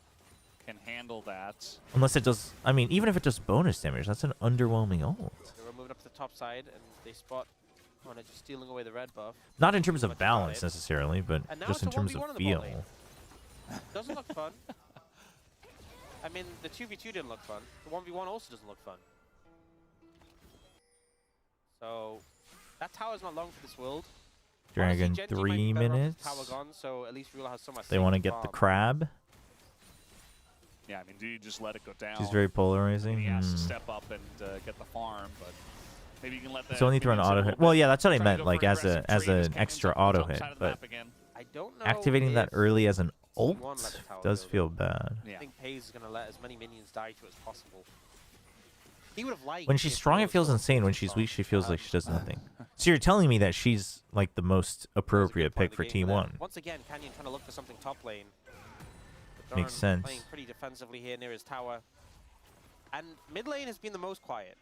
S5: can handle that.
S2: Unless it does, I mean, even if it does bonus damage, that's an underwhelming ult.
S6: So we're moving up to the top side, and they spot Owner just stealing away the red buff.
S2: Not in terms
S6: Much
S2: of
S6: about
S2: balance
S6: it.
S2: necessarily, but
S6: And now
S2: just in
S6: it's a
S2: terms
S6: 1v1
S2: of
S6: in the bot
S2: feel.
S6: lane. Doesn't look fun. I mean, the 2v2 didn't look fun. The 1v1 also doesn't look fun. So, that tower's not long for this world.
S2: Dragon,
S6: Honestly, Gen G might
S2: 3
S6: be better off with
S2: minutes.
S6: Tower gone, so at least Ruler has so much.
S2: They want to get the crab.
S5: Yeah, I mean, do you just let it go down?
S2: She's very
S5: And
S2: polarizing.
S5: he has to
S2: Hmm.
S5: step up and get the farm, but Maybe you can let the
S2: It's only through an auto hit. Well, yeah, that's what I meant, like as an extra auto hit. But
S6: I don't know
S2: activating that
S6: if
S2: early as an ult
S6: T1 let the tower
S2: does
S6: go.
S2: feel bad.
S6: I think Paze is going to let as many minions die to it as possible. He would have liked
S2: When she's strong, it feels insane. When she's weak, she feels like she does nothing. So you're telling me that she's like the most appropriate pick for T1.
S6: Once again, Canyon trying to look for something top lane.
S2: Makes sense.
S6: Playing pretty defensively here near his tower. And mid lane has been the most quiet,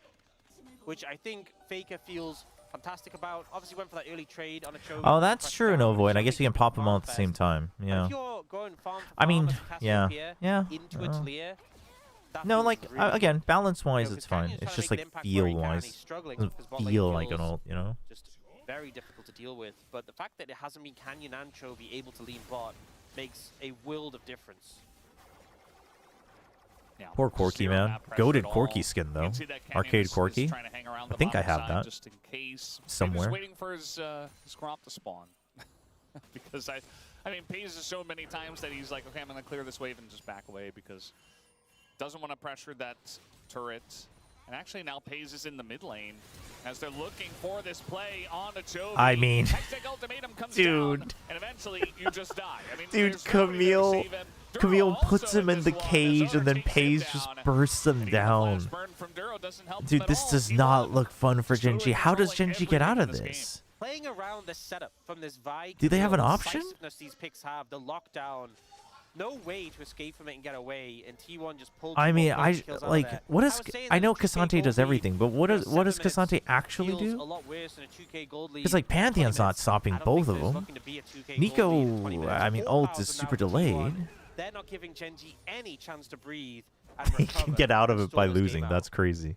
S6: which I think Faker feels fantastic about. Obviously went for that early trade on a Chobra.
S2: Oh, that's true, No Void. I guess you can pop them all at the same time. Yeah.
S6: If you're going farm for
S2: I mean,
S6: farm as a
S2: yeah.
S6: Cassiopeia
S2: Yeah.
S6: into a Talia, that
S2: No,
S6: feels
S2: like,
S6: really
S2: again, balance-wise,
S6: you know,
S2: it's
S6: 'cause
S2: fine.
S6: Canyon's
S2: It's
S6: trying
S2: just
S6: to make
S2: like
S6: an impact where he can, and
S2: feel-wise.
S6: he's struggling
S2: Doesn't
S6: because bot lane
S2: feel like an
S6: kills
S2: ult, you know?
S6: just very difficult to deal with. But the fact that it hasn't been Canyon and Chovy able to lean bot makes a world of difference.
S5: Yeah,
S2: Poor Corki, man. Goated Corki skin, though. Arcade Corki. I think I have that
S5: just in case.
S2: somewhere.
S5: He's waiting for his Gromp to spawn. Because I mean, Paze has shown many times that he's like, okay, I'm going to clear this wave and just back away because doesn't want to pressure that turret. And actually now Paze is in the mid lane as they're looking for this play on the Chovy.
S2: I mean,
S5: Hextech ultimatum comes
S2: dude.
S5: down, and eventually you just die. I mean,
S2: Dude,
S5: there's nobody there to save him. Duro
S2: Camille
S5: also
S2: puts him in the
S5: this one as
S2: cage, and
S5: Owner
S2: then
S5: takes him
S2: Paze just
S5: down.
S2: bursts him
S5: And even the
S2: down.
S5: flash burn from Duro doesn't help him
S2: Dude,
S5: at
S2: this
S5: all.
S2: does
S5: He
S2: not
S5: won.
S2: look fun for
S5: Duro
S2: Genji. How does
S5: controlling
S2: Genji get out of
S5: everything in
S2: this?
S6: Playing around the setup from this Vi,
S2: Do they have an
S6: the
S2: option?
S6: decisiveness these picks have, the lockdown, no way to escape from it and get away, and T1 just pulled.
S2: I mean,
S6: kills out of
S2: like,
S6: there.
S2: what
S6: I
S2: is?
S6: was saying
S2: I
S6: that
S2: know
S6: a 2K
S2: Cassante does
S6: gold
S2: everything,
S6: lead
S2: but what
S6: for
S2: does
S6: 7
S2: Cassante
S6: minutes
S2: actually
S6: feels
S2: do?
S6: a lot worse than a 2K gold lead
S2: Because like
S6: for 20
S2: Pantheon's not
S6: minutes.
S2: stopping
S6: I don't
S2: both
S6: think
S2: of
S6: there's
S2: them.
S6: looking to be a 2K gold lead in
S2: Nico,
S6: 20 minutes.
S2: I mean,
S6: 4,000
S2: ult is
S6: now
S2: super
S6: for T1.
S2: delayed.
S6: They're not giving Genji any chance to breathe and
S2: He can
S6: recover
S2: get out of
S6: and
S2: it by
S6: stall this
S2: losing.
S6: game
S2: That's
S6: out.
S2: crazy.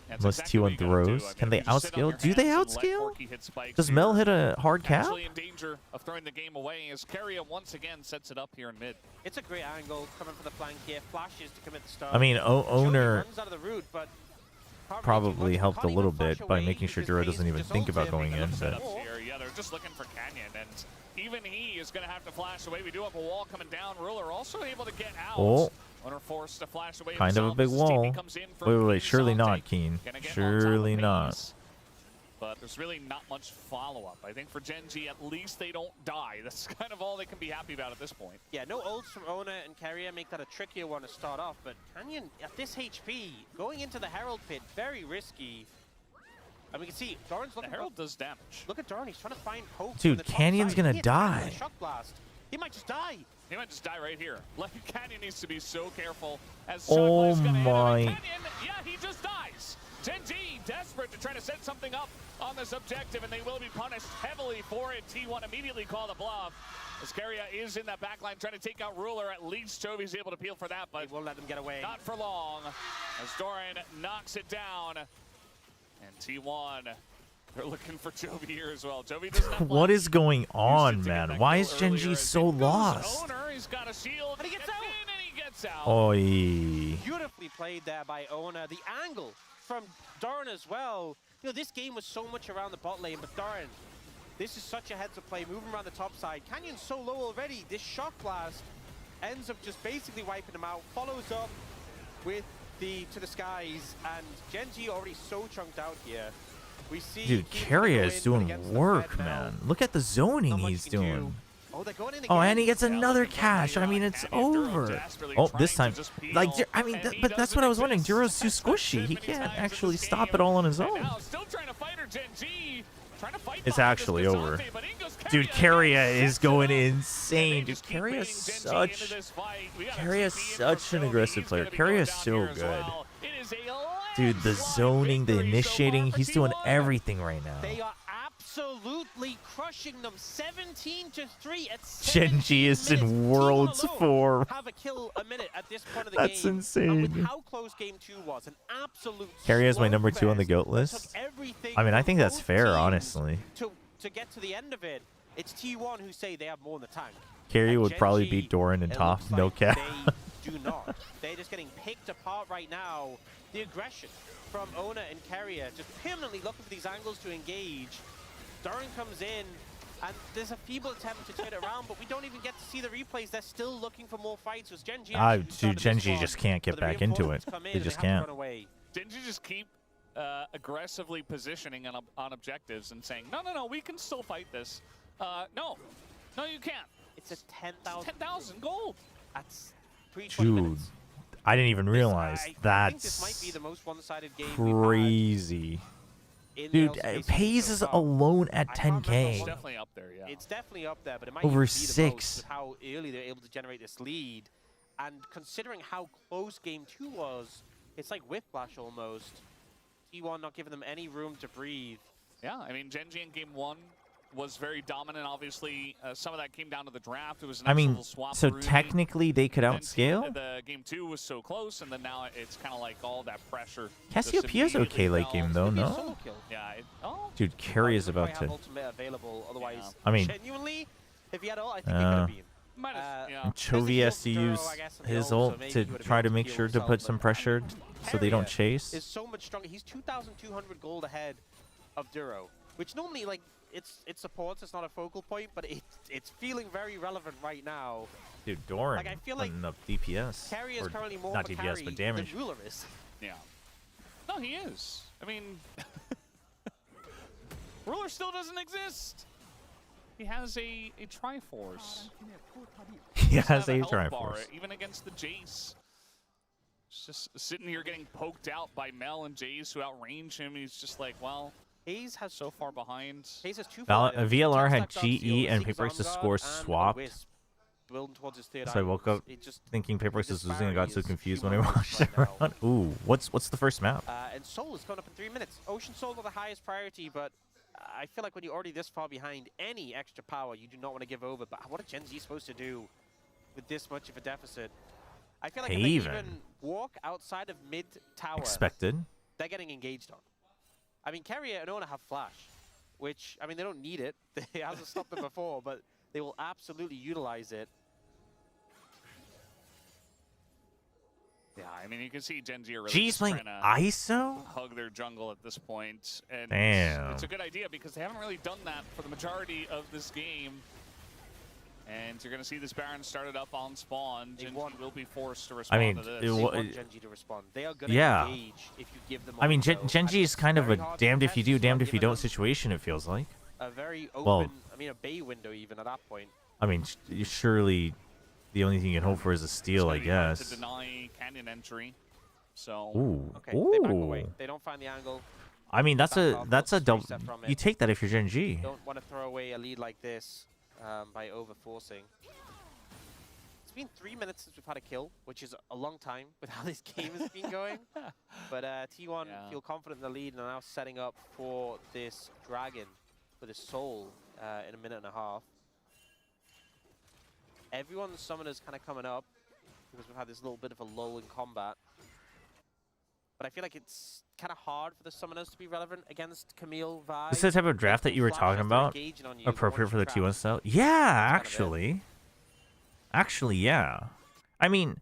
S5: That's
S2: Unless
S5: exactly what
S2: T1
S5: you gotta do.
S2: throws.
S5: I mean,
S2: Can they
S5: if you sit on your
S2: outscale? Do they
S5: hands and let
S2: outscale?
S5: Corki hit spikes
S2: Does
S5: here,
S2: Mel hit a hard cap?
S5: actually in danger of throwing the game away as Keria once again sets it up here in mid.
S6: It's a great angle coming from the flank here. Flashes to commit the start.
S2: I mean, Owner
S6: runs out of the route, but can't
S2: probably
S6: really do much.
S2: helped a
S6: Can't
S2: little
S6: even flash
S2: bit by
S6: away
S2: making sure
S6: because
S2: Duro
S6: Paze
S2: doesn't even
S6: just
S2: think
S6: ults
S2: about
S6: him.
S2: going in.
S5: Setups
S2: But
S5: here. Yeah, they're just looking for Canyon, and even he is going to have to flash away. We do have a wall coming down. Ruler also able to get out.
S2: Oh.
S5: Owner forced to flash away.
S2: Kind of a
S5: himself
S2: big
S5: as his teammate
S2: wall.
S5: comes in from
S2: Wait, surely
S5: Casante.
S2: not, Keen.
S5: Gonna get on top
S2: Surely
S5: of
S2: not.
S5: Paze. But there's really not much follow-up. I think for Genji, at least they don't die. That's kind of all they can be happy about at this point.
S6: Yeah, no ults from Owner and Keria make that a trickier one to start off, but Canyon, at this HP, going into the Herald pit, very risky. And we can see, Doran's
S5: The
S6: looking
S5: Herald does damage.
S6: Look at Doran, he's trying to find hope.
S2: Dude,
S6: from the top
S2: Canyon's
S6: side.
S2: gonna
S6: He hits Canyon with
S2: die.
S6: a Shock blast. He might just die.
S5: He might just die right here. Like, Canyon needs to be so careful as
S2: Oh
S5: Shockblast's gonna hit him.
S2: my.
S5: And Canyon, yeah, he just dies. Genji desperate to try to set something up on this objective, and they will be punished heavily for it. T1 immediately call the bluff. As Keria is in that backline trying to take out Ruler. At least Chovy's able to peel for that, but
S6: He won't let them get away.
S5: not for long. As Doran knocks it down. And T1, they're looking for Chovy here as well. Chovy does not
S2: What is going
S5: Used
S2: on,
S5: it to get
S2: man?
S5: that
S2: Why
S5: kill
S2: is
S5: earlier
S2: Genji
S5: as
S2: so
S5: it goes
S2: lost?
S5: Owner, he's got a shield.
S6: And he gets
S5: Gets
S6: out.
S5: in and he gets out.
S2: Oi.
S6: Beautifully played there by Owner. The angle from Doran as well. You know, this game was so much around the bot lane, but Doran, this is such a heads-up play, moving around the top side. Canyon's so low already. This shock blast ends up just basically wiping him out. Follows up with the to the skies, and Genji already so chunked out here. We see
S2: Dude,
S6: Keith
S2: Keria
S6: go
S2: is
S6: in, but
S2: doing
S6: against the
S2: work,
S6: Fed now,
S2: man. Look at the zoning
S6: not much
S2: he's
S6: you can do.
S2: doing.
S6: Oh, they're going in
S2: Oh,
S6: again.
S2: and he gets
S5: Yeah,
S2: another
S5: looking for
S2: cash.
S5: Canyon
S2: I mean,
S5: on
S2: it's
S5: Canyon. Duro
S2: over.
S5: desperately
S2: Oh,
S5: trying
S2: this
S5: to
S2: time,
S5: just
S2: like,
S5: peel,
S2: I mean,
S5: and he
S2: but that's what I was wondering.
S5: doesn't
S2: Duro's too
S5: exist.
S2: squishy.
S5: Many
S2: He can't
S5: times in
S2: actually
S5: this
S2: stop
S5: game.
S2: it all on his
S5: And
S2: own.
S5: now still trying to fight her, Genji. Trying to fight
S2: It's
S5: behind
S2: actually
S5: this
S2: over.
S5: Cassante, but in goes
S2: Dude,
S5: Keria
S2: Keria
S5: again,
S2: is
S5: sets it
S2: going
S5: up.
S2: insane.
S5: And they
S2: Dude,
S5: just keep
S2: Keria is
S5: baiting Genji into
S2: such...
S5: this fight. We got a
S2: Keria is
S5: 2P in
S2: such
S5: for
S2: an
S5: Chovy.
S2: aggressive
S5: He's
S2: player.
S5: gonna be going
S2: Keria is
S5: down
S2: so
S5: here as
S2: good.
S5: well. It is a
S2: Dude, the
S5: landslide
S2: zoning, the
S5: victory so far
S2: initiating,
S5: for
S2: he's doing
S5: T1.
S2: everything right now.
S6: They are absolutely crushing them. 17-3 at
S2: Genji is
S6: 17
S2: in
S6: minutes.
S2: Worlds
S6: T1 alone
S2: 4.
S6: have a kill a minute at this point of the
S2: That's
S6: game. And
S2: insane.
S6: with how close game 2 was, an absolute
S2: Keria is my number 2 on the
S6: slugfest
S2: GOAT
S6: that
S2: list.
S6: took everything
S2: I mean, I
S6: from
S2: think that's
S6: both
S2: fair,
S6: teams
S2: honestly.
S6: To get to the end of it. It's T1 who say they have more in the tank.
S2: Keria
S6: And
S2: would probably
S6: Genji,
S2: beat Doran in
S6: it
S2: top,
S6: looks
S2: no
S6: like
S2: cap.
S6: They do not. They're just getting picked apart right now. The aggression from Owner and Keria just permanently looking for these angles to engage. Doran comes in, and there's a feeble attempt to turn it around, but we don't even get to see the replays. They're still looking for more fights. Was Genji
S2: Ah,
S6: actually
S2: dude,
S6: started this
S2: Genji
S6: one,
S2: just can't get
S6: but the
S2: back into it.
S6: reinforcements come in
S2: They
S6: and
S2: just
S6: have to
S2: can't.
S6: run away.
S5: Genji just keep aggressively positioning on objectives and saying, no, we can still fight this. No, you can't.
S6: It's a 10,000.
S5: 10,000 gold.
S6: That's
S2: Dude, I didn't even realize
S6: I think this might
S2: that's
S6: be the most one-sided game
S2: crazy.
S6: in
S2: Dude,
S6: the LCK
S2: Pays
S6: so
S2: is
S6: far.
S2: alone at
S6: I can't remember
S2: 10K.
S5: It's definitely up there, yeah.
S6: It's definitely up there, but it might
S2: Over
S6: even be the
S2: 6.
S6: most with how early they're able to generate this lead. And considering how close game 2 was, it's like whiplash almost. T1 not giving them any room to breathe.
S5: Yeah, I mean, Gen G in game 1 was very dominant. Obviously, some of that came down to the draft. It was a nice little swap.
S2: So technically they could outscale?
S5: The game 2 was so close, and then now it's kind of like all that pressure.
S2: Cassiopeia's okay late game though,
S6: Could be a
S2: no?
S6: solo kill.
S5: Yeah.
S2: Dude, Carry is about
S6: Have
S2: to.
S6: ultimate available, otherwise,
S2: I mean,
S6: genuinely, if he had all, I think it could have been.
S2: and Chovy has to use his ult to try to make sure to put some pressure so they don't chase.
S6: Is so much stronger. He's 2,200 gold ahead of Duro, which normally like it supports. It's not a focal point, but it's feeling very relevant right now.
S2: Dude, Doran
S6: Like, I feel like
S2: putting up DPS.
S6: Carry is
S2: Or
S6: currently more
S2: not
S6: of a
S2: DPS,
S6: carry
S2: but damage.
S6: than Ruler is.
S5: Yeah. No, he is. I mean, Ruler still doesn't exist. He has a Triforce.
S2: He has a
S5: health bar,
S2: Triforce.
S5: even against the Jace. He's just sitting here getting poked out by Mel and Jace who outrange him. He's just like, well,
S6: Hayes has
S5: so far behind.
S6: Hayes has 2
S2: VLR had GE and Paper Race's score swapped. So I woke up thinking Paper Race was losing. I got so confused when I watched it run. Ooh, what's the first map?
S6: And Soul is going up in 3 minutes. Ocean Soul are the highest priority, but I feel like when you're already this far behind, any extra power you do not want to give over. But what are Gen Z supposed to do with this much of a deficit? I feel like if they even walk outside of mid tower,
S2: Expected.
S6: they're getting engaged on. I mean, Carrier and Ona have flash, which, I mean, they don't need it. It hasn't stopped them before, but they will absolutely utilize it.
S5: Yeah, I mean, you can see Gen Z are really
S2: G's playing ISO?
S5: hug their jungle at this point. And
S2: Damn.
S5: it's a good idea because they haven't really done that for the majority of this game. And you're going to see this Baron started up on spawn. Gen G will be forced to respond to this.
S6: They want Gen G to respond. They are going to engage if you give them.
S2: I mean, Gen G is kind of a damned if you do, damned if you don't situation, it feels like.
S6: A very open, I mean, a bay window even at that point.
S2: I mean, surely the only thing you can hope for is a steal, I guess.
S5: To deny canyon entry. So.
S2: Ooh.
S6: Okay,
S2: Ooh.
S6: they back away. They don't find the angle.
S2: I mean, that's a double. You take that if you're Gen G.
S6: Don't want to throw away a lead like this by over-forcing. It's been 3 minutes since we've had a kill, which is a long time with how this game has been going. But T1 feel confident in the lead and are now setting up for this dragon, for this soul in a minute and a half. Everyone's summoners kind of coming up because we've had this little bit of a lull in combat. But I feel like it's kind of hard for the summoners to be relevant against Camille, Vi.
S2: This is the type of draft that you were talking about? Appropriate for the T1 style? Yeah, actually. Actually, yeah. I mean,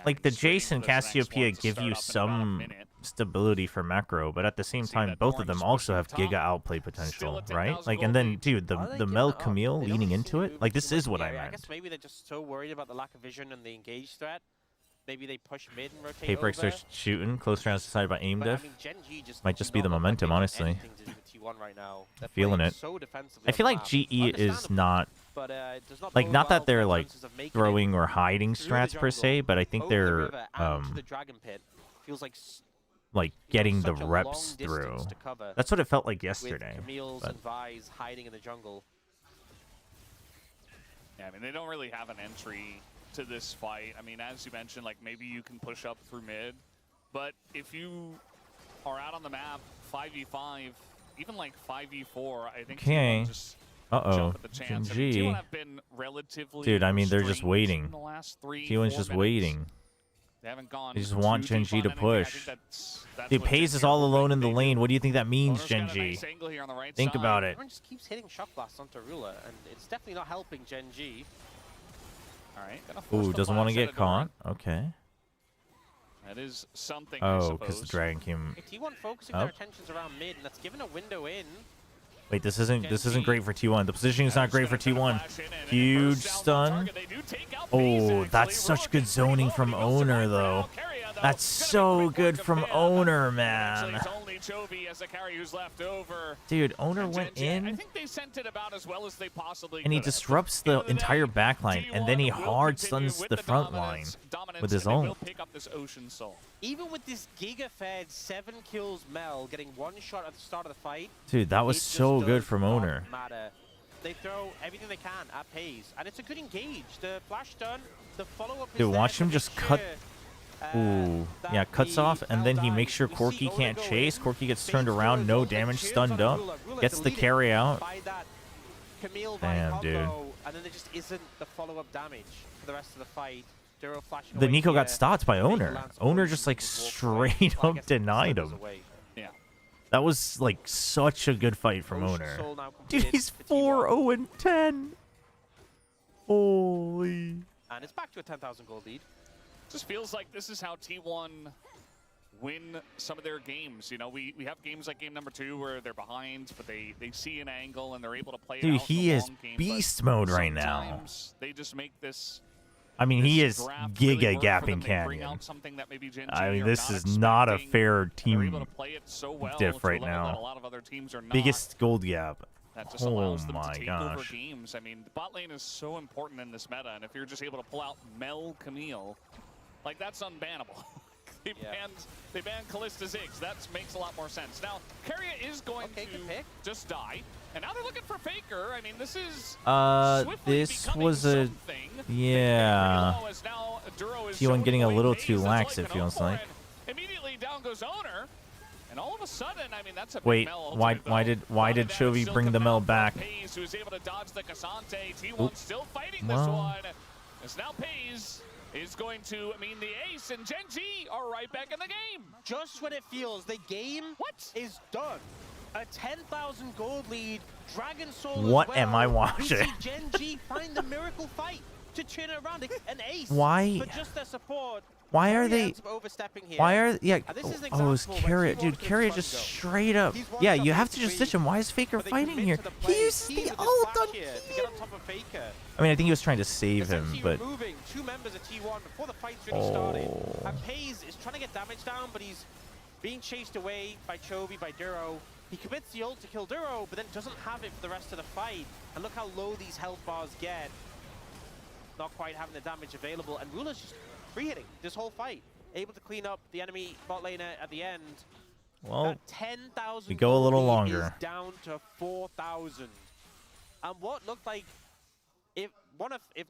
S2: like the Jace and Cassiopeia give you some stability for macro, but at the same time, both of them also have giga outplay potential, right? Like, and then, dude, the Mel Camille leaning into it, like, this is what I meant.
S6: I guess maybe they're just so worried about the lack of vision and the engage threat. Maybe they push mid and rotate
S2: Paper
S6: over.
S2: are shooting, close rounds decided by aim
S6: But,
S2: diff.
S6: I mean, Gen G
S2: Might just be the momentum, honestly.
S6: Right now.
S2: Feeling it.
S6: So
S2: I feel like GE is not, like, not that they're like throwing or hiding strats per se, but I think they're like getting the reps through. That's what it felt like yesterday.
S6: Camille's and Vi's hiding in the jungle.
S5: Yeah, I mean, they don't really have an entry to this fight. I mean, as you mentioned, like, maybe you can push up through mid, but if you are out on the map 5v5, even like 5v4, I think
S2: okay.
S5: just
S2: uh-oh.
S5: jump at the chance.
S2: G.
S5: T1 have been relatively
S2: dude, I mean, they're just waiting.
S5: in the last
S2: 3-4 just waiting.
S5: They haven't gone.
S2: They just want Gen G to push. Dude, Pays is all alone in the lane. What do you think that means, Gen G? Think about it.
S6: Everyone just keeps hitting shock blasts onto Ruler, and it's definitely not helping Gen G.
S5: All right.
S2: Ooh, doesn't want to get caught. Okay.
S5: That is something.
S2: Oh, because the dragon came
S6: T1 focusing
S2: up.
S6: their attentions around mid, and that's given a window in.
S2: Wait, this isn't great for T1. The positioning is not great for T1. Huge stun. Oh, that's such good zoning from Owner, though.
S5: though.
S2: That's so good from Owner, man.
S5: It's only Chovy as a carry who's left over.
S2: Dude, Owner
S5: And
S2: went
S5: Gen G, I
S2: in,
S5: think they sent it about as well as they possibly
S2: and he
S5: could have.
S2: disrupts the
S5: End of the
S2: entire
S5: day,
S2: backline, and then he
S5: T1 will
S2: hard
S5: continue
S2: stuns
S5: with
S2: the front line
S5: dominance,
S2: with his
S5: and they
S2: own.
S5: will pick up this Ocean Soul.
S6: Even with this Giga-fed 7 kills Mel getting one shot at the start of the fight,
S2: Dude, that was
S6: it just
S2: so good
S6: does
S2: from
S6: not
S2: Owner.
S6: matter. They throw everything they can at Pays, and it's a good engage. The flash done, the follow-up is
S2: Dude,
S6: there
S2: watch
S6: to
S2: him
S6: make
S2: just cut.
S6: sure,
S2: Ooh,
S6: that
S2: yeah, cuts
S6: the
S2: off, and then he
S6: Mel
S2: makes sure
S6: dies. We see
S2: Corki
S6: Owner
S2: can't
S6: go
S2: chase.
S6: in.
S2: Corki gets
S6: Pays
S2: turned around, no
S6: throws,
S2: damage,
S6: turns
S2: stunned
S6: on
S2: up,
S6: Rula
S2: gets the
S6: deleted
S2: carry out.
S6: by that Camille
S2: Damn,
S6: combo,
S2: dude.
S6: and then there just isn't the follow-up damage for the rest of the fight. Duro flashing
S2: The
S6: away
S2: Nico got
S6: here.
S2: stopped by
S6: Baker
S2: Owner.
S6: lands
S2: Owner
S6: Ocean
S2: just like
S6: with walk away.
S2: straight
S6: Well, I
S2: up
S6: guess
S2: denied
S6: Slithers
S2: him.
S6: away.
S5: Yeah.
S2: That was like such a good fight from
S6: Ocean
S2: Owner.
S6: Soul now
S2: Dude,
S6: completed
S2: he's
S6: for T1.
S2: 4-0-10. Holy.
S6: And it's back to a 10,000 gold lead.
S5: Just feels like this is how T1 win some of their games. You know, we have games like game number 2 where they're behind, but they see an angle and they're able to play it
S2: Dude,
S5: out in
S2: he
S5: the
S2: is
S5: long game. But
S2: beast mode right now.
S5: sometimes they just make this.
S2: I mean, he
S5: this
S2: is
S5: draft really
S2: giga
S5: work for them.
S2: gapping
S5: They bring
S2: Canyon.
S5: out something that maybe Gen
S2: I
S5: G
S2: mean,
S5: are
S2: this
S5: not
S2: is not a
S5: expecting.
S2: fair
S5: They're able
S2: team
S5: to play it so well
S2: diff
S5: to a
S2: right
S5: level that
S2: now.
S5: a lot of other teams are not.
S2: Biggest gold gap.
S5: That just
S2: Oh
S5: allows them
S2: my
S5: to take over
S2: gosh.
S5: games. I mean, the bot lane is so important in this meta, and if you're just able to pull out Mel Camille, like that's unbannable. They banned Callista Ziggs. That makes a lot more sense. Now, Carrier is going to just die, and now they're looking for Faker. I mean, this is swiftly
S2: this
S5: becoming
S2: was a
S5: something.
S2: yeah. T1 getting a little too lax, it feels like.
S5: Immediately down goes Owner. And all of a sudden, I mean, that's a
S2: Wait,
S5: big Mel
S2: why
S5: ultimate,
S2: why
S5: though.
S2: did Chovy bring the Mel back?
S5: Pays, who's able to dodge the Cassante. T1
S2: Oop.
S5: still fighting this
S2: Well.
S5: one. As now Pays is going to mean the ace, and Gen G are right back in the game.
S6: Just when it feels the game is done. A 10,000 gold lead, Dragon Soul
S2: What
S6: as well.
S2: am I
S6: We
S2: watching?
S6: see Gen G find the miracle fight to turn it around. An ace.
S2: Why?
S6: For just their support.
S2: Why are
S6: Carrier
S2: they?
S6: ends up overstepping here.
S2: Why are yeah?
S6: And this is an
S2: Oh, it's
S6: example where
S2: Carrier,
S6: T1
S2: dude.
S6: can
S2: Carrier
S6: fun
S2: just
S6: go.
S2: straight up.
S6: He's one
S2: Yeah,
S6: shot
S2: you
S6: by
S2: have to just
S6: three,
S2: ditch him. Why is Faker
S6: but they
S2: fighting
S6: commit
S2: here?
S6: to the
S2: He
S6: play.
S2: uses
S6: T
S2: the
S6: with this
S2: ult
S6: flash
S2: on
S6: here to get on top of Faker.
S2: I mean, I think he was trying to save him,
S6: Essentially
S2: but
S6: removing 2 members of T1 before the fight's really started. And Pays is trying to get damage down, but he's being chased away by Chovy, by Duro. He commits the ult to kill Duro, but then doesn't have it for the rest of the fight. And look how low these health bars get. Not quite having the damage available, and Rula's just free hitting this whole fight. Able to clean up the enemy bot laner at the end.
S2: well,
S6: That 10,000
S2: we go a little
S6: lead
S2: longer.
S6: is down to 4,000. And what looked like if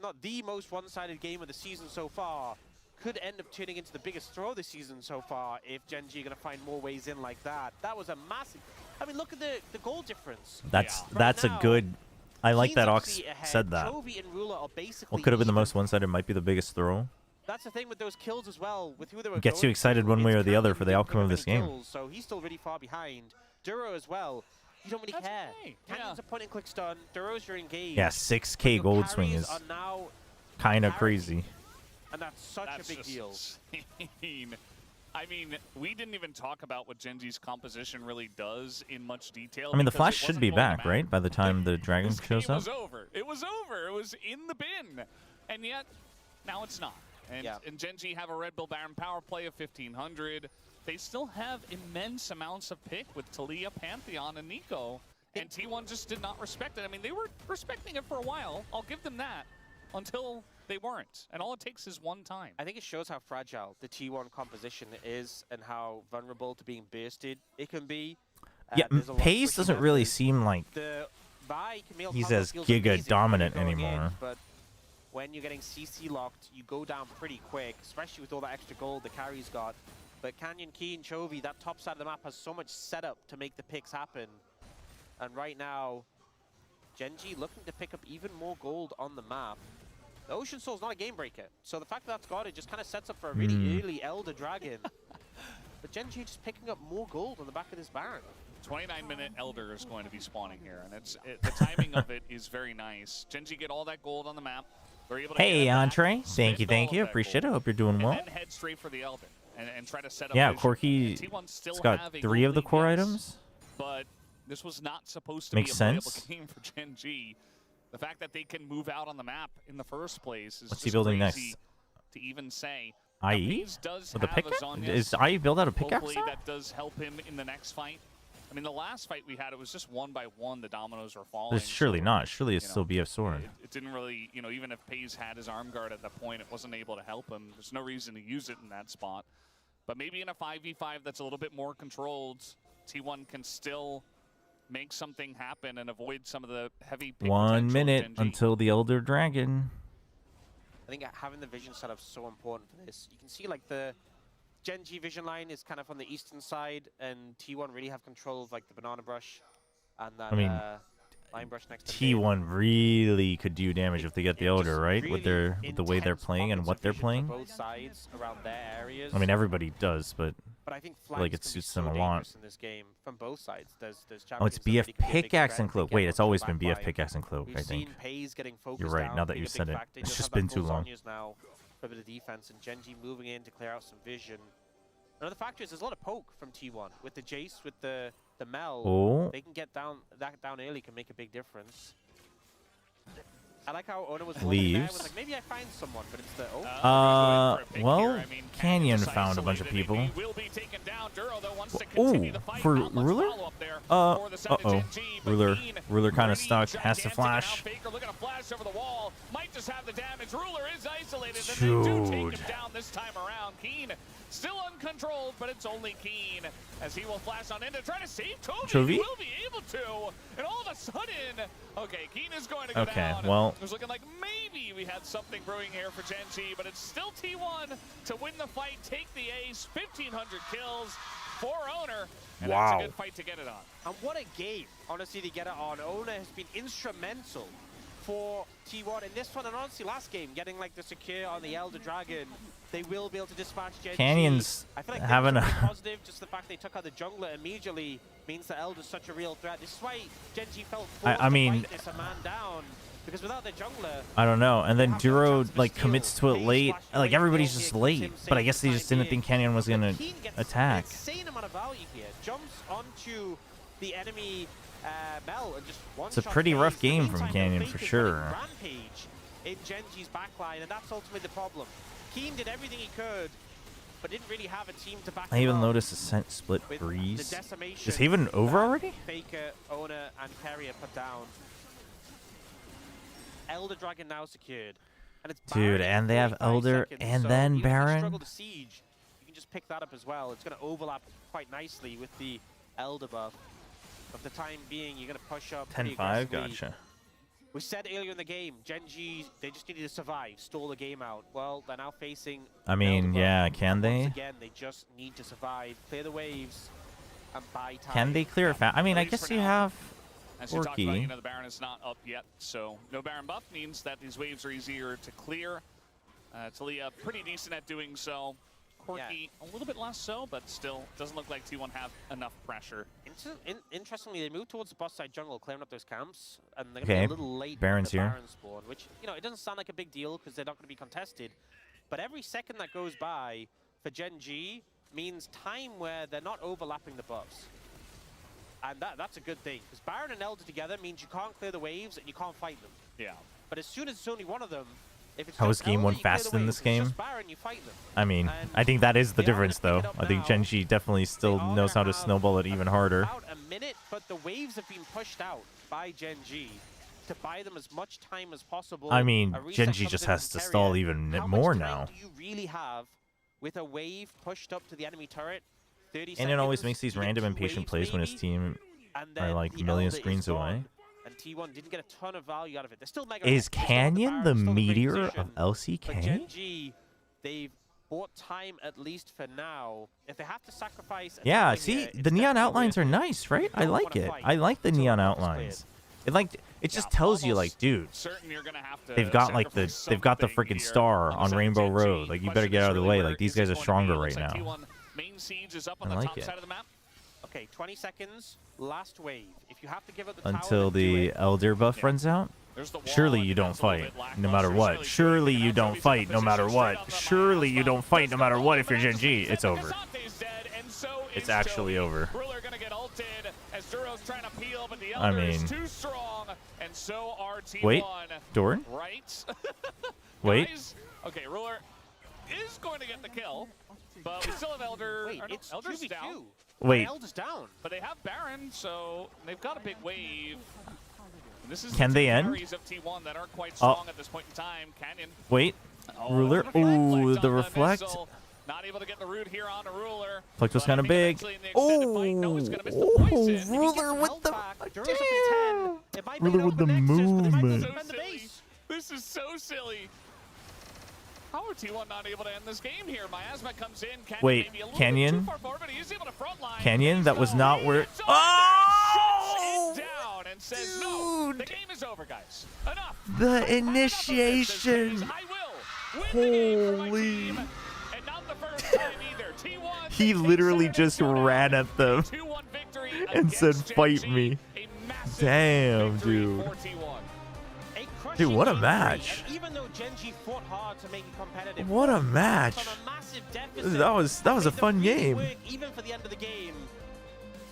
S6: not the most one-sided game of the season so far could end up turning into the biggest throw this season so far if Gen G are going to find more ways in like that. That was a massive... I mean, look at the goal difference.
S2: that's
S6: Right
S2: that's
S6: now,
S2: a good. I like
S6: Keen's
S2: that Ox
S6: obviously ahead.
S2: said that.
S6: Chovy and Rula are basically
S2: What could have been the
S6: even.
S2: most one-sided might be the biggest throw.
S6: That's the thing with those kills as well, with who they were
S2: Gets
S6: going
S2: you excited
S6: to.
S2: one way
S6: It's
S2: or the other
S6: Canyon
S2: for the
S6: didn't
S2: outcome
S6: pick
S2: of
S6: up
S2: this
S6: any
S2: game.
S6: kills, so he's still really far behind. Duro as well. You don't really
S5: That's
S6: care.
S5: okay.
S6: Canyon's a point-and-click stun. Duro's your engage.
S2: Yeah, 6K
S6: Your
S2: gold swing
S6: carries
S2: is
S6: are now
S2: kind of
S6: parity.
S2: crazy.
S6: And that's such a big
S5: just
S6: deal.
S5: insane. I mean, we didn't even talk about what Gen G's composition really does in much detail.
S2: I mean, the
S5: because
S2: Flash
S5: it
S2: should
S5: wasn't
S2: be
S5: going to
S2: back,
S5: matter.
S2: right? By the time the Dragon
S5: This
S2: shows
S5: game
S2: up.
S5: was over. It was over. It was in the bin. And yet, now it's not. And Gen G have a Red Bull Baron power play of 1,500. They still have immense amounts of pick with Talia, Pantheon, and Nico. And T1 just did not respect it. I mean, they were respecting it for a while. I'll give them that. Until they weren't. And all it takes is one time.
S6: I think it shows how fragile the T1 composition is and how vulnerable to being bursted it can be.
S2: Yeah,
S6: there's a lot of
S2: Pace
S6: squishy
S2: doesn't really
S6: members.
S2: seem like
S6: The Vi Camille
S2: he's
S6: combo
S2: as
S6: skills
S2: giga
S6: amazing
S2: dominant
S6: when you're going
S2: anymore.
S6: in, but when you're getting CC locked, you go down pretty quick, especially with all that extra gold the carry's got. But Canyon, Keen, Chovy, that top side of the map has so much setup to make the picks happen. And right now, Gen G looking to pick up even more gold on the map. The Ocean Soul's not a game breaker, so the fact that that's got it just kind of sets up for a really early Elder Dragon. But Gen G just picking up more gold on the back of this Baron.
S5: 29-minute Elder is going to be spawning here, and the timing of it is very nice. Gen G get all that gold on the map. They're able to
S2: Hey,
S5: get it back,
S2: Entree. Thank you,
S5: spend all
S2: thank you.
S5: of that
S2: Appreciate it.
S5: gold,
S2: Hope you're doing
S5: and
S2: well.
S5: then head straight for the Elder and try to set up
S2: Yeah,
S5: vision.
S2: Corky's
S5: T1 still
S2: got
S5: have a
S2: 3 of the
S5: gold lead,
S2: core
S5: yes,
S2: items.
S5: but this was not supposed to
S2: Makes
S5: be a playable
S2: sense.
S5: game for Gen G. The fact that they can move out on the map in the first place is
S2: What's
S5: just
S2: he building
S5: crazy
S2: next?
S5: to even say.
S2: IE?
S5: Does
S2: With the
S5: have
S2: pickaxe?
S5: Azania's.
S2: Is IE build out a pickaxe?
S5: Hopefully that does help him in the next fight. I mean, the last fight we had, it was just one by one the dominoes were falling.
S2: There's surely
S5: so,
S2: not. Surely it's
S5: you
S2: still
S5: know,
S2: BF sword.
S5: It didn't really, you know, even if Pays had his arm guard at that point, it wasn't able to help him. There's no reason to use it in that spot. But maybe in a 5v5 that's a little bit more controlled, T1 can still make something happen and avoid some of the heavy pick
S2: 1
S5: potential of
S2: minute
S5: Gen G.
S2: until the Elder Dragon.
S6: I think having the vision setup is so important for this. You can see like the Gen G vision line is kind of on the eastern side, and T1 really have control of like the banana brush and that line brush next to
S2: T1 really could do damage if they get the Elder, right?
S6: Really
S2: With the way they're
S6: intense
S2: playing and
S6: pockets
S2: what
S6: of
S2: they're
S6: vision
S2: playing.
S6: for both sides around their areas.
S2: I mean, everybody does, but
S6: I think
S2: like it
S6: flanks can be
S2: suits
S6: so
S2: them a lot.
S6: dangerous in this game from both sides. There's
S2: Oh, it's
S6: champions that really
S2: BF
S6: can be a big
S2: pickaxe
S6: threat
S2: and
S6: if they
S2: cloak.
S6: get
S2: Wait, it's
S6: much
S2: always been BF
S6: backline.
S2: pickaxe and cloak,
S6: We've
S2: I think.
S6: seen Pays getting focused
S2: You're right,
S6: down,
S2: now that
S6: being
S2: you
S6: a big
S2: said it.
S6: factor. He
S2: It's
S6: does
S2: just
S6: have that
S2: been too
S6: full
S2: long.
S6: Zhonya's now for a bit of defense, and Gen G moving in to clear out some vision. Another factor is there's a lot of poke from T1 with the Jace, with the Mel.
S2: Oh.
S6: They can get down early, can make a big difference. I like how Ona was
S2: Leaves.
S6: was like, maybe I find someone, but it's the
S2: Well, Canyon found a bunch of people. Oh, for Ruler? Uh-oh. Ruler kind of stuck, has to flash.
S5: Might just have the damage. Ruler is isolated, and
S2: Dude.
S5: they do take him down this time around. Keen still uncontrolled, but it's only Keen as he will flash on in to try to save Chovy.
S2: Chovy?
S5: He will be able to, and all of a sudden, okay, Keen is going to go down.
S2: Okay, well,
S5: It was looking like maybe we had something brewing here for Gen G, but it's still T1 to win the fight, take the ace, 1,500 kills for Owner, and
S2: wow.
S5: that's a good fight to get it on.
S6: And what a game, honestly, to get it on. Ona has been instrumental for T1 in this one, and honestly, last game, getting like the secure on the Elder Dragon. They will be able to dispatch Gen G.
S2: Canyon's
S6: I feel like
S2: having
S6: a
S2: a
S6: positive. Just the fact they took out the jungler immediately means that Elder's such a real threat. This is why Gen G felt forced
S2: I mean,
S6: to fight this a man down, because without the jungler,
S2: I don't know. And then
S6: have no
S2: Duro
S6: chance to
S2: like
S6: steal.
S2: commits to it
S6: Pays
S2: late.
S6: flashing
S2: Like
S6: away
S2: everybody's
S6: from
S2: just
S6: all
S2: late.
S6: here, keeps him
S2: But I
S6: safe
S2: guess
S6: for
S2: they
S6: the
S2: just
S6: time
S2: didn't think Canyon was
S6: being.
S2: gonna
S6: Keen gets
S2: attack.
S6: an insane amount of value here. Jumps onto the enemy Mel and just one
S2: It's a
S6: shot
S2: pretty
S6: Pays.
S2: rough
S6: In the
S2: game from
S6: meantime,
S2: Canyon
S6: Faker's
S2: for
S6: running
S2: sure.
S6: Rampage in Gen G's backline, and that's ultimately the problem. Keen did everything he could, but didn't really have a team to back
S2: I
S6: him
S2: even
S6: up.
S2: noticed a scent split
S6: With the
S2: breeze.
S6: decimation
S2: Is Haven over
S6: that
S2: already?
S6: Faker, Owner, and Perrier put down. Elder Dragon now secured. And it's
S2: Dude,
S6: Baron in
S2: and they have
S6: 45
S2: Elder
S6: seconds,
S2: and
S6: so
S2: then
S6: even if you
S2: Baron.
S6: struggle to siege, you can just pick that up as well. It's going to overlap quite nicely with the Elder buff. For the time being, you're going to push up pretty
S2: 10-5,
S6: aggressively.
S2: gotcha.
S6: We said earlier in the game, Gen G, they just needed to survive, stall the game out. Well, they're now facing
S2: I mean,
S6: Elder buff.
S2: yeah, can
S6: Once
S2: they?
S6: again, they just need to survive, clear the waves, and buy time.
S2: Can they clear it fast? I mean, I
S5: At least
S2: guess
S5: for
S2: you
S5: now.
S2: have
S5: As you talked about,
S2: Orky.
S5: you know, the Baron is not up yet, so no Baron buff means that these waves are easier to clear. Talia pretty decent at doing so. Corky a little bit less so, but still doesn't look like T1 have enough pressure.
S6: Interestingly, they move towards the boss side jungle, clearing up those camps, and they're
S2: Okay,
S6: gonna be a little late
S2: Baron's
S6: on the
S2: here.
S6: Baron spawn, which, you know, it doesn't sound like a big deal because they're not going to be contested. But every second that goes by for Gen G means time where they're not overlapping the buffs. And that's a good thing, because Baron and Elder together means you can't clear the waves and you can't fight them.
S5: Yeah.
S6: But as soon as it's only one of them, if it's
S2: How
S6: just
S2: is game
S6: Elder,
S2: one
S6: you clear the
S2: faster than
S6: waves.
S2: this
S6: If it's
S2: game?
S6: just Baron, you fight them.
S2: I mean,
S6: And
S2: I think that is the
S6: they are gonna
S2: difference,
S6: pick it
S2: though.
S6: up
S2: I think
S6: now.
S2: Gen G definitely still
S6: They are
S2: knows how
S6: gonna
S2: to
S6: have
S2: snowball it even harder.
S6: About a minute, but the waves have been pushed out by Gen G to buy them as much time as possible.
S2: I mean,
S6: A reset
S2: Gen G
S6: comes
S2: just
S6: in
S2: has
S6: with
S2: to
S6: Terrier.
S2: stall even
S6: How
S2: more
S6: much time
S2: now.
S6: do you really have with a wave pushed up to the enemy turret? 30
S2: And it always
S6: seconds,
S2: makes these
S6: you get
S2: random
S6: 2
S2: impatient
S6: waves
S2: plays when his
S6: maybe,
S2: team
S6: and
S2: are
S6: then
S2: like
S6: the
S2: million
S6: Elder is
S2: screens away.
S6: gone, and T1 didn't get a ton of value out of it. They're still mega.
S2: Is
S6: They're still on
S2: Canyon the
S6: Baron, still in a great
S2: meteor
S6: position,
S2: of
S6: but
S2: LCK?
S6: Gen G, they've bought time at least for now. If they have to sacrifice, a
S2: Yeah,
S6: tower
S2: see,
S6: here,
S2: the
S6: it's
S2: neon
S6: definitely
S2: outlines
S6: worth
S2: are
S6: it.
S2: nice, right? I
S6: don't
S2: like
S6: wanna
S2: it.
S6: fight
S2: I like the
S6: until
S2: neon
S6: the buff is
S2: outlines.
S6: cleared.
S2: It just tells you, like, dude,
S5: Certain you're gonna have to
S2: they've got like the
S5: sacrifice
S2: freaking
S5: something here
S2: star
S5: the
S2: on
S5: side of
S2: Rainbow
S5: Gen G.
S2: Road. Like, you better
S5: Question
S2: get
S5: is
S2: out of the
S5: really
S2: way.
S5: where
S2: Like, these
S5: is it
S2: guys are
S5: going to be?
S2: stronger
S5: Looks
S2: right
S5: like
S2: now.
S5: T1 main siege is up on
S2: I
S5: the
S2: like
S5: top
S2: it.
S5: side of the map.
S6: Okay, 20 seconds, last wave. If you have to give up the tower,
S2: Until
S6: then do
S2: the
S6: it.
S2: Elder buff runs out.
S5: There's the wall,
S2: Surely
S5: and
S2: you don't
S5: it's a little
S2: fight,
S5: bit
S2: no matter
S5: lackluster.
S2: what. Surely you don't fight, no matter what. Surely you don't fight, no matter what. If you're Gen G, it's over. It's actually over.
S5: Ruler gonna get ulted as Duro's trying to peel, but the
S2: I
S5: Elder is
S2: mean-
S5: too strong, and so are T1.
S2: Wait, Doran?
S5: Right?
S2: Wait.
S5: Guys? Okay, Ruler. is going to get the kill, but we still have Elder.
S6: Wait,
S5: or no,
S6: it's
S5: Elder's
S6: 2v2.
S5: down.
S2: Wait.
S6: Elder's down.
S5: But they have Baron, so they've got a big wave. And this is
S2: Can
S5: the
S2: they
S5: two
S2: end?
S5: carries of T1 that aren't quite strong at this point in time. Canyon.
S2: Wait. Ruler. Ooh, the reflect.
S5: Not able to get the root here on a Ruler.
S2: Reflect was kind of big. Oh, Ruler with the damn. Ruler with the movement.
S5: This is so silly. How are T1 not able to end this game here? Miasma comes in. Canyon
S2: Wait,
S5: maybe a little
S2: Canyon?
S5: bit too far forward, but he is able to frontline.
S2: Canyon, that was not where.
S5: Oh! Shuts it down and says, no, the game is over, guys. Enough.
S2: The initiation.
S5: I will win the game for my
S2: Holy.
S5: team, and not the first time either. T1
S2: He literally just ran at them
S5: 2-1 victory
S2: and said,
S5: against
S2: "Fight
S5: Gen G.
S2: me."
S5: A massive
S2: Damn,
S5: victory
S2: dude.
S5: for T1.
S2: Dude, what a match.
S6: And even though Gen G fought hard to make it competitive,
S2: What a match.
S6: from a massive deficit,
S2: That was a
S6: made the
S2: fun
S6: piece
S2: game.
S6: work even for the end of the game.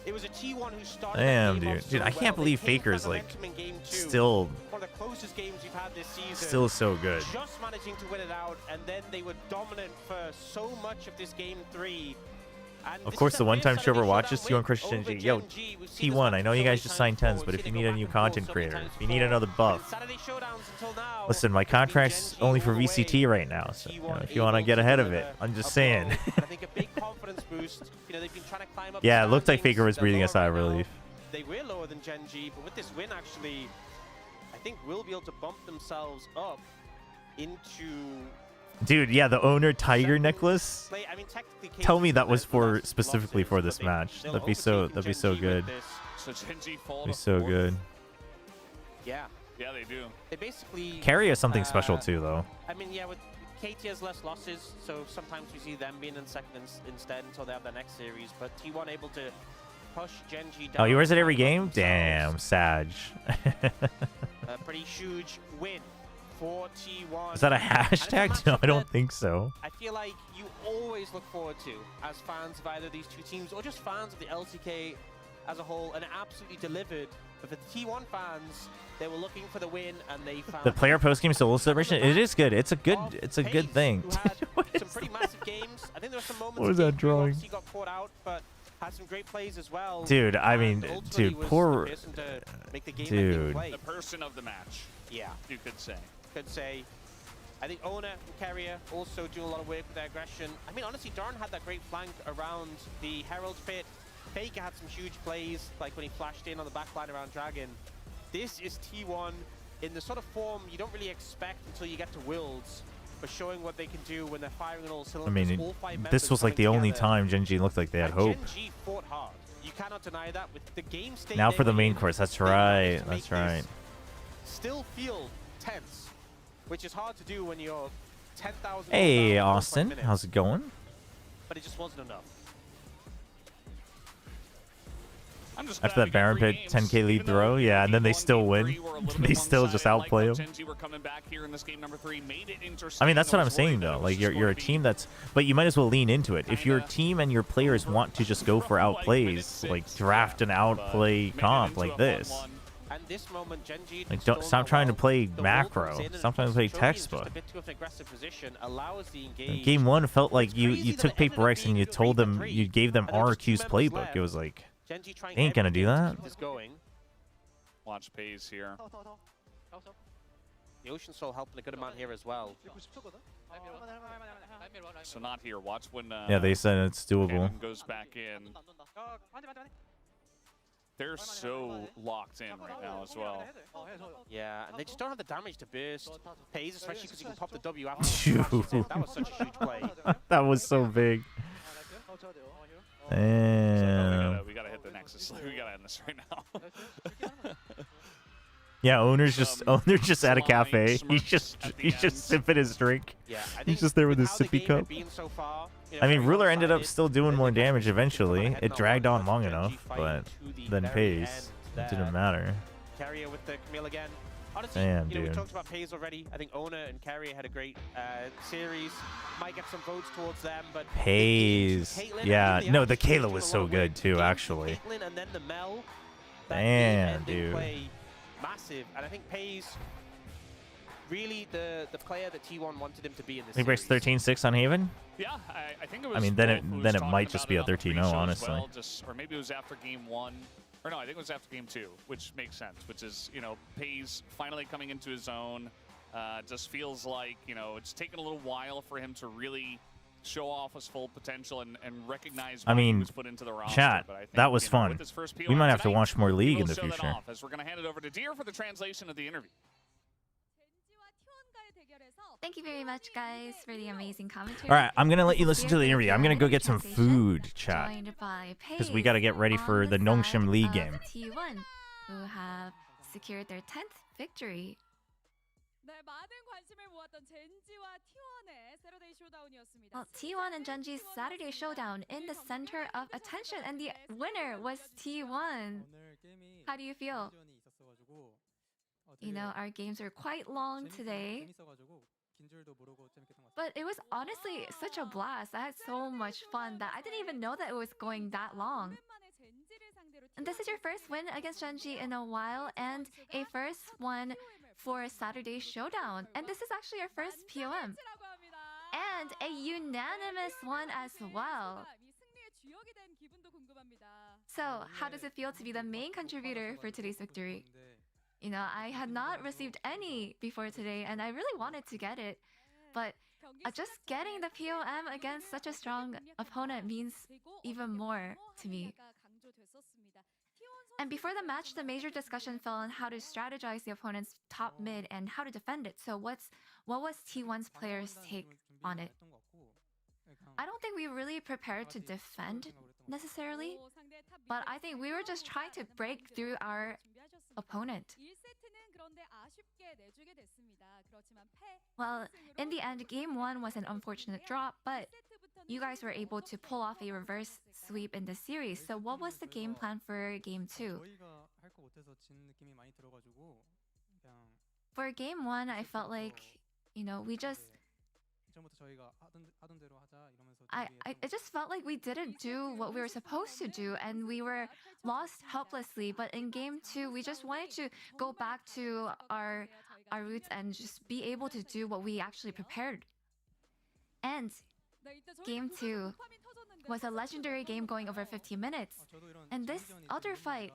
S6: It was a T1 who started
S2: Damn,
S6: the game
S2: dude.
S6: off
S2: Dude,
S6: so
S2: I can't
S6: well.
S2: believe
S6: They picked up
S2: Faker's, like,
S6: momentum in game 2.
S2: Still,
S6: One of the closest games we've had this season.
S2: still so good.
S6: Just managing to win it out, and then they were dominant for so much of this game 3. And
S2: Of
S6: this
S2: course,
S6: is
S2: the one time
S6: fifth Saturday
S2: Chobra watches
S6: showdown
S2: T1 Christian
S6: over
S2: G. Yo,
S6: Gen G. We've seen this
S2: T1, I know you
S6: happen
S2: guys
S6: so
S2: just
S6: many
S2: signed
S6: times
S2: 10s, but
S6: before.
S2: if you
S6: We've
S2: need a
S6: seen it
S2: new
S6: go back and
S2: content
S6: forth so many
S2: creator,
S6: times
S2: if you need
S6: before.
S2: another
S6: And
S2: buff,
S6: Saturday showdowns until now,
S2: listen, my
S6: it's been
S2: contract's
S6: Gen G
S2: only for
S6: all the way.
S2: VCT right now, so you know,
S6: T1
S2: if you want to
S6: able
S2: get ahead of
S6: deliver
S2: it, I'm just
S6: a
S2: saying.
S6: blow. I think a big confidence boost. You know, they've been trying to climb up.
S2: Yeah,
S6: the
S2: it looked like
S6: standings.
S2: Faker was
S6: They're
S2: breathing a
S6: lower
S2: sigh of
S6: right now.
S2: relief.
S6: They were lower than Gen G, but with this win, actually, I think we'll be able to bump themselves up into.
S2: Dude, yeah, the owner tiger necklace.
S6: I mean, technically,
S2: Tell me that was
S6: KT
S2: for
S6: lost
S2: specifically
S6: losses,
S2: for
S6: but
S2: this match.
S6: they'll
S2: That'd be so
S6: overtake
S2: that'd be
S6: Gen
S2: so
S6: G
S2: good.
S6: with this.
S5: So Gen G fall
S2: Be
S5: to
S2: so
S5: fourth.
S2: good.
S6: Yeah,
S5: Yeah, they do.
S6: they basically.
S2: Carry is something special too, though.
S6: I mean, yeah, with KT has less losses, so sometimes we see them being in second instead until they have their next series. But T1 able to push Gen G down.
S2: Oh, he wears it every
S6: climb up
S2: game? Damn,
S6: themselves.
S2: Sag.
S6: A pretty huge win for T1.
S2: Is that a
S6: And it's a
S2: hashtag? No,
S6: matchup
S2: I don't
S6: that
S2: think so.
S6: I feel like you always look forward to as fans of either these two teams or just fans of the LCK as a whole, and it absolutely delivered. But for the T1 fans, they were looking for the win, and they found
S2: The player post-game solo celebration, it is good. It's a good
S6: Pace,
S2: thing.
S6: who had
S2: What
S6: some
S2: is
S6: pretty
S2: that?
S6: massive games. I think there were some moments.
S2: What was
S6: in
S2: that
S6: game two,
S2: drawing?
S6: obviously got caught out, but had some great plays as well.
S2: Dude, I mean,
S6: And ultimately
S2: dude,
S6: was
S2: poor-
S6: the person to make the game
S2: Dude.
S6: play.
S5: The person of the match,
S6: Yeah,
S5: you could say.
S6: could say. I think Owner and Carrier also do a lot of work with their aggression. I mean, honestly, Darn had that great flank around the Herald pit. Faker had some huge plays, like when he flashed in on the backline around Dragon. This is T1 in the sort of form you don't really expect until you get to Worlds, but showing what they can do when they're firing on all
S2: I
S6: cylinders.
S2: mean,
S6: all five
S2: this
S6: members
S2: was like the
S6: coming
S2: only
S6: together.
S2: time Gen G looked like they had
S6: And
S2: hope.
S6: Gen G fought hard. You cannot deny that. With the game state
S2: Now
S6: they
S2: for the
S6: were
S2: main
S6: in,
S2: course. That's
S6: they managed
S2: right.
S6: to
S2: That's
S6: make
S2: right.
S6: this still feel tense, which is hard to do when you're 10,000.
S2: Hey,
S6: down in
S2: Austin.
S6: 25
S2: How's it going?
S6: But it just wasn't enough.
S5: I'm just
S2: After
S5: glad
S2: that Baron
S5: we got
S2: pit
S5: 3 games.
S2: 10K lead
S5: Even though
S2: throw, yeah, and then they
S5: T1,
S2: still
S5: game
S2: win.
S5: 3 were a little
S2: They
S5: bit
S2: still just
S5: one-sided.
S2: outplay
S5: Like how
S2: 'em.
S5: Gen G were coming back here in this game number 3, made it
S2: I
S5: interesting.
S2: mean, that's what
S5: I
S2: I'm
S5: was worried
S2: saying
S5: that it
S2: though.
S5: was
S2: Like
S5: just
S2: you're a
S5: going to
S2: team
S5: be
S2: that's, but you might as well lean into it. If your
S5: kinda
S2: team and your players want to just go for
S5: like minute
S2: outplays, like
S5: 6,
S2: draft and
S5: but
S2: outplay
S5: made it
S2: comp
S5: into
S2: like
S5: a
S2: this.
S5: 1-1.
S6: And this moment, Gen G
S2: Like,
S6: still
S2: don't
S6: know
S2: stop trying to
S6: well.
S2: play
S6: The wall
S2: macro.
S6: comes in and
S2: Stop trying to
S6: plus
S2: play
S6: Chovy is
S2: textbook.
S6: just a bit too of an aggressive position, allows the engage.
S2: Game 1 felt like
S6: It's
S2: you
S6: crazy that
S2: took
S6: it ended
S2: Paper
S6: up
S2: X and
S6: being
S2: you told them,
S6: 3-3,
S2: you gave them
S6: and there was just two
S2: RQ's
S6: members
S2: playbook.
S6: left.
S2: It was like,
S6: Gen G trying
S2: they ain't gonna do
S6: everything to
S2: that.
S6: keep this going.
S5: Watch pays here.
S6: The Ocean Soul helping a good amount here as well.
S5: So not here. Watch when
S2: yeah, they said it's doable.
S5: Cannon goes back in. They're so locked in right now as well.
S6: Yeah, and they just don't have the damage to burst. Pays, especially because you can pop the W after. That was such a huge play.
S2: That was so big. Damn.
S5: We gotta hit the Nexus. We gotta end this right now.
S2: Yeah, owner's just at a cafe.
S5: Smirks
S2: He's
S5: at the
S2: just
S5: end.
S2: sipping his drink.
S6: Yeah, I
S2: He's
S6: think
S2: just there with his
S6: how the
S2: sippy
S6: game had
S2: cup.
S6: been so far, you know,
S2: I mean,
S6: very
S2: Ruler ended up
S6: one-sided,
S2: still doing
S6: and
S2: more
S6: they
S2: damage
S6: kept
S2: eventually.
S6: heading
S2: It
S6: on
S2: dragged on
S6: one,
S2: long
S6: Gen G
S2: enough,
S6: fight
S2: but
S6: to the
S2: then
S6: very
S2: Pays.
S6: end
S2: It didn't
S6: there.
S2: matter.
S6: Carrier with the Camille again. Honestly,
S2: Damn,
S6: you know, we
S2: dude.
S6: talked about Pays already. I think Owner and Carrier had a great series. Might get some votes towards them, but
S2: Pays.
S6: Caitlyn,
S2: Yeah,
S6: they
S2: no, the
S6: actually
S2: Kayla
S6: did
S2: was
S6: a lot
S2: so
S6: of
S2: good
S6: work.
S2: too,
S6: Game
S2: actually.
S6: Caitlyn and then the Mel. That
S2: Damn,
S6: game-ending
S2: dude.
S6: play, massive. And I think Pays really the player that T1 wanted him to be in this
S2: He breaks
S6: series.
S2: 13-6 on Haven.
S5: Yeah, I think it was.
S2: I mean, then
S5: Wolf who was
S2: it
S5: talking
S2: might just
S5: about
S2: be
S5: it
S2: a
S5: on the
S2: 13-0,
S5: pre-show as
S2: honestly.
S5: well, or maybe it was after game 1. Or no, I think it was after game 2, which makes sense. Which is, you know, Pays finally coming into his own. Just feels like, you know, it's taken a little while for him to really show off his full potential and recognize why he was put into the roster.
S2: Chat,
S5: but I think,
S2: that was
S5: you know,
S2: fun.
S5: with his first
S2: We
S5: POM
S2: might have to
S5: tonight,
S2: watch more
S5: he
S2: League
S5: will
S2: in the
S5: show that
S2: future.
S5: off, as we're going to hand it over to Deer for the translation of the interview.
S7: Thank you very much, guys, for the amazing commentary.
S2: All right, I'm gonna let you
S7: This is
S2: listen to the
S7: Dear
S2: interview. I'm
S7: Dear
S2: gonna go
S7: Interview
S2: get some
S7: Translation,
S2: food, chat,
S7: joined by
S2: because we
S7: Pays
S2: gotta get ready for
S7: on
S2: the
S7: side
S2: NONGSHIM League
S7: of
S2: game.
S7: T1, who have secured their 10th victory. Well, T1 and Genji's Saturday showdown in the center of attention, and the winner was T1. How do you feel? You know, our games are quite long today, but it was honestly such a blast. I had so much fun that I didn't even know that it was going that long. And this is your first win against Genji in a while, and a first one for Saturday Showdown. And this is actually our first POM. And a unanimous one as well. So, how does it feel to be the main contributor for today's victory? You know, I had not received any before today, and I really wanted to get it. But just getting the POM against such a strong opponent means even more to me. And before the match, the major discussion fell on how to strategize the opponent's top mid and how to defend it. So what was T1's players' take on it? I don't think we really prepared to defend necessarily, but I think we were just trying to break through our opponent. Well, in the end, game 1 was an unfortunate drop, but you guys were able to pull off a reverse sweep in the series. So what was the game plan for game 2? For game 1, I felt like, you know, we just... I just felt like we didn't do what we were supposed to do, and we were lost helplessly. But in game 2, we just wanted to go back to our roots and just be able to do what we actually prepared. And game 2 was a legendary game going over 15 minutes. And this other fight,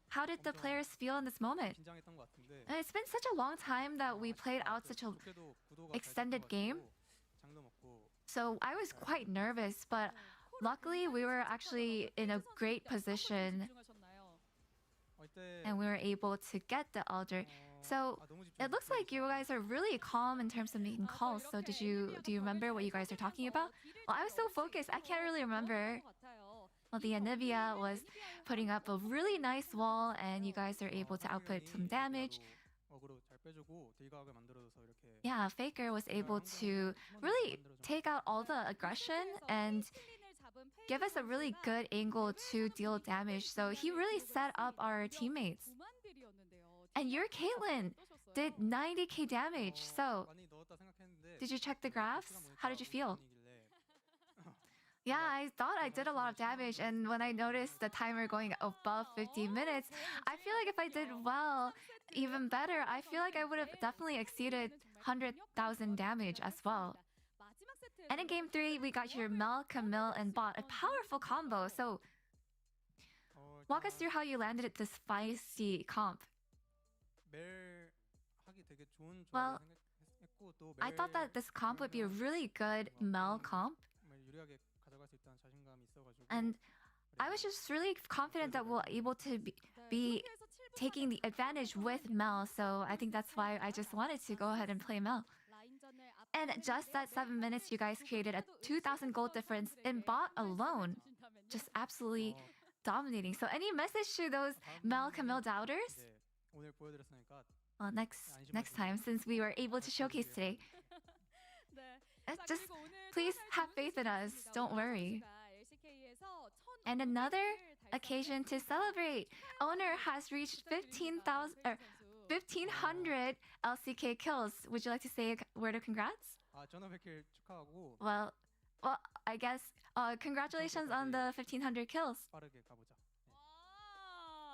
S7: how did the players feel in this moment? And it's been such a long time that we played out such an extended game. So I was quite nervous, but luckily we were actually in a great position and we were able to get the Elder. So it looks like you guys are really calm in terms of making calls. So do you remember what you guys are talking about? Well, I was so focused, I can't really remember. Well, the Anivia was putting up a really nice wall and you guys are able to output some damage. Yeah, Faker was able to really take out all the aggression and give us a really good angle to deal damage. So he really set up our teammates. And your Caitlyn did 90k damage. So, did you check the graphs? How did you feel? Yeah, I thought I did a lot of damage, and when I noticed the timer going above 15 minutes, I feel like if I did well, even better, I feel like I would have definitely exceeded 100,000 damage as well. And in game 3, we got here Mel, Camille, and Bot, a powerful combo. So, walk us through how you landed at this feisty comp. Well, I thought that this comp would be a really good Mel comp. And I was just really confident that we'll able to be taking the advantage with Mel, so I think that's why I just wanted to go ahead and play Mel. And just that 7 minutes, you guys created a 2,000 gold difference in bot alone. Just absolutely dominating. So any message to those Mel Camille doubters? Well, next time, since we were able to showcase today. Just please have faith in us. Don't worry. And another occasion to celebrate. Owner has reached 1,500 LCK kills. Would you like to say a word of congrats? Well, I guess congratulations on the 1,500 kills.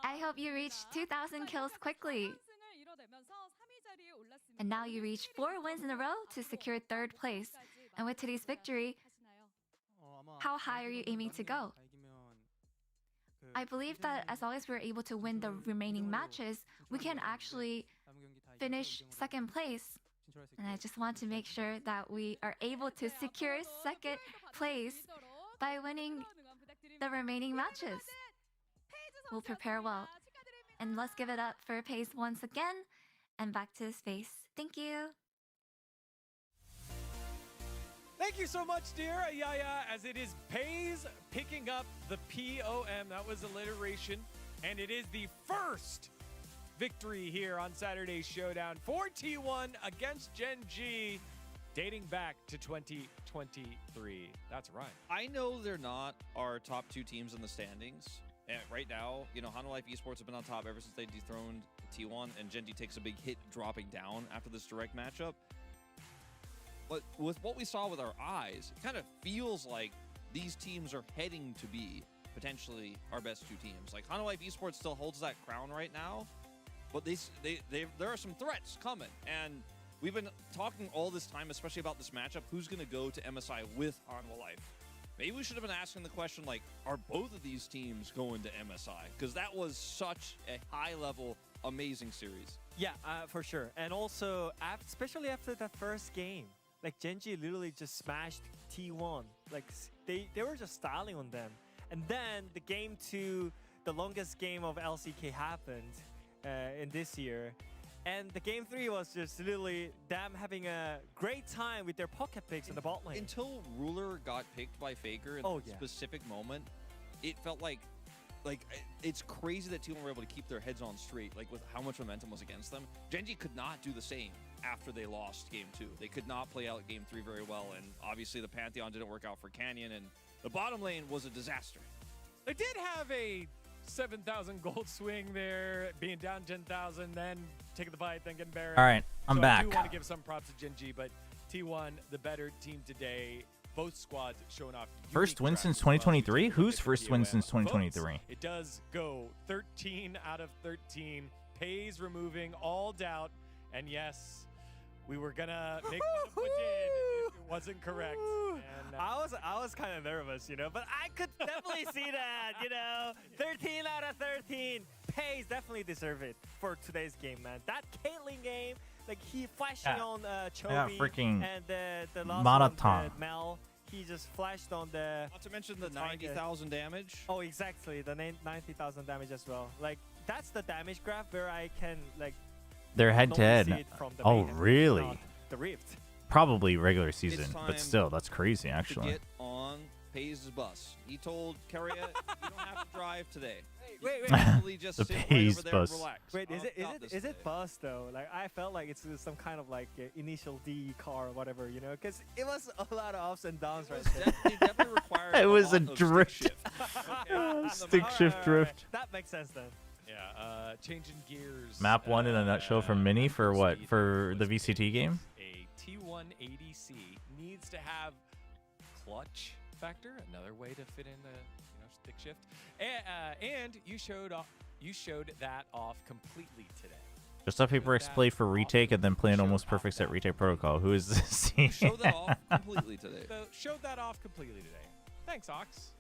S7: I hope you reach 2,000 kills quickly. And now you reach 4 wins in a row to secure 3rd place. And with today's victory, how high are you aiming to go? I believe that as long as we're able to win the remaining matches, we can actually finish 2nd place. And I just want to make sure that we are able to secure 2nd place by winning the remaining matches. We'll prepare well. And let's give it up for Pace once again. And back to the space. Thank you.
S4: Thank you so much, dear Ayaya, as it is Pays picking up the POM. That was alliteration. And it is the first victory here on Saturday's Showdown for T1 against Gen G, dating back to 2023. That's right.
S3: I know they're not our top 2 teams in the standings. And right now, you know, Hanwha Life Esports have been on top ever since they dethroned T1, and Gen G takes a big hit dropping down after this direct matchup. But with what we saw with our eyes, it kind of feels like these teams are heading to be potentially our best 2 teams. Like, Hanwha Life Esports still holds that crown right now, but there are some threats coming. And we've been talking all this time, especially about this matchup, who's going to go to MSI with Hanwha Life. Maybe we should have been asking the question, like, are both of these teams going to MSI? Because that was such a high-level, amazing series.
S1: Yeah, for sure. And also, especially after that first game, like, Gen G literally just smashed T1. Like, they were just styling on them. And then the game 2, the longest game of LCK happened in this year. And the game 3 was just literally them having a great time with their pocket picks in the bot lane.
S3: Until Ruler got picked by Faker in that specific moment, it felt like it's crazy that T1 were able to keep their heads on straight, like with how much momentum was against them. Gen G could not do the same after they lost game 2. They could not play out game 3 very well, and obviously the Pantheon didn't work out for Canyon, and the bottom lane was a disaster.
S4: They did have a 7,000 gold swing there, being down 10,000, then taking the fight, then getting Baron.
S2: All right, I'm back.
S4: I do want to give some props to Gen G, but T1, the better team today. Both squads showing off.
S2: First win since 2023? Who's first win since 2023?
S4: It does go 13 out of 13. Pays removing all doubt. And yes, we were gonna make fun of what did if it wasn't correct. And,
S1: I was kind of nervous, you know, but I could definitely see that, you know. 13 out of 13. Pays definitely deserve it for today's game, man. That Caitlyn game, like he flashing on Chobra
S2: freaking
S1: and the last
S2: marathon.
S1: one, Mel, he just flashed on the.
S3: Not to mention the 90,000 damage.
S1: Oh, exactly, the 90,000 damage as well. Like that's the damage graph where I can like.
S2: They're head to head. Oh, really?
S1: The Rift.
S2: Probably regular season, but still, that's crazy, actually.
S3: To get on Pays' bus. He told Keria, you don't have to drive today.
S1: Wait.
S3: Just
S2: the
S3: sit
S2: Pays
S3: right over there
S2: bus.
S3: and relax.
S1: Wait, is it bus though? Like I felt like it's some kind of like initial D car or whatever, you know, because it was a lot of ups and downs right there.
S3: Definitely required.
S2: It was a
S3: lot of
S2: drift.
S3: stick shift.
S2: Stick shift drift.
S1: That makes sense then.
S4: yeah, changing gears.
S2: Map 1 in a nutshell from Mini for what? For the VCT game?
S4: A T1 ADC needs to have clutch factor, another way to fit in the stick shift, and you showed that off completely today.
S2: Just off Paper X play for retake and then play an almost perfect set retake protocol. Who is this?
S3: Showed that off completely today.
S4: So showed that off completely today. Thanks, Ox.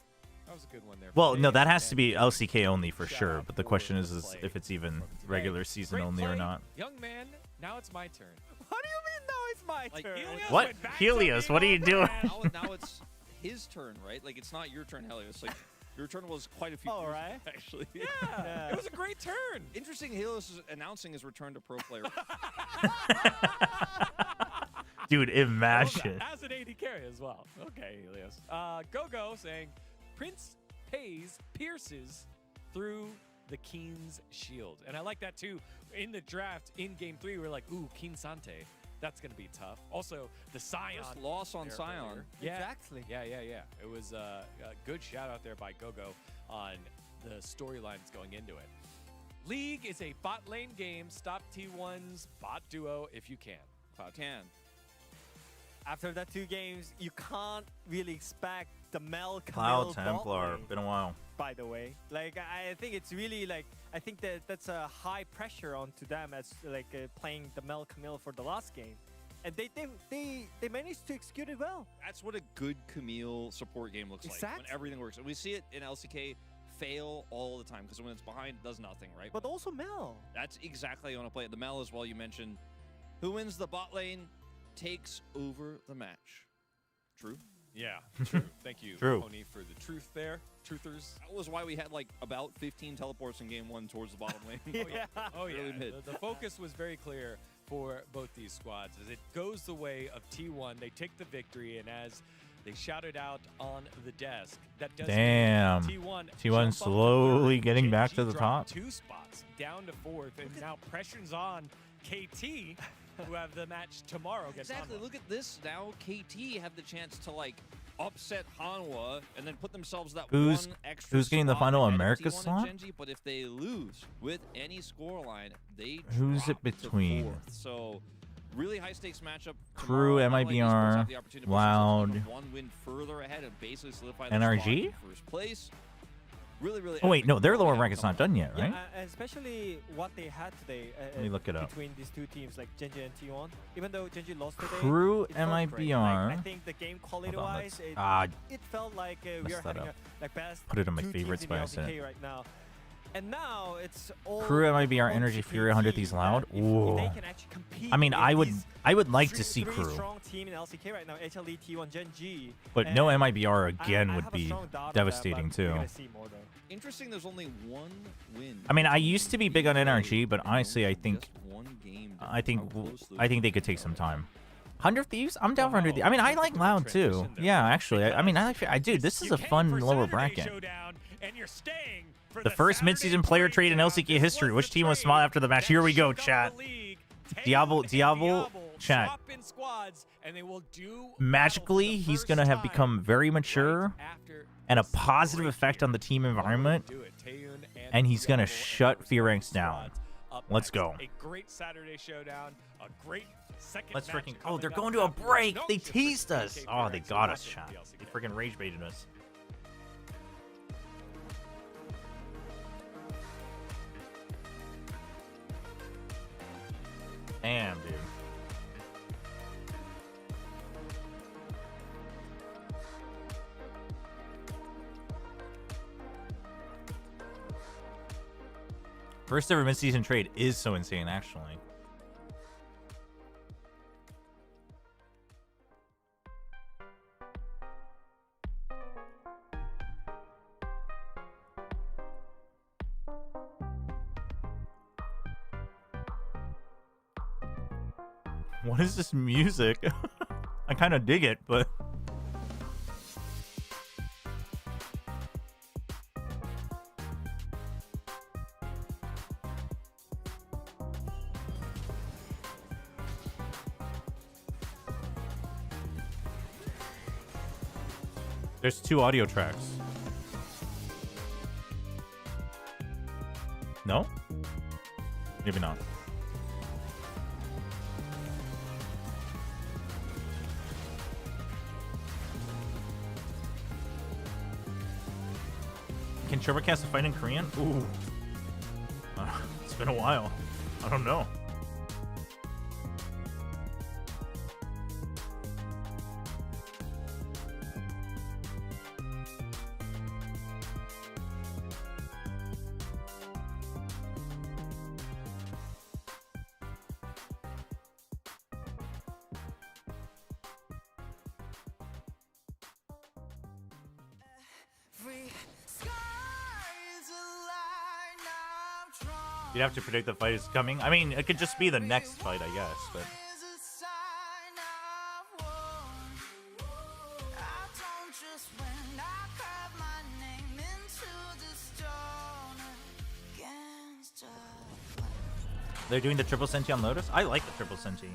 S4: That was a good one there.
S2: Well, no, that has to be LCK only for sure. But the question is if it's even regular season
S4: Great
S2: only
S4: play,
S2: or not.
S4: Young man, now it's my turn.
S1: What do you mean now it's my turn?
S4: Helios
S2: What?
S4: went back to
S2: Helios,
S4: me.
S2: what are you doing?
S3: Now it's his turn, right? Like it's not your turn, Helios. Like your turn was quite a few years
S1: right.
S3: ago, actually.
S4: Yeah, it was a great turn.
S3: Interesting. Helios is announcing his return to pro player.
S2: Dude, imagine.
S4: As an AD carry as well. Okay, Helios. Go saying Prince Pays pierces through the Keen's shield. And I like that too. In the draft, in game 3, we're like, ooh, Keen Sante. That's going to be tough. Also, the Scion.
S3: First loss on Scion.
S4: Yeah.
S1: Exactly.
S4: Yeah. It was a good shout out there by Gogo on the storylines going into it. League is a bot lane game. Stop T1's bot duo if you can.
S1: After that 2 games, you can't really expect the Mel
S2: Cloud
S1: Camille
S2: Templar. Been a while.
S1: by the way. Like I think it's really like I think that's a high pressure onto them as like playing the Mel Camille for the last game, and they managed to execute it well.
S3: That's what a good Camille support game looks like when everything works. And we see it in LCK fail all the time because when it's behind, it does nothing, right?
S1: But also Mel.
S3: That's exactly how I want to play it. The Mel as well. You mentioned who wins the bot lane takes over the match. True.
S4: Yeah, true. Thank you,
S2: True.
S4: Pony, for the truth there. Truthers.
S3: That was why we had like about 15 teleports in game 1 towards the bottom lane.
S1: Yeah.
S4: Oh yeah.
S3: Really mid.
S4: The focus was very clear for both these squads as it goes the way of T1. They take the victory, and as they shouted out on the desk, that does
S2: Damn. T1 slowly getting back to the top.
S4: 2 spots down to 4th, and now pressure's on KT, who have the match tomorrow against
S3: Exactly.
S4: Hanwha.
S3: Look at this. Now KT have the chance to like upset Hanwha and then put themselves that
S2: Who's-
S3: one extra
S2: who's getting the
S3: spot
S2: final
S3: ahead of
S2: America
S3: T1 and
S2: slot?
S3: Gen.G, but if they lose with any scoreline, they
S2: Who's it
S3: drop to
S2: between?
S3: 4th. So really high stakes matchup.
S2: Crew,
S3: tomorrow. Highlight Esports
S2: MIBR,
S3: have the opportunity to push themselves
S2: Loud,
S3: from one win further ahead and basically solidify their
S2: NRG?
S3: spot in first place. Really, really.
S2: Oh wait,
S3: epic
S2: no, their lower
S3: outcome.
S2: bracket's not done yet, right?
S1: Yeah, especially what they had today.
S2: Let me look it up.
S1: Between these two teams, like Gen.G and T1. Even though Gen.G lost today,
S2: Crew,
S1: it felt great. Like,
S2: MIBR.
S1: I think the game
S2: Hold on,
S1: quality-wise, it felt like we are
S2: messed that
S1: having
S2: up.
S1: a like best
S2: Put it in my
S1: two
S2: favorites
S1: teams
S2: by
S1: in the
S2: accident.
S1: LCK right now. And now it's all
S2: Crew, MIBR,
S1: on
S2: Energy,
S1: to
S2: Fury,
S1: KT,
S2: 100 Thieves Loud.
S1: that if
S2: Ooh.
S1: they can actually compete
S2: I mean, I
S1: against
S2: would
S1: these
S2: like to see
S1: three
S2: Crew,
S1: strong team in LCK right now, HLE, T1, Gen.G.
S2: but no
S1: and
S2: MIBR
S1: I
S2: again would
S1: have a
S2: be
S1: strong doubt of
S2: devastating
S1: that, but we're
S2: too.
S1: gonna see more, though.
S3: Interesting. There's only one win.
S2: I mean, I used to be big on NRG, but honestly, I think
S3: Just one game to
S2: I think
S3: how close those
S2: I think they could take some time. 100 Thieves? I'm down for 100 Thieves. I mean, I like Loud too. Yeah, actually, I mean, dude, this is a fun lower bracket. The first midseason player trade in LCK history. Which team was small after the match? Here we go, chat. Diablo, chat. Magically, he's gonna have become very mature and a positive effect on the team environment, and he's gonna shut Fear Ranks down. Let's go.
S4: A great Saturday showdown. A great second.
S2: Let's
S4: match
S2: freaking. Oh,
S4: coming
S2: they're
S4: up
S2: going to a
S4: at
S2: break. They
S4: NONGSHIM
S2: teased us.
S4: LCK
S2: Oh, they
S4: VRX.
S2: got us,
S4: Watch it,
S2: chat.
S4: the
S2: They
S4: LCK.
S2: freaking rage baited us. Damn, dude. First ever mid-season trade is so insane, actually. What is this music? I kind of dig it, but... There's 2 audio tracks. No? Maybe not. Can Chobra cast a fight in Korean? Ooh. It's been a while. I don't know. You'd have to predict the fight is coming. I mean, it could just be the next fight, I guess, but... They're doing the triple senti on Lotus? I like the triple senti.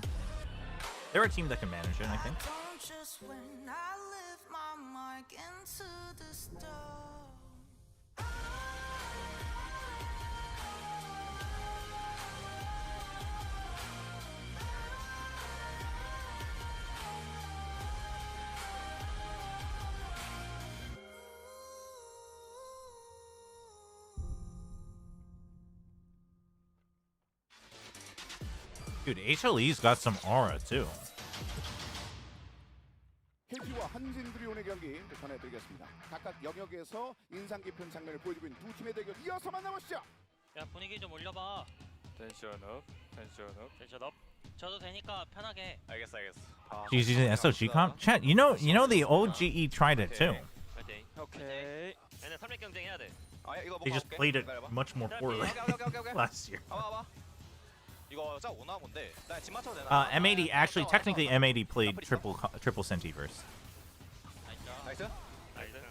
S2: They're a team that can manage it, I think. Dude, HLE's got some aura too.
S8: KT와 한진 드리온의 경기 전해드리겠습니다. 각각 영역에서 인상 깊은 장면을 보여주고 있는 두 팀의 대결 이어서 만나보시죠.
S9: 야 분위기 좀 올려봐.
S10: 텐션업.
S9: 저도 되니까 편하게.
S10: 알겠어.
S2: She's using SOG comp. Chat, you know the old GE tried it too.
S9: 파이팅.
S10: 오케이.
S9: 얘네 3렙 경쟁해야 돼.
S10: 아 이거
S2: They just played it much more poorly
S10: 오케이.
S2: last year.
S10: 봐봐. 이거 짜 오나 본데. 나집 맞춰도 되나?
S2: M80 actually, technically M80 played triple Sentiverse.
S10: 나이스.
S9: 나이스.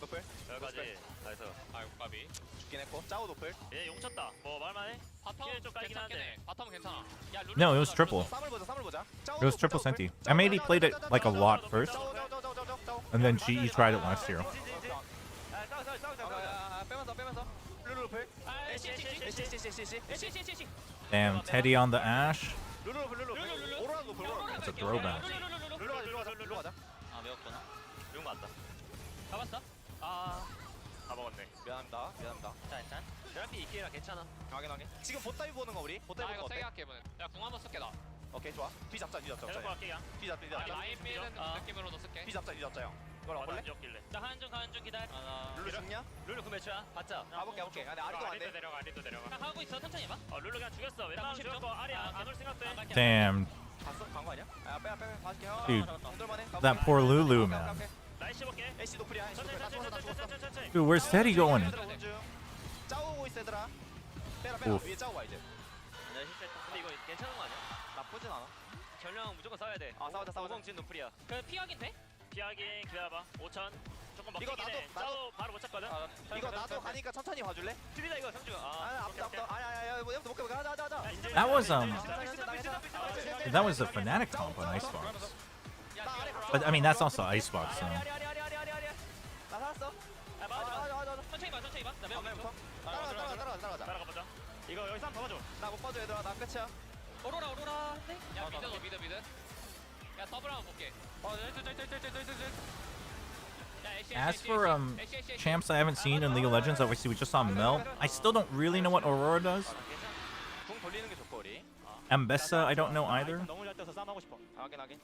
S10: 노플.
S9: 여기까지. 나이스. 아이고 까비.
S10: 죽긴 했고. 짜오 노플.
S9: 얘 용쳤다. 뭐 말만해? 바텀 좀 깔긴 한데. 바텀 괜찮아. 야, 룰루
S2: No, it was triple.
S10: 쌈을 보자.
S2: It was triple Senti. M80 played it like a lot first, and then GE tried it last year.
S10: 빼면서. 룰루 노플.
S2: Damn, Teddy on the Ash.
S10: 룰루 노플. 오로라 노플.
S2: It's a throwback.
S10: 룰루 가자.
S9: 아 매웠구나. 용 맞다. 잡았어? 아. 다 먹었네.
S10: 미안합니다.
S9: 짠. 제라피 이케라 괜찮아.
S10: 확인. 지금 보따이 보는 거 우리? 보따이 보는 거 어때?
S9: 할게 이번엔. 야궁 한번 쓸게 나.
S10: 오케이 좋아. 뒤 잡자.
S9: 데려고 갈게 야.
S10: 뒤 잡자.
S9: 라인 밀는 느낌으로도 쓸게.
S10: 뒤 잡자. 형. 이걸 와볼래?
S9: 었길래 자 가는 중 기다려.
S10: 룰루 죽냐?
S9: 룰루 그 매치야. 받자.
S10: 가볼게. 근데 아직도 안 돼.
S9: 아리도 내려가. 나 하고 있어. 천천히 해봐. 룰루 그냥 죽였어. 웬만하면 죽였고 아리 안올 생각도 해.
S2: Damn,
S10: 봤어? 간거 아니야? 빼. 봐줄게.
S2: Dude,
S10: 공들만 해.
S2: that poor Lulu, man.
S9: 나이스 볼게.
S10: 애쉬 노플이야. 애쉬 노플. 다 죽었어.
S2: Dude, where's Teddy going?
S10: 짜오고 있어 얘들아. 빼라.
S2: Oof.
S10: 위에 짜오 와 이제.
S9: 나 실패했다. 근데 이거 괜찮은 거 아니야?
S10: 나쁘진 않아.
S9: 전령 무조건 싸워야 돼.
S10: 싸우자.
S9: 오공진 노플이야. 그 피하긴 돼? 피하긴 기다려봐. 5천. 조금
S10: 이거
S9: 먹히긴 해.
S10: 나도-
S9: 짜오 바로 못 찾거든.
S10: 이거 나도 가니까 천천히 봐줄래?
S9: 뚫리다 이거 성주가.
S10: 아프다. 아야야야. 얘부터 못 가봐. 가자.
S2: That was that was a Fnatic comp on Icebox. But I mean, that's also Icebox. So.
S10: 나 살았어.
S9: 맞아. 천천히 봐. 나 매우
S10: 앞라인부터. 따라가자.
S9: 따라가보자. 이거 여기 3 봐줘.
S10: 나 못 봐줘 얘들아. 나 끝이야.
S9: 오로라. 야 미드. 야 더블 한번 볼게.
S2: As for champs I haven't seen in League of Legends, obviously we just saw Mel. I still don't really know what Aurora does.
S10: 궁 돌리는 게 좋고 우리.
S2: Ambessa, I don't know either.
S9: 너무 잘 떠서 싸움하고 싶어.
S10: 확인.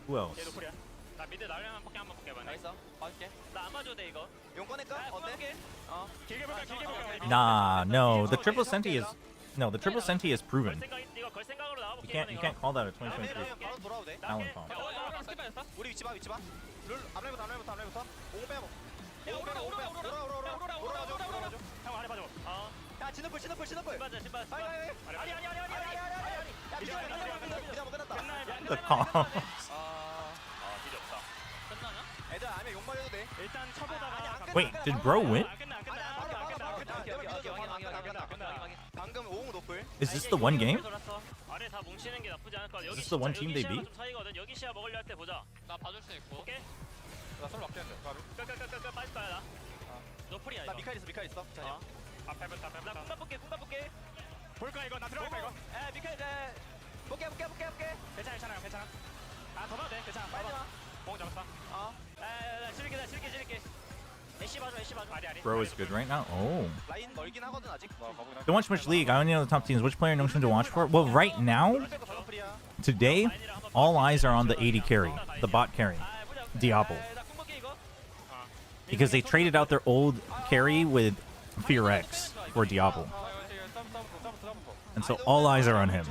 S2: Who else?
S9: 걔도 코리아. 나 미드 날려면 포켓 한번 볼게.
S10: 나이스. 봐줄게.
S9: 나안 봐줘 돼 이거.
S10: 용 꺼낼까? 어때?
S9: 길게 볼게.
S2: Nah, no. The triple Senti is proven.
S9: 이거 걸 생각으로 나와볼게.
S2: You can't call that a 2023
S10: 바로 돌아도 돼.
S2: talent comp.
S9: 스킵했어?
S10: 우리 위치 봐. 룰 앞라인부터. 오고 빼고. 오로라 줘.
S9: 형 아래 봐줘.
S10: 야 진노플.
S9: 신발.
S10: 아니. 그냥 끝났다.
S2: The comps.
S9: 딜이 없다. 끝나냐?
S10: 애들 아니면 용 말려도 돼.
S9: 일단 쳐보다가.
S2: Wait, did Bro win?
S9: 끝나.
S10: 방금 오공 노플.
S2: Is this the one game?
S9: 아래 다 뭉치는 게 나쁘지 않을 것 같아.
S2: Is this the one team they
S9: 여기
S2: beat?
S9: 시야가 좀 차이거든. 여기 시야 먹으려 할 때 보자. 나 봐줄 수 있고. 오케이.
S10: 나 서로 막혔는데. 바로.
S9: 끝 빠질 거야 나. 노플이야
S10: 나
S9: 이거.
S10: 미칼 있어.
S9: 앞에부터. 나 궁 볼게. 볼까 이거 나 들어갈까 이거.
S10: 미칼 볼게.
S9: 괜찮아. 더 봐도 돼. 괜찮아.
S10: 빨리 와.
S9: 공 잡았어. 나 실게. 애쉬 봐줘. 아리.
S2: Bro is good right now. Oh.
S10: 라인 멀긴 하거든 아직.
S2: Don't watch much League. I only know the top teams. Which player in NONGSHIM to watch for? Well, right now, today, all eyes are on the 80 carry, the bot carry, Diablo. Because they traded out their old carry with Fear X for Diablo. And so all eyes are on him.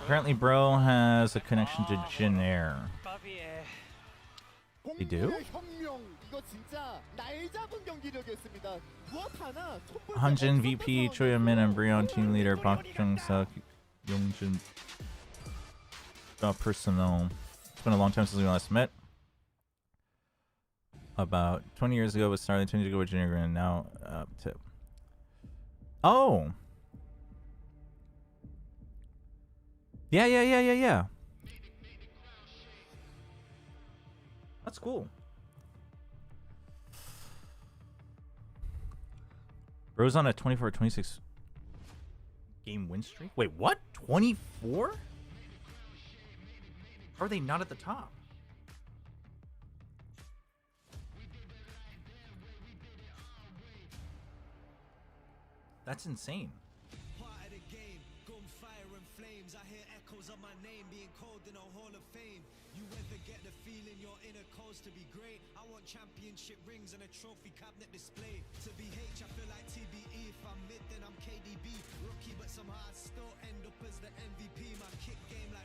S2: Apparently, Bro has a connection to Jin Air. They do? Hanjin VP, Choi Min, and Brion team leader Park Jung-suk, Yongjin personnel. It's been a long time since we last met. About 20 years ago with Starlight, 20 years ago with Junior Grand, now up to... Oh! Yeah. That's cool. Bro's on a 24-26 game win streak. Wait, what? 24? How are they not at the top? That's insane.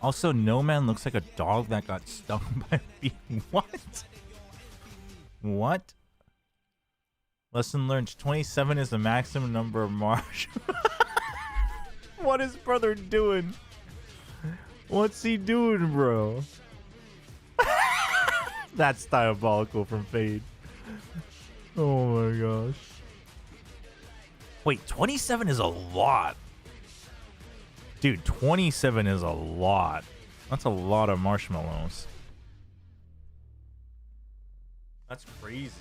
S2: Also, No Man looks like a dog that got stung by a bee. What? What? Lesson learned, 27 is the maximum number of marsh. What is brother doing? What's he doing, bro? That's diabolical from Fade. Oh my gosh. Wait, 27 is a lot. Dude, 27 is a lot. That's a lot of marshmallows. That's crazy.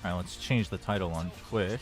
S2: Alright, let's change the title on Twitch.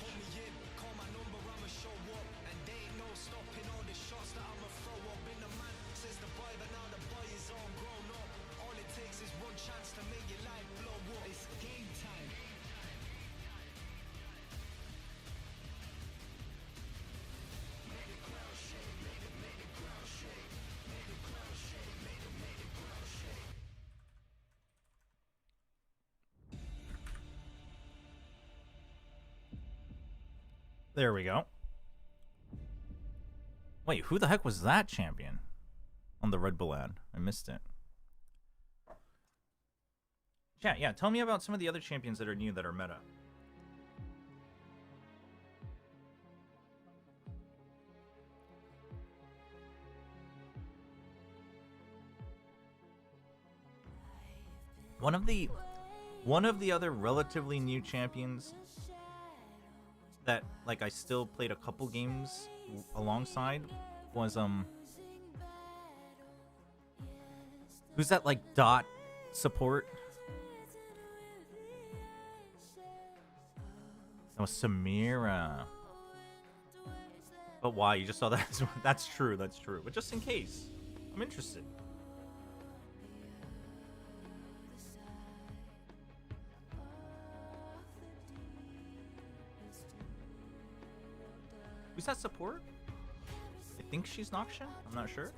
S2: There we go. Wait, who the heck was that champion on the Red Bull ad? I missed it. Yeah, tell me about some of the other champions that are new that are meta. One of the other relatively new champions that like I still played a couple games alongside was who's that like dot support? That was Samira. But why? You just saw that? That's true, that's true. But just in case, I'm interested. Who's that support? I think she's NONGSHIM. I'm not sure.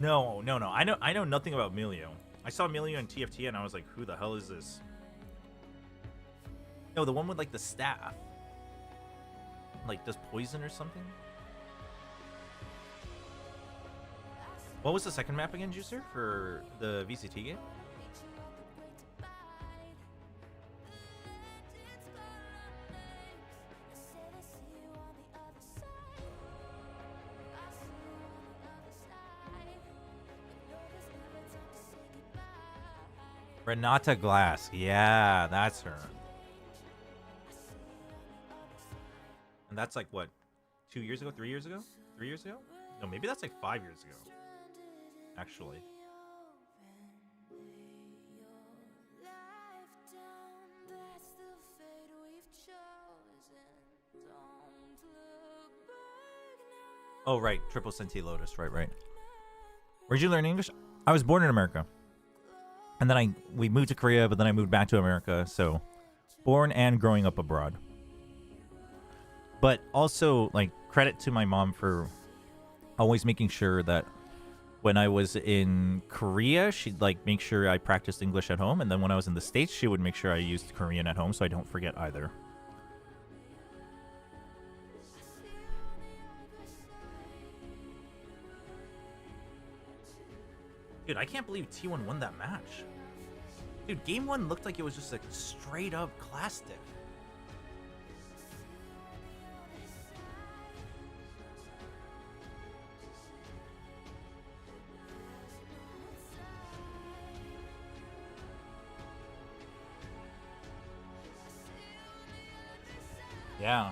S2: No. I know nothing about Milio. I saw Milio in TFT and I was like, who the hell is this? No, the one with like the staff. Like does poison or something? What was the second map again, Juicer, for the VCT game? Renata Glass. Yeah, that's her. And that's like, what, 2 years ago? 3 years ago? 3 years ago? No, maybe that's like 5 years ago. Actually. Oh, right. Triple Senti Lotus. Right. Where'd you learn English? I was born in America. And then we moved to Korea, but then I moved back to America. So, born and growing up abroad. But also, like, credit to my mom for always making sure that when I was in Korea, she'd, like, make sure I practiced English at home. And then when I was in the States, she would make sure I used Korean at home so I don't forget either. Dude, I can't believe T1 won that match. Dude, game 1 looked like it was just a straight up class diff. Yeah.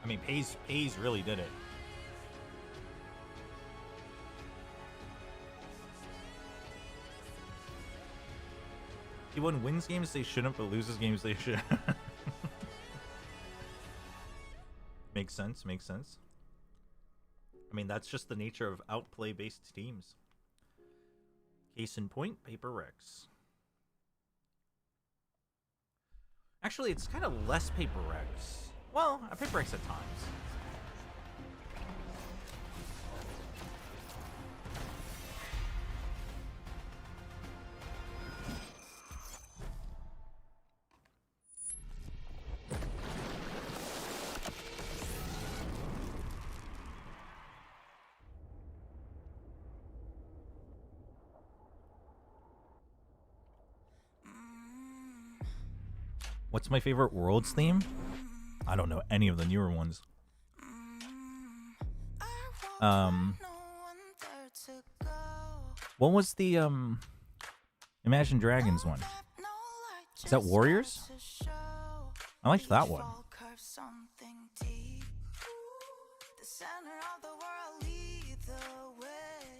S2: I mean, Pays really did it. T1 wins games they shouldn't, but loses games they should. Makes sense, makes sense. I mean, that's just the nature of outplay-based teams. Case in point, Paper Rex. Actually, it's kind of less Paper Rex. Well, a Paper Rex at times. What's my favorite Worlds theme? I don't know any of the newer ones. What was the Imagine Dragons one? Is that Warriors? I liked that one.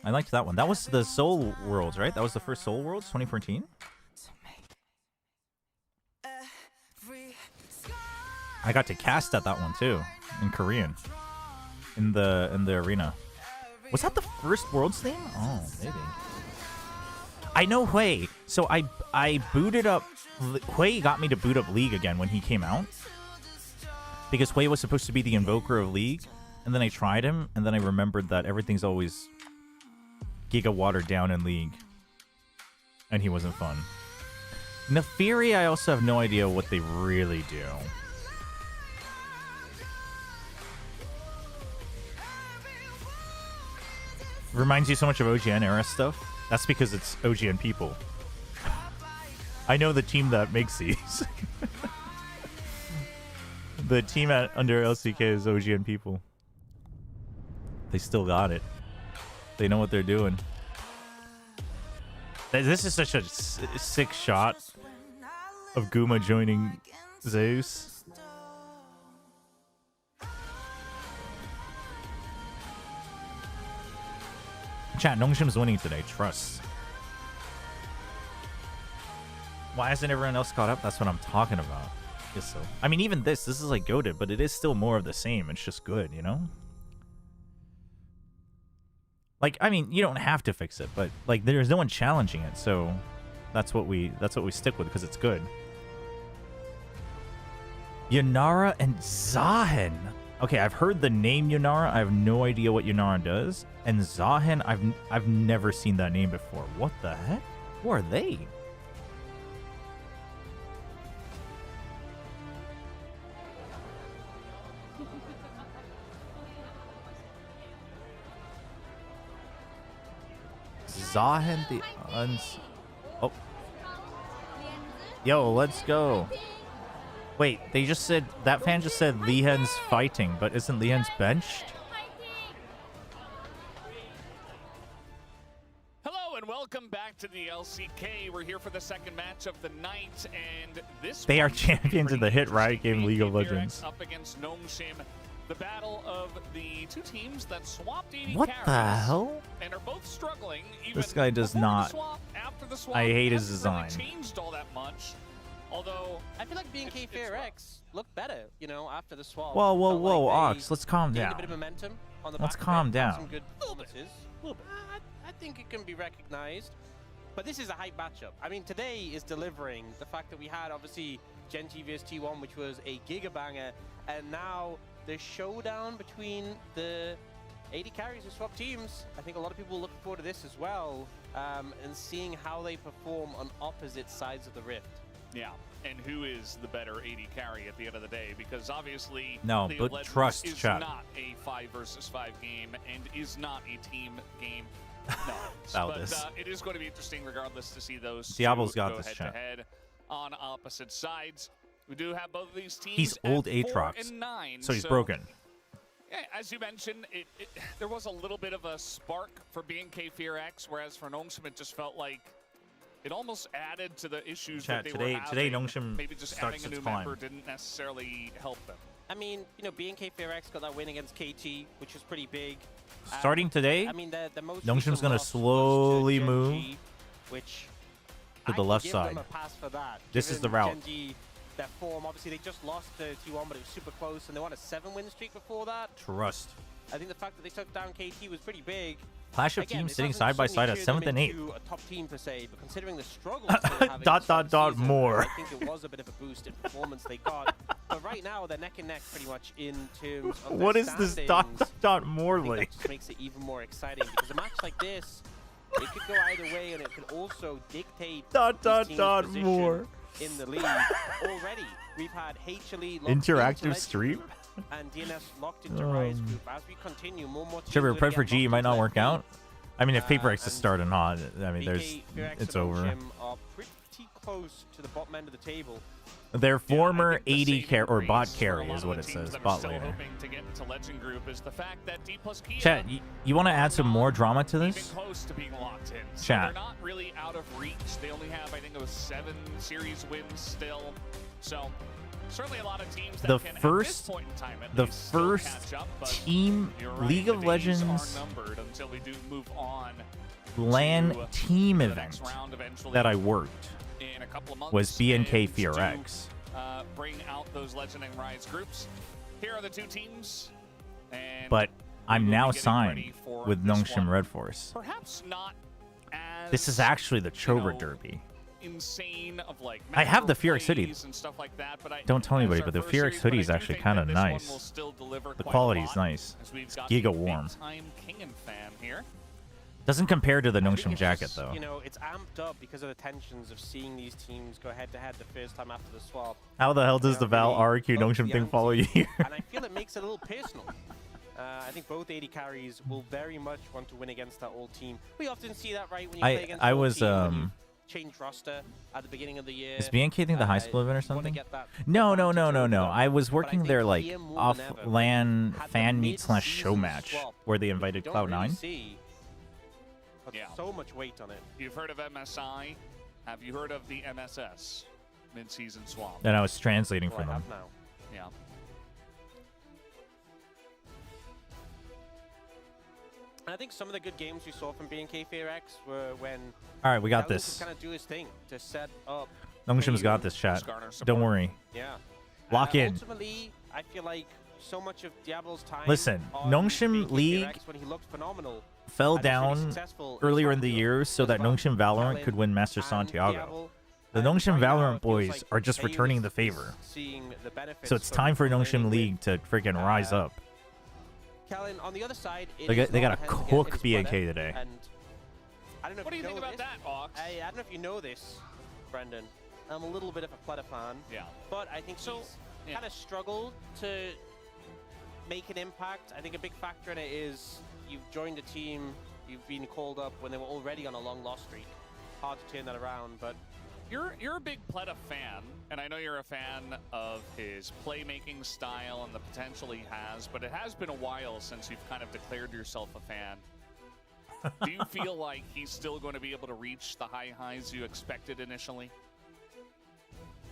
S2: I liked that one. That was the Soul Worlds, right? That was the first Soul Worlds, 2014. I got to cast at that one too, in Korean, in the arena. Was that the first Worlds theme? Oh, maybe. I know Hui. So I booted up. Hui got me to boot up League again when he came out, because Hui was supposed to be the invoker of League, and then I tried him, and then I remembered that everything's always giga watered down in League, and he wasn't fun. Neferi, I also have no idea what they really do. Reminds you so much of OGN era stuff. That's because it's OGN people. I know the team that makes these. The team under LCK is OGN people. They still got it. They know what they're doing. This is such a sick shot of Guma joining Zeus. Chat, NONGSHIM's winning today. Trust. Why hasn't everyone else caught up? That's what I'm talking about. Guess so. I mean, even this is like goated, but it is still more of the same. It's just good, you know? Like, I mean, you don't have to fix it, but like there's no one challenging it, so that's what we stick with because it's good. Yunara and Zahen. Okay, I've heard the name Yunara. I have no idea what Yunara does. And Zahen, I've never seen that name before. What the heck? Who are they? Zahen the Oh. Yo, let's go. Wait, they just said, that fan just said Lihen's fighting, but isn't Lihen's benched?
S5: Hello and welcome back to the LCK. We're here for the second match of the night, and this
S2: They are champions in the hit Riot game League of Legends.
S5: Up against NONGSHIM, the battle of the two teams that swapped 80
S2: What
S5: carries
S2: the hell?
S5: and are both struggling. Even
S2: This guy does
S5: before the
S2: not.
S5: swap, after the swap,
S2: I hate his
S5: hasn't really
S2: design.
S5: changed all that much. Although
S6: I feel like BNK FairX looked better, you know, after the swap.
S2: Whoa, whoa,
S6: Felt
S2: whoa,
S6: like they
S2: Ox, let's calm
S6: gained
S2: down.
S6: a bit of momentum on the
S2: Let's
S6: back of
S2: calm
S6: it, had
S2: down.
S6: Some good performances. A little bit. I think it can be recognized. But this is a hype matchup. I mean, today is delivering. The fact that we had, obviously, Gen.G vs T1, which was a giga banger, and now the showdown between the 80 carries who swap teams. I think a lot of people look forward to this as well, and seeing how they perform on opposite sides of the rift.
S5: Yeah, and who is the better 80 carry at the end of the day? Because obviously,
S2: No,
S5: League
S2: but
S5: of Legends
S2: trust,
S5: is
S2: chat.
S5: not a 5 versus 5 game and is not a team game. No,
S2: Valdez.
S5: but it is going to be interesting regardless to see those
S2: Diablo's
S5: two
S2: got
S5: go
S2: this,
S5: head
S2: chat.
S5: to head on opposite sides. We do have both of these teams.
S2: He's old
S5: at 4
S2: Aatrox,
S5: and 9,
S2: so he's broken.
S5: Yeah, as you mentioned, there was a little bit of a spark for BNK FairX, whereas for NONGSHIM it just felt like It almost added to the issues
S2: Chat,
S5: that they were
S2: today
S5: having.
S2: NONGSHIM
S5: Maybe just
S2: starts
S5: adding a
S2: its
S5: new
S2: climb.
S5: member didn't necessarily help them.
S6: I mean, you know, BNK FairX got that win against KT, which was pretty big.
S2: Starting today,
S6: I mean, the most
S2: NONGSHIM's
S6: recent
S2: gonna
S6: loss was to
S2: slowly
S6: Gen
S2: move
S6: G, which
S2: to the
S6: I
S2: left
S6: give
S2: side.
S6: them a pass for that.
S2: This is the
S6: Given
S2: route.
S6: Gen G, their form, obviously, they just lost to T1, but it was super close, and they won a 7-win streak before that.
S2: Trust.
S6: I think the fact that they took down KT was pretty big.
S2: Clash of
S6: Again,
S2: teams
S6: it
S2: sitting
S6: doesn't
S2: side by
S6: suddenly
S2: side at
S6: cheer them
S2: 7th and 8th.
S6: into a top team per se, but considering the struggles they were having
S2: Dot,
S6: to start
S2: dot,
S6: the season,
S2: more.
S6: I think it was a bit of a boost in performance they got. But right now, they're neck and neck pretty much in terms of
S2: What
S6: their
S2: is this dot,
S6: standings.
S2: dot, dot more
S6: I think
S2: like?
S6: that just makes it even more exciting because a match like this, it could go either way, and it could also dictate
S2: Dot,
S6: these
S2: dot,
S6: teams'
S2: dot,
S6: position
S2: more.
S6: in the league. Already, we've had HLE locked
S2: Interactive
S6: into
S2: stream?
S6: Legend Group and DNS locked into Rise Group. As we continue, more teams
S2: Chobra,
S6: are
S2: pray
S6: gonna
S2: for
S6: get
S2: G,
S6: locked
S2: might
S6: into
S2: not
S6: their
S2: work
S6: feet.
S2: out. I mean, if Paper X is
S6: And
S2: starting hot, I mean,
S6: BK, FairX,
S2: it's
S6: and
S2: over.
S6: NONGSHIM are pretty close to the bottom end of the table.
S2: Their former
S5: I think the
S2: 80
S5: saving
S2: carry or bot
S5: grace for a
S2: carry
S5: lot
S2: is
S5: of
S2: what
S5: the
S2: it
S5: teams
S2: says.
S5: that are
S2: Bot
S5: still
S2: later.
S5: hoping to get into Legend Group is the fact that D plus Kia
S2: Chat, you want to add some more drama to
S5: even
S2: this?
S5: close to being locked in. So
S2: Chat.
S5: they're not really out of reach. They only have, I think it was 7 series wins still. So certainly a lot of teams that
S2: The
S5: can at
S2: first-
S5: this point in time at
S2: The
S5: least still
S2: first
S5: catch up, but
S2: team
S5: you're right,
S2: League
S5: the
S2: of
S5: days
S2: Legends
S5: are numbered until we do move on
S2: LAN
S5: to
S2: team
S5: the
S2: event
S5: next round eventually
S2: that I worked
S5: in a couple of months.
S2: was BNK
S5: and to,
S2: FairX.
S5: bring out those Legend and Rise groups. Here are the two teams. And
S2: But I'm
S5: we will
S2: now
S5: be getting
S2: signed
S5: ready for
S2: with
S5: this
S2: NONGSHIM
S5: one.
S2: Red Force.
S5: Perhaps not as
S2: This is actually the Chobra
S5: know,
S2: Derby.
S5: insane of like
S2: I have the
S5: macro
S2: Fear X hoodie.
S5: plays and stuff like that, but
S2: Don't tell
S5: as
S2: anybody,
S5: our
S2: but the
S5: first
S2: Fear X
S5: series,
S2: hoodie
S5: but
S2: is
S5: I do
S2: actually
S5: think
S2: kind
S5: that
S2: of
S5: this one
S2: nice.
S5: will still deliver
S2: The
S5: quite a
S2: quality is
S5: lot,
S2: nice.
S5: as we've
S2: It's
S5: got
S2: giga
S5: a
S2: warm.
S5: big-time Kingen fan here.
S2: Doesn't compare to the
S6: I think
S2: NONGSHIM
S6: it's
S2: jacket
S6: just,
S2: though.
S6: You know, it's amped up because of the tensions of seeing these teams go head-to-head the first time after the swap.
S2: How the hell does the Val
S6: really
S2: RQ
S6: up
S2: NONGSHIM
S6: the
S2: thing follow you
S6: ante,
S2: here?
S6: And I feel it makes it a little personal. I think both AD carries will very much want to win against that old team. We often see that, right? When you play against
S2: I
S6: an old
S2: was
S6: team, when you change roster at the beginning of the year.
S2: Is BNK thing the high school event or
S6: you wanna
S2: something?
S6: get that
S2: No.
S6: advantage over them.
S2: I was
S6: But I
S2: working
S6: think
S2: there like
S6: here more
S2: off
S6: than ever,
S2: LAN
S6: had the
S2: fan meet slash show
S6: mid-season
S2: match
S6: swap,
S2: where they
S6: you
S2: invited
S6: don't really
S2: Cloud9.
S6: see, but
S5: Yeah.
S6: so much weight on it.
S5: You've heard of MSI. Have you heard of the MSS mid-season swap?
S2: And I was translating
S6: Well,
S2: for
S6: I
S2: them.
S6: have now.
S5: Yeah.
S6: And I think some of the good games we saw from BNK FairX were when
S2: All right, we got
S6: Gallo
S2: this.
S6: could kind of do his thing to set up.
S2: NONGSHIM's
S6: KU.
S2: got this, chat.
S5: Garner support.
S2: Don't worry.
S6: Yeah.
S2: Lock in.
S6: Ultimately, I feel like so much of Diablo's time.
S2: Listen,
S6: on
S2: NONGSHIM
S6: BNK
S2: League
S6: FairX when he looked phenomenal,
S2: Fell
S6: and was really
S2: down
S6: successful
S2: earlier in the
S6: Sparkfield
S2: year so
S6: as
S2: that
S6: well.
S2: NONGSHIM Valorant
S6: Talent
S2: could win Master
S6: and
S2: Santiago.
S6: Diablo.
S2: The
S6: And
S2: NONGSHIM
S6: right now,
S2: Valorant
S6: it feels
S2: boys
S6: like
S2: are just
S6: KU
S2: returning the
S6: is
S2: favor.
S6: seeing the benefits
S2: So it's
S6: from
S2: time for
S6: learning
S2: NONGSHIM
S6: with
S2: League to freaking rise up.
S6: Kellen, on the other side, it
S2: They
S6: is
S2: got
S6: not
S2: to
S6: hands again,
S2: cook
S6: it is
S2: BNK
S6: weather,
S2: today.
S6: And I don't know if
S5: What do you think
S6: know
S5: about
S6: this.
S5: that, Ox?
S6: I don't know if you know this, Brendan. I'm a little bit of a Pleta fan,
S5: Yeah.
S6: but I think
S5: So,
S6: he's
S5: yeah.
S6: kind of struggled to make an impact. I think a big factor in it is you've joined a team, you've been called up when they were already on a long loss streak. Hard to turn that around, but
S5: You're a big Pleta fan, and I know you're a fan of his playmaking style and the potential he has, but it has been a while since you've kind of declared yourself a fan. Do you feel like he's still going to be able to reach the high highs you expected initially?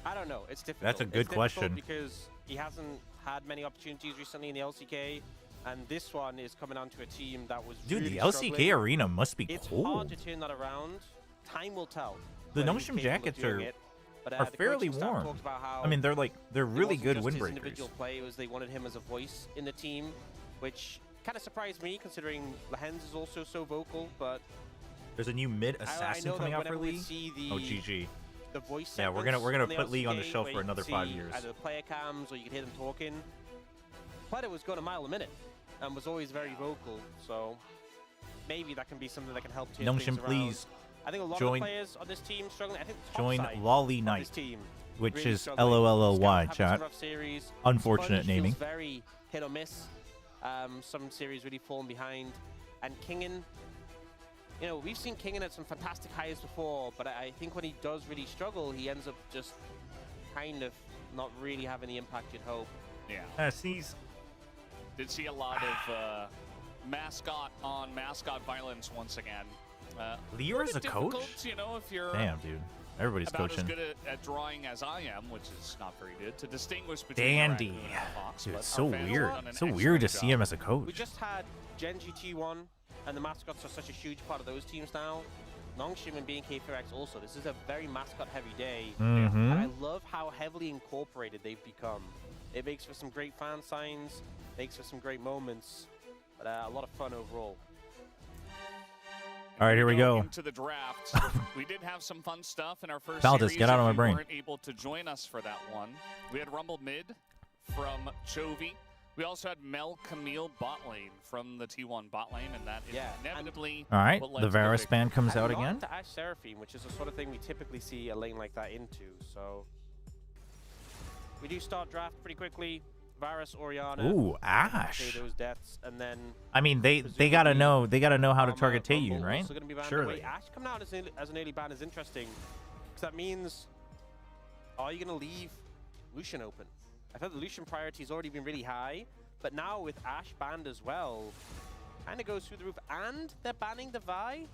S6: I don't know. It's difficult.
S2: That's a good
S6: It's difficult
S2: question.
S6: because he hasn't had many opportunities recently in the LCK, and this one is coming onto a team that was
S2: Dude,
S6: really
S2: the LCK
S6: struggling.
S2: arena must be
S6: It's hard
S2: cold.
S6: to turn that around. Time will tell.
S2: The
S6: whether he's
S2: NONGSHIM
S6: capable of
S2: jackets
S6: doing
S2: are
S6: it, but,
S2: are
S6: the
S2: fairly
S6: coaching staff
S2: warm.
S6: talked about how
S2: I mean, they're
S6: it
S2: really
S6: wasn't
S2: good
S6: just his
S2: windbreakers.
S6: individual play, it was they wanted him as a voice in the team, which kind of surprised me considering Lehens is also so vocal. But
S2: There's a new mid
S6: I
S2: assassin
S6: know
S2: coming
S6: that
S2: out for
S6: whenever we
S2: League.
S6: see the
S2: Oh, GG.
S6: the voice
S2: Yeah, we're
S6: segments
S2: gonna
S6: on the
S2: put League on the
S6: LCK
S2: shelf
S6: where
S2: for
S6: you
S2: another
S6: can
S2: 5
S6: see
S2: years.
S6: Either player cams or you could hear them talking. Pleta was going a mile a minute and was always very vocal, so maybe that can be something that can help turn things
S2: NONGSHIM,
S6: around.
S2: please
S6: I think a lot
S2: join-
S6: of the players on this team struggling. I think the top
S2: join
S6: side
S2: Lolly
S6: of
S2: Knight,
S6: this team
S2: which
S6: really
S2: is
S6: struggling.
S2: LOLLY,
S6: Scout having
S2: chat.
S6: some rough series.
S2: Unfortunate
S6: Sponge
S2: naming.
S6: feels very hit or miss. Some series really falling behind. And Kingen, you know, we've seen Kingen at some fantastic highs before, but I think when he does really struggle, he ends up just kind of not really having the impact you'd hope.
S5: Yeah.
S2: Sneeze.
S5: Did see a lot of mascot on mascot violence once again.
S2: Lear's a coach?
S5: You know, if you're
S2: Damn, dude. Everybody's
S5: about
S2: coaching.
S5: as good at drawing as I am, which is not very good, to distinguish between
S2: Dandy.
S5: a raccoon and a fox.
S2: Dude,
S5: But
S2: it's so
S5: our fans
S2: weird.
S5: have done an
S2: It's so weird to
S5: excellent
S2: see him
S5: job.
S2: as a coach.
S6: We just had Genji T1, and the mascots are such a huge part of those teams now. NONGSHIM and BNK4X also. This is a very mascot-heavy day. And I love how heavily incorporated they've become. It makes for some great fan signs, makes for some great moments, but a lot of fun overall.
S2: All right, here we go.
S5: Into the draft. We did have some fun stuff in our first
S2: Valdez,
S5: series.
S2: get out of my
S5: If you
S2: brain.
S5: weren't able to join us for that one. We had Rumble mid from Chovy. We also had Mel Camille bot lane from the T1 bot lane, and that is inevitably
S2: All right,
S5: what led
S2: the
S5: to
S2: Varus
S5: victory.
S2: band comes
S6: And
S2: out
S6: not
S2: again.
S6: into Ashe Seraphine, which is the sort of thing we typically see a lane like that into. So we do start draft pretty quickly. Varus, Orianna.
S2: Ooh,
S6: pay
S2: Ashe.
S6: those deaths, and then
S2: I mean, they gotta know how to target Taeyun, right?
S6: Also gonna be banned
S2: Surely.
S6: away. Ashe coming out as an early ban is interesting, because that means, are you gonna leave Lucian open? I thought the Lucian priority has already been really high, but now with Ashe banned as well, kind of goes through the roof, and they're banning the Vi.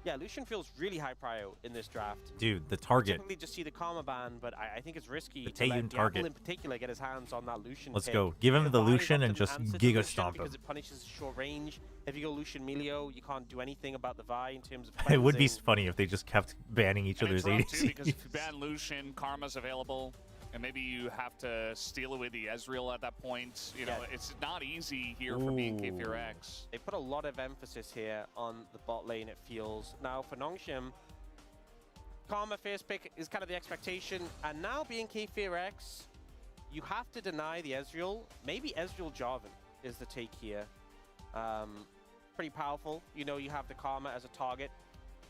S6: Yeah, Lucian feels really high prio in this draft.
S2: Dude, the target.
S6: Typically just see the Karma ban, but I think it's risky
S2: The
S6: to let
S2: Taeyun
S6: Diablo
S2: target.
S6: in particular get his hands on that Lucian
S2: Let's
S6: pick.
S2: go. Give him the
S6: Vi is
S2: Lucian and
S6: often
S2: just
S6: answer to
S2: Giga
S6: Lucian
S2: Stomp him.
S6: because it punishes short range. If you go Lucian Melio, you can't do anything about the Vi in terms of
S2: It would be
S6: cleansing.
S2: funny if they just kept banning each
S5: And
S2: other's
S5: it's rough too, because
S2: ADCs.
S5: if you ban Lucian, Karma's available, and maybe you have to steal away the Ezreal at that point. You know, it's not easy here for BNK4X.
S6: They put a lot of emphasis here on the bot lane, it feels. Now for NONGSHIM, Karma first pick is kind of the expectation, and now BNK4X, you have to deny the Ezreal. Maybe Ezreal Jarvan is the take here. Pretty powerful. You know, you have the Karma as a target.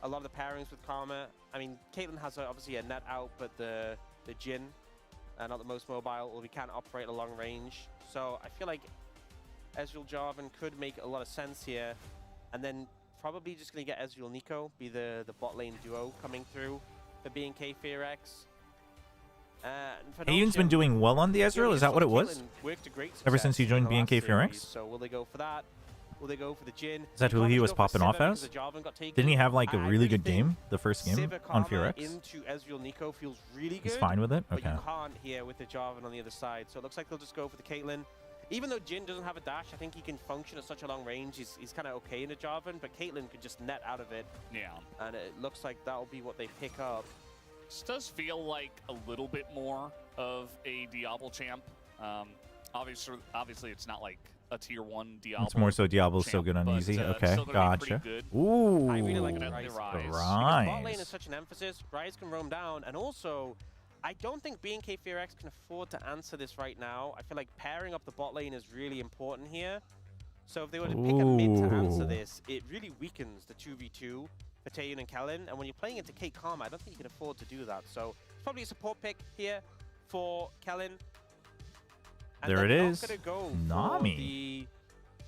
S6: A lot of the pairings with Karma. I mean, Caitlyn has obviously a net out, but the Jhin, not the most mobile, or we can't operate a long range. So I feel like Ezreal Jarvan could make a lot of sense here, and then probably just going to get Ezreal Nico, be the bot lane duo coming through for BNK4X.
S2: Taeyun's been doing well on the Ezreal, is that what it was? Ever since he joined BNK4X?
S6: So will they go for that? Will they go for the Jhin?
S2: Is that who he was popping off as? Didn't he have like a really good game, the first game on FureX?
S6: Into Ezreal Nico feels really good.
S2: He's fine with it?
S6: But
S2: Okay.
S6: you can't here with the Jarvan on the other side. So it looks like they'll just go for the Caitlyn. Even though Jhin doesn't have a dash, I think he can function at such a long range. He's kind of okay in the Jarvan, but Caitlyn could just net out of it.
S5: Yeah.
S6: And it looks like that'll be what they pick up.
S5: This does feel like a little bit more of a Diablo champ. Obviously, it's not like a tier 1 Diablo.
S2: It's more so Diablo's so
S5: champ,
S2: good on
S5: but,
S2: easy.
S5: it's
S2: Okay,
S5: still gonna be
S2: gotcha.
S5: pretty good.
S2: Ooh,
S6: I really like
S5: the
S6: the
S5: Rise.
S6: Rise.
S5: Rise.
S6: Because bot lane is such an emphasis. Rise can roam down, and also, I don't think BNK4X can afford to answer this right now. I feel like pairing up the bot lane is really important here. So if they were to pick a mid to answer this, it really weakens the 2v2 for Taeyun and Kellen. And when you're playing into Kate Karma, I don't think you can afford to do that. So it's probably a support pick here for Kellen. And
S2: There
S6: then
S2: it
S6: not
S2: is.
S6: gonna go
S2: Nami.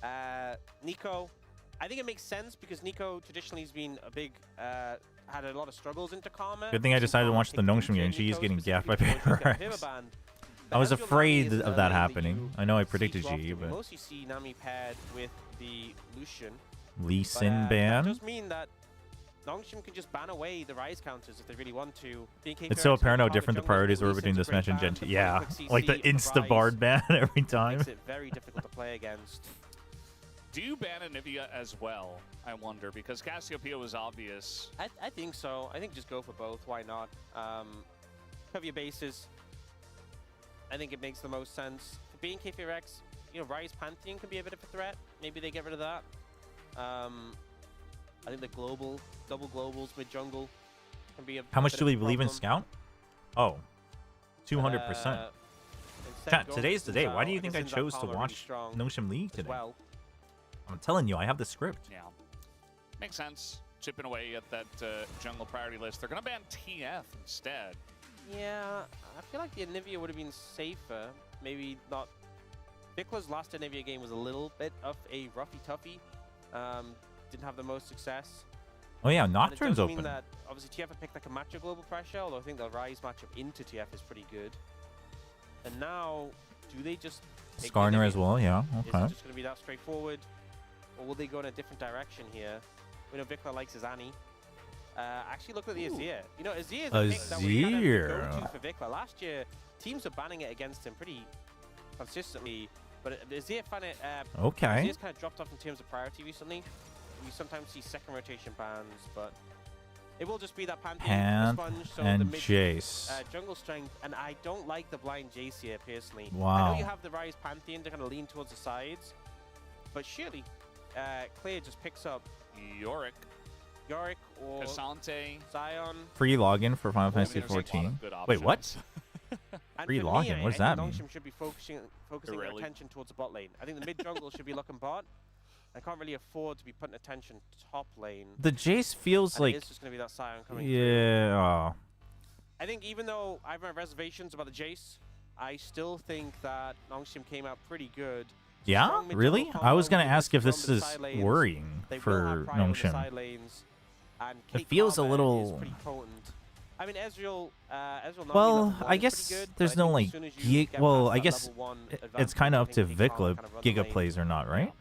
S6: for the Nico. I think it makes sense because Nico traditionally has been a big, had a lot of struggles into Karma.
S2: Good thing I decided to watch the NONGSHIM game. She's getting gaffed by Paper. I was afraid of that happening. I know I predicted GE,
S6: We
S2: but
S6: mostly see Nami paired with the Lucian.
S2: Lee Sin
S6: That
S2: ban.
S6: does mean that NONGSHIM can just ban away the Rise counters if they really want to.
S2: It's so apparent how different the priorities were between this match and Gen 2. Yeah, like the insta-bard ban every time.
S6: Makes it very difficult to play against.
S5: Do you ban Anivia as well, I wonder? Because Cassiopeia was obvious.
S6: I think so. I think just go for both. Why not? Cover your bases. I think it makes the most sense. For BNK4X, you know, Rise Pantheon can be a bit of a threat. Maybe they get rid of that. I think the double globals mid jungle can be a
S2: How much
S6: bit
S2: do
S6: of
S2: we
S6: a
S2: believe in
S6: problem.
S2: Scout? Oh, 200%. Chat, today's the day. Why do you think I chose to watch NONGSHIM League today?
S6: Well,
S2: I'm telling you, I have the script.
S5: Yeah. Makes sense. Chipping away at that jungle priority list. They're going to ban TF instead.
S6: yeah, I feel like the Anivia would have been safer. Maybe not. Vicla's last Anivia game was a little bit of a roughy-toughy. Didn't have the most success.
S2: Oh yeah,
S6: And it
S2: Nocturne's
S6: does mean
S2: open.
S6: that obviously TF have picked like a matchup global pressure, although I think the Rise matchup into TF is pretty good. And now, do they just take the
S2: Skarner
S6: Anivia?
S2: as well, yeah,
S6: Is
S2: okay.
S6: it just going to be that straightforward? Or will they go in a different direction here? We know Vikla likes his Annie. Actually, look at the Azir. You know, Azir is a pick that we kind of go to for Vic. Like, last year, teams were banning it against him pretty consistently. But Azir found it. Azir's kind of dropped off in terms of priority recently. You sometimes see second rotation bans, but it will just be that Pantheon, Sponge, so
S2: and
S6: the mid,
S2: Jace.
S6: jungle strength, and I don't like the blind Jace here personally.
S2: Wow.
S6: I know you have the Rise Pantheon to kind of lean towards the sides, but surely Claire just picks up
S5: Yorick
S6: or
S5: Cassante,
S6: Zion.
S2: Free login for Final Fantasy 14. Wait, what?
S6: And
S2: Free
S6: for me,
S2: login? What does that mean?
S6: NONGSHIM should be focusing their attention towards the bot lane. I think the mid jungle should be looking bot. I can't really afford to be putting attention top lane.
S2: The Jace feels
S6: and
S2: like...
S6: it's just going to be that Zion coming
S2: Yeah.
S6: I think even though I have my reservations about the Jace, I still think that NONGSHIM came out pretty good.
S2: Yeah? Really? I was going to ask if this is worrying for NONGSHIM. It feels a little...
S6: I mean, Ezreal
S2: well, I guess there's no like... Well, I guess it's kind of up to Vikla, Giga plays or not, right?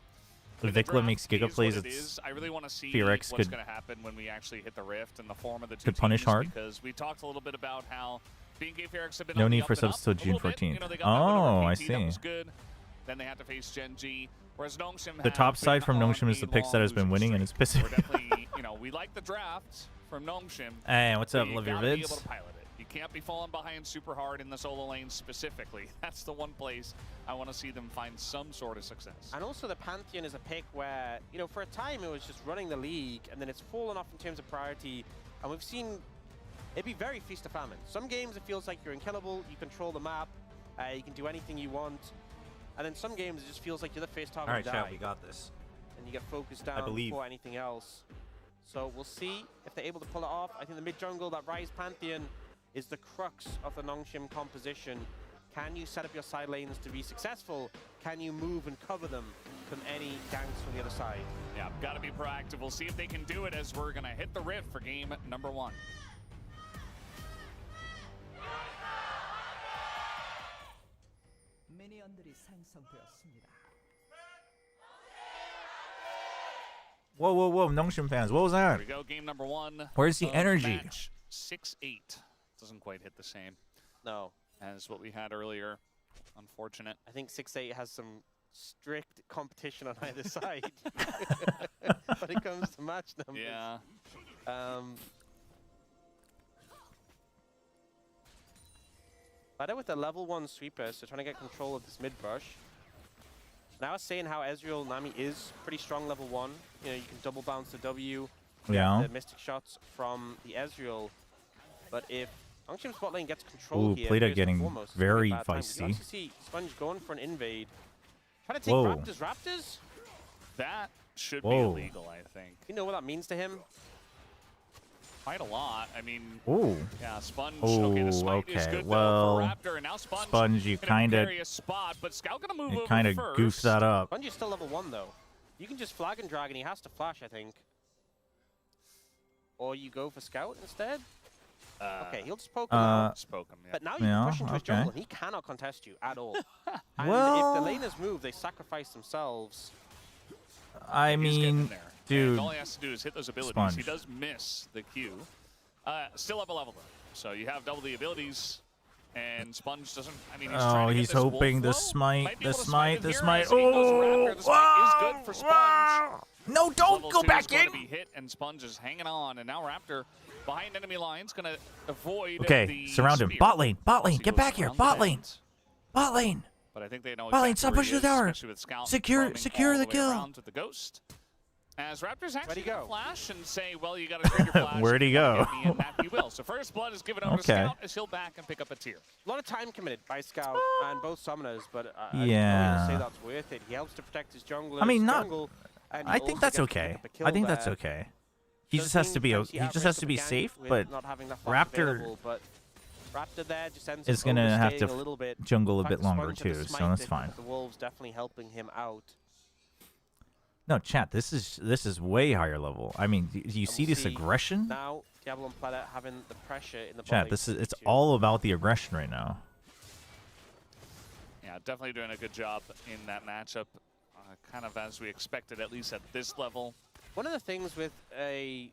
S2: If Vikla makes Giga plays, it's
S5: I really want to see
S2: FearX
S5: what's going to happen when we actually hit the rift and the form of the two
S2: could punish
S5: teams,
S2: hard.
S5: because we talked a little bit about how BNK FearX have been
S2: No
S5: on the
S2: need
S5: up
S2: for
S5: and up
S2: subs till
S5: a
S2: June
S5: little bit.
S2: 14th.
S5: You know, they got that win over
S2: Oh, I
S5: KT, that
S2: see.
S5: was good. Then they had to face Gen G. Whereas NONGSHIM
S2: The top
S5: have
S2: side
S5: been
S2: from
S5: on
S2: NONGSHIM is
S5: a
S2: the picks that has been
S5: long
S2: winning, and
S5: losing
S2: it's pissing
S5: streak. We're definitely, you know, we like the draft from NONGSHIM.
S2: Hey, what's up?
S5: You
S2: Love your
S5: gotta be able
S2: vids.
S5: to pilot it. You can't be falling behind super hard in the solo lane specifically. That's the one place I want to see them find some sort of success.
S6: And also the Pantheon is a pick where, you know, for a time it was just running the league, and then it's fallen off in terms of priority. And we've seen it be very feast or famine. Some games it feels like you're unkillable, you control the map, you can do anything you want. And then some games it just feels like you're the first target to die.
S2: we got this.
S6: And you get focused down before anything else. So we'll see if they're able to pull it off. I think the mid jungle, that Rise Pantheon, is the crux of the NONGSHIM composition. Can you set up your side lanes to be successful? Can you move and cover them from any ganks from the other side?
S5: Yeah, got to be proactive. We'll see if they can do it as we're going to hit the rift for game number 1.
S2: Whoa, whoa, whoa, NONGSHIM fans, what was that?
S5: Here we go, game number 1.
S2: Where's the energy?
S5: Match 6-8. Doesn't quite hit the same.
S6: No.
S5: As what we had earlier. Unfortunate.
S6: I think 6-8 has some strict competition on either side. When it comes to match numbers.
S5: Yeah.
S6: Ladder with a level 1 sweeper, so trying to get control of this mid brush. Now I was saying how Ezreal Nami is pretty strong level 1. You know, you can double bounce the W.
S2: Yeah.
S6: The mystic shots from the Ezreal. But if NONGSHIM's bot lane gets control here,
S2: Played
S6: first and
S2: getting
S6: foremost, it's
S2: very
S6: a bad time. You
S2: feisty.
S6: can actually see Sponge going for an invade. Trying to take
S2: Whoa.
S6: Raptors.
S5: That should be
S2: Whoa.
S5: illegal, I think.
S6: You know what that means to him?
S5: Quite a lot. I mean,
S2: Ooh.
S5: yeah, Sponge.
S2: Ooh,
S5: Okay, the smite is
S2: okay,
S5: good
S2: well,
S5: though for Raptor, and now
S2: Sponge, you
S5: gonna
S2: kind of
S5: carry a spot, but Scout gonna move over
S2: kind of
S5: first.
S2: goofed that up.
S6: Sponge is still level 1 though. You can just flag and drag, and he has to flash, I think. Or you go for Scout instead. Okay, he'll just poke him out.
S5: Spoke him, yeah.
S6: But now you can push into his jungle, and he cannot contest you at all. And if the laners move, they sacrifice themselves.
S2: I
S5: He's getting
S2: mean,
S5: there.
S2: dude.
S5: And all he has to do is hit those abilities.
S2: Sponge.
S5: He does miss the Q. Still up a level though. So you have double the abilities, and Sponge doesn't. I mean, he's trying to get
S2: he's
S5: this wolf
S2: hoping the
S5: flow.
S2: smite,
S5: Might be
S2: the
S5: able to
S2: smite,
S5: him
S2: the
S5: here
S2: smite.
S5: as he goes Raptor. The smite is good for Sponge.
S2: No, don't
S5: Level
S2: go
S5: 2
S2: back
S5: is going
S2: in.
S5: to be hit, and Sponge is hanging on, and now Raptor behind enemy lines going to avoid.
S2: Okay,
S5: the
S2: surround him.
S5: spear.
S2: Bot lane,
S5: As he
S2: get
S5: goes
S2: back here.
S5: around the
S2: Bot lane,
S5: bend.
S2: bot lane.
S5: But I think they know
S2: Bot lane,
S5: exactly
S2: stop
S5: where
S2: pushing
S5: he
S2: the
S5: is,
S2: tower.
S5: especially with Scout
S2: Secure
S5: roaming
S2: the
S5: all way
S2: kill.
S5: around with the Ghost. As Raptors actually
S6: go?
S5: flash and say, well, you got to trade your flash.
S2: Where'd he
S5: if you wanna
S2: go?
S5: get me, and that he will. So first blood is given over to
S2: Okay.
S5: Scout as he'll back and pick up a tier.
S6: A lot of time committed by Scout and both summoners, but I
S2: Yeah.
S6: don't say that's worth it. He helps to protect his jungle.
S2: I mean, not.
S6: jungle, and he
S2: I think
S6: also
S2: that's
S6: gets to
S2: okay.
S6: pick up a kill
S2: I think that's
S6: there.
S2: okay. He
S6: Does
S2: just has to
S6: seem
S2: be.
S6: potentially
S2: He
S6: at
S2: just
S6: risk
S2: has to
S6: of
S2: be
S6: a gank
S2: safe.
S6: with
S2: But
S6: not having that
S2: Raptor
S6: available, but Raptor there just ends
S2: is
S6: up
S2: gonna have
S6: overstaying
S2: to
S6: a little bit.
S2: jungle a
S6: In
S2: bit
S6: fact,
S2: longer
S6: Sponge had
S2: too,
S6: to
S2: so
S6: smite
S2: that's
S6: it,
S2: fine.
S6: The Wolves definitely helping him out.
S2: No, chat. This is way higher level. I mean, do you see
S6: we'll
S2: this
S6: see
S2: aggression?
S6: Now, Diablo and Planet having the pressure in the
S2: Chat.
S6: bot
S2: This
S6: lane
S2: is. It's
S6: to-
S2: all about the aggression right now.
S5: Yeah, definitely doing a good job in that matchup. Kind of as we expected, at least at this level.
S6: One of the things with a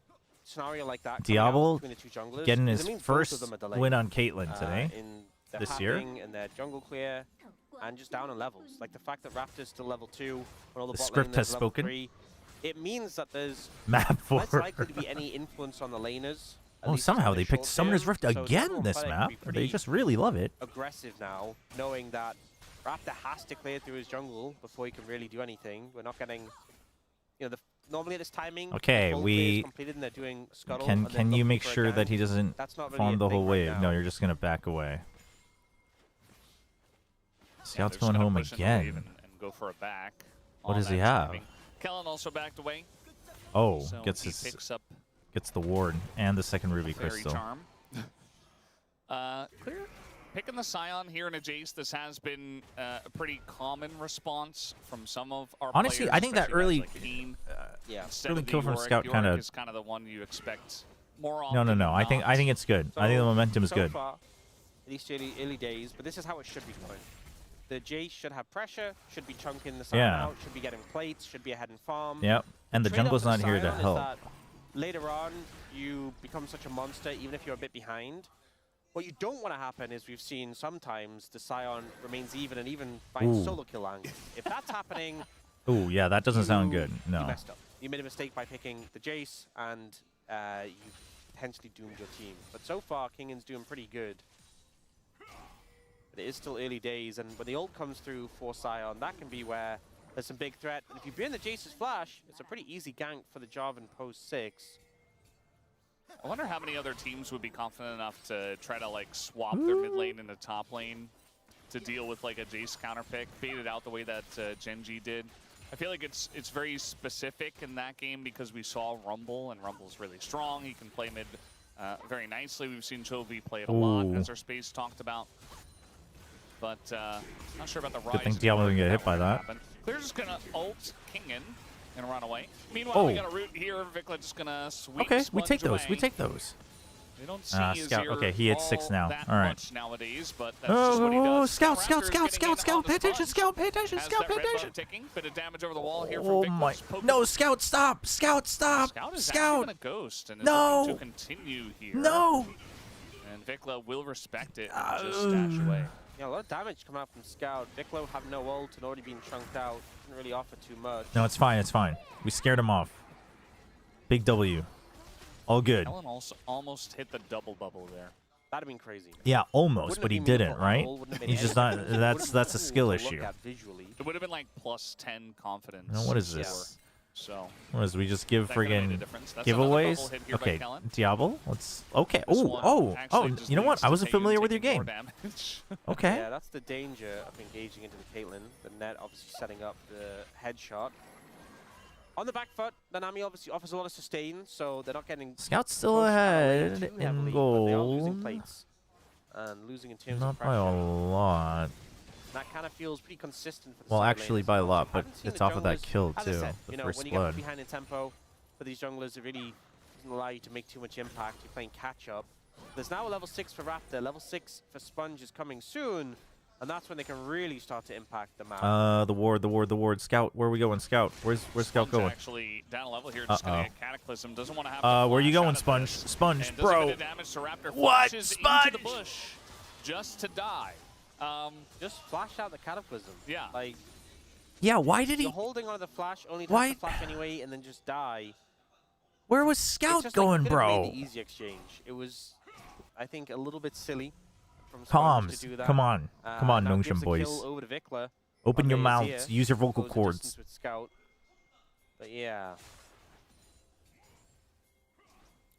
S6: scenario like that,
S2: Diablo
S6: between the two junglers,
S2: getting
S6: is
S2: his
S6: it means both
S2: first
S6: of them are delayed,
S2: win on Caitlyn today.
S6: in their
S2: this year.
S6: pathing and their jungle clear, and just down in levels. Like the fact that Raptor's still level 2, when all the,
S2: The
S6: bot
S2: script
S6: lane
S2: has
S6: is level
S2: spoken.
S6: 3, it means that there's
S2: Map 4.
S6: less likely to be any influence on the laners. at
S2: Oh,
S6: least
S2: somehow
S6: in the
S2: they picked
S6: short
S2: Summoner's
S6: term.
S2: Rift
S6: So
S2: again
S6: Jungle
S2: this
S6: Planet can
S2: map.
S6: be
S2: They
S6: pretty
S2: just really love it.
S6: aggressive now, knowing that Raptor has to clear through his jungle before he can really do anything. We're not getting, you know, normally at this timing.
S2: Okay,
S6: the full clear is completed and they're doing scuttle, and
S2: Can
S6: they're
S2: you
S6: looking
S2: make
S6: for a
S2: sure that
S6: gank.
S2: he doesn't
S6: That's not really
S2: farm
S6: a
S2: the whole
S6: thing right
S2: wave?
S6: now.
S2: No, you're just gonna back away. Scout's
S5: they're just
S2: going
S5: gonna
S2: home
S5: push in the wave
S2: again.
S5: and go for a back.
S2: What
S5: on
S2: does he
S5: that
S2: have?
S5: timing. Kellen also backed away.
S2: Oh,
S5: So
S2: gets
S5: he
S2: his
S5: picks up
S2: gets the ward and the second ruby
S5: Fairy
S2: crystal.
S5: Charm. Clear. Picking the Scion here in a Jace, this has been a pretty common response from some of our
S2: Honestly,
S5: players,
S2: I think that
S5: especially
S2: early,
S5: guys like Keen,
S6: Yeah.
S5: instead
S2: early
S5: of the
S2: kill from
S5: Yorick.
S2: Scout
S5: Yorick
S2: kinda-
S5: is kind of the one you expect more
S2: No,
S5: often.
S2: no, no.
S5: than
S2: I think
S5: not.
S2: it's good. I think the momentum is
S6: so
S2: good.
S6: Far, at least early days, but this is how it should be going. The Jace should have pressure, should be chunking the Scion
S2: Yeah.
S6: out, should be getting plates, should be ahead in farm.
S2: Yep. And the
S6: trade-off
S2: jungle's
S6: with
S2: not here to
S6: Scion is
S2: help.
S6: that later on, you become such a monster, even if you're a bit behind. What you don't want to happen is we've seen sometimes the Scion remains even and even finds
S2: Ooh.
S6: solo kill angles. If that's happening,
S2: Ooh, yeah, that doesn't sound good.
S6: you
S2: No.
S6: messed up. You made a mistake by picking the Jace, and you potentially doomed your team. But so far, Kingan's doing pretty good. But it is still early days, and when the ult comes through for Scion, that can be where there's some big threat. And if you burn the Jace's flash, it's a pretty easy gank for the Jarvan post 6.
S5: I wonder how many other teams would be confident enough to try to like swap their mid lane into top lane to deal with like a Jace counter pick, bait it out the way that Genji did. I feel like it's very specific in that game because we saw Rumble, and Rumble's really strong. He can play mid very nicely. We've seen Chovy play it a lot,
S2: Ooh.
S5: as our space talked about. But not sure about the rise.
S2: Good thing
S5: of
S2: Diablo
S5: Yorick,
S2: didn't get
S5: if
S2: hit by
S5: were to
S2: that.
S5: happen. Clear's just gonna ult Kingan and run away. Meanwhile, we
S2: Oh.
S5: got a root here. Vikla just gonna sweep.
S2: Okay, we
S5: sponge
S2: take those. We
S5: away.
S2: take those.
S5: We don't see
S2: Scout.
S5: Azir
S2: Okay, he hits 6
S5: all
S2: now.
S5: that
S2: All right.
S5: much nowadays, but that's just what he
S2: Oh,
S5: does.
S2: Scout,
S5: Raptor
S2: Scout,
S5: is
S2: Scout,
S5: getting
S2: Scout,
S5: in
S2: Scout,
S5: on the
S2: pay attention,
S5: sponge.
S2: Scout, pay attention,
S5: Has
S2: Scout,
S5: that
S2: pay
S5: red buff
S2: attention.
S5: ticking. Bit of damage over the wall here
S2: Oh
S5: from
S2: my.
S5: Viklas.
S2: No, Scout, stop. Scout, stop.
S5: Scout is actually
S2: Scout.
S5: gonna ghost and is
S2: No.
S5: looking to continue here.
S2: No.
S5: And Vikla will respect it and just stash away.
S6: Yeah, a lot of damage coming out from Scout. Viklo have no ult and already been chunked out. Didn't really offer too much.
S2: No, it's fine. It's fine. We scared him off. Big W. All good.
S5: Ellen also almost hit the double bubble there.
S6: That'd have been crazy.
S2: Yeah, almost,
S6: Wouldn't
S2: but he
S6: have been
S2: didn't,
S6: meaningful
S2: right?
S6: at all, wouldn't have been
S2: He's just
S6: anything.
S2: not.
S6: It
S2: That's
S6: would've
S2: that's a
S6: been
S2: skill
S6: cool to look
S2: issue.
S6: at visually.
S5: It would have been like plus 10 confidence.
S2: No, what is
S5: for-
S2: this?
S5: So
S2: What is we just give
S5: that could've made a
S2: friggin'
S5: difference. That's another
S2: giveaways?
S5: bubble hit here by
S2: Okay,
S5: Kellen.
S2: Diablo. Let's. Okay.
S5: This
S2: Oh,
S5: one
S2: oh,
S5: actually
S2: oh.
S5: just
S2: You know what?
S5: leads
S2: I
S5: to
S2: wasn't
S5: Taeyeon
S2: familiar with your
S5: taking more
S2: game.
S5: damage.
S2: Okay.
S6: Yeah, that's the danger of engaging into the Caitlyn. The net obviously setting up the headshot. On the back foot, the Nami obviously offers a lot of sustain, so they're not getting
S2: Scout's still
S6: pushed out
S2: ahead
S6: too
S2: in
S6: heavily, but they are losing
S2: gold.
S6: plates and losing in terms
S2: Not
S6: of
S2: by
S6: pressure.
S2: a lot.
S6: That kind of feels pretty consistent for the
S2: Well,
S6: side
S2: actually
S6: laners.
S2: by a lot,
S6: I
S2: but
S6: haven't seen
S2: it's
S6: the
S2: off of that
S6: junglers-
S2: kill
S6: as I
S2: too.
S6: said,
S2: The
S6: you know,
S2: first
S6: when you get
S2: blood.
S6: behind in tempo, for these junglers, it really doesn't allow you to make too much impact. You're playing catch up. There's now a level 6 for Raptor. Level 6 for Sponge is coming soon, and that's when they can really start to impact the map.
S2: The ward. Scout, where are we going? Scout, where's Scout
S5: Sponge
S2: going?
S5: actually down a level here, just gonna
S2: Uh-oh.
S5: get Cataclysm. Doesn't want to have.
S2: Where you
S5: flash
S2: going,
S5: out of
S2: Sponge?
S5: this.
S2: Sponge,
S5: And does a
S2: bro.
S5: bit of damage to Raptor.
S2: What?
S5: Flashes
S2: Sponge?
S5: into the bush, just to die.
S6: Just flash out the Cataclysm.
S5: Yeah.
S6: Like,
S2: Yeah, why did
S6: you're
S2: he?
S6: holding onto the flash, only to
S2: Why-
S6: have to flash anyway, and then just die.
S2: Where was
S6: It's
S2: Scout
S6: just
S2: going,
S6: like, you could've made
S2: bro?
S6: the easy exchange. It was, I think, a little bit silly from Sponge to
S2: Comms,
S6: do that.
S2: come on, come on,
S6: Now
S2: NONGSHIM
S6: gives the
S2: boys.
S6: kill over to Vikla.
S2: Open
S6: on
S2: your
S6: the
S2: mouths.
S6: Azir.
S2: Use your vocal
S6: Goes the
S2: cords.
S6: distance with Scout. But yeah,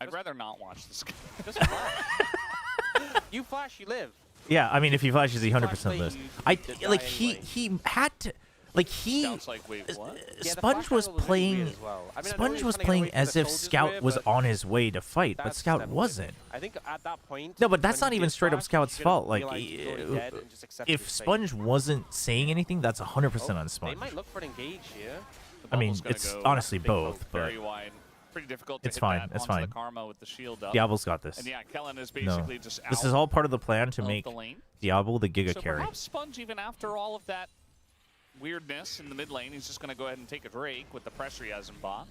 S5: I'd rather not watch this.
S6: just flash. You flash, you live.
S2: Yeah, I mean, if he flashes, he 100%
S6: Flash
S2: lives.
S6: play, you
S2: I
S6: die
S2: like
S6: anyway.
S2: he had to, like he.
S5: Sounds like wait, what?
S6: Yeah, the
S2: Sponge
S6: flash
S2: was
S6: angle really
S2: playing.
S6: weird as well. I mean, I know
S2: Sponge
S6: he
S2: was
S6: trying to get
S2: playing
S6: away from
S2: as
S6: the
S2: if
S6: soldiers
S2: Scout
S6: there,
S2: was
S6: but
S2: on his way to fight, but
S6: that's
S2: Scout
S6: never good.
S2: wasn't.
S6: I think at that point.
S2: No, but that's
S6: when
S2: not
S6: he
S2: even
S6: did
S2: straight up
S6: flash,
S2: Scout's
S6: he should've
S2: fault. Like,
S6: realized he was already dead and just accepted
S2: if
S6: his fate.
S2: Sponge wasn't saying anything, that's 100% on
S6: They
S2: Sponge.
S6: might look for an engage here.
S5: The
S2: I mean,
S5: bubble's gonna
S2: it's
S5: go
S2: honestly
S5: big
S2: both,
S5: poke,
S2: but
S5: very wide. Pretty difficult to
S2: it's
S5: hit
S2: fine,
S5: that
S2: it's
S5: onto
S2: fine.
S5: the Karma with the shield up.
S2: Diablo's got this.
S5: And yeah, Kellen is
S2: No,
S5: basically just out
S2: this is all part of the plan to
S5: of
S2: make
S5: the lane.
S2: Diablo the Giga
S5: So
S2: carry.
S5: perhaps Sponge, even after all of that weirdness in the mid lane, he's just going to go ahead and take a Drake with the pressure he has in bot.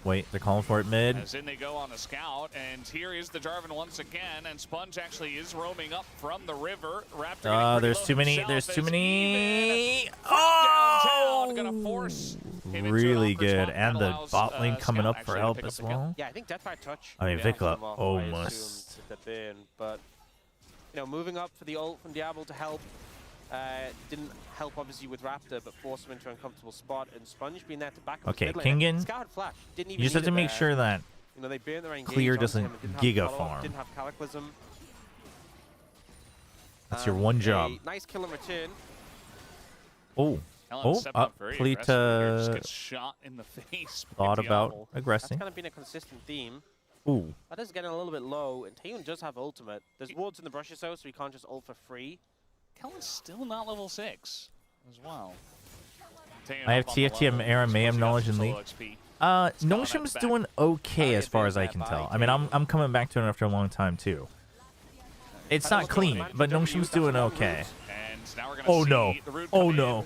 S2: Wait, they're calling for it mid.
S5: As in they go on a scout, and here is the Jarvan once again, and Sponge actually is roaming up from the river. Raptor
S2: There's too many. There's too many. Oh!
S5: Gonna force him
S2: really
S5: into an
S2: good.
S5: upper
S2: And the
S5: allows,
S2: bot lane coming
S5: Scout
S2: up for
S5: actually to
S2: help
S5: pick up
S2: as
S5: the kill.
S2: well.
S6: Yeah, I think Deathfire Touch.
S2: I mean,
S6: Yeah,
S2: Vikla
S6: from off, I
S2: almost.
S6: assumed the burn, but you know, moving up for the ult from Diablo to help didn't help obviously with Raptor, but forced him into an uncomfortable spot. And Sponge being there to back up.
S2: Okay,
S6: his mid lane.
S2: Kingen,
S6: Scout had flash. Didn't even
S2: you just have
S6: need
S2: to
S6: it
S2: make
S6: there.
S2: sure that
S6: You know, they burn their engage
S2: Clear
S6: onto
S2: doesn't
S6: him and didn't have
S2: giga
S6: follow-up,
S2: farm.
S6: Didn't have Cataclysm.
S2: that's your one job.
S6: A nice kill in return.
S2: Oh, Plita
S5: Just gets shot in the face. by
S2: thought about
S5: Diablo.
S6: That's
S2: aggressing.
S6: kind of been a consistent theme.
S2: Ooh,
S6: That is getting a little bit low, and Taeyun does have ultimate. There's wards in the brushes though, so he can't just ult for free.
S5: Kellen's still not level 6 as well.
S2: I have TFT era Mayhem knowledge in League. NONGSHIM's doing okay as far as I can tell. I mean, I'm coming back to it after a long time too. It's not clean, but NONGSHIM's doing okay. Oh no! Oh no!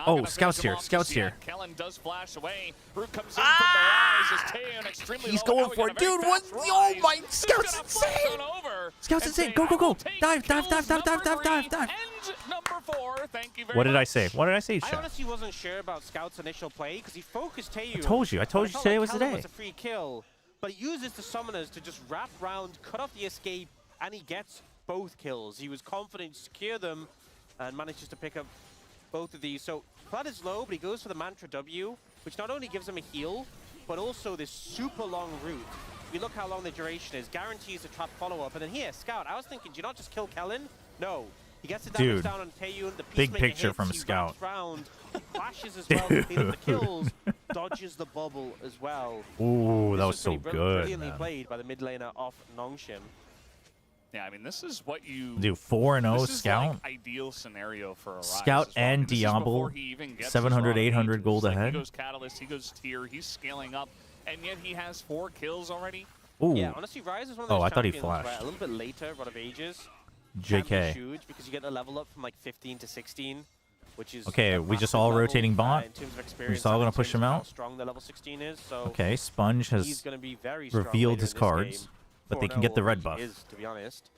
S2: Oh, Scout's here. Scout's here.
S5: Kellen does flash away. Root comes in from the rise as Taeyun extremely
S2: He's
S5: low,
S2: going
S5: now we
S2: for
S5: got
S2: it,
S5: a very
S2: dude. What?
S5: fast
S2: Oh
S5: rise.
S2: my!
S5: Who's
S2: Scout's
S5: gonna flash
S2: insane!
S5: on over?
S2: Scout's
S5: And
S2: insane!
S5: Taeyun,
S2: Go,
S5: I
S2: go,
S5: will
S2: go!
S5: take
S2: Dive, dive,
S5: kills
S2: dive, dive, dive,
S5: number
S2: dive, dive,
S5: 3
S2: dive.
S5: and number 4. Thank you very
S2: What did I
S5: much.
S2: say? What did I say,
S6: I
S2: chat?
S6: honestly wasn't sure about Scout's initial play because he focused Taeyun.
S2: I told you. I told
S6: But
S2: you
S6: felt
S2: today
S6: like
S2: was the
S6: Kellen
S2: day.
S6: was a free kill, but he uses the summoners to just wrap round, cut off the escape, and he gets both kills. He was confident to secure them and manages to pick up both of these. So Plaid is low, but he goes for the Mantra W, which not only gives him a heal, but also this super long route. If you look how long the duration is, guarantees a trap follow-up. And then here, Scout, I was thinking, do you not just kill Kellen? No. He gets the damage
S2: Dude,
S6: down on Taeyun. The
S2: big
S6: Peacemaker
S2: picture
S6: hits,
S2: from
S6: he
S2: Scout.
S6: wraps round, flashes as well, cleans up the kills, dodges the bubble as well.
S2: Ooh, that
S6: This
S2: was so
S6: pretty
S2: good,
S6: brilliantly
S2: man.
S6: played by the mid laner off NONGSHIM.
S5: Yeah, I mean, this is what you
S2: Dude, 4-0
S5: this is
S2: Scout.
S5: like ideal scenario for a Rise
S2: Scout
S5: as well.
S2: and
S5: This is
S2: Diablo,
S5: before he even gets his
S2: 700,
S5: raw
S2: 800
S5: ages.
S2: gold
S5: Like,
S2: ahead.
S5: He goes Catalyst, he goes Tier, he's scaling up, and yet he has 4 kills already.
S2: Ooh,
S6: Yeah, honestly, Rise is one of those
S2: I thought he
S6: champions where
S2: flashed.
S6: a little bit later, Rod of Ages, can be
S2: JK.
S6: huge because you get the level up from like 15 to 16, which is
S2: Okay,
S6: a
S2: we just
S6: massive
S2: all
S6: level,
S2: rotating bot?
S6: in terms of experience
S2: all
S6: and
S2: gonna
S6: in
S2: push
S6: terms
S2: him
S6: of how
S2: out?
S6: strong the level 16 is. So
S2: Okay, Sponge
S6: he's
S2: has
S6: going to be very strong
S2: revealed
S6: later
S2: his
S6: in this
S2: cards,
S6: game.
S2: but they can get the
S6: 4-0
S2: red
S6: he
S2: buff.
S6: Is, to be honest.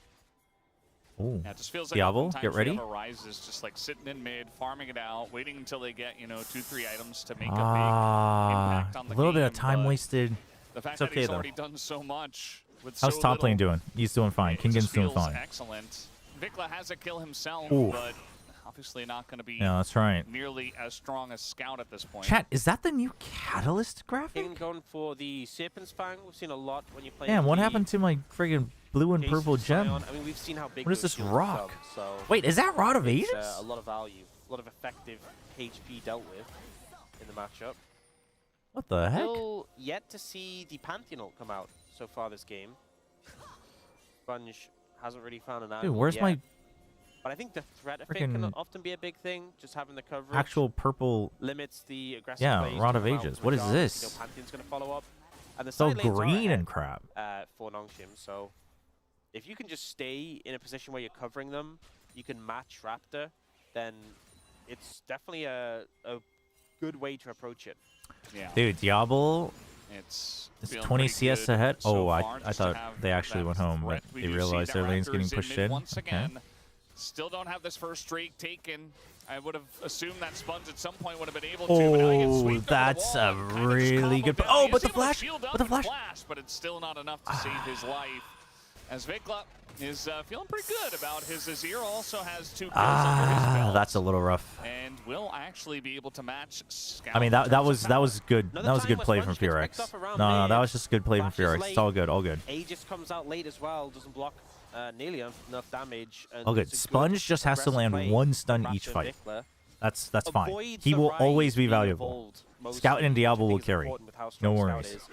S2: Ooh.
S5: Yeah, it just feels like
S2: Diablo,
S5: oftentimes
S2: get ready.
S5: we have a Rise is just like sitting in mid, farming it out, waiting until they get, 2-3 items to make a big impact on
S2: A
S5: the
S2: little bit
S5: game,
S2: of time
S5: but
S2: wasted.
S5: The fact
S2: It's
S5: that
S2: okay,
S5: he's
S2: though.
S5: already done so much with
S2: How's
S5: so
S2: top lane
S5: little,
S2: doing? He's doing fine.
S5: it just
S2: Kingan's doing
S5: feels
S2: fine.
S5: excellent. Vikla has a kill himself,
S2: Ooh.
S5: but obviously not going to be
S2: Yeah, that's right.
S5: nearly as strong as Scout at this point.
S2: Chat, is that the new Catalyst graphic?
S6: Even going for the Serpent's Fang, we've seen a lot when you play.
S2: Damn, what
S6: the
S2: happened to my friggin' blue and
S6: Jason
S2: purple gem?
S6: Scion. I mean, we've seen how big
S2: What is
S6: those
S2: this
S6: shields
S2: rock?
S6: become, so
S2: Wait, is that Rod of Ages?
S6: it's, a lot of value, a lot of effective HP dealt with in the matchup.
S2: What the heck?
S6: Still yet to see the Pantheon ult come out so far this game. Sponge hasn't really found an angle
S2: Dude, where's
S6: yet.
S2: my
S6: But I think the threat effect can
S2: frickin'
S6: often be a big thing. Just having the coverage
S2: actual purple?
S6: limits the aggressive
S2: Yeah,
S6: plays
S2: Rod
S6: to
S2: of
S6: come out
S2: Ages.
S6: from
S2: What
S6: the
S2: is
S6: jump.
S2: this?
S6: Pantheon's going to follow up. And the
S2: So
S6: side lanes are
S2: green
S6: ahead,
S2: and crap.
S6: for NONGSHIM. So if you can just stay in a position where you're covering them, you can match Raptor, then it's definitely a good way to approach it.
S5: Yeah,
S2: Dude, Diablo
S5: it's
S2: is
S5: feeling
S2: 20
S5: pretty
S2: CS
S5: good
S2: ahead.
S5: so
S2: Oh, I
S5: far, just to
S2: thought
S5: have
S2: they actually
S5: that
S2: went home,
S5: threat.
S2: but
S5: We
S2: they
S5: do see
S2: realized
S5: that
S2: their lane's
S5: Raptors
S2: getting
S5: in
S2: pushed
S5: mid
S2: in.
S5: Once
S2: Okay.
S5: again, still don't have this first streak taken. I would have assumed that Sponge at some point would have been able to. But now he gets
S2: Oh,
S5: sweeped over the
S2: that's
S5: wall
S2: a
S5: and kind of just
S2: really good.
S5: comboed down.
S2: Oh,
S5: He
S2: but
S5: is
S2: the
S5: able to
S2: flash!
S5: shield up
S2: But the
S5: and
S2: flash!
S5: but it's still not enough to save his life. As Vikla is feeling pretty good about his Azir. Also has 2 kills under his belt.
S2: That's a little rough.
S5: And will actually be able to match Scout.
S2: I mean, that was good.
S6: Another
S2: That was
S6: time
S2: good
S6: where
S2: play from
S6: Sponge gets
S2: Furex.
S6: picked up around
S2: No,
S6: mid,
S2: that was just good play from
S6: flashes
S2: Furex.
S6: late.
S2: It's all good, all good.
S6: Aegis comes out late as well, doesn't block nearly enough damage. And
S2: All good.
S6: it's a
S2: Sponge just has to
S6: aggressive
S2: land
S6: play
S2: one stun
S6: from
S2: each
S6: Raptor
S2: fight.
S6: Vikla.
S2: That's fine.
S6: Avoids
S2: He
S6: the
S2: will
S6: Rise
S2: always be
S6: being
S2: valuable.
S6: involved mostly,
S2: Scout and
S6: which I
S2: Diablo
S6: think
S2: will
S6: is
S2: carry.
S6: important with how
S2: No
S6: strong Scout
S2: worries.
S6: is.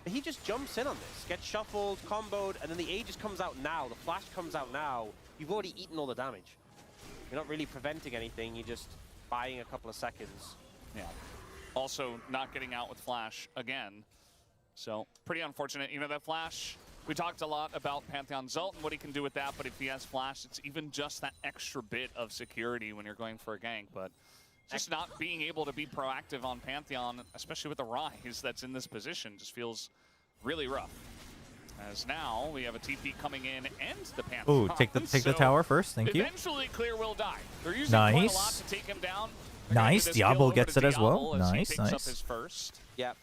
S6: But he just jumps in on this, gets shuffled, comboed, and then the Aegis comes out now, the flash comes out now. You've already eaten all the damage. You're not really preventing anything, you're just buying a couple of seconds.
S5: Yeah. Also not getting out with Flash again. So pretty unfortunate. That Flash, we talked a lot about Pantheon's ult and what he can do with that, but if he has Flash, it's even just that extra bit of security when you're going for a gank. But just not being able to be proactive on Pantheon, especially with the Rise that's in this position, just feels really rough. As now we have a TP coming in and the Pantheon.
S2: Ooh, take the tower first. Thank you.
S5: Eventually, Clear will die. They're using
S2: Nice.
S5: quite a lot to take him down.
S2: Nice. Diablo gets it as well. Nice,
S5: Up
S2: nice.
S5: his first.
S6: Yeah.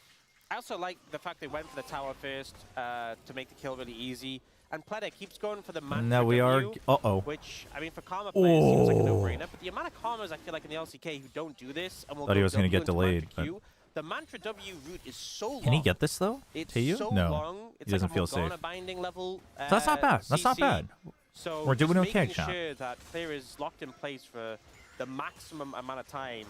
S6: I also like the fact they went for the tower first to make the kill really easy. And Pleda keeps going for the Mantra
S2: Now we are.
S6: W,
S2: Uh-oh.
S6: which, I mean, for Karma players, seems like a
S2: Oh.
S6: no-brainer. But the amount of Karmas I feel like in the LCK who don't do this and will
S2: Thought he was
S6: going
S2: gonna
S6: to
S2: get delayed, but-
S6: The Mantra W route is so long.
S2: Can he get this though?
S6: It's
S2: Teo?
S6: so
S2: No.
S6: long. It's
S2: He doesn't
S6: like a
S2: feel safe.
S6: Morgana binding level.
S2: So that's not bad. That's not
S6: CC.
S2: bad.
S6: So
S2: We're doing
S6: just
S2: okay,
S6: making
S2: chat.
S6: sure that player is locked in place for the maximum amount of time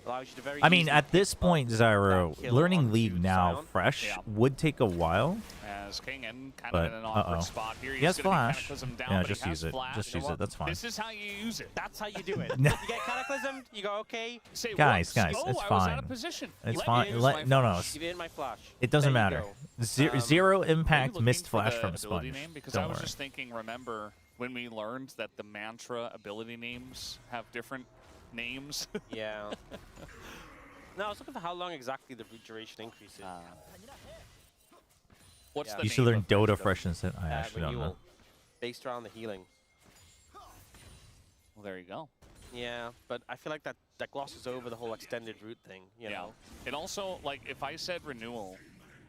S6: allows you to very
S2: I mean,
S6: easily
S2: at this point, Zyro,
S6: that kill
S2: learning
S6: on
S2: League
S6: Dude
S2: now
S6: Sion.
S2: fresh
S5: Yeah.
S2: would take a while.
S5: As Kingen kind
S2: But,
S5: of in an awkward
S2: uh-oh.
S5: spot here.
S2: He has
S5: He's gonna be
S2: flash.
S5: Cataclysm down,
S2: Yeah,
S5: but he
S2: just
S5: has
S2: use it.
S5: flash.
S2: Just
S5: You
S2: use
S5: know
S2: it.
S5: what?
S2: That's fine.
S5: This is how you use it.
S6: That's how you do it.
S2: No.
S6: You get Cataclysm, you go, okay,
S5: Say,
S2: Guys,
S5: whoops,
S2: guys,
S5: oh,
S2: it's
S5: I was out
S2: fine.
S5: of position.
S2: It's
S5: Let
S2: fine.
S5: me use
S2: Let-
S5: my
S2: no, no,
S5: flash.
S6: give in my flash.
S2: It doesn't
S6: There you
S2: matter.
S6: go.
S2: Zero
S5: Maybe
S2: impact
S5: looking
S2: missed
S5: for
S2: flash
S5: the
S2: from
S5: ability
S2: Sponge.
S5: name, because
S2: Don't
S5: I was
S2: worry.
S5: just thinking, remember when we learned that the Mantra ability names have different names?
S6: Yeah. No, I was looking for how long exactly the root duration increases.
S5: What's
S6: Yeah.
S5: the
S2: You should
S5: name
S2: learn
S5: of
S2: Dota
S5: Mantra?
S2: fresh instead. I actually don't know.
S6: renewal, based around the healing.
S5: Well, there you go.
S6: Yeah, but I feel like that glosses over the whole extended root thing, you know?
S5: And also, like, if I said renewal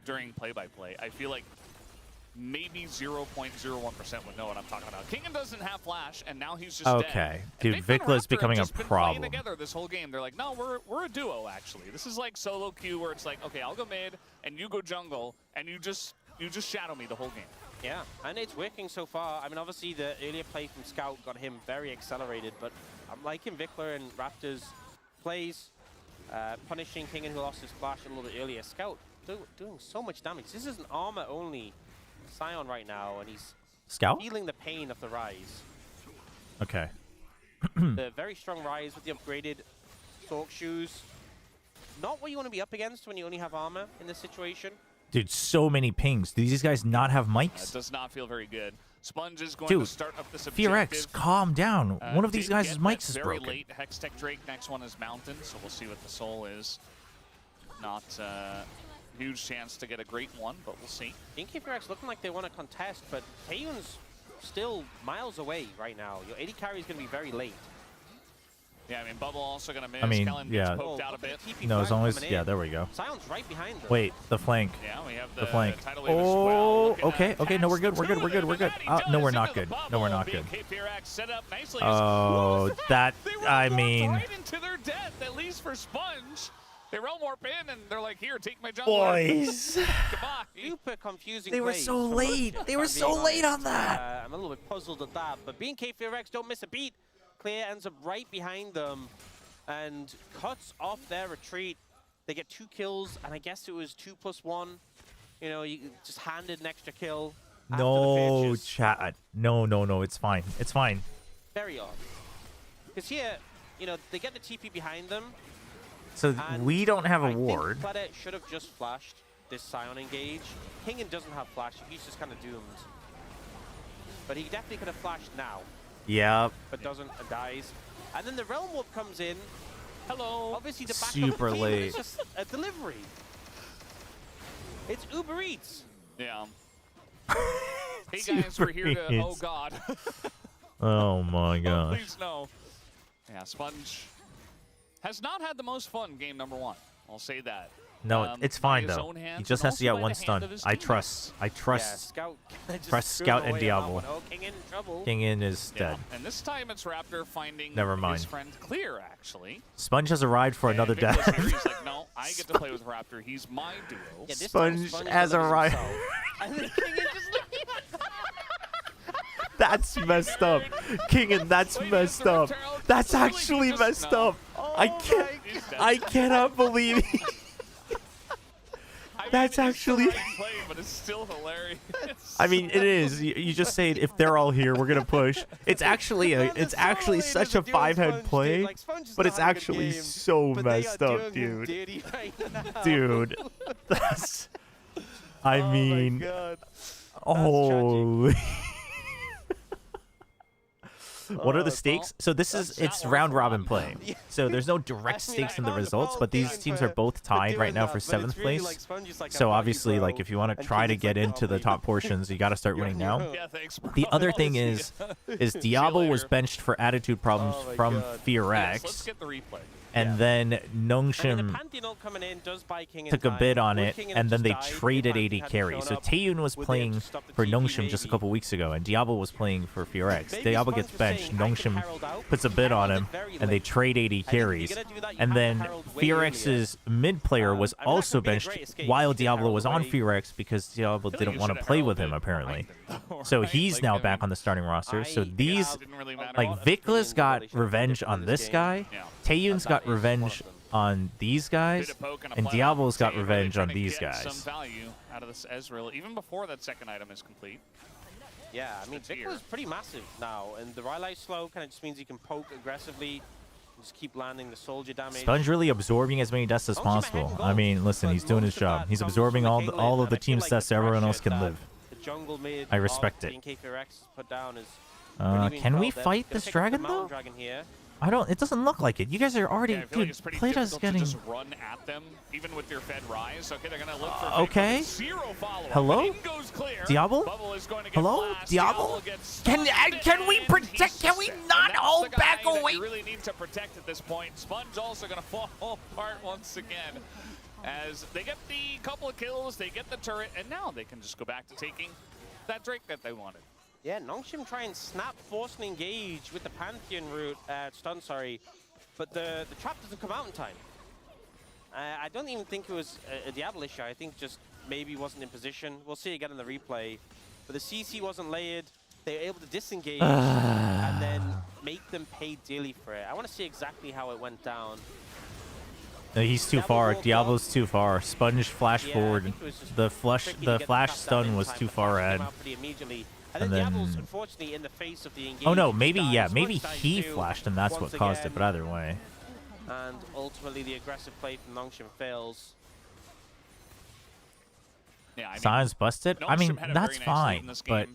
S5: during play-by-play, I feel like maybe 0.01% would know what I'm talking about. Kingen doesn't have flash, and now he's just dead.
S2: Okay.
S5: And
S2: Dude,
S5: Vic and
S2: Vicla is
S5: Raptor
S2: becoming a
S5: have just been playing
S2: problem.
S5: together this whole game. They're like, no, we're a duo, actually. This is like solo queue where it's like, okay, I'll go mid, and you go jungle, and you just shadow me the whole game.
S6: Yeah, and it's working so far. I mean, obviously, the earlier play from Scout got him very accelerated, but I'm liking Vikler and Raptor's plays, punishing Kingen who lost his flash a little bit earlier. Scout doing so much damage. This is an armor-only Sion right now, and he's
S2: Scout?
S6: feeling the pain of the Rise.
S2: Okay.
S6: The very strong Rise with the upgraded Sork shoes. Not what you want to be up against when you only have armor in this situation.
S2: Dude, so many pings. Do these guys not have
S5: It
S2: mics?
S5: does not feel very good. Sponge is going
S2: Dude,
S5: to start up this objective.
S2: FearX, calm down. One of these
S5: Did
S2: guys'
S5: get
S2: mics
S5: that
S2: is
S5: very
S2: broken.
S5: late Hextech Drake. Next one is Mountain, so we'll see what the soul is. Not huge chance to get a great one, but we'll see.
S6: FearX looking like they want to contest, but Taeyun's still miles away right now. Your 80 carry is going to be very late.
S5: Yeah, I mean, Bubble also going to miss.
S2: I mean,
S5: Kellen
S2: yeah.
S5: gets poked out a bit.
S2: No, as long as... Yeah, there we go.
S6: Sion's right behind them.
S2: Wait, the flank.
S5: Yeah, we have
S2: The flank.
S5: tidal wave as well.
S2: Oh,
S5: Looking
S2: okay,
S5: at
S2: okay. No, we're good.
S5: pass
S2: We're good.
S5: to
S2: We're good.
S5: them,
S2: We're good.
S5: and that he
S2: No,
S5: does
S2: we're not
S5: into the
S2: good. No, we're not
S5: bubble.
S2: good.
S5: BFX set up nicely.
S2: Oh,
S5: What was
S2: that...
S5: They
S2: I
S5: realm
S2: mean...
S5: warped right into their death, at least for Sponge. They realm warp in, and they're like, here, take my jungler.
S2: Boys.
S5: Goodbye.
S6: Super confusing
S2: They were
S6: plays
S2: so
S6: from
S2: late.
S6: Raptor,
S2: They
S6: if
S2: were
S6: I'm
S2: so
S6: being
S2: late on
S6: honest.
S2: that.
S6: I'm a little bit puzzled at that, but FearX don't miss a beat. Clear ends up right behind them and cuts off their retreat. They get 2 kills, and I guess it was 2+1. You know, you just handed an extra kill. after the
S2: No,
S6: purchase.
S2: chat. No, no, no. It's fine. It's fine.
S6: Very odd. Because here, you know, they get the TP behind them.
S2: So
S6: and
S2: we don't have a
S6: I
S2: ward.
S6: think Planet should have just flashed this Sion engage. Kingen doesn't have flash. He's just kind of doomed. But he definitely could have flashed now,
S2: Yep.
S6: but doesn't and dies. And then the Realm Warp comes in.
S5: Hello.
S6: Obviously, the backup
S2: Super
S6: team,
S2: late.
S6: It's just a delivery. It's Uber Eats.
S5: Yeah. Hey guys, we're here to. Oh God.
S2: Oh my
S5: Oh,
S2: gosh.
S5: please no. Yeah, Sponge has not had the most fun game number 1. I'll say that.
S2: No, it's fine
S5: by his
S2: though.
S5: own
S2: He
S5: hands
S2: just
S5: and
S2: has to
S5: also
S2: get
S5: by
S2: one
S5: the hand
S2: stun.
S5: of his
S2: I
S5: teammates.
S2: trust. I
S6: Yeah,
S2: trust.
S6: Scout. just
S2: Trust
S6: threw
S2: Scout
S6: him
S2: and
S6: away on that
S2: Diablo.
S6: one. Oh, Kingen in trouble.
S2: King in is
S5: Yeah.
S2: dead.
S5: And this time it's Raptor finding
S2: Never
S5: his
S2: mind.
S5: friend Clear, actually.
S2: Sponge has arrived for
S5: And
S2: another
S5: Vic was
S2: death.
S5: here, he's like, no, I get to play with Raptor. He's my duo.
S6: Yeah, this time
S2: Sponge has
S6: delivers
S2: arrived.
S6: himself. And then Kingen just
S2: That's messed up. King and that's
S5: Wait,
S2: messed
S5: is the
S2: up.
S5: Reptile
S2: That's
S5: really
S2: actually
S5: just-
S2: messed
S5: no.
S2: up. I can't.
S5: He's dead.
S2: I cannot believe.
S5: I mean,
S2: that's
S5: it's the
S2: actually-
S5: right play, but it's still hilarious.
S2: I mean, it is. You just say if they're all here, we're gonna push. It's actually a. It's actually such a 5-head play, but it's actually so messed up, dude. Dude, that's. I mean,
S6: God.
S2: holy. What are the stakes? So this is it's round robin play. So there's no direct stakes in the results, but these teams are both tied right now for 7th place. So obviously, like if you want to try to get into the top portions, you got to start winning now. The other thing is Diablo was benched for attitude problems from FearX.
S5: Let's get the replay.
S2: And then NONGSHIM took a bid on it, and then they traded AD carry. So Taeyun was playing for NONGSHIM just a couple weeks ago, and Diablo was playing for FearX. Diablo gets benched, NONGSHIM puts a bid on him, and they trade AD carries. And then FearX's mid player was also benched while Diablo was on FearX because Diablo didn't want to play with him, apparently. So he's now back on the starting roster. So these, like, Vikla's got revenge on this guy, Taeyun's got revenge on these guys, and Diablo's got revenge on these guys.
S5: Some value out of this Ezreal, even before that second item is complete.
S6: Yeah, I mean, Vikla's pretty massive now, and the Rylai's slow kind of just means he can poke aggressively, and just keep landing the soldier damage.
S2: Sponge really absorbing as many deaths as possible. I mean, listen, he's doing his job. He's absorbing all of the team's deaths so everyone else can live. I respect it. Can we fight this dragon, though? I don't. It doesn't look like it. You guys are already. Dude, Plata's getting.
S5: Just run at them, even with your fed rise. Okay, they're gonna look for
S2: okay. Hello, Diablo. Hello, Diablo. Can we protect? Can we not all back away?
S5: You really need to protect at this point. Sponge also gonna fall apart once again, as they get the couple of kills, they get the turret, and now they can just go back to taking that Drake that they wanted.
S6: Yeah, NONGSHIM try and snap, force, and engage with the Pantheon route, stun, sorry, but the trap doesn't come out in time. I don't even think it was a Diablo issue. I think just maybe wasn't in position. We'll see again in the replay. But the CC wasn't layered. They were able to disengage and then make them pay dearly for it. I want to see exactly how it went down.
S2: No, he's too far. Diablo's too far. Sponge flash forward. The flash stun was too far ahead. And then,
S6: unfortunately, in the face of the
S2: oh no, maybe he flashed and that's what caused it. But either way.
S6: And ultimately, the aggressive play from NONGSHIM fails.
S2: Yeah, Sion's busted. I mean, that's fine, but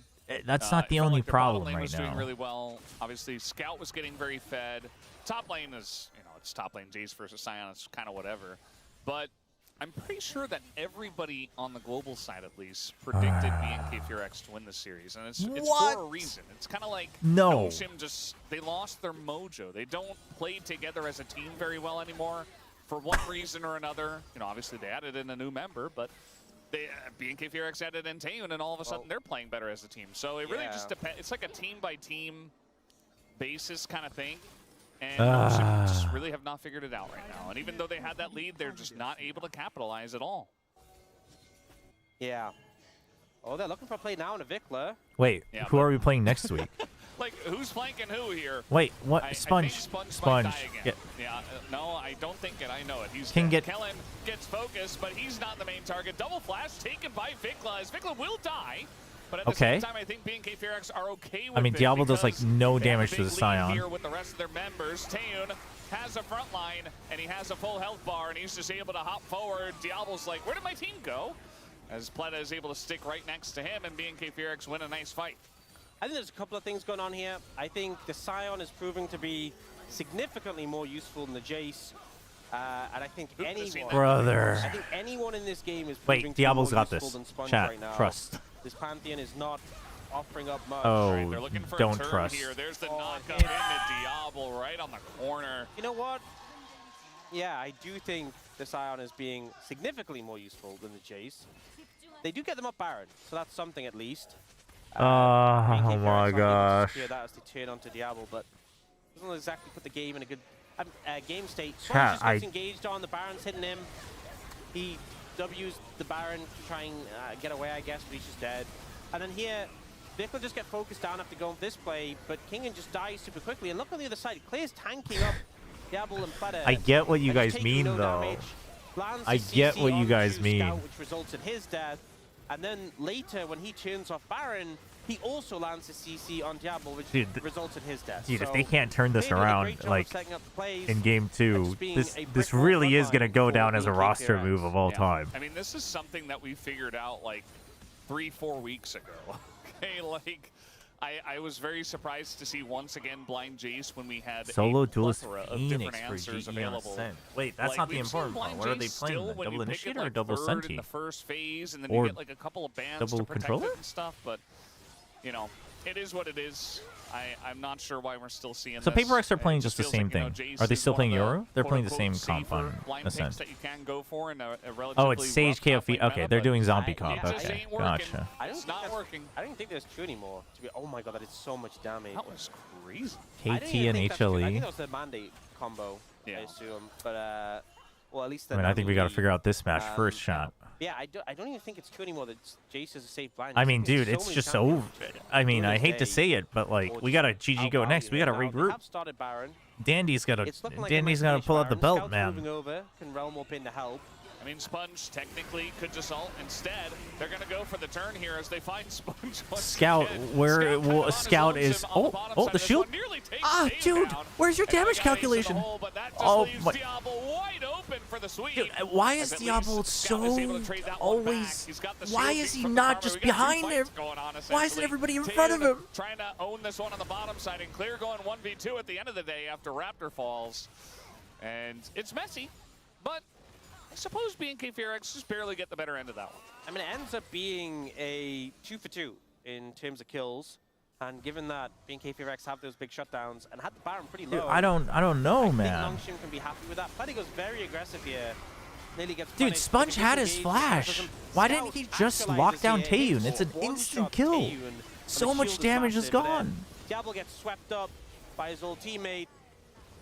S2: that's not the only problem right now.
S5: Was doing really well. Obviously, Scout was getting very fed. Top lane is, it's top lane Jace versus Sion. It's kind of whatever, but I'm pretty sure that everybody on the global side, at least, predicted BNK FearX to win this series, and it's for a reason. It's kind of like NONGSHIM they lost their mojo. They don't play together as a team very well anymore for one reason or another. Obviously they added in a new member, but BNK FearX added in Taeyun, and all of a sudden they're playing better as a team. So it really just depends. It's like a team by team basis kind of thing. And NONGSHIM just really have not figured it out right now. And even though they had that lead, they're just not able to capitalize at all.
S6: Yeah. Oh, they're looking for a play now in a Vikla.
S2: Wait, who are we playing next week?
S5: Like, who's flanking who here?
S2: Wait, what? Sponge. Sponge.
S5: No, I don't think it. I know it. He's Kellen gets focused, but he's not the main target. Double flash taken by Vikla, as Vikla will die. But at the same time, I think BNK FearX are okay with
S2: I mean, Diablo does like no damage to the Sion.
S5: Here with the rest of their members. Taeyun has a front line, and he has a full health bar, and he's just able to hop forward. Diablo's like, where did my team go? As Plata is able to stick right next to him, and BNK FearX win a nice fight.
S6: I think there's a couple of things going on here. I think the Sion is proving to be significantly more useful than the Jace. And I think anyone in this game is proving to be more useful than Sponge right now.
S2: Trust.
S6: This Pantheon is not offering up much.
S2: Oh,
S5: they're looking for
S2: don't
S5: a turn
S2: trust.
S5: Here. There's the knock-up into Diablo right on the corner.
S6: You know what? Yeah, I do think the Sion is being significantly more useful than the Jace. They do get them up Baron, so that's something at least.
S2: Oh my gosh.
S6: That as they turn onto Diablo, but doesn't exactly put the game in a good game state. Sponge just gets engaged on, the Baron's hitting him. He W's the Baron to try and get away, I guess, but he's just dead. And then here, Vic will just get focused down after going for this play, but Kingen just dies super quickly. And look on the other side, Clay's tanking up Diablo and Plata.
S2: I get what you guys mean, though. I get what you guys mean.
S6: Scout, which results in his death. And then later, when he turns off Baron, he also lands a CC on Diablo, which results in his death.
S2: Dude, if they can't turn this around, like, in Game 2, this really is going to go down as a roster move of all time.
S5: I mean, this is something that we figured out, like, 3-4 weeks ago. Okay, like, I was very surprised to see once again blind Jace when we had
S2: Solo
S5: a
S2: duelist
S5: plethora of
S2: Phoenix
S5: different
S2: for
S5: answers
S2: GE on
S5: available.
S2: Ascent. Wait, that's
S5: Like,
S2: not the
S5: we've seen
S2: important part.
S5: blind
S2: What are they
S5: Jace
S2: playing
S5: still
S2: then?
S5: when
S2: Double
S5: you pick it,
S2: initiator or
S5: like,
S2: double
S5: third
S2: senti?
S5: in the first phase, and then
S2: Or
S5: you get like a couple of bans
S2: double
S5: to protect
S2: controller?
S5: it and stuff. But you know, it is what it is. I'm not sure why we're still seeing
S2: So
S5: this.
S2: Paper X are playing
S5: It
S2: just the
S5: feels
S2: same
S5: like, you know,
S2: thing.
S5: Jace
S2: Are they
S5: is
S2: still
S5: one
S2: playing
S5: of the
S2: Euro? They're playing the same
S5: quote-unquote
S2: comp on
S5: safer blind picks
S2: Ascent.
S5: that you can go for in a
S2: Oh,
S5: relatively
S2: it's Sage
S5: rough
S2: KOF.
S5: top-lane
S2: Okay,
S5: meta,
S2: they're
S5: but
S2: doing zombie
S5: it
S2: comp.
S5: just
S2: Okay,
S5: ain't working.
S2: gotcha.
S5: It's not working.
S6: I don't think that's true anymore. To be, oh my god, that is so much damage.
S5: That was crazy.
S6: I
S2: KT
S6: don't even
S2: and
S6: think that's true. I think
S2: HLE.
S6: that was the mandate combo, I
S5: Yeah.
S6: assume. But well, at least
S2: I mean, I think we got to figure out this match first shot.
S6: Yeah, I don't even think it's true anymore that Jace is a safe blind.
S2: I
S6: There's
S2: mean,
S6: been
S2: dude,
S6: so
S2: it's
S6: many
S2: just
S6: champions
S2: over. I mean, I hate to
S6: day
S2: say it, but like,
S6: or
S2: we got to
S6: just
S2: GG go
S6: outvalue
S2: next. We got to
S6: him. Now, they
S2: regroup.
S6: have started Baron.
S2: Dandy's got to.
S6: It's looking like
S2: Dandy's got to pull out the belt,
S6: Scout's
S2: man.
S6: moving over. Can Realm Warp in to help.
S5: I mean, Sponge technically could just ult. Instead, they're going to go for the turn here as they find Sponge.
S2: Scout, where will Scout is? Oh, the shield. Ah, dude, where's your damage calculation? Oh my. Dude, why is Diablo so always? Why is he not just behind him? Why isn't everybody in front of him?
S5: Trying to own this one on the bottom side, and Clear going 1v2 at the end of the day after Raptor falls. And it's messy, but I suppose BNK Fearx just barely get the better end of that one.
S6: I mean, it ends up being a 2 for 2 in terms of kills. And given that BNK Fearx have those big shutdowns and had the Baron pretty low,
S2: Dude, I don't know, man.
S6: I think NONGSHIM can be happy with that. Plenty goes very aggressive here. Nearly gets
S2: Dude,
S6: punished.
S2: Sponge had his
S6: Disengaged.
S2: flash. Why didn't he just lock down Taeyun? It's an instant kill. So much damage is gone.
S6: Diablo gets swept up by his old teammate.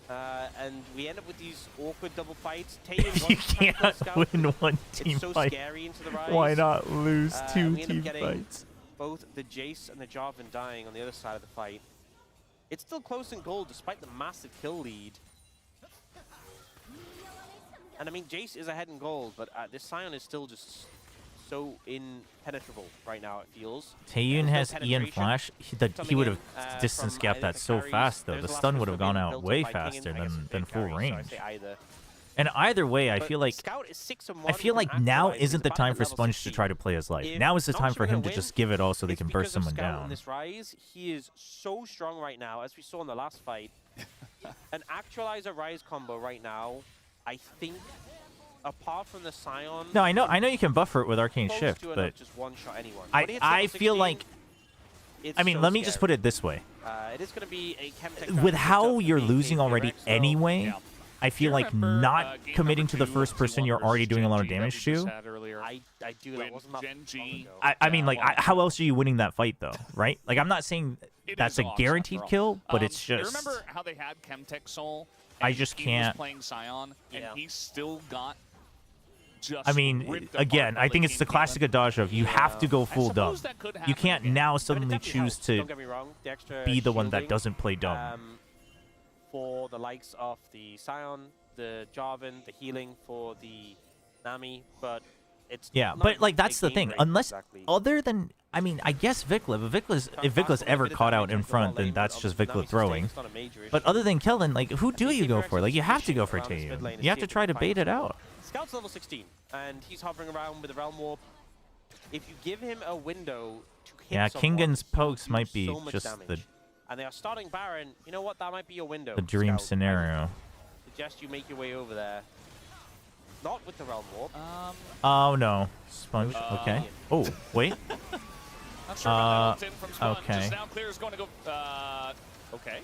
S6: And we end up with these awkward double fights.
S2: You can't win one team
S6: it's so
S2: fight.
S6: Scary into the rise.
S2: Why not lose two
S6: we end up
S2: team
S6: getting
S2: fights?
S6: Both the Jace and the Jarvan dying on the other side of the fight. It's still close in gold despite the massive kill lead. And I mean, Jace is ahead in gold, but this Sion is still just so impenetrable right now, it feels.
S2: Taeyun has Ian Flash. He would have distance gapped that so fast, though. The stun would have gone out way faster than full range. And either way, I feel like now isn't the time for Sponge to try to play his life. Now is the time for him to just give it all so they can burst someone down.
S6: This rise, he is so strong right now, as we saw in the last fight. An Actualizer Rise combo right now, I think, apart from the Sion.
S2: No, I know you can buffer it with Arcane Shift, but
S6: just one shot anyone.
S2: I feel like. I mean, let me just put it this way.
S6: It is going to be a Chemtech
S2: with how you're losing already anyway. I feel like not committing to the first person you're already doing a lot of damage to.
S6: I do. That wasn't that long ago.
S2: I mean, like, how else are you winning that fight, though, right? Like, I'm not saying that's a guaranteed kill, but it's just.
S5: Remember how they had Chemtech Soul?
S2: I just can't.
S5: He was playing Sion, and he still got.
S2: I mean, again, I think it's the classic adage of you have to go full dumb. You can't now suddenly choose to be the one that doesn't play dumb.
S6: For the likes of the Sion, the Jarvan, the healing for the Nami, but it's
S2: but like that's the thing. Unless other than, I mean, I guess Vikla, if Vikla's ever caught out in front, then that's just Vikla throwing. But other than Kellen, like who do you go for? Like you have to go for Taeyun. You have to try to bait it out.
S6: Scout's level 16, and he's hovering around with the Realm Warp. If you give him a window to hit
S2: Kingan's pokes might be just the.
S6: And they are starting Baron. You know what? That might be your window.
S2: The dream
S6: Scout.
S2: scenario.
S6: I suggest you make your way over there. Not with the Realm Warp.
S2: Oh no, Sponge. Okay. Oh wait.
S5: Not sure about that ult in from Sponge.
S2: Okay.
S5: Just now Clear's going to go. Okay.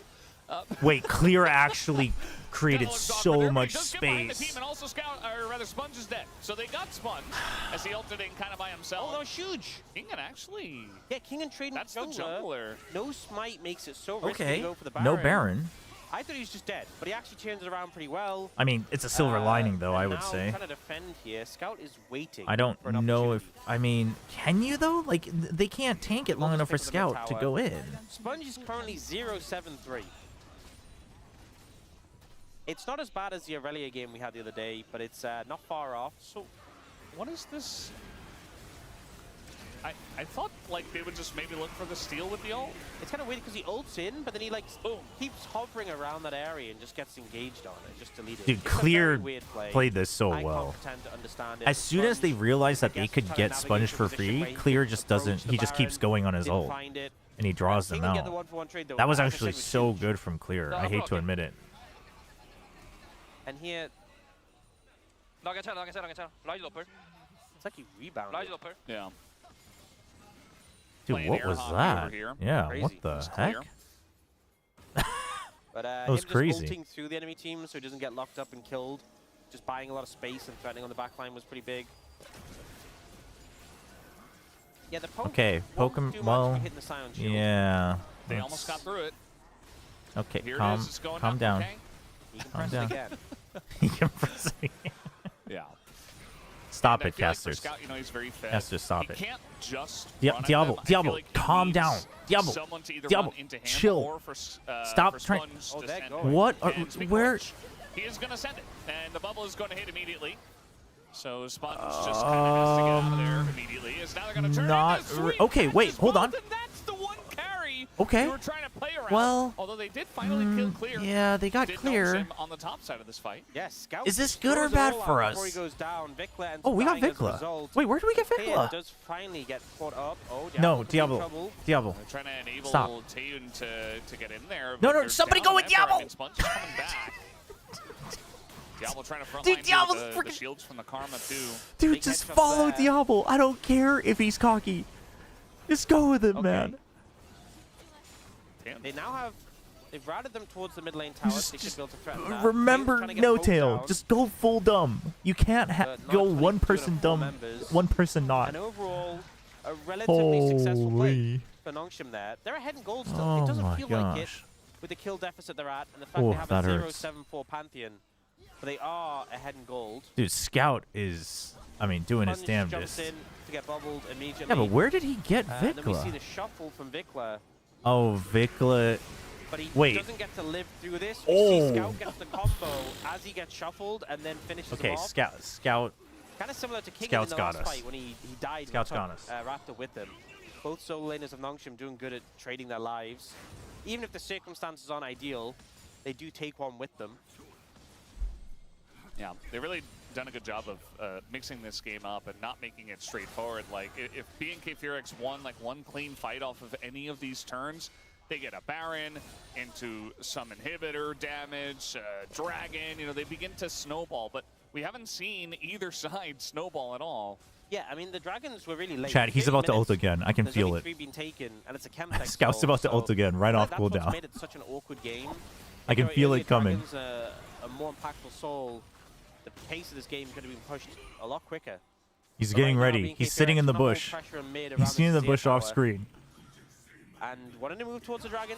S2: Wait, Clear actually created so much space.
S5: The team, and also Scout, or rather, Sponge is dead. So they got Sponge as he ulted in kind of by himself.
S6: Oh, that was huge.
S5: Kingan actually.
S6: Yeah, Kingan trading
S5: That's the jungler.
S6: No smite makes it so risky to go for the Baron.
S2: No Baron.
S6: I thought he was just dead, but he actually turns it around pretty well.
S2: I mean, it's a silver lining, though, I would say.
S6: Trying to defend here. Scout is waiting.
S2: I don't know if. I mean, can you, though? Like, they can't tank it long enough for Scout to go in.
S6: Sponge is currently 0-7-3. It's not as bad as the Aurelia game we had the other day, but it's not far off.
S5: So, what is this? I thought like they would just maybe look for the steal with the ult.
S6: It's kind of weird because he ults in, but then he like keeps hovering around that area and just gets engaged on it, just delete it.
S2: Dude, Clear played this so well. As soon as they realized that they could get Sponge for free, Clear just doesn't. He just keeps going on his ult. And he draws them
S6: King get
S2: out.
S6: the 1-for-1 trade, though,
S2: That was
S6: as I
S2: actually
S6: said,
S2: so
S6: huge.
S2: good from Clear.
S9: No,
S2: I hate to
S9: okay.
S2: admit it.
S6: And here,
S9: 나 괜찮아, 나 괜찮아, 괜찮아. 라이즈 노플.
S6: it's like he rebounded.
S9: 라이즈 노플.
S5: Yeah.
S2: Dude,
S5: Playing
S2: what
S5: air
S2: was
S5: hockey
S2: that?
S5: over here.
S2: Yeah,
S6: Crazy.
S2: what the
S5: It's
S2: heck?
S6: But
S2: was
S6: him
S2: crazy.
S6: just ulting through the enemy team so he doesn't get locked up and killed. Just buying a lot of space and threatening on the backline was pretty big. Yeah, the poke
S2: Okay,
S6: won't
S2: poke him.
S6: do much
S2: Well,
S6: for hitting the Scion shield.
S2: yeah.
S5: They almost got through it.
S2: Okay,
S5: Here it
S2: calm,
S5: is. It's going
S2: calm
S5: up,
S2: down.
S5: okay?
S6: He can
S2: Calm
S6: press
S2: down.
S6: it again.
S2: You can press it.
S5: Yeah.
S2: Stop
S5: And I
S2: it,
S5: feel like for
S2: casters.
S5: Scout, you know, he's very fed.
S2: Casters, stop
S5: he
S2: it.
S5: Can't just
S2: Di-
S5: run at
S2: Diablo,
S5: them. I
S2: Diablo,
S5: feel like he
S2: calm
S5: needs
S2: down. Diablo,
S5: someone to either
S2: Diablo,
S5: run into him
S2: chill.
S5: or for,
S2: Stop
S5: for
S2: trying-
S5: Sponge
S6: Oh,
S5: to
S6: they're
S5: send
S6: going.
S5: it.
S2: What?
S5: And speaking of
S2: Where?
S5: which, he is going to send it, and the bubble is going to hit immediately. So Sponge just kind of has to get out of there immediately. Is now they're going to turn
S2: Not
S5: into
S2: re-
S5: sweep
S2: okay, wait,
S5: matches
S2: hold on.
S5: both, and that's the one carry
S2: Okay.
S5: you were trying to play around.
S2: Well,
S5: although they did finally kill Clear.
S2: yeah, they got
S5: Did
S2: Clear.
S5: NONGSHIM on the top side of this fight.
S6: Yes, Scout
S2: Is this good or
S6: throws it
S2: bad
S6: all
S2: for
S6: out
S2: us?
S6: Before he goes down, Vikla ends
S2: Oh, we got
S6: dying as a
S2: Vikla.
S6: result.
S2: Wait, where did we get
S6: Here
S2: Vikla?
S6: does finally get caught up. Oh,
S2: No,
S6: could be in
S2: Diablo.
S6: trouble.
S2: Diablo.
S5: They're trying to enable
S2: Stop.
S5: Taeyun to get in there.
S2: No,
S5: but
S2: no,
S5: they're
S2: somebody
S5: down
S2: go with
S5: effort. I
S2: Diablo!
S5: mean, Sponge is coming back. Diablo trying to frontline
S2: Dude, Diablo's
S5: the
S2: freaking-
S5: shields from the Karma too.
S2: Dude,
S6: Big
S2: just
S6: headshot
S2: follow
S6: there.
S2: Diablo. I don't care if he's cocky. Just go with him,
S6: Okay.
S2: man.
S5: Damn.
S6: They now have. They've routed them towards the mid lane tower.
S2: Just-
S6: They should
S2: just
S6: be able to threaten that.
S2: Remember,
S6: Trying to get
S2: no
S6: poked
S2: tail.
S6: down,
S2: Just go full dumb. You can't
S6: but not
S2: go
S6: 22
S2: one
S6: and
S2: person
S6: 4
S2: dumb,
S6: members.
S2: one person not.
S6: And overall, a relatively successful play
S2: Holy.
S6: for NONGSHIM there. They're ahead in gold still.
S2: Oh
S6: It doesn't
S2: my
S6: feel like it
S2: gosh.
S6: with the kill deficit they're at and the fact
S2: Oof,
S6: they have
S2: that
S6: a
S2: hurts.
S6: 0-7-4 Pantheon. But they are ahead in gold.
S2: Dude, Scout is, I mean, doing his
S6: Sponge jumps
S2: damnedest.
S6: in to get bubbled immediately.
S2: Yeah, but where did he get
S6: And then we see
S2: Vikla?
S6: the shuffle from Vikla.
S2: Oh, Vikla.
S6: But he
S2: Wait.
S6: doesn't get to live through this. We
S2: Oh.
S6: see Scout gets the combo as he gets shuffled and then finishes
S2: Okay,
S6: him off.
S2: Scout.
S6: Kind of similar to King
S2: Scout's
S6: in the
S2: got
S6: last
S2: us.
S6: fight when he died.
S2: Scout's
S6: and
S2: got
S6: took,
S2: us.
S6: Raptor with him. Both solo laners of NONGSHIM doing good at trading their lives. Even if the circumstances aren't ideal, they do take one with them.
S5: Yeah, they've really done a good job of mixing this game up and not making it straightforward. Like, if B&K Fearx won like one clean fight off of any of these turns, they get a Baron into some inhibitor damage, Dragon, you know, they begin to snowball. But we haven't seen either side snowball at all.
S6: Yeah, I mean, the Dragons were really late.
S2: Chad, he's
S6: 30
S2: about to ult
S6: minutes,
S2: again. I can
S6: there's
S2: feel
S6: only
S2: it.
S6: 3 being taken, and it's a Chemtech
S2: Scout's
S6: stall,
S2: about to ult
S6: so
S2: again, right off
S6: that's what's
S2: cooldown.
S6: made it such an awkward game.
S2: I can
S6: You know,
S2: feel
S6: earlier
S2: it coming.
S6: Dragons, a more impactful soul. The pace of this game could have been pushed a lot quicker.
S2: He's
S6: But
S2: getting
S6: right now,
S2: ready.
S6: B&K
S2: He's sitting
S6: Fearx
S2: in the
S6: trying to hold
S2: bush.
S6: pressure and mid around
S2: He's sitting in the
S6: Seer
S2: bush off
S6: tower.
S2: screen.
S6: And wanting to move towards the Dragon.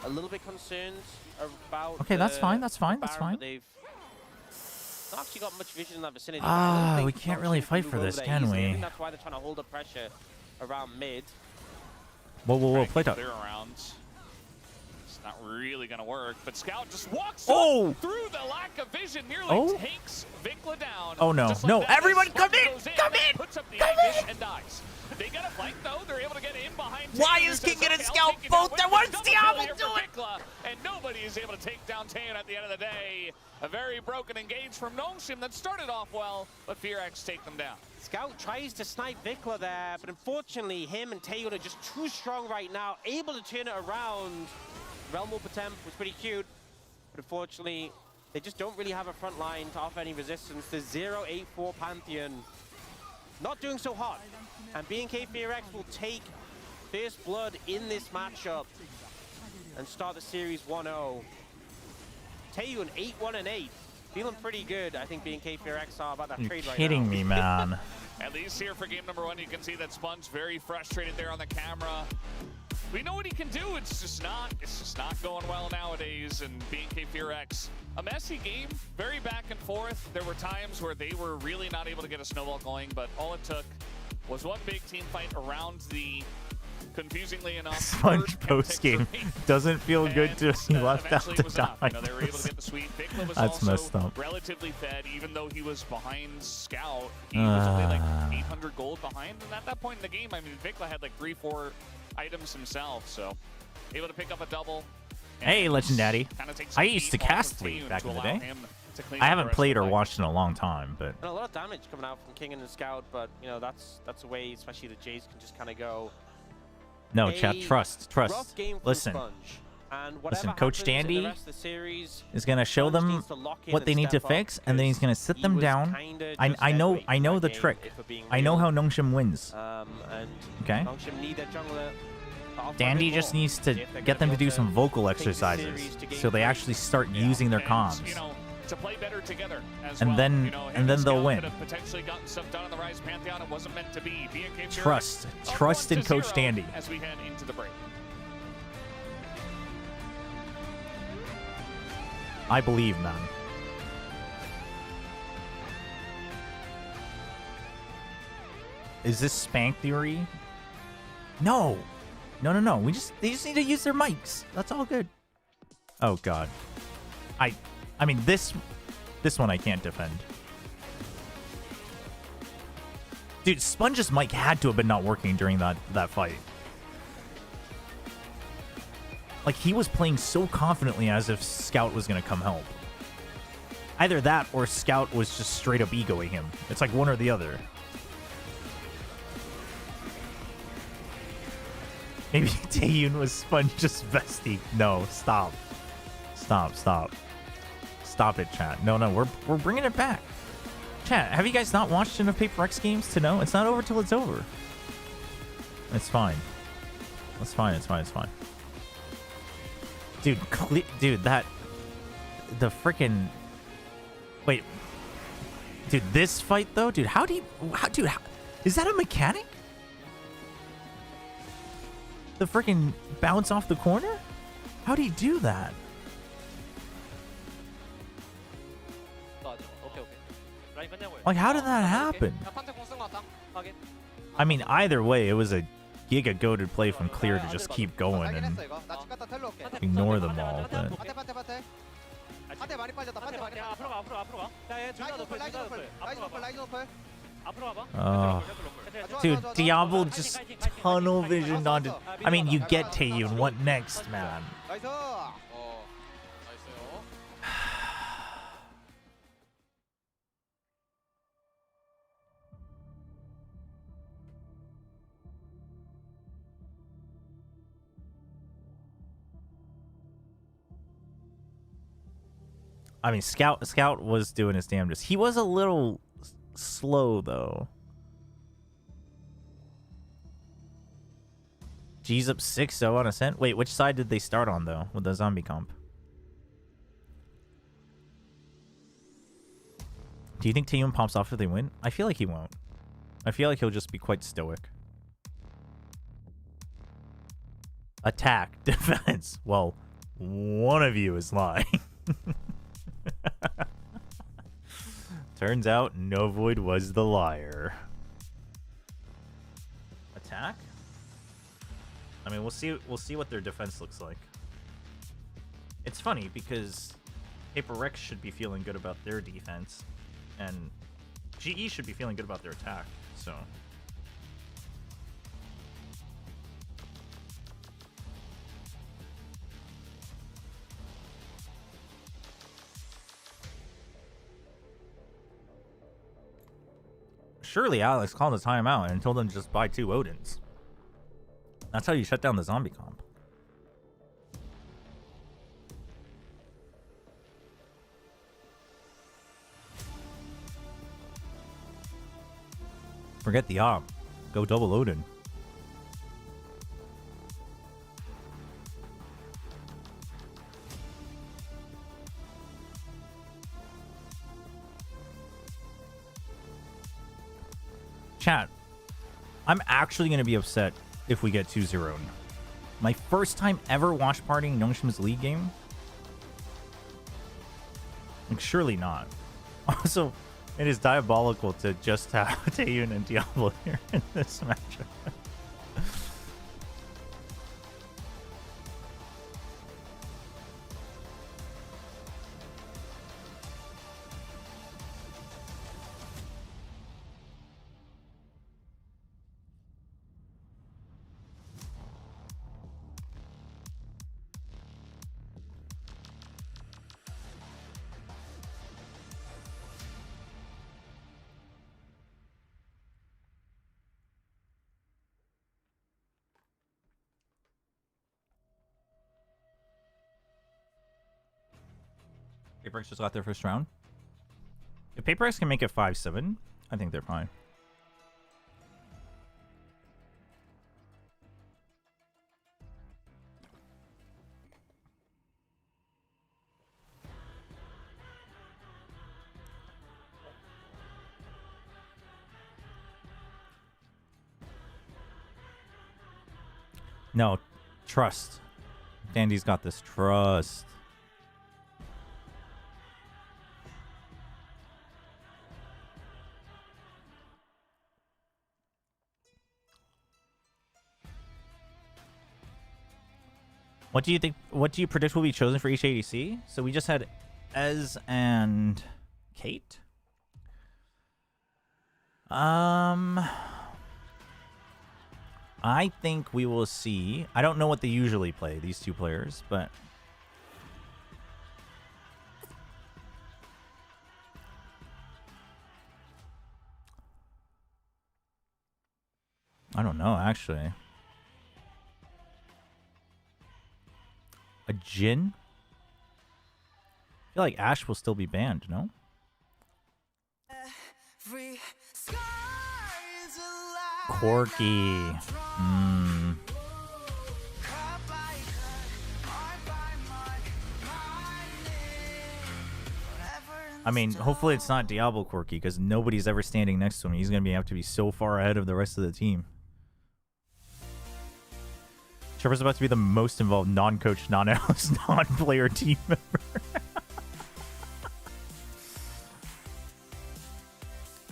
S6: A little bit concerned about.
S2: Okay, that's
S6: the
S2: fine, that's fine, that's
S6: Baron,
S2: fine.
S6: but they've not actually got much vision in that vicinity.
S2: Ah,
S6: I don't
S2: we
S6: think
S2: can't
S6: NONGSHIM
S2: really
S6: can
S2: fight
S6: move
S2: for
S6: over
S2: this,
S6: there
S2: can
S6: easily. I
S2: we?
S6: think that's why they're trying to hold up pressure around mid.
S2: Whoa, whoa, whoa,
S5: Trying to
S2: play
S5: keep
S2: top.
S5: Clear around. It's not really going to work, but Scout just walks
S2: Oh!
S5: up through the lack of vision, nearly
S2: Oh?
S5: takes Vikla down.
S2: Oh, no.
S5: Just like
S2: No,
S5: that,
S2: everyone
S5: Sponge
S2: come in!
S5: goes
S2: Come
S5: and
S2: in!
S5: Puts up the
S2: Come
S5: Aegis
S2: in!
S5: and dies. They get a flank though. They're able to get in behind.
S2: Why
S5: Taeyun,
S2: is
S5: who
S2: King
S5: says,
S2: and
S5: "Okay, I'll
S2: Scout
S5: take you
S2: both
S5: down."
S2: there?
S5: Wait,
S2: What's
S5: double
S2: Diablo
S5: kill here for
S2: doing?
S5: Vikla, and nobody is able to take down Taeyun at the end of the day. A very broken engage from NONGSHIM that started off well, but Fearx take them down.
S6: Scout tries to snipe Vikla there, but unfortunately him and Taeyun are just too strong right now, able to turn it around. Realm Warp attempt was pretty cute, but unfortunately they just don't really have a front line to offer any resistance. The 0-8-4 Pantheon not doing so hot, and B&K Fearx will take first blood in this matchup and start the series 1-0. Taeyun 8-1-8, feeling pretty good. I think B&K Fearx are about that
S2: You're
S6: trade right now.
S2: kidding me, man.
S5: At least here for game number 1, you can see that Sponge very frustrated there on the camera. We know what he can do. It's just not going well nowadays. And B&K Fearx, a messy game, very back and forth. There were times where they were really not able to get a snowball going, but all it took was one big team fight around the, confusingly enough,
S2: Sponge
S5: third
S2: post game
S5: Chemtech
S2: doesn't feel good to
S5: and,
S2: be left out
S5: eventually
S2: to
S5: it was
S2: die.
S5: enough. You know, they were able to get the sweep. Vikla was
S2: That's
S5: also
S2: messed up.
S5: relatively fed, even though he was behind Scout. He was only like 800 gold behind, and at that point in the game, I mean, Vikla had like 3-4 items himself, so able to pick up a double.
S2: Hey, Legendaddy.
S5: Kinda take some
S2: I used to
S5: heat off of
S2: cast League
S5: Taeyun
S2: back
S5: to
S2: in the
S5: allow
S2: day.
S5: him to clean
S2: I
S5: up the
S2: haven't
S5: rest
S2: played
S5: of
S2: or
S5: the fight.
S2: watched in a long time, but
S6: And a lot of damage coming out from King and Scout, but you know that's a way, especially the Jays can just kind of go.
S2: No, chat, trust.
S6: rough game from
S2: Listen.
S6: Sponge. And
S2: Listen,
S6: whatever
S2: Coach
S6: happens in the
S2: Dandy
S6: rest of the series,
S2: is gonna show
S6: Sponge
S2: them
S6: needs to lock in
S2: what
S6: and
S2: they need to
S6: step up
S2: fix, and then he's gonna sit
S6: he
S2: them
S6: was
S2: down.
S6: kinda
S2: I
S6: just
S2: know
S6: dead weight
S2: I know
S6: for
S2: the
S6: that game,
S2: trick.
S6: if we're being
S2: I know
S6: real.
S2: how NONGSHIM wins.
S6: And
S2: Okay.
S6: NONGSHIM need their jungler to offer a
S2: Dandy
S6: bit
S2: just
S6: more
S2: needs to
S6: if they're
S2: get them
S6: gonna
S2: to
S6: be
S2: do
S6: able
S2: some
S6: to
S2: vocal
S6: take the
S2: exercises
S6: series to game
S2: so they
S6: 3.
S2: actually start using their
S5: And,
S2: comms.
S5: you know, to play better together as
S2: And
S5: well.
S2: then-
S5: you know,
S2: and then
S5: Henry
S2: they'll
S5: Scout
S2: win.
S5: could have potentially gotten stuff done on the Rise Pantheon. It wasn't meant to be. BNK
S2: Trust in Coach Dandy.
S5: As we head into the break.
S2: I believe, man. Is this spank theory? No. No. They just need to use their mics. That's all good. Oh god. I mean this one I can't defend. Dude, Sponge's mic had to have been not working during that fight. Like, he was playing so confidently as if Scout was going to come help. Either that or Scout was just straight up egoing him. It's like one or the other. Maybe Taeyun was Sponge's bestie. No, stop. Stop it, chat. No, we're bringing it back. Chat, have you guys not watched enough Paper X games to know? It's not over till it's over. It's fine. It's fine. Dude, the freaking... Wait. Dude, this fight, though? Dude, is that a mechanic? The freaking bounce off the corner? How'd he do that? Like, how did that happen? I mean, either way, it was a giga-goated play from Clear to just keep going and ignore them all. But dude, Diablo just tunnel visioned onto... I mean, you get Taeyun. What next, man? I mean, Scout was doing his damnedest. He was a little slow, though. G's up 6-0 on Ascent. Wait, which side did they start on, though, with the zombie comp? Do you think Taeyun pops off if they win? I feel like he won't. I feel like he'll just be quite stoic. Attack. Defense. Well, one of you is lying. Turns out Novoid was the liar. Attack? I mean, we'll see what their defense looks like. It's funny because Paper Rex should be feeling good about their defense, and GE should be feeling good about their attack. So surely Alex called a timeout and told them to just buy 2 Odins. That's how you shut down the zombie comp. Forget the op. Go double Odin. Chat, I'm actually going to be upset if we get 2-0. My first time ever watch partying NONGSHIM's league game? Like, surely not. Also, it is diabolical to just have Taeyun and Diablo here in this matchup. PaperX just got their first round. If PaperX can make it 5-7, I think they're fine. No, trust. Dandy's got this. Trust. What do you think? What do you predict will be chosen for each ADC? So we just had Ez and Kate. I think we will see. I don't know what they usually play, these two players, but I don't know actually. A Jhin? I feel like Ashe will still be banned, no? Corky. I mean, hopefully it's not Diablo Corky, because nobody's ever standing next to him. He's going to have to be so far ahead of the rest of the team. Chobra's about to be the most involved non-coach, non-analyst, non-player team member.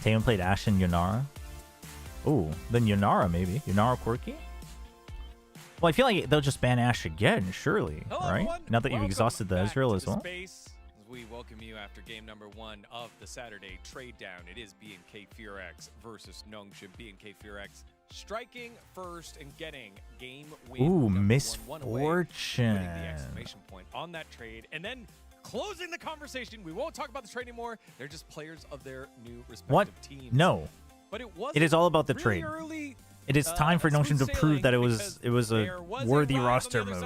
S2: Taeyeon played Ashe and Yunara. Oh, then Yunara maybe. Yunara Quirky? Well, I feel like they'll just ban Ashe again, surely,
S4: Hello,
S2: right?
S4: everyone.
S2: Now that you've
S4: Welcome
S2: exhausted the
S4: back
S2: Ezreal
S4: to
S2: as
S4: the
S2: well.
S4: space. We welcome you after game number 1 of the Saturday trade down. It is B&K FearX versus NONGSHIM. B&K FearX striking first and getting game win.
S2: Ooh,
S4: number
S2: misfortune.
S4: 1 away, putting the exclamation point on that trade. And then closing the conversation. We won't talk about the trade anymore. They're just players of their new respective teams.
S2: No.
S4: But
S2: it is all about the
S4: really
S2: trade.
S4: Early,
S2: it is time for NONGSHIM to prove that it was a worthy roster move.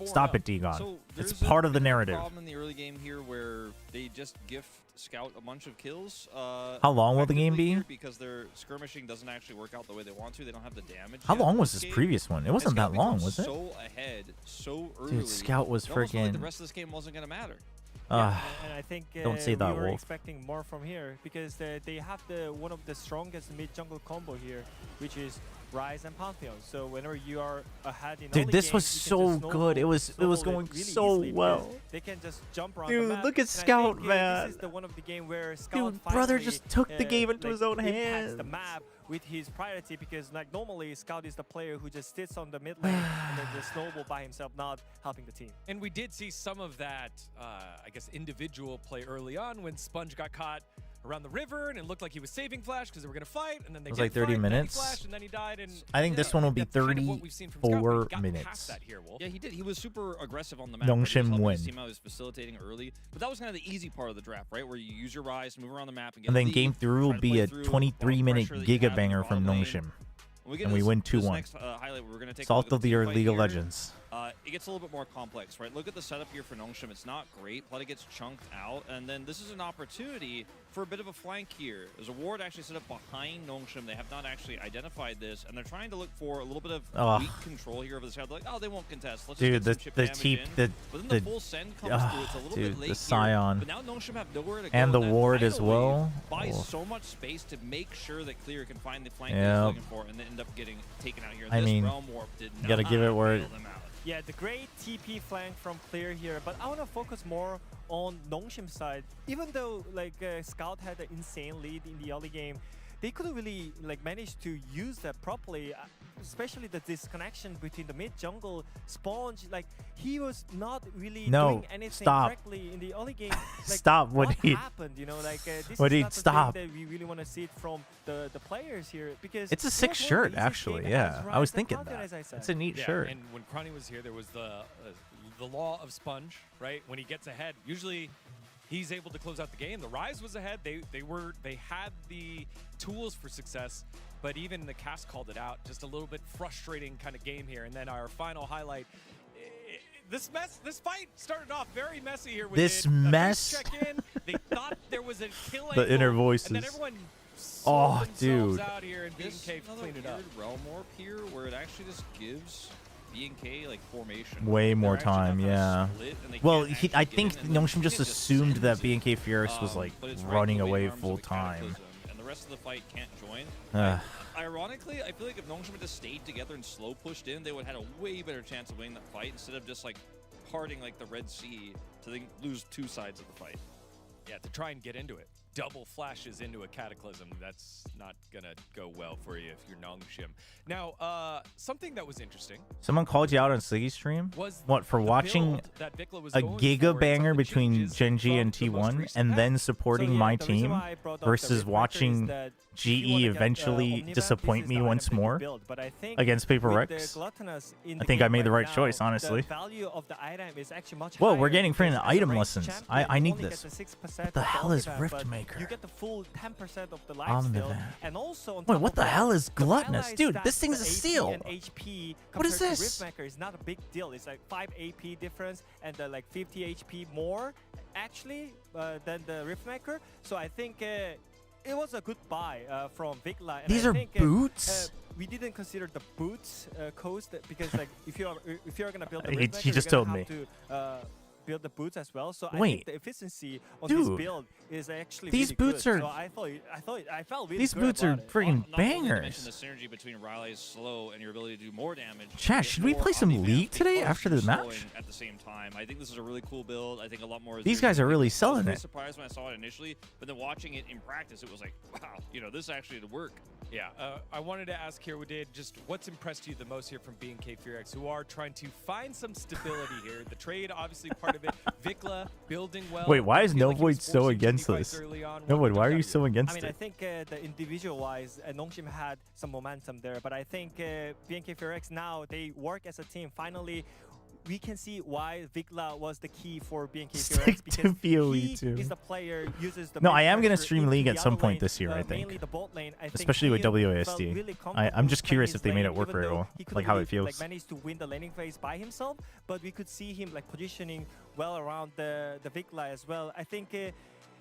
S2: Stop it, Dagon.
S3: So
S2: it's
S3: there's
S2: part
S3: a
S2: of the narrative.
S3: problem in the early game here where they just gift Scout a bunch of kills.
S2: How long will the game be?
S3: Because their skirmishing doesn't actually work out the way they want to. They don't have the damage.
S2: How long was this previous one? It wasn't that long, was it?
S3: So ahead, so early.
S2: Dude, Scout was freaking.
S3: Like the rest of this game wasn't gonna matter.
S1: And I think
S2: don't say that,
S1: we were
S2: Wolf.
S1: expecting more from here because they have one of the strongest mid jungle combo here, which is Ryze and Pantheon. So whenever you are ahead in
S2: Dude,
S1: early
S2: this
S1: game,
S2: was
S1: you can
S2: so
S1: just
S2: good. It was
S1: snowball
S2: going
S1: really
S2: so
S1: easily
S2: well.
S1: They can just jump around
S2: Dude,
S1: the map.
S2: look at
S1: And I
S2: Scout,
S1: think,
S2: man.
S1: This is the one of the game where Scout
S2: Dude, brother
S1: finally,
S2: just took the game into
S1: like,
S2: his own
S1: impacts
S2: hands.
S1: the map with his priority, because like normally Scout is the player who just sits on the mid lane and then just snowball by himself, not helping the team.
S4: And we did see some of that, I guess, individual play early on when Sponge got caught around the river and it looked like he was saving Flash because they were going to fight, and then they
S2: It was
S4: did
S2: like 30
S4: fight,
S2: minutes.
S4: Then he flashed, and then he died. And
S2: I think this one will be
S4: that's kind of what we've seen from Scout, but he
S2: 34
S4: got
S2: minutes.
S4: past that here, Wolf.
S3: Yeah, he did. He was super aggressive on the map.
S2: NONGSHIM win.
S3: Team out was facilitating early, but that was kind of the easy part of the draft, right? Where you use your Ryze, move around the map, and get
S2: And then
S3: lead,
S2: game 3 will
S3: try to
S2: be
S3: play
S2: a
S3: through
S2: 23-minute
S3: pressure that you have in
S2: giga
S3: your
S2: banger from
S3: bottom lane.
S2: NONGSHIM.
S3: We
S2: And we win
S3: this
S2: 2-1.
S3: next highlight, we're going to take a
S2: Salt
S3: look
S2: of
S3: at
S2: the
S3: team
S2: Earth
S3: fight
S2: League of
S3: here.
S2: Legends.
S3: It gets a little bit more complex, right? Look at the setup here for NONGSHIM. It's not great. Pleta gets chunked out, and then this is an opportunity for a bit of a flank here. There's a ward actually set up behind NONGSHIM. They have not actually identified this, and they're trying to look for a little bit of weak control here over the side. They're like, oh, they won't contest. Let's
S2: Dude,
S3: just get some chip damage in. But then the full send comes through. It's a little bit late
S2: the Scion.
S3: here. But now NONGSHIM have nowhere to go.
S2: And the
S3: that
S2: ward as
S3: finally
S2: well.
S3: buys so much space to make sure that Clear can find the flank that he's looking for, and then end up getting taken out here.
S2: I mean,
S3: Realm Warp did
S2: you gotta give it where
S3: bail them out.
S1: Yeah, the great TP flank from Clear here, but I want to focus more on NONGSHIM's side. Even though like Scout had an insane lead in the early game, they couldn't really like manage to use that properly. Especially the disconnection between the mid jungle Sponge, like he was not really doing anything correctly in the early game. Like,
S2: stop what
S1: happened, you know, like this is
S2: what
S1: not the thing that we really want to see it from the players here, because
S2: it's a sick shirt actually. Yeah, I was thinking that. It's a neat shirt.
S4: And when Crony was here, there was the law of Sponge, right? When he gets ahead, usually he's able to close out the game. The Ryze was ahead. They had the tools for success, but even the cast called it out. Just a little bit frustrating kind of game here. And then our final highlight, this fight started off very messy here. With
S2: This
S4: it.
S2: mess.
S4: Check in. They thought there was a kill
S2: The
S4: angle,
S2: inner voices.
S4: And then everyone
S2: Oh,
S4: themselves
S2: dude.
S4: out here and BNK
S3: another
S4: cleaned it up.
S3: weird realm warp here where it actually just gives BNK like formation.
S2: Way more
S3: They're actually
S2: time,
S3: not gonna
S2: yeah.
S3: split, and they
S2: Well,
S3: can't actually
S2: I
S3: get
S2: think
S3: in, and then
S2: NONGSHIM just
S3: Nongshin
S2: assumed that
S3: sends it.
S2: BNK Furix was like
S3: But it's right
S2: running
S3: in the
S2: away
S3: arms of
S2: full
S3: the
S2: time.
S3: Cataclysm, and the rest of the fight can't join. Ironically, I feel like if NONGSHIM had just stayed together and slow pushed in, they would have had a way better chance of winning that fight instead of just like parting like the Red Sea to then lose two sides of the fight.
S4: Yeah, to try and get into it. Double flashes into a Cataclysm. That's not going to go well for you if you're NONGSHIM. Now, something that was interesting.
S2: Someone called you out on Siggy's stream?
S4: Was
S2: What, for
S4: the
S2: watching
S4: build that Vikla was
S2: a
S4: going
S2: giga
S4: for in
S2: banger
S4: some of the
S2: between
S4: changes
S2: Genji and
S4: from the most
S2: T1
S4: recent
S2: and
S4: patch?
S2: then supporting my team versus watching GE eventually disappoint me once more against Paper Rex? I think I made the right choice, honestly. Whoa, we're getting freaking item lessons. I need this. What the hell is Riftmaker?
S1: You get the full 10% of the life
S2: Omnivore.
S1: steal, and also on
S2: Wait,
S1: top
S2: what
S1: of
S2: the
S1: that,
S2: hell is
S1: the
S2: Gluttonous?
S1: allies
S2: Dude,
S1: stats,
S2: this thing's a
S1: the AP
S2: seal.
S1: and HP
S2: What is
S1: compared to
S2: this?
S1: Riftmaker is not a big deal. It's like 5 AP difference and like 50 HP more actually than the Riftmaker. So I think it was a good buy from Vikla. And
S2: These
S1: I
S2: are
S1: think,
S2: boots?
S1: we didn't consider the boots cost because like if you're gonna build the
S2: He
S1: Riftmaker,
S2: just
S1: you're
S2: told
S1: gonna
S2: me.
S1: have to build the boots as well. So I
S2: Wait.
S1: think the efficiency on
S2: Dude.
S1: this build is actually
S2: These
S1: really
S2: boots
S1: good.
S2: are-
S1: So I felt really
S2: These
S1: good
S2: boots are
S1: about it.
S2: freaking
S3: Not only to mention
S2: bangers.
S3: the synergy between Riley's slow and your ability to do more damage.
S2: Chat,
S3: you get
S2: should we
S3: more
S2: play some
S3: on-demand
S2: League today
S3: because
S2: after
S3: you're
S2: the match?
S3: slowing at the same time. I think this is a really cool build. I think a lot more.
S2: These guys are really selling
S3: I was really
S2: it.
S3: surprised when I saw it initially, but then watching it in practice, it was like, wow, this actually did work.
S4: Yeah, I wanted to ask here, Wadid, just what's impressed you the most here from BNK Furix, who are trying to find some stability here. The trade, obviously, part of it. Vikla building well.
S2: Wait, why is
S4: I feel like he was
S2: Novoid so
S4: forcing
S2: against
S4: Genji fights
S2: this?
S4: early on.
S2: Novoid,
S4: What
S2: why are
S4: jumped
S2: you
S4: out
S2: so
S4: at
S1: I
S2: against
S1: mean, I
S2: it?
S1: think the individual-wise, NONGSHIM had some momentum there, but I think BNK Furix now, they work as a team. Finally, we can see why Vikla was the key for BNK
S2: Stick
S1: Furix
S2: to
S1: because
S2: PoE
S1: he
S2: too.
S1: is the player uses the
S2: No,
S1: main
S2: I am gonna
S1: character
S2: stream
S1: into
S2: League
S1: the
S2: at some
S1: other
S2: point
S1: lane,
S2: this year, I
S1: mainly
S2: think.
S1: the bot lane. I think
S2: Especially with
S1: he felt
S2: WASD.
S1: really
S2: I'm just
S1: comfortable
S2: curious
S1: playing
S2: if they made
S1: his
S2: it work
S1: lane,
S2: very
S1: even
S2: well,
S1: though he couldn't
S2: like how
S1: really,
S2: it feels.
S1: like, manage to win the laning phase by himself, but we could see him like positioning well around the Vikla as well. I think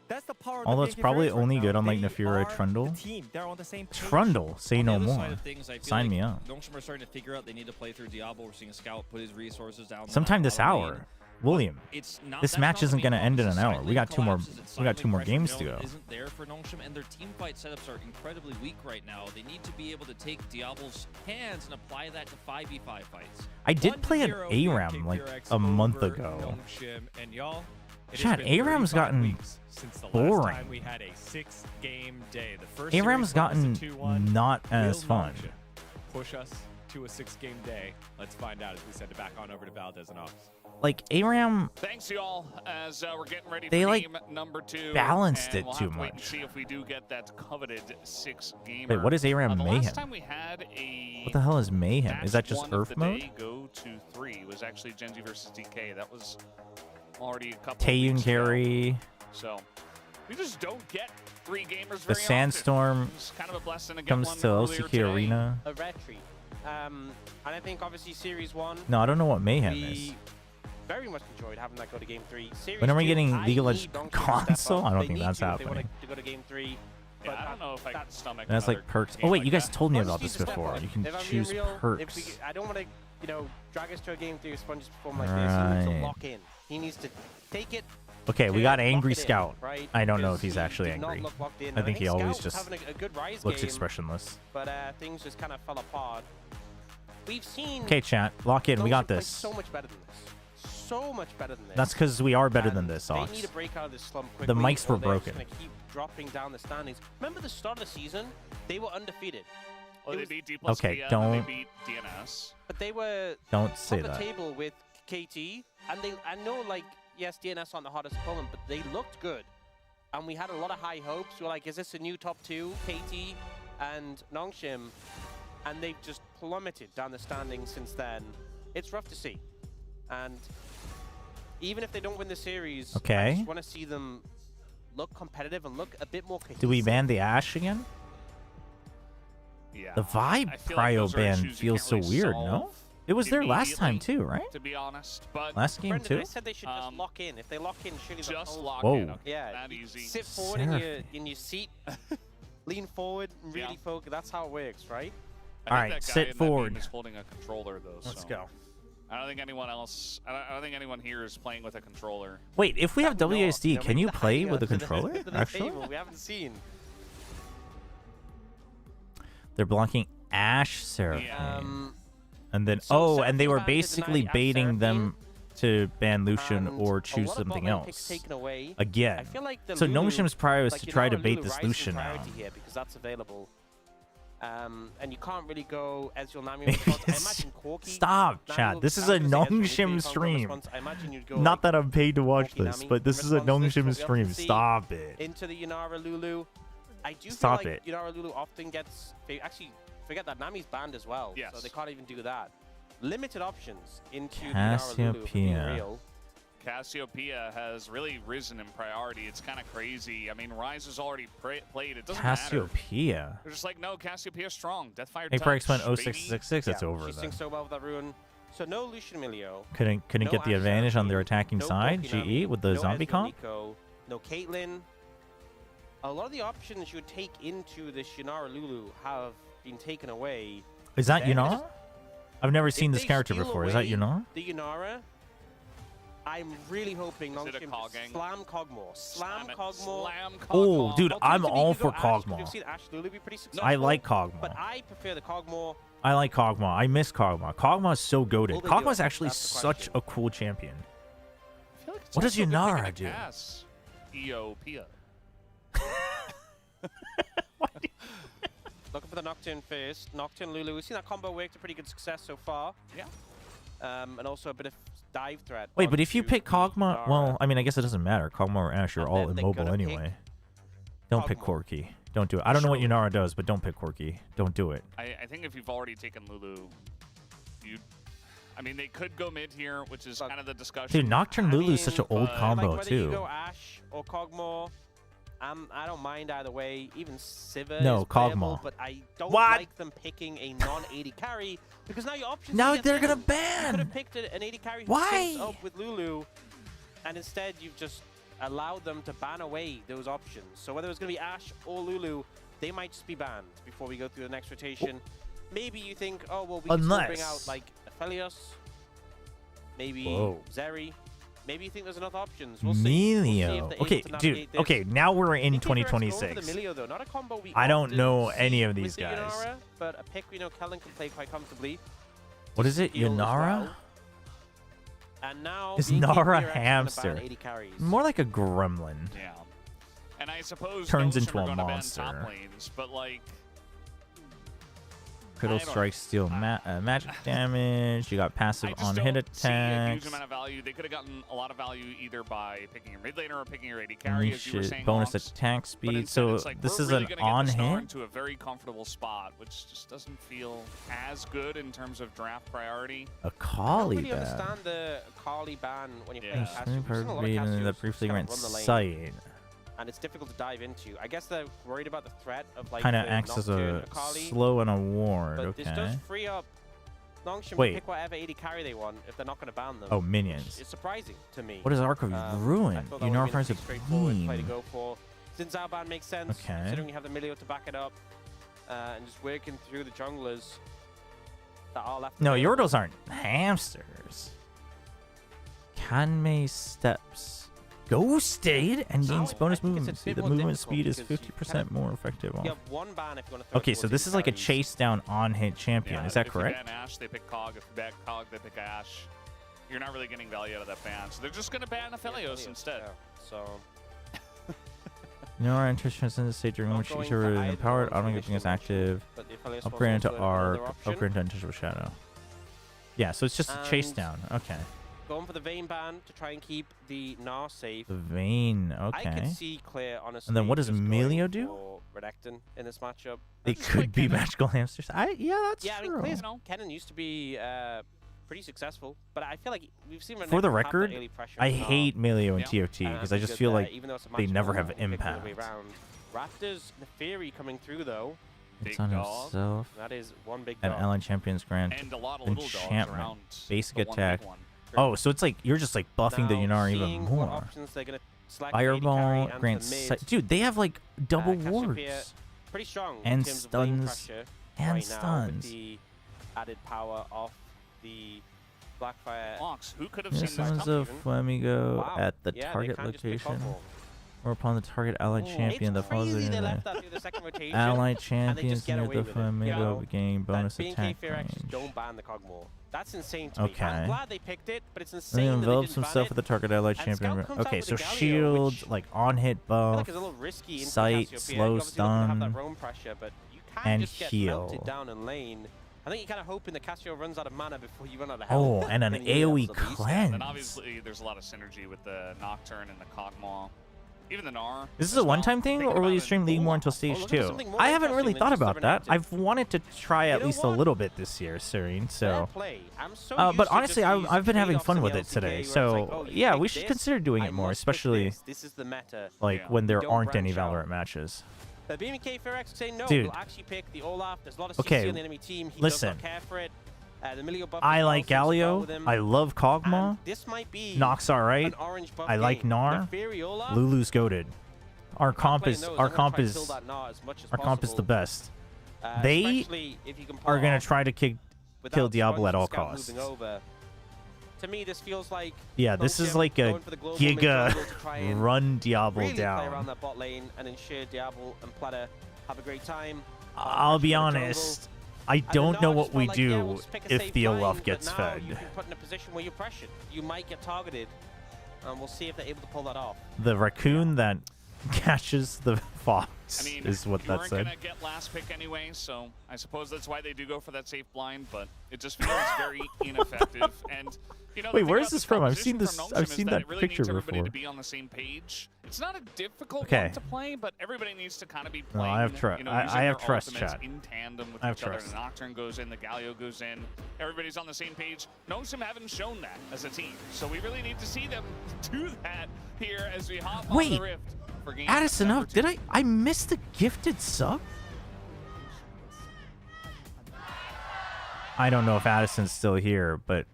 S1: that's the power.
S2: Although
S1: of
S2: it's
S1: BNK
S2: probably
S1: Furix right
S2: only
S1: now.
S2: good on like
S1: They
S2: Nafira
S1: are
S2: Trundle.
S1: the team. They're on the same page.
S2: Trundle, say
S3: On
S2: no
S3: the other
S2: more.
S3: side of things, I feel
S2: Sign
S3: like
S2: me up.
S3: NONGSHIM are starting to figure out they need to play through Diablo. We're seeing a scout put his resources down. the
S2: Sometime
S3: bottom
S2: this
S3: lane.
S2: hour. William,
S3: It's not,
S2: this
S3: that's
S2: match
S3: not the
S2: isn't
S3: main
S2: gonna end in
S3: focus.
S2: an hour. We got
S3: Silent
S2: two more.
S3: collapses, it's
S2: We got two more
S3: silent
S2: games
S3: pressure
S2: to go.
S3: Isn't there for NONGSHIM, and their team fight setups are incredibly weak right now. They need to be able to take Diablo's hands and apply that to 5v5 fights.
S2: I did play an
S4: 1-0
S2: ARAM
S4: BNK
S2: like
S4: Furix
S2: a month
S4: over
S2: ago.
S4: NONGSHIM. And y'all, it has
S2: Chat,
S4: been
S2: ARAM's
S4: 35
S2: gotten
S4: weeks since the last
S2: boring.
S4: time we had a 6-game day. The first
S2: ARAM's
S4: series was a
S2: gotten
S4: 2-1.
S2: not as
S4: Will
S2: fun.
S4: NONGSHIM push us to a 6-game day? Let's find out as we send it back on over to Valdez and Office.
S2: Like ARAM,
S5: Thanks, y'all, as we're getting ready
S2: They,
S5: for
S2: like,
S5: game number 2.
S2: balanced
S5: and
S2: it
S5: we'll
S2: too
S5: have to wait and
S2: much.
S5: see if we do get that coveted 6-gamer.
S2: Wait, what is ARAM
S5: the
S2: Mayhem?
S5: last time we had a
S2: What the hell is Mayhem? Is that
S5: match
S2: just
S5: one of
S2: Earth
S5: the
S2: mode?
S5: day go to 3 was actually Genji versus DK. That was already a couple of
S2: Taeyun
S5: weeks ago.
S2: carry,
S5: So we just don't get 3 gamers
S2: the
S5: very
S2: Sandstorm
S5: often. It's kind of a blessing to get
S2: comes
S5: one
S2: to
S5: earlier
S2: LCK
S5: today.
S2: Arena.
S6: A retreat. And I think obviously Series 1,
S2: No, I don't know what Mayhem is.
S6: we very much enjoyed having that go to Game 3. Series
S2: When are we
S6: 2,
S2: getting
S6: I
S2: League of
S6: need
S2: Legends
S6: NONGSHIM to step
S2: console?
S6: up.
S2: I don't
S6: They
S2: think
S6: need
S2: that's
S6: to if they
S2: happening.
S6: want to go to Game 3.
S5: Yeah,
S6: But
S5: I don't know if I can
S6: that-
S5: stomach
S2: And that's
S5: another
S2: like perks.
S5: game
S2: Oh wait,
S5: like
S2: you guys
S5: that.
S2: told me
S6: Sponge
S2: about
S6: needs
S2: this
S6: to step
S2: before.
S6: up.
S2: You can
S6: If I'm being
S2: choose
S6: real,
S2: perks.
S6: I don't want to, drag us to a Game 3 if Sponge perform like this. He needs
S2: Right.
S6: to lock in. He needs to take it.
S2: Okay, we
S6: to
S2: got
S6: lock
S2: Angry
S6: it in,
S2: Scout.
S6: right?
S2: I don't know
S6: Because
S2: if he's
S6: he
S2: actually
S6: did not
S2: angry.
S6: look locked in.
S2: I think he always
S6: Scout was
S2: just
S6: having a good Rise
S2: looks
S6: game,
S2: expressionless.
S6: but things just kind of fell apart. We've seen.
S2: Okay, chat, lock in. We got
S6: NONGSHIM play
S2: this.
S6: So much better than this. So much better than this.
S2: That's because we are better than
S6: And
S2: this,
S6: They
S2: Ox.
S6: need to break out of this slump quickly.
S2: The mics
S6: or
S2: were
S6: they're just
S2: broken.
S6: gonna keep dropping down the standings. Remember the start of the season? They were undefeated.
S5: Well,
S6: It
S5: they
S6: was-
S5: beat D plus
S2: Okay,
S5: PM, and
S2: don't-
S5: they beat DNS.
S6: But they were
S2: Don't say
S6: on the
S2: that.
S6: table with KT, and I know, like, yes, DNS aren't the hardest opponent, but they looked good. And we had a lot of high hopes. We were like, is this a new top 2, KT and NONGSHIM? And they've just plummeted down the standings since then. It's rough to see. And even if they don't win the series, I
S2: Okay.
S6: just want to see them look competitive and look a bit more cohesive.
S2: Do we ban the Ashe again?
S5: Yeah.
S2: The Vibe
S5: I feel like
S2: Cryo
S5: those are
S2: ban
S5: issues you
S2: feels
S5: can't
S2: so
S5: really
S2: weird,
S5: solve
S2: no? It was there last time too, right?
S5: To be honest, but
S2: Last game
S6: Brendan,
S2: too.
S6: they said they should just lock in. If they lock in, surely the
S5: just
S6: whole-
S5: lock
S2: Whoa.
S5: in. Okay,
S6: Yeah,
S5: that
S6: you
S5: easy.
S6: sit forward in your seat, lean forward, and really
S5: Yeah.
S6: focus. That's how it works, right?
S5: I think
S2: Alright,
S5: that guy
S2: sit
S5: in that
S2: forward.
S5: meme is holding a controller though.
S2: Let's
S5: so
S2: go.
S5: I don't think anyone else. I don't think anyone here is playing with a controller.
S2: Wait, if we have WASD,
S6: No,
S2: can
S6: maybe
S2: you
S6: the
S2: play
S6: hanging
S2: with a
S6: onto the-
S2: controller?
S6: to the
S2: Actually,
S6: table, we haven't seen.
S2: they're blocking Ashe Seraphine.
S5: Yeah.
S2: And then,
S6: So
S2: and they were
S6: Seraphine banned
S2: basically
S6: tonight,
S2: baiting
S6: Seraphine,
S2: them to ban Lucian
S6: and
S2: or
S6: a
S2: choose
S6: lot of
S2: something
S6: bot lane picks
S2: else.
S6: taken away.
S2: Again.
S6: I feel like the
S2: So
S6: Lulu,
S2: NONGSHIM's prior was
S6: like,
S2: to
S6: you
S2: try
S6: know,
S2: to bait
S6: Lulu
S2: this
S6: rising
S2: Lucian now.
S6: priority here because that's available. And you can't really go Ezreal Nami response. I imagine Corki.
S2: Stop,
S6: Nami
S2: chat.
S6: will-
S2: This is
S6: I
S2: a
S6: was gonna say Ezreal,
S2: NONGSHIM
S6: maybe
S2: stream.
S6: response. I imagine you'd go
S2: Not
S6: like
S2: that I'm paid to watch
S6: Corki
S2: this,
S6: Nami
S2: but this is a
S6: response. This is
S2: NONGSHIM
S6: what we
S2: stream.
S6: often see
S2: Stop it.
S6: into the Yunara Lulu. I do
S2: Stop
S6: feel like
S2: it.
S6: Yunara Lulu often gets... Actually, forget that. Nami's banned as well.
S5: Yes.
S6: So they can't even do that. Limited options into the Yunara Lulu, for being
S2: Cassiopeia.
S6: real.
S5: Cassiopeia has really risen in priority. It's kind of crazy. I mean, Rise has already played. It doesn't matter.
S2: Cassiopeia.
S5: They're just like, no, Cassiopeia's strong. Deathfire
S2: Hey, Frax went
S5: baby.
S2: 0666. It's over
S6: She
S2: then.
S6: sings so well with that rune. So no Lucian Emilio.
S2: Couldn't
S6: no
S2: get the
S6: Ashe
S2: advantage on their
S6: Seraphine,
S2: attacking
S6: no
S2: side,
S6: Corki Nami,
S2: GE, with the
S6: no
S2: zombie
S6: Ezreal
S2: comp.
S6: Nico, no Caitlyn. A lot of the options you would take into this Yunara Lulu have been taken away.
S2: Is that
S6: Then
S2: Yunara? I've never seen
S6: If
S2: this
S6: they
S2: character
S6: steal
S2: before. Is that
S6: away
S2: Yunara?
S6: The Yunara, I'm really hoping
S5: Is it a
S6: NONGSHIM
S5: Cog gang?
S6: slam Cogmore. Slam
S5: it.
S6: Cogmore.
S5: Slam
S2: Oh,
S5: Cogmore.
S2: dude, I'm
S6: Alternatively,
S2: all
S6: you could
S2: for
S6: go Ashe. We've
S2: Cogmaw.
S6: seen Ashe Lulu be pretty successful.
S2: I like
S6: But
S2: Cogmaw.
S6: I prefer the Cogmore.
S2: I like Cogmaw. I miss Cogmaw. Cogmaw is so goated.
S6: Will they do
S2: Cogmaw's
S6: it?
S2: actually
S6: That's the
S2: such
S6: question.
S2: a cool champion.
S5: I feel like it's
S2: What does
S5: also good picking
S2: Yunara
S5: a
S2: do?
S5: Cass. Eopia.
S6: Looking for the Nocturne first. Nocturne Lulu. We've seen that combo work to pretty good success so far.
S5: Yeah.
S6: And also a bit of dive threat.
S2: Wait, but if you
S6: onto
S2: pick Cogmaw,
S6: Yunara.
S2: well, I mean, I guess it doesn't matter. Cogmaw or Ashe are
S6: And
S2: all
S6: then they're
S2: immobile
S6: gonna pick
S2: anyway. Don't pick
S6: Cogmaw.
S2: Corki. Don't do it. I don't know what
S6: Surely.
S2: Yunara does, but don't pick Corki. Don't do it.
S5: I think if you've already taken Lulu, you. I mean, they could go mid here, which is kind of the discussion.
S2: Dude, Nocturne
S6: I
S2: Lulu is such an
S6: mean,
S2: old
S5: but-
S2: combo,
S6: like whether
S2: too.
S6: you go Ashe or Cogmore, I don't mind either way. Even Sivir
S2: No,
S6: is playable,
S2: Cogmore.
S6: but I don't
S2: What?
S6: like them picking a non-AD carry because now your options.
S2: Now
S6: get
S2: they're gonna
S6: thin. You could
S2: ban!
S6: have picked an AD carry who
S2: Why?
S6: syncs up with Lulu, and instead you've just allowed them to ban away those options. So whether it's gonna be Ashe or Lulu, they might just be banned before we go through the next rotation. Maybe you think, oh well, we can still bring out
S2: Unless-
S6: like Aphelios, maybe
S2: Whoa.
S6: Zeri. Maybe you think there's enough options. We'll see. We'll see if
S2: Melio.
S6: they're
S2: Okay,
S6: able to
S2: dude.
S6: navigate this.
S2: Okay, now we're in
S6: I think BFX going for
S2: 2026.
S6: the Melio, though, not a combo we
S2: I don't
S6: often
S2: know
S6: see
S2: any of
S6: with
S2: these
S6: the
S2: guys.
S6: Yunara, but a pick we know Kellen can play quite comfortably.
S2: What is it?
S6: Steal as
S2: Yunara?
S6: well. And now
S2: Is
S6: BKB
S2: Nara
S6: are actually gonna ban
S2: hamster?
S6: 80 carries.
S2: More like a gremlin.
S5: Yeah. And I suppose
S2: Turns
S5: NONGSHIM
S2: into
S5: are
S2: a
S5: gonna ban
S2: monster.
S5: top lanes, but like
S2: Critical
S5: I don't-
S2: strike, steal magic damage. You got passive
S5: I just
S2: on
S5: don't
S2: hit
S5: see a huge
S2: attacks.
S5: amount of value. They could have gotten a lot of value either by picking your mid laner or picking your AD carry, as you were
S2: Shit,
S5: saying.
S2: bonus
S5: Longs.
S2: attack
S5: But
S2: speed.
S5: instead
S2: So
S5: it's like,
S2: this
S5: we're
S2: is
S5: really
S2: an
S5: gonna
S2: on
S5: get the star
S2: hit.
S5: into a very comfortable spot, which just doesn't feel as good in terms of draft priority.
S2: A
S6: I don't
S2: collie
S6: really
S2: ban.
S6: understand the Carly ban when you're
S5: Yeah.
S6: playing
S5: Yes,
S6: Cassius. We've seen a lot of Cassius
S2: that briefly
S6: kind
S2: rent
S6: of run the lane,
S2: sight.
S6: and it's difficult to dive into. I guess they're worried about the threat of like
S2: Kind of
S6: the
S2: acts as
S6: Nocturne
S2: a
S6: Akali,
S2: slow and a ward.
S6: but this does
S2: Okay.
S6: free up NONGSHIM to
S2: Wait.
S6: pick whatever AD carry they want if they're not going to ban them.
S2: Oh, minions.
S6: It's surprising to me.
S2: What is Arc of
S6: I
S2: Ruin?
S6: thought that
S2: You
S6: would
S2: know,
S6: have been a
S2: finds a
S6: pretty straightforward play to
S2: beam.
S6: go for. Since our ban makes sense,
S2: Okay.
S6: considering you have the Melio to back it up, and just working through the junglers that are left.
S2: No,
S6: available.
S2: Yordles aren't hamsters. Kanmei steps. Ghosted and
S6: So,
S2: gains
S6: I
S2: bonus
S6: think it's a
S2: movement speed.
S6: bit
S2: The
S6: more
S2: movement
S6: difficult
S2: speed is
S6: because you
S2: 50% more effective.
S6: You
S2: Off.
S6: have one ban if you want to throw
S2: Okay,
S6: it
S2: so
S6: towards
S2: this
S6: AD
S2: is like a
S6: carries.
S2: chase down on hit champion.
S5: Yeah,
S2: Is that
S5: if
S2: correct?
S5: you ban Ashe, they pick Cog. If you ban Cog, they pick Ashe. You're not really getting value out of that ban, so they're just going to ban Aphelios instead.
S6: Yeah, so
S2: No, our interest in the state during
S6: Not
S2: which
S6: going
S2: each
S6: for
S2: are
S6: either
S2: empowered.
S6: one
S2: Auto
S6: for
S2: giving us
S6: initial
S2: active.
S6: but the Aphelios was
S2: Upgrade into
S6: also another
S2: arc.
S6: option.
S2: Upgrade into Intouchable Shadow. Yeah, so it's just a chase
S6: And-
S2: down. Okay.
S6: Going for the Vayne ban to try and keep the Gnar safe.
S2: The vein.
S6: I could
S2: Okay.
S6: see Clear, honestly.
S2: And then what does
S6: just going
S2: Melio do?
S6: for Redacton in this matchup.
S2: They
S5: That's
S2: could
S5: like
S2: be
S5: kinda-
S2: magical hamsters. Yeah, that's
S6: Yeah, I mean,
S2: true.
S6: Clear's Kennen used to be pretty successful, but I feel like we've seen
S2: For
S6: Renekton
S2: the
S6: have that
S2: record,
S6: early pressure
S2: I
S6: on Gnar,
S2: hate Melio and
S5: Yeah.
S2: TOT
S6: and
S2: because I
S6: think
S2: just
S6: that,
S2: feel like
S6: even though it's a
S2: they
S6: matchup
S2: never
S6: where
S2: have
S6: we'll pick the other way
S2: impact.
S6: around. Raptors, in theory, coming through though.
S5: Big
S2: It's on
S5: dog.
S2: himself.
S6: That is one big
S2: An
S6: dog.
S2: Allied Champions Grant.
S5: And a lot of little dogs
S2: Enchantment.
S5: around
S2: Basic
S5: the one
S2: attack.
S5: big one.
S2: Oh, so it's like you're just like buffing the
S6: Now,
S2: Yunara even
S6: seeing what
S2: more.
S6: options they're gonna select
S2: Fireball,
S6: AD carry
S2: Grant
S6: and the
S2: Sight.
S6: mid.
S2: Dude, they have like double wards.
S6: Cassiopeia, pretty strong
S2: And
S6: in terms of lane
S2: stuns.
S6: pressure
S2: And
S6: right now
S2: stuns.
S6: with the added power of the Blackfire.
S5: Mox, who could have
S2: This
S5: seen this
S2: one's
S5: coming?
S2: a Flamigo
S6: Wow.
S2: at the
S6: Yeah, they
S2: target
S6: can't just pick
S2: location.
S6: Cogmore.
S2: Or upon the target allied champion that
S6: It's
S2: follows
S6: crazy
S2: it
S6: they
S2: in
S6: left
S2: there.
S6: that through the second rotation.
S2: Allied
S6: just
S2: champions
S6: get
S2: near
S6: away
S2: the
S6: with it.
S2: Flamigo
S6: Yeah.
S2: gain bonus
S6: that
S2: attack
S6: BNK Fear just
S2: range.
S6: don't ban the Cogmore. That's insane to me.
S2: Okay.
S6: I'm glad they picked it, but it's
S2: And
S6: insane
S2: he
S6: that they
S2: envelops
S6: didn't ban
S2: himself
S6: it.
S2: with the target allied
S6: And
S2: champion.
S6: Scout comes out
S2: Okay,
S6: with
S2: so
S6: the Galio,
S2: shield,
S6: which
S2: like on hit
S6: I feel
S2: buff,
S6: like it's a little risky into
S2: sight,
S6: Cassiopeia.
S2: slow
S6: Obviously looking to have
S2: stun,
S6: that roam pressure, but you can't
S2: and
S6: just get
S2: heal.
S6: melted down in lane. I think you're kind of hoping the Cassio runs out of mana before you run out of health.
S2: Oh, and an
S6: in the
S2: AoE
S6: levels at least.
S2: cleanse.
S5: And obviously, there's a lot of synergy with the Nocturne and the Cogmaw. Even the Gnar.
S2: Is this
S5: as
S2: a
S5: well.
S2: one-time thing,
S5: Thinking
S2: or will
S5: about
S2: you
S5: it,
S2: stream League more until
S6: Oh,
S2: stage
S6: look at
S2: 2?
S6: something more
S2: I haven't really
S6: interesting
S2: thought
S6: than just
S2: about that.
S6: 7
S2: I've wanted to try at
S6: know
S2: least a
S6: what?
S2: little bit this year, Serene.
S6: Fair
S2: So,
S6: play. I'm so
S2: but
S6: used to
S2: honestly,
S6: just
S2: I've been
S6: use
S2: having
S6: trade-offs
S2: fun
S6: in
S2: with
S6: the
S2: it today.
S6: LCK where it's
S2: So,
S6: like, oh, you
S2: yeah,
S6: pick
S2: we should
S6: this,
S2: consider doing
S6: I
S2: it more,
S6: must push
S2: especially
S6: this. This is the meta.
S2: like
S5: Yeah.
S2: when there
S6: Don't
S2: aren't any
S6: branch out.
S2: Valorant matches.
S6: But BMK Fear say no.
S2: Dude.
S6: We'll actually pick the Olaf. There's a lot of CC
S2: Okay,
S6: on the enemy team. He
S2: listen.
S6: does not care for it. The Milio buff
S2: I
S6: as well
S2: like
S6: fits well
S2: Galio.
S6: with him.
S2: I love Kog'Maw.
S6: And this might be
S2: Nox alright.
S6: an orange buff
S2: I like
S6: game.
S2: Gnar.
S6: The Fairy Olaf,
S2: Lulu's goated. Our comp
S6: playing
S2: is
S6: those,
S2: our
S6: I'm gonna
S2: comp
S6: try to
S2: is
S6: kill that Gnar as much as
S2: our comp is the
S6: possible.
S2: best. They
S6: Especially if you can pull
S2: Are
S6: it
S2: gonna
S6: off
S2: try to kill
S6: without
S2: Diablo
S6: Sponge
S2: at all
S6: and Scout
S2: costs.
S6: moving over. To me, this feels like
S2: Yeah, this is
S6: NONGSHIM
S2: like a
S6: going for the global
S2: giga
S6: mid-jungle to try and
S2: run Diablo
S6: really play around
S2: down.
S6: that bot lane and ensure Diablo and Platter have a great time.
S2: I'll be
S6: Pressure in the
S2: honest.
S6: jungle.
S2: I
S6: And
S2: don't
S6: the
S2: know
S6: Gnar
S2: what
S6: just
S2: we
S6: felt like, yeah,
S2: do
S6: we'll just pick a
S2: if
S6: safe
S2: the
S6: line,
S2: Olaf
S6: but
S2: gets
S6: now
S2: fed.
S6: You've been put in a position where you're pressured. You might get targeted, and we'll see if they're able to pull that off.
S2: The raccoon that catches the fox
S5: I mean,
S2: is what
S5: you
S2: that
S5: weren't
S2: said.
S5: gonna get last pick anyway, so I suppose that's why they do go for that safe blind. But it just feels very ineffective. And you know, the
S2: Wait,
S5: thing
S2: where
S5: about
S2: is this
S5: the
S2: from? I've
S5: proposition
S2: seen this-
S5: from
S2: I've
S5: NONGSHIM
S2: seen
S5: is
S2: that
S5: it really
S2: picture
S5: needs everybody
S2: before.
S5: to be on the same page. It's not a difficult
S2: Okay.
S5: one to play, but everybody needs to kind of be
S2: No,
S5: playing.
S2: I have trust.
S5: You know,
S2: I
S5: using
S2: have
S5: their
S2: trust,
S5: ultimates
S2: chat.
S5: in tandem with
S2: I have
S5: each other.
S2: trust.
S5: The Nocturne goes in, the Galio goes in. Everybody's on the same page. NONGSHIM haven't shown that as a team, so we really need to see them do that here as we hop on
S2: Wait,
S5: the Rift for game
S2: Addison
S5: number
S2: up. Did
S5: 2.
S2: I missed the gifted sub? I don't know if Addison's still here, but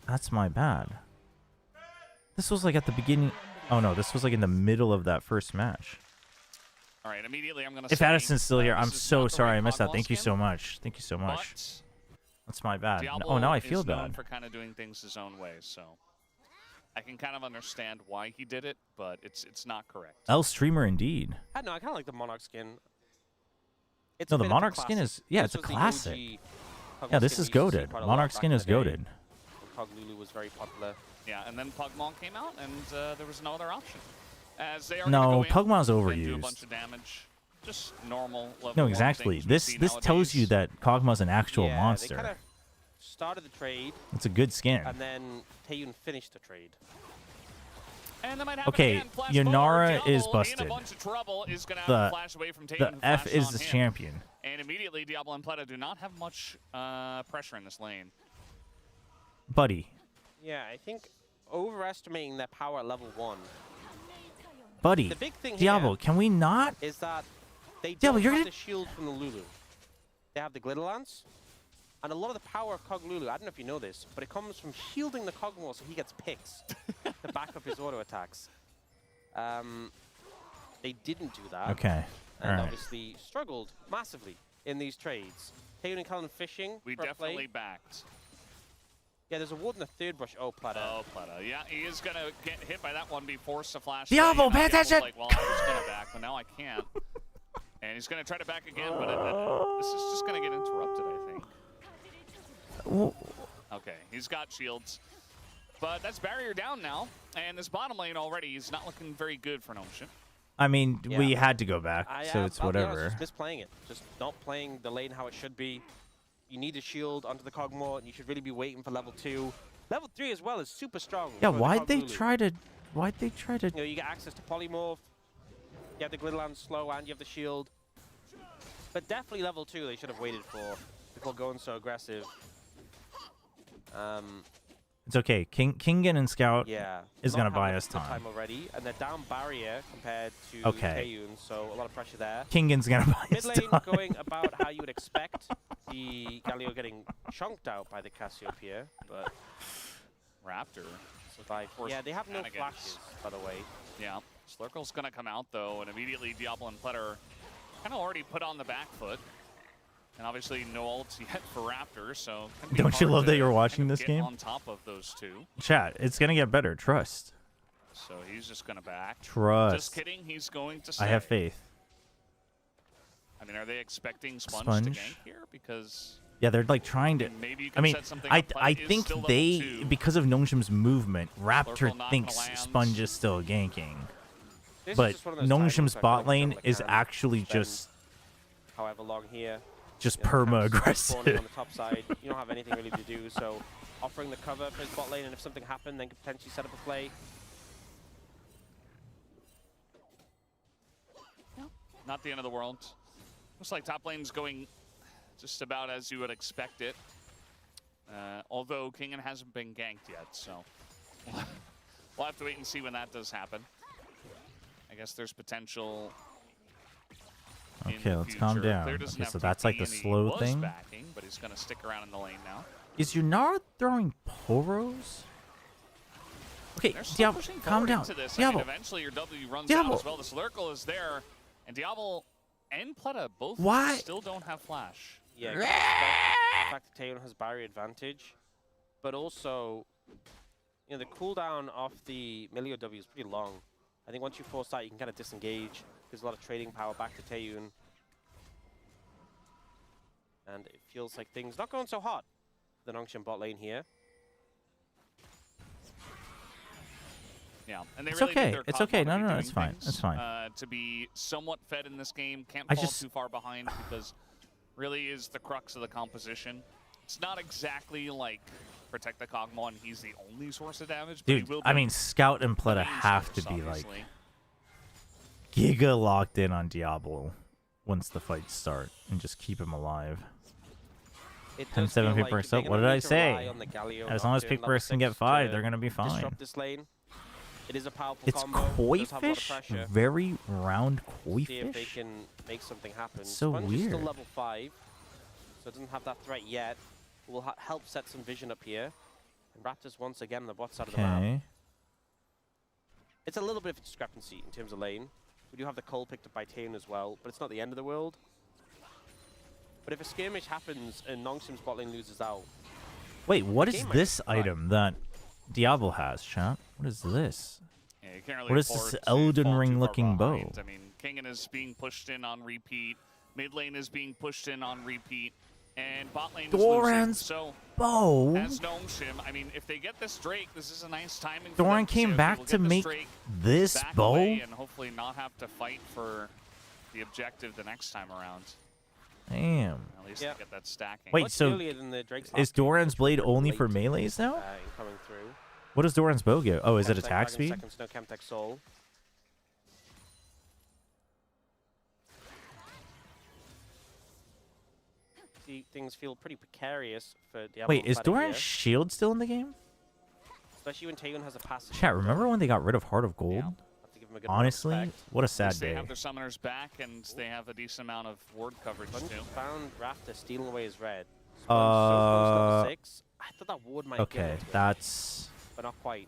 S2: that's my bad. This was like at the beginning. Oh no, this was like in the middle of that first match.
S5: All right, immediately I'm going to
S2: If Addison's still here, I'm so sorry I missed that.
S5: Cogmaw
S2: Thank you
S5: skin,
S2: so much. Thank you so much.
S5: But
S2: That's my bad.
S5: Diablo
S2: Oh, now I feel
S5: is known
S2: bad.
S5: for kind of doing things his own way, so I can kind of understand why he did it, but it's not correct.
S2: L streamer indeed.
S6: I don't know. I kind of like the Monarch skin. It's
S2: No,
S6: a
S2: the
S6: bit of a
S2: Monarch skin
S6: classic.
S2: is yeah,
S6: This
S2: it's a
S6: was the
S2: classic.
S6: OG
S2: Yeah, this
S6: skin
S2: is
S6: we used to see
S2: goated.
S6: quite a lot
S2: Monarch
S6: back
S2: skin
S6: in
S2: is
S6: the day.
S2: goated.
S6: Cog Lulu was very popular.
S5: Yeah, and then Pugmon came out, and there was no other option. As they are
S2: No,
S5: gonna go in
S2: Pugmon's
S5: and do a
S2: overused.
S5: bunch of damage. Just normal level
S2: No,
S5: 1
S2: exactly.
S5: things we
S2: This
S5: see
S2: tells you
S5: nowadays.
S2: that Kog'Maw's an actual
S6: yeah, They
S2: monster.
S6: kind of started the trade,
S2: It's a good skin.
S6: and then Taeyun finished the trade.
S5: And that might happen
S2: Okay,
S5: again. Flash
S2: Yunara
S5: forward.
S2: is
S5: Diablo
S2: busted.
S5: In a bunch of trouble is gonna have
S2: The-
S5: a flash away from Taeyun,
S2: The
S5: who
S2: F
S5: flashes
S2: is
S5: on
S2: the
S5: him.
S2: champion.
S5: And immediately, Diablo and Pleta do not have much pressure in this lane.
S2: Buddy.
S6: Yeah, I think overestimating their power at level 1
S2: Buddy.
S6: The big thing
S2: Diablo,
S6: here
S2: can we not?
S6: is that they
S2: Diablo,
S6: don't
S2: you're
S6: have
S2: gonna-
S6: the shield from the Lulu. They have the Glitter Lance, and a lot of the power of Cog Lulu, I don't know if you know this, but it comes from shielding the Cogmore so he gets picks to back up his auto attacks. They didn't do that.
S2: Okay.
S6: And
S2: Alright.
S6: obviously struggled massively in these trades. Taeyun and Cullen fishing.
S5: We
S6: for a
S5: definitely
S6: play.
S5: backed.
S6: Yeah, there's a ward in the third brush. Oh, Plata.
S5: Oh, Pleta. Yeah, he is going to get hit by that one, be forced to flash.
S2: Diablo,
S5: away, and
S2: pay
S5: Diablo's
S2: attention!
S5: Like, well, I was going to back, but now I can't. And he's going to try to back again, but this is just going to get interrupted, I think. Okay, he's got shields. But that's barrier down now. And this bottom lane already is not looking very good for NONGSHIM.
S2: I mean, we
S6: Yeah.
S2: had to go back, so it's
S6: I'll be honest,
S2: whatever.
S6: just misplaying it. Just not playing the lane how it should be. You need a shield onto the Cogmore, and you should really be waiting for level 2. Level 3 as well is super strong.
S2: Yeah,
S6: for the
S2: why'd
S6: Cog
S2: they
S6: Lulu.
S2: try to... Why'd they try to...
S6: You know, you get access to Polymorph. You have the Glitterland slow, and you have the shield. But definitely level 2 they should have waited for before going so aggressive.
S2: It's okay. Kingen and Scout
S6: Yeah,
S2: is
S6: not
S2: going to buy
S6: having
S2: us
S6: the
S2: time.
S6: already, and they're down barrier compared to
S2: Okay.
S6: Taeyun, so a lot of pressure there.
S2: Kingen's going to buy
S6: Mid
S2: us
S6: lane
S2: time.
S6: going about how you would expect. The Galio getting chunked out by the Cassiopeia, but
S5: Raptor.
S6: survive. Yeah, they have no flashes, by the way.
S5: Yeah, Slurkle's gonna come out though, and immediately Diablo and Pletter kind of already put on the back foot. And obviously no ults yet for Raptor, so
S2: Don't you love that you're watching this game?
S5: On top of those two.
S2: Chat, it's going to get better. Trust.
S5: So he's just gonna back.
S2: Trust.
S5: Just kidding, he's going to stay.
S2: I have faith.
S5: I mean, are they expecting Sponge to gank here? Because
S2: yeah, they're like trying to.
S5: maybe you
S2: I
S5: can
S2: mean,
S5: set something
S2: I
S5: up, but
S2: I
S5: it is
S2: think
S5: still level
S2: they
S5: 2.
S2: because of Nongshim's movement, Raptor
S5: Slurkle not
S2: thinks
S5: gonna land.
S2: Sponge is still ganking,
S6: This is
S2: but
S6: just one of those
S2: Nongshim's
S6: timings I
S2: bot
S6: don't
S2: lane
S6: feel like
S2: is
S6: I can
S2: actually
S6: spend
S2: just
S6: however long here.
S2: perma
S6: spawning
S2: aggressive.
S6: on the top side. You don't have anything really to do, so offering the cover for his bot lane, and if something happened, then could potentially set up a play.
S5: Not the end of the world. Looks like top lane's going just about as you would expect it. Although Kingen hasn't been ganked yet, so we'll have to wait and see when that does happen. I guess there's potential.
S2: Okay, let's calm down. Okay, so that's like the slow thing.
S5: Backing, but he's going to stick around in the lane now.
S2: Is Yunara throwing poros? Okay, Diablo, calm down.
S5: This.
S2: Diablo.
S5: I mean, eventually your W runs
S2: Diablo.
S5: out as well. The Slurkle is there, and Diablo and Pleta both
S2: Why?
S5: still don't have flash.
S6: Yeah, the fact that Taeyun has barrier advantage, but also, you know, the cooldown of the Milio W is pretty long. I think once you force that, you can kind of disengage. There's a lot of trading power back to Taeyun. And it feels like things not going so hot for the NONGSHIM bot lane here.
S5: Yeah, and they
S2: It's
S5: really
S2: okay.
S5: need their
S2: It's
S5: Cosmo
S2: okay.
S5: to
S2: No,
S5: be
S2: no,
S5: doing
S2: it's fine.
S5: things,
S2: It's fine.
S5: To be somewhat fed in this game, can't
S2: I
S5: fall
S2: just-
S5: too far behind because really is the crux of the composition. It's not exactly like protect the Kog'Maw and he's the only source of damage. But he
S2: Dude,
S5: will
S2: I
S5: be
S2: mean, Scout and
S5: the
S2: Pleta
S5: main
S2: have to
S5: source,
S2: be like
S5: obviously.
S2: giga locked in on Diablo once the fights start and just keep him alive.
S6: It
S2: 10-7
S6: does feel
S2: pick
S6: like
S2: burst
S6: they're
S2: up.
S6: gonna
S2: What did
S6: need
S2: I
S6: to
S2: say?
S6: rely on the Galio
S2: As long as
S6: Nocturne
S2: pick
S6: level
S2: burst can get
S6: 6
S2: 5,
S6: to
S2: they're gonna be fine.
S6: disrupt this lane. It is a powerful
S2: It's
S6: combo.
S2: koi
S6: Does have a lot of
S2: fish,
S6: pressure.
S2: very round koi
S6: See if they
S2: fish.
S6: can make something happen.
S2: So
S6: Sponge is still
S2: weird.
S6: level 5, so it doesn't have that threat yet. Will help set some vision up here. And Raptors once again on the bot side of the map.
S2: Okay.
S6: It's a little bit of a discrepancy in terms of lane. We do have the Cole picked up by Taeyun as well, but it's not the end of the world. But if a skirmish happens and NONGSHIM's bot lane loses out,
S2: Wait, what
S6: the
S2: is
S6: game might
S2: this
S6: be fine.
S2: item that Diablo has, chat? What is this?
S5: Yeah, you can't really
S2: What is
S5: afford
S2: this
S5: to
S2: Elden
S5: fall too
S2: Ring
S5: far
S2: looking bow?
S5: behind. I mean, Kingen is being pushed in on repeat. Mid lane is being pushed in on repeat. And bot lane is losing.
S2: Doran's
S5: So
S2: bow?
S5: as NONGSHIM, I mean, if they get this Drake, this is a nice timing for
S2: Doran
S5: them to
S2: came
S5: see if
S2: back
S5: we'll
S2: to
S5: get this
S2: make
S5: Drake
S2: this
S5: back
S2: bow?
S5: away and hopefully not have to fight for the objective the next time around.
S2: Damn.
S5: At least
S6: Yeah.
S5: they get that stacking.
S2: Wait,
S6: much
S2: so
S6: earlier than the Drake's
S2: is
S6: last game,
S2: Doran's
S6: which
S2: blade
S6: was
S2: only
S6: late,
S2: for melees now?
S6: in coming through.
S2: What does Doran's bow give? Oh, is it
S6: Chemtech
S2: attack
S6: Dragon,
S2: speed?
S6: Second Snow Chemtech Soul. See, things feel pretty precarious for Diablo.
S2: Wait, is
S6: Planet
S2: Doran's
S6: here,
S2: shield still in the game?
S6: especially when Taeyun has a passive.
S2: Chat, remember when they got rid of Heart of Gold?
S5: Yeah.
S6: Have to give him a good amount of
S2: Honestly,
S6: respect.
S2: what a
S5: At
S2: sad
S5: least they
S2: day.
S5: have their summoners back and they have a decent amount of ward coverage
S6: Sponge
S5: too.
S6: found Raptor stealing away his red. Sponge so close to level 6. I thought that ward might get
S2: Okay,
S6: it,
S2: that's
S6: but not quite.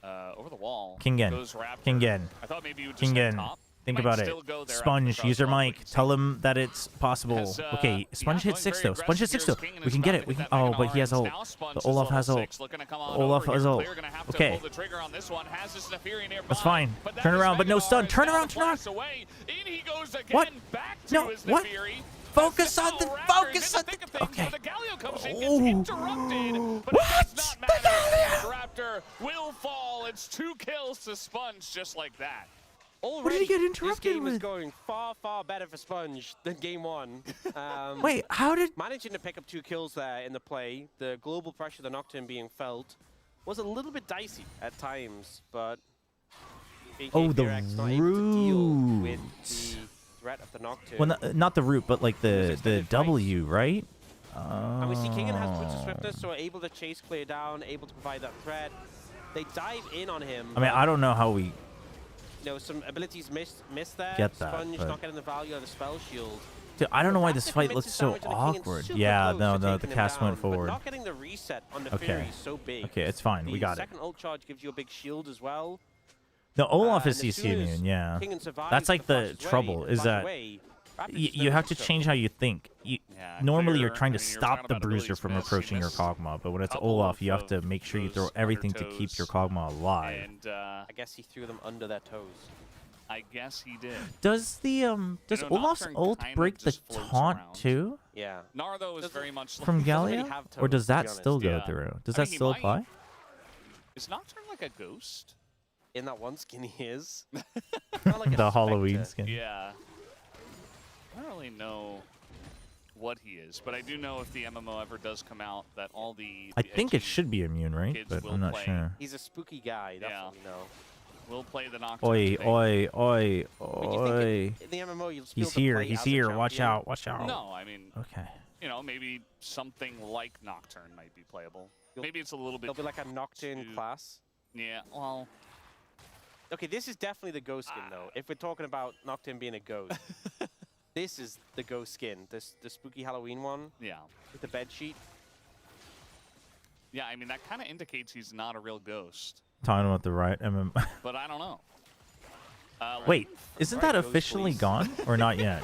S5: Over the wall.
S2: Kingen.
S5: Goes Raptor.
S2: Kingen.
S5: I thought maybe you would just hit
S2: Kingen.
S5: top.
S2: Think
S5: Might
S2: about it.
S5: still go there after
S2: Sponge,
S5: cross
S2: use your
S5: bump,
S2: mic.
S5: but you
S2: Tell
S5: see-
S2: him that it's possible.
S5: Has,
S2: Okay, Sponge
S5: yeah,
S2: hit 6
S5: going
S2: though. Sponge hit
S5: very
S2: 6 though.
S5: aggressive here.
S2: We can get it. We can. Oh, but he has ult. The Olaf has ult. Olaf has ult. Okay.
S5: Okay.
S2: That's fine. Turn around, but no stun. Turn around, turn around. What? No, what? Focus on the. Focus on the. Okay. Oh. What? The Galio!
S5: Raptor will fall. It's 2 kills to Sponge just like that.
S2: What did he get interrupted
S6: This game is
S2: with?
S6: going far, far better for Sponge than game 1.
S2: Wait, how did?
S6: Managing to pick up 2 kills there in the play, the global pressure, the Nocturne being felt, was a little bit dicey at times, but
S2: Oh, the
S6: BFX not able to deal with
S2: root.
S6: the threat of the Nocturne.
S2: Well, not the root, but like the W, right?
S6: And we see Kingen has boots of swiftness, so able to chase clear down, able to provide that threat. They dive in on him.
S2: I mean, I don't know how we
S6: some abilities miss there.
S2: get that.
S6: Sponge
S2: But...
S6: not getting the value of the spell shield.
S2: Dude, I don't know why this
S6: Raptor
S2: fight
S6: commits
S2: looks
S6: his
S2: so
S6: damage on the Kingen
S2: awkward.
S6: super
S2: Yeah,
S6: close
S2: no,
S6: to
S2: the
S6: taking him
S2: cast
S6: down,
S2: went forward.
S6: But not getting the reset on the
S2: Okay.
S6: Fury is so big.
S2: Okay, it's fine. We got it.
S6: Second ult charge gives you a big shield as well.
S2: The Olaf is
S6: and as
S2: CC
S6: soon as
S2: immune, yeah.
S6: Kingen survives
S2: That's like the
S6: fastest
S2: trouble,
S6: way,
S2: is
S6: flash
S2: that
S6: away, Raptor just
S2: you
S6: never
S2: have to
S6: does so.
S2: change how you think.
S5: Yeah,
S2: Normally,
S5: clear.
S2: you're trying to
S5: I mean, you're
S2: stop
S5: talking
S2: the
S5: about
S2: bruiser
S5: abilities
S2: from
S5: missed.
S2: approaching
S5: He
S2: your
S5: missed
S2: Kog'Maw, but when it's
S5: couple
S2: Olaf, you have
S5: of
S2: to make sure you throw
S5: those
S2: everything to
S5: undertows.
S2: keep your Kog'Maw alive.
S5: And
S6: I guess he threw them under their toes.
S5: I guess he did.
S2: Does the does
S5: know,
S2: Olaf's
S5: Nocturne
S2: ult
S5: kind of
S2: break the
S5: just floats
S2: taunt
S5: around.
S2: too
S6: Yeah.
S5: Gnar, though, is
S6: Doesn't-
S5: very much
S2: from
S6: doesn't really
S2: Galio,
S6: have
S2: or
S6: toes,
S2: does
S6: to be
S2: that
S6: honest.
S2: still go
S5: Yeah.
S2: through? Does
S5: I
S2: that
S5: mean, he
S2: still
S5: might.
S2: apply?
S5: Is Nocturne like a ghost?
S6: In that one skin he is. Not like a
S2: The Halloween
S6: spectre.
S2: skin.
S5: Yeah. I don't really know what he is, but I do know if the MMO ever does come out that all the
S2: I think it
S5: edgy
S2: should be immune, right?
S5: kids
S2: But
S5: will
S2: I'm not
S5: play.
S2: sure.
S6: He's a spooky guy, that's
S5: Yeah.
S6: what we know.
S5: will play the Nocturne.
S2: Oi,
S5: thing.
S2: oi, oi,
S6: But you
S2: oi.
S6: think in the MMO you'll still
S2: He's
S6: be able to
S2: here,
S6: play
S2: he's
S6: as a
S2: here. Watch
S6: champion?
S2: out, watch out.
S5: No, I mean,
S2: Okay.
S5: you know, maybe something like Nocturne might be playable. Maybe it's a little bit.
S6: There'll be like a Nocturne
S5: too-
S6: class.
S5: Yeah, well,
S6: Okay, this is definitely the ghost skin though. If we're talking about Nocturne being a ghost, this is the ghost skin. The spooky Halloween one
S5: yeah.
S6: with the bed sheet.
S5: Yeah, I mean, that kind of indicates he's not a real ghost.
S2: Talking about the right MM.
S5: But I don't know.
S2: Wait, isn't that
S6: Ghost
S2: officially
S6: Police.
S2: gone or not yet?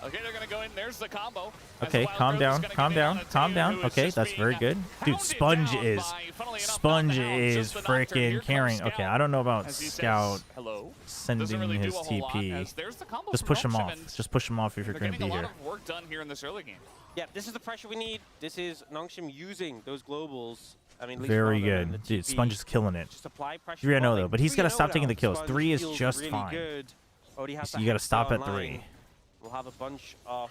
S5: Okay, they're gonna go in. There's the combo. As
S2: Okay,
S5: the Wild
S2: calm
S5: Growth is
S2: down,
S5: gonna
S2: calm
S5: come in
S2: down,
S5: on a
S2: calm
S5: Taylor
S2: down.
S5: who is
S2: Okay,
S5: just
S2: that's
S5: being
S2: very good. Dude,
S5: pounded
S2: Sponge
S5: down
S2: is
S5: by, funnily enough, not
S2: Sponge
S5: the Hound,
S2: is
S5: just the Nocturne. Here
S2: freaking
S5: comes
S2: carrying.
S5: Scout.
S2: Okay, I don't know about
S5: As he
S2: Scout
S5: says, hello.
S2: sending
S5: Doesn't really
S2: his
S5: do a whole lot,
S2: TP.
S5: as there's the combo
S2: Just
S5: from
S2: push him
S5: NONGSHIM,
S2: off.
S5: and
S2: Just push him off if you're
S5: they're
S2: going to
S5: getting
S2: be
S5: a lot
S2: here.
S5: of work done here in this early game.
S6: Yeah, this is the pressure we need. This is NONGSHIM using those globals. I mean,
S2: Very
S6: Leaf Runner and
S2: good.
S6: the
S2: Dude,
S6: TP.
S2: Sponge is killing it.
S6: Just apply pressure.
S2: 3-0
S6: bot
S2: though,
S6: lane.
S2: but he's got to
S6: 3-0
S2: stop taking
S6: now.
S2: the kills.
S6: Sponge
S2: 3 is
S6: feels
S2: just
S6: really
S2: fine.
S6: Good. Already has
S2: You
S6: the
S2: got to
S6: Hex
S2: stop at
S6: online.
S2: 3.
S6: We'll have a bunch of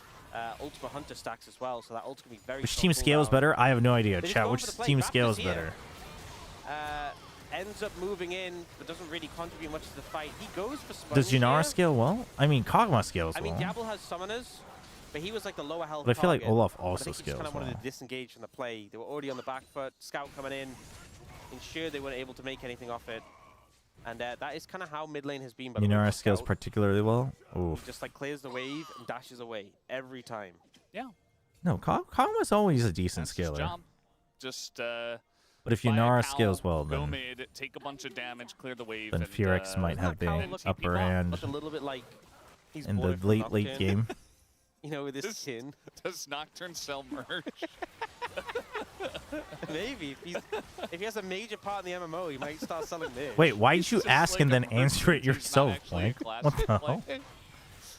S6: Ultima Hunter stacks as well, so that ult's going to be very
S2: Which
S6: strong
S2: team scales
S6: cooldown.
S2: better? I have no idea.
S6: They just
S2: Chat,
S6: go
S2: which
S6: for the play.
S2: team
S6: Raptors
S2: scales
S6: here.
S2: better?
S6: Ends up moving in, but doesn't really contribute much to the fight. He goes for Sponge
S2: Does Junara
S6: here.
S2: scale well? I mean, Kog'Maw scales
S6: I mean,
S2: well.
S6: Diablo has summoners, but he was like the lower health
S2: But I feel like
S6: target.
S2: Olaf
S6: But
S2: also
S6: I think he just kind
S2: scales
S6: of wanted
S2: well.
S6: to disengage from the play. They were already on the back foot. Scout coming in, ensure they weren't able to make anything off it. And that is kind of how mid lane has been. By the way,
S2: Junara
S6: for
S2: scales
S6: Scout.
S2: particularly well.
S6: He
S2: Oof.
S6: just like clears the wave and dashes away every time.
S5: Yeah,
S2: No, Kog'Maw's always a decent
S5: that's his
S2: scaler.
S5: job. Just
S2: But if
S5: buy a
S2: Junara
S5: cowl,
S2: scales well,
S5: go
S2: then
S5: mid, take a bunch of damage, clear the wave.
S2: then
S5: and,
S2: Furex might have
S6: Doesn't that
S2: the
S6: Kyle look-
S2: upper
S5: look
S2: hand
S6: Look a little bit like he's
S2: in
S6: boy
S2: the
S6: from
S2: late
S6: Nocturne.
S2: game.
S6: You know, with his
S5: This-
S6: skin.
S5: Does Nocturne sell merch?
S6: Maybe if he has a major part in the MMO, he might start selling this.
S2: Wait, why did
S5: It's
S2: you
S5: just
S2: ask
S5: like
S2: and
S5: a
S2: then
S5: merch
S2: answer it
S5: he's not
S2: yourself,
S5: actually a
S2: Blank?
S5: class
S2: What the
S5: play.
S2: hell?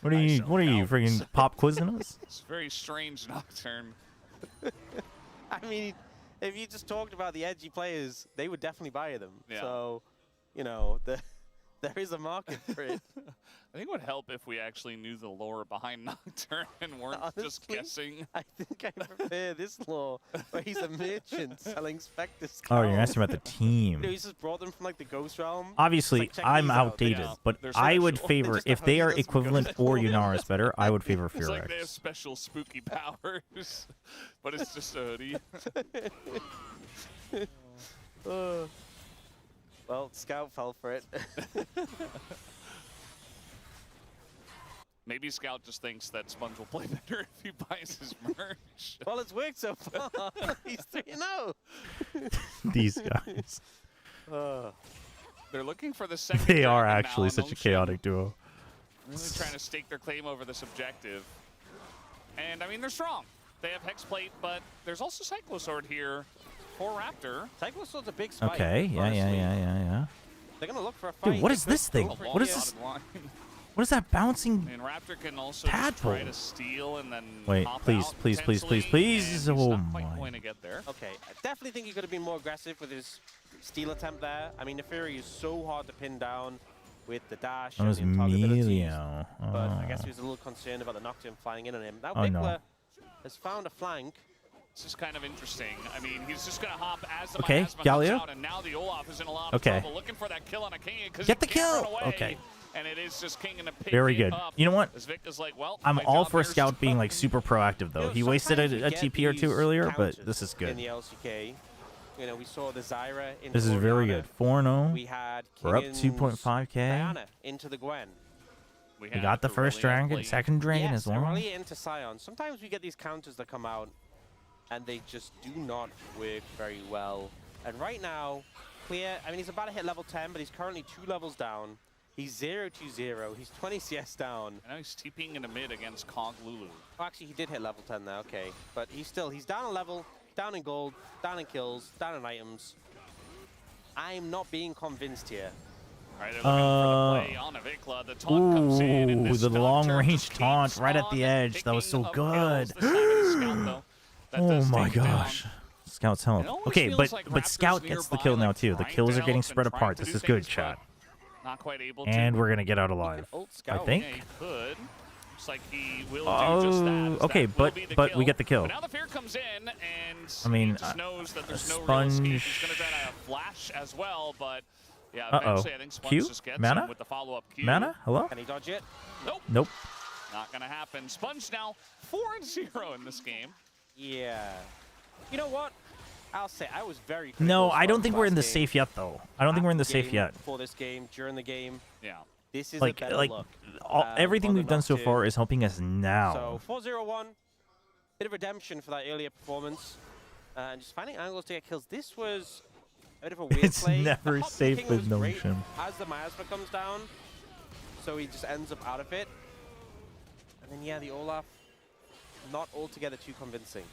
S2: What are
S5: I
S2: you?
S5: sell
S2: What are you?
S5: cows.
S2: Friggin' pop quizzing us?
S5: It's very strange, Nocturne.
S6: I mean, if you just talked about the edgy players, they would definitely buy them.
S5: Yeah.
S6: So, you know, there is a market for it.
S5: I think it would help if we actually knew the lore behind Nocturne and weren't just
S6: Honestly,
S5: guessing.
S6: I think I prefer this lore, where he's a merchant selling Spectres.
S2: Oh, you're asking about the team.
S6: You know, he's just brought them from like the Ghost Realm.
S2: Obviously,
S6: It's like, check
S2: I'm
S6: these out.
S2: outdated,
S5: Yeah,
S2: but
S5: they're
S2: I would
S5: special.
S2: favor
S6: Just
S2: if
S6: how
S2: they
S6: he
S2: are
S6: does some
S2: equivalent
S6: good
S2: or
S6: stuff.
S2: Yunar is better. I would favor
S5: It's like they have
S2: Furex.
S5: special spooky powers, but it's just a hoodie.
S6: Well, Scout fell for it.
S5: Maybe Scout just thinks that Sponge will play better if he buys his merch.
S6: Well, it's worked so far. He's 3-0.
S2: These guys.
S5: They're looking for the second.
S2: They are
S5: dragon
S2: actually
S5: now,
S2: such a
S5: NONGSHIM
S2: chaotic duo.
S5: Really trying to stake their claim over this objective. And I mean, they're strong. They have Hexplate, but there's also Cyclosword here for Raptor.
S6: Cyclosword's a big spike.
S2: Okay, yeah.
S6: They're going to look for a fight.
S2: Dude, what is
S6: They could
S2: this thing?
S6: go for
S2: What is
S6: it.
S2: this?
S5: Dotted line.
S2: What is that bouncing?
S5: And Raptor can also just try
S2: Tadpole.
S5: to steal and then
S2: Wait,
S5: hop
S2: please,
S5: out
S2: please, please, please,
S5: potentially,
S2: please.
S5: and he's
S2: Oh
S5: not quite
S2: my.
S5: going to get there.
S6: Okay, I definitely think he could have been more aggressive with his steal attempt there. I mean, Neferi is so hard to pin down with the dash
S2: That
S6: and
S2: was
S6: the targetabilities.
S2: Melio.
S6: But I guess
S2: Oh.
S6: he was a little concerned about the Nocturne flying in on him. Now
S2: Oh, no.
S6: Bigler has found a flank.
S5: This is kind of interesting. I mean, he's just going to hop as the
S2: Okay,
S5: miasma comes
S2: Galio.
S5: out, and now the Olaf is in a lot of
S2: Okay.
S5: trouble, looking for that kill on a King because
S2: Get the
S5: he can't
S2: kill!
S5: run away.
S2: Okay.
S5: and it is just King and a pick.
S2: Very good. You know what?
S5: As Vic is like, well,
S2: I'm
S5: my
S2: all
S5: job
S2: for
S5: here's
S2: Scout being like
S5: done.
S2: super proactive though. He wasted a TP or two earlier, but this is
S6: In
S2: good.
S6: the LCK, you know, we saw the Zyra into
S2: This is very
S6: Orianna.
S2: good. 4-0.
S6: We had
S2: We're up
S6: Kingan's
S2: 2.5k.
S6: Diana into the Gwen.
S2: We got the first dragon, second dragon
S6: Yes,
S2: as well.
S6: Aurelia into Sion. Sometimes we get these counters that come out and they just do not work very well. And right now, Clear, I mean, he's about to hit level 10, but he's currently 2 levels down. He's 0-2-0. He's 20 CS down.
S5: And now he's TPing in the mid against Cog Lulu.
S6: Oh, actually, he did hit level 10 now, okay. But he's down a level, down in gold, down in kills, down in items. I'm not being convinced here.
S5: All right, they're looking for the play on Avikla. The taunt comes in, and this
S2: the
S5: Nocturne
S2: long-range
S5: just
S2: taunt
S5: keeps
S2: right at the
S5: on
S2: edge. That was so
S5: picking up
S2: good.
S5: kills. This time it is Scout, though, that
S2: Oh
S5: does
S2: my
S5: take it down.
S2: gosh. Scout's health.
S5: It almost
S2: Okay,
S5: feels
S2: but
S5: like
S2: but
S5: Raptors
S2: Scout gets the
S5: nearby,
S2: kill now
S5: like,
S2: too. The
S5: trying
S2: kills
S5: to
S2: are getting
S5: help
S2: spread
S5: and trying
S2: apart.
S5: to
S2: This
S5: do
S2: is good,
S5: things,
S2: chat.
S5: but not quite able to.
S2: And we're gonna get out alive.
S6: Ult
S2: I
S6: Scout.
S2: think.
S5: Yeah, he could. Looks like he will do just that. as
S2: Okay,
S5: that will
S2: but
S5: be the
S2: we get the kill.
S5: But now the fear comes in, and
S2: I mean,
S5: he just knows that there's no real
S2: Sponge.
S5: escape. He's gonna try to flash as well, but yeah,
S2: Uh-oh.
S5: eventually I think Sponge
S2: Q?
S5: just gets
S2: Mana?
S5: him with the follow-up Q.
S2: Mana? Hello?
S6: Can he dodge it?
S5: Nope.
S2: Nope.
S5: Not gonna happen. Sponge now 4-0 in this game.
S6: Yeah. You know what? I'll say I was very
S2: No,
S6: critical of
S2: I don't
S6: Sponge
S2: think we're in the
S6: last game.
S2: safe yet, though. I don't think we're in the
S6: After
S2: safe
S6: game,
S2: yet.
S6: Before this game, during the game,
S5: Yeah.
S6: this is
S2: Like,
S6: a better
S2: like
S6: look.
S2: everything
S6: on the
S2: we've done so
S6: Nocturne.
S2: far is helping us now.
S6: So 4-0-1, bit of redemption for that earlier performance, and just finding angles to get kills. This was a bit of a weird
S2: It's
S6: play.
S2: never
S6: The hop
S2: safe
S6: king
S2: with
S6: was great
S2: NONGSHIM.
S6: as the miasma comes down, so he just ends up out of it. And then yeah, the Olaf, not altogether too convincing.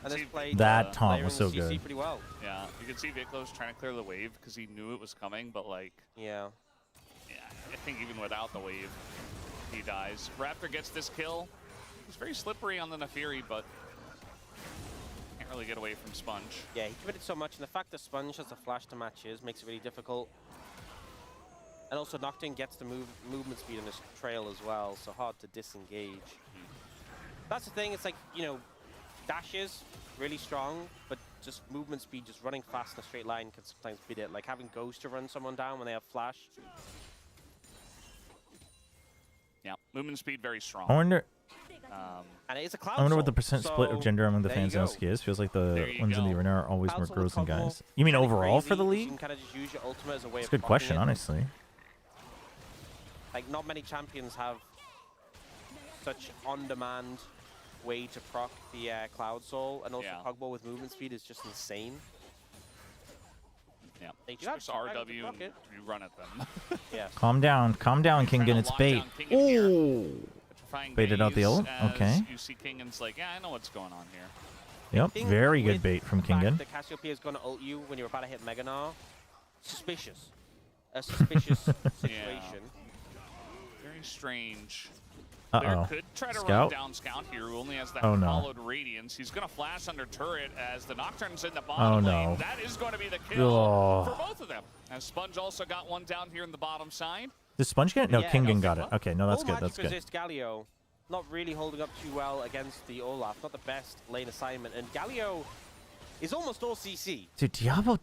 S6: And this played
S2: That taunt
S6: layering
S2: was
S6: the
S2: so
S6: CC
S2: good.
S6: pretty well.
S5: Yeah, you can see Viklo's trying to clear the wave because he knew it was coming, but like,
S6: Yeah.
S5: yeah, I think even without the wave, he dies. Raptor gets this kill. He's very slippery on the Nefiri, but can't really get away from Sponge.
S6: Yeah, he committed so much, and the fact that Sponge has a flash to match his makes it really difficult. And also Nocturne gets the movement speed on his trail as well, so hard to disengage. That's the thing, it's like, you know, dashes, really strong, but just movement speed, just running fast in a straight line can sometimes beat it. Like having Ghost to run someone down when they have flash.
S5: Yeah, movement speed very strong.
S2: I wonder.
S6: And it is a cloud
S2: I wonder what the
S6: soul,
S2: percent split of
S6: so
S2: gender among the
S6: there you
S2: fans in
S6: go.
S2: LCK is. Feels like the
S5: There you
S2: ones in the
S5: go.
S2: arena are always
S6: Cloud
S2: more
S6: soul
S2: girls than
S6: combo,
S2: guys. You mean
S6: kinda
S2: overall for
S6: crazy.
S2: the
S6: You
S2: league?
S6: can kind of just use your ultimate as a way
S2: It's
S6: of
S2: a good
S6: blocking
S2: question,
S6: it.
S2: honestly.
S6: Like, not many champions have such on-demand way to proc the Cloud Soul, and also
S5: Yeah.
S6: Pogba with movement speed is just insane.
S5: Yeah,
S6: They do
S5: just
S6: have
S5: push
S6: some items to
S5: RW
S6: block
S5: and
S6: it.
S5: you run at them.
S6: Yes.
S2: Calm down, Kingan. It's
S5: lock
S2: bait.
S5: down Kingan here.
S2: Ooh.
S5: Petrifying
S2: Baited out the
S5: Gaze
S2: ult?
S5: as
S2: Okay.
S5: You see Kingan's like, yeah, I know what's going on here.
S2: Yep,
S6: Think
S2: very good
S6: with
S2: bait from
S6: the fact
S2: Kingan.
S6: that Cassiopeia is going to ult you when you're about to hit Mega Gnar, suspicious. A suspicious situation.
S5: Very strange.
S2: Uh
S5: There
S2: oh.
S5: could try to run
S2: Scout.
S5: down Scout here, who only has that
S2: Oh, no.
S5: followed Radiance. He's going to flash under turret as the Nocturne's in the bottom
S2: Oh,
S5: lane.
S2: no.
S5: That is going to be the kill
S2: Oh.
S5: for both of them. As Sponge also got one down here in the bottom side.
S2: Did Sponge get it? No,
S6: Yeah,
S2: Kingan
S6: no,
S2: got it. Okay, no, that's
S6: Full
S2: good.
S6: magic
S2: That's good.
S6: resist Galio, not really holding up too well against the Olaf. Not the best lane assignment. And Galio is almost all CC.
S2: Dude, Diablo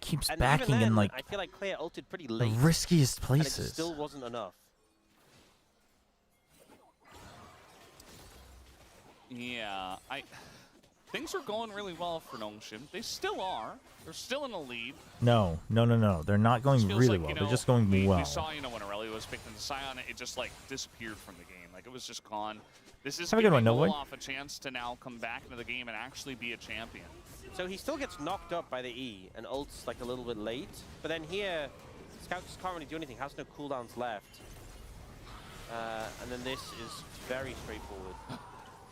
S2: keeps
S6: And
S2: backing
S6: even then,
S2: in like
S6: I feel like Claire ulted pretty
S2: the
S6: late.
S2: riskiest
S6: And it
S2: places.
S6: still wasn't enough.
S5: Yeah, things are going really well for NONGSHIM. They still are. They're still in the lead.
S2: No. They're not going
S5: Just feels
S2: really
S5: like,
S2: well.
S5: you
S2: They're
S5: know,
S2: just going
S5: we
S2: well.
S5: saw, when Aurelia was picked into Sion, it just like disappeared from the game. Like it was just gone. This is
S2: Have a good
S5: giving
S2: one, Novoid.
S5: Olaf a chance to now come back into the game and actually be a champion.
S6: So he still gets knocked up by the E and ults like a little bit late. But then here, Scout just can't really do anything. Has no cooldowns left. And then this is very straightforward.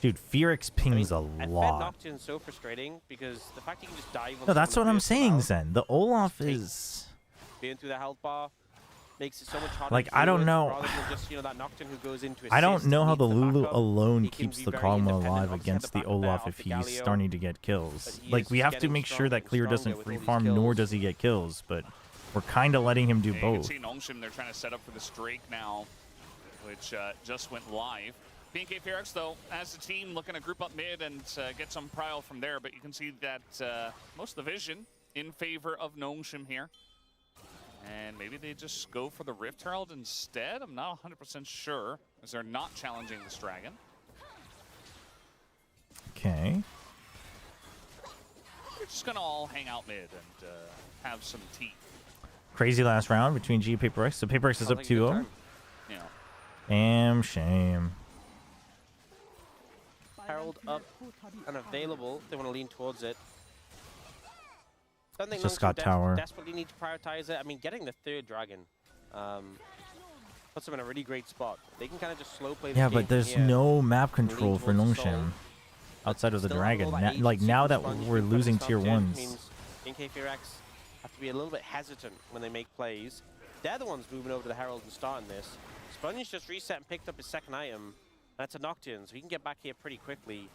S2: Dude, Fearix pings a
S6: And Fed
S2: lot.
S6: Nocturne's so frustrating because the fact he can just dive on
S2: No, that's what
S6: someone
S2: I'm
S6: with
S2: saying,
S6: Burst
S2: Zen. The Olaf
S6: Take-
S2: is...
S6: being through the health bar makes it so much harder.
S2: Like,
S6: to
S2: I
S6: deal
S2: don't
S6: with,
S2: know.
S6: Rather than just, that Nocturne who goes into
S2: I don't
S6: assist
S2: know
S6: and
S2: how the
S6: needs
S2: Lulu
S6: backup.
S2: alone
S6: He can
S2: keeps
S6: be
S2: the
S6: very
S2: Kog'Maw
S6: independent.
S2: alive
S6: Obviously,
S2: against
S6: had
S2: the
S6: backup there
S2: Olaf
S6: off
S2: if
S6: the
S2: he's
S6: Galio,
S2: starting to get
S6: but
S2: kills.
S6: he
S2: Like,
S6: is
S2: we have to
S6: getting
S2: make sure
S6: stronger
S2: that
S6: and
S2: Clear
S6: stronger
S2: doesn't
S6: with
S2: free
S6: all these
S2: farm, nor
S6: kills.
S2: does he get kills, but we're kind of letting him do
S5: And you can
S2: both.
S5: see NONGSHIM, they're trying to set up for this Drake now, which just went live. PNK Fearix, though, as a team, looking to group up mid and get some prile from there, but you can see that most of the vision in favor of NONGSHIM here. And maybe they just go for the Rift Herald instead? I'm not 100% sure, as they're not challenging this dragon.
S2: Okay.
S5: We're just gonna all hang out mid and have some tea.
S2: Crazy last round between G and Paper X. So Paper X is up 2-0.
S5: Yeah.
S2: Damn shame.
S6: Herald up and available. They want to lean towards it. Don't think
S2: Just
S6: NONGSHIM
S2: got tower.
S6: desperately need to prioritize it. I mean, getting the third dragon puts them in a really great spot. They can kind of just slow play this
S2: Yeah,
S6: game
S2: but there's
S6: from here.
S2: no map control for
S6: towards the
S2: NONGSHIM outside of the
S6: Still have
S2: dragon.
S6: all that
S2: Na like
S6: agency
S2: now
S6: from
S2: that
S6: Sponge
S2: we're
S6: being
S2: losing
S6: put in
S2: tier
S6: top turn
S2: 1s.
S6: means NK4X have to be a little bit hesitant when they make plays. They're the ones moving over to the Herald and starting this. Sponge just reset and picked up his second item. That's a Nocturne, so he can get back here pretty quickly.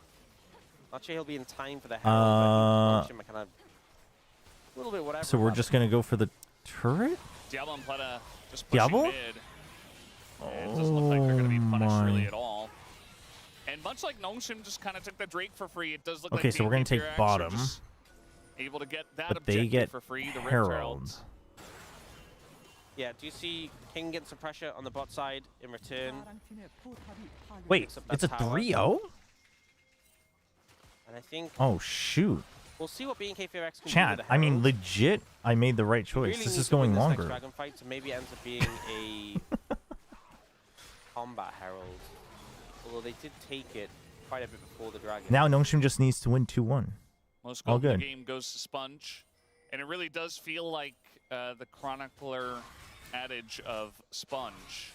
S6: Not sure he'll be in time for the Herald, but NONGSHIM are kind of a little bit whatever.
S2: So we're just gonna go for the turret?
S5: Diablo and Pleta just pushing
S2: Diablo?
S5: mid. And it doesn't look like they're going to be punished
S2: my.
S5: really at all. And much like NONGSHIM just kind of took the Drake for free, it does look like
S2: Okay, so we're gonna take
S5: BFX are
S2: bottom.
S5: just able to get that
S2: But
S5: objective
S2: they get
S5: for free, the Rift
S2: Herald.
S5: Heralds.
S6: Yeah, do you see King getting some pressure on the bot side in return?
S2: Wait,
S6: Picks up that
S2: it's a
S6: tower.
S2: 3-0?
S6: And I think
S2: Oh shoot.
S6: we'll see what BNK4X can do
S2: Chat,
S6: with the
S2: I mean
S6: Herald.
S2: legit, I made the right choice.
S6: Really
S2: This
S6: need
S2: is
S6: to win
S2: going
S6: this next
S2: longer.
S6: Dragon fight, so maybe it ends up being a combat Herald. Although they did take it quite a bit before the dragon.
S2: Now NONGSHIM just needs to win 2-1.
S5: Most
S2: All
S5: goal in
S2: good.
S5: the game goes to Sponge. And it really does feel like the chronicler adage of Sponge,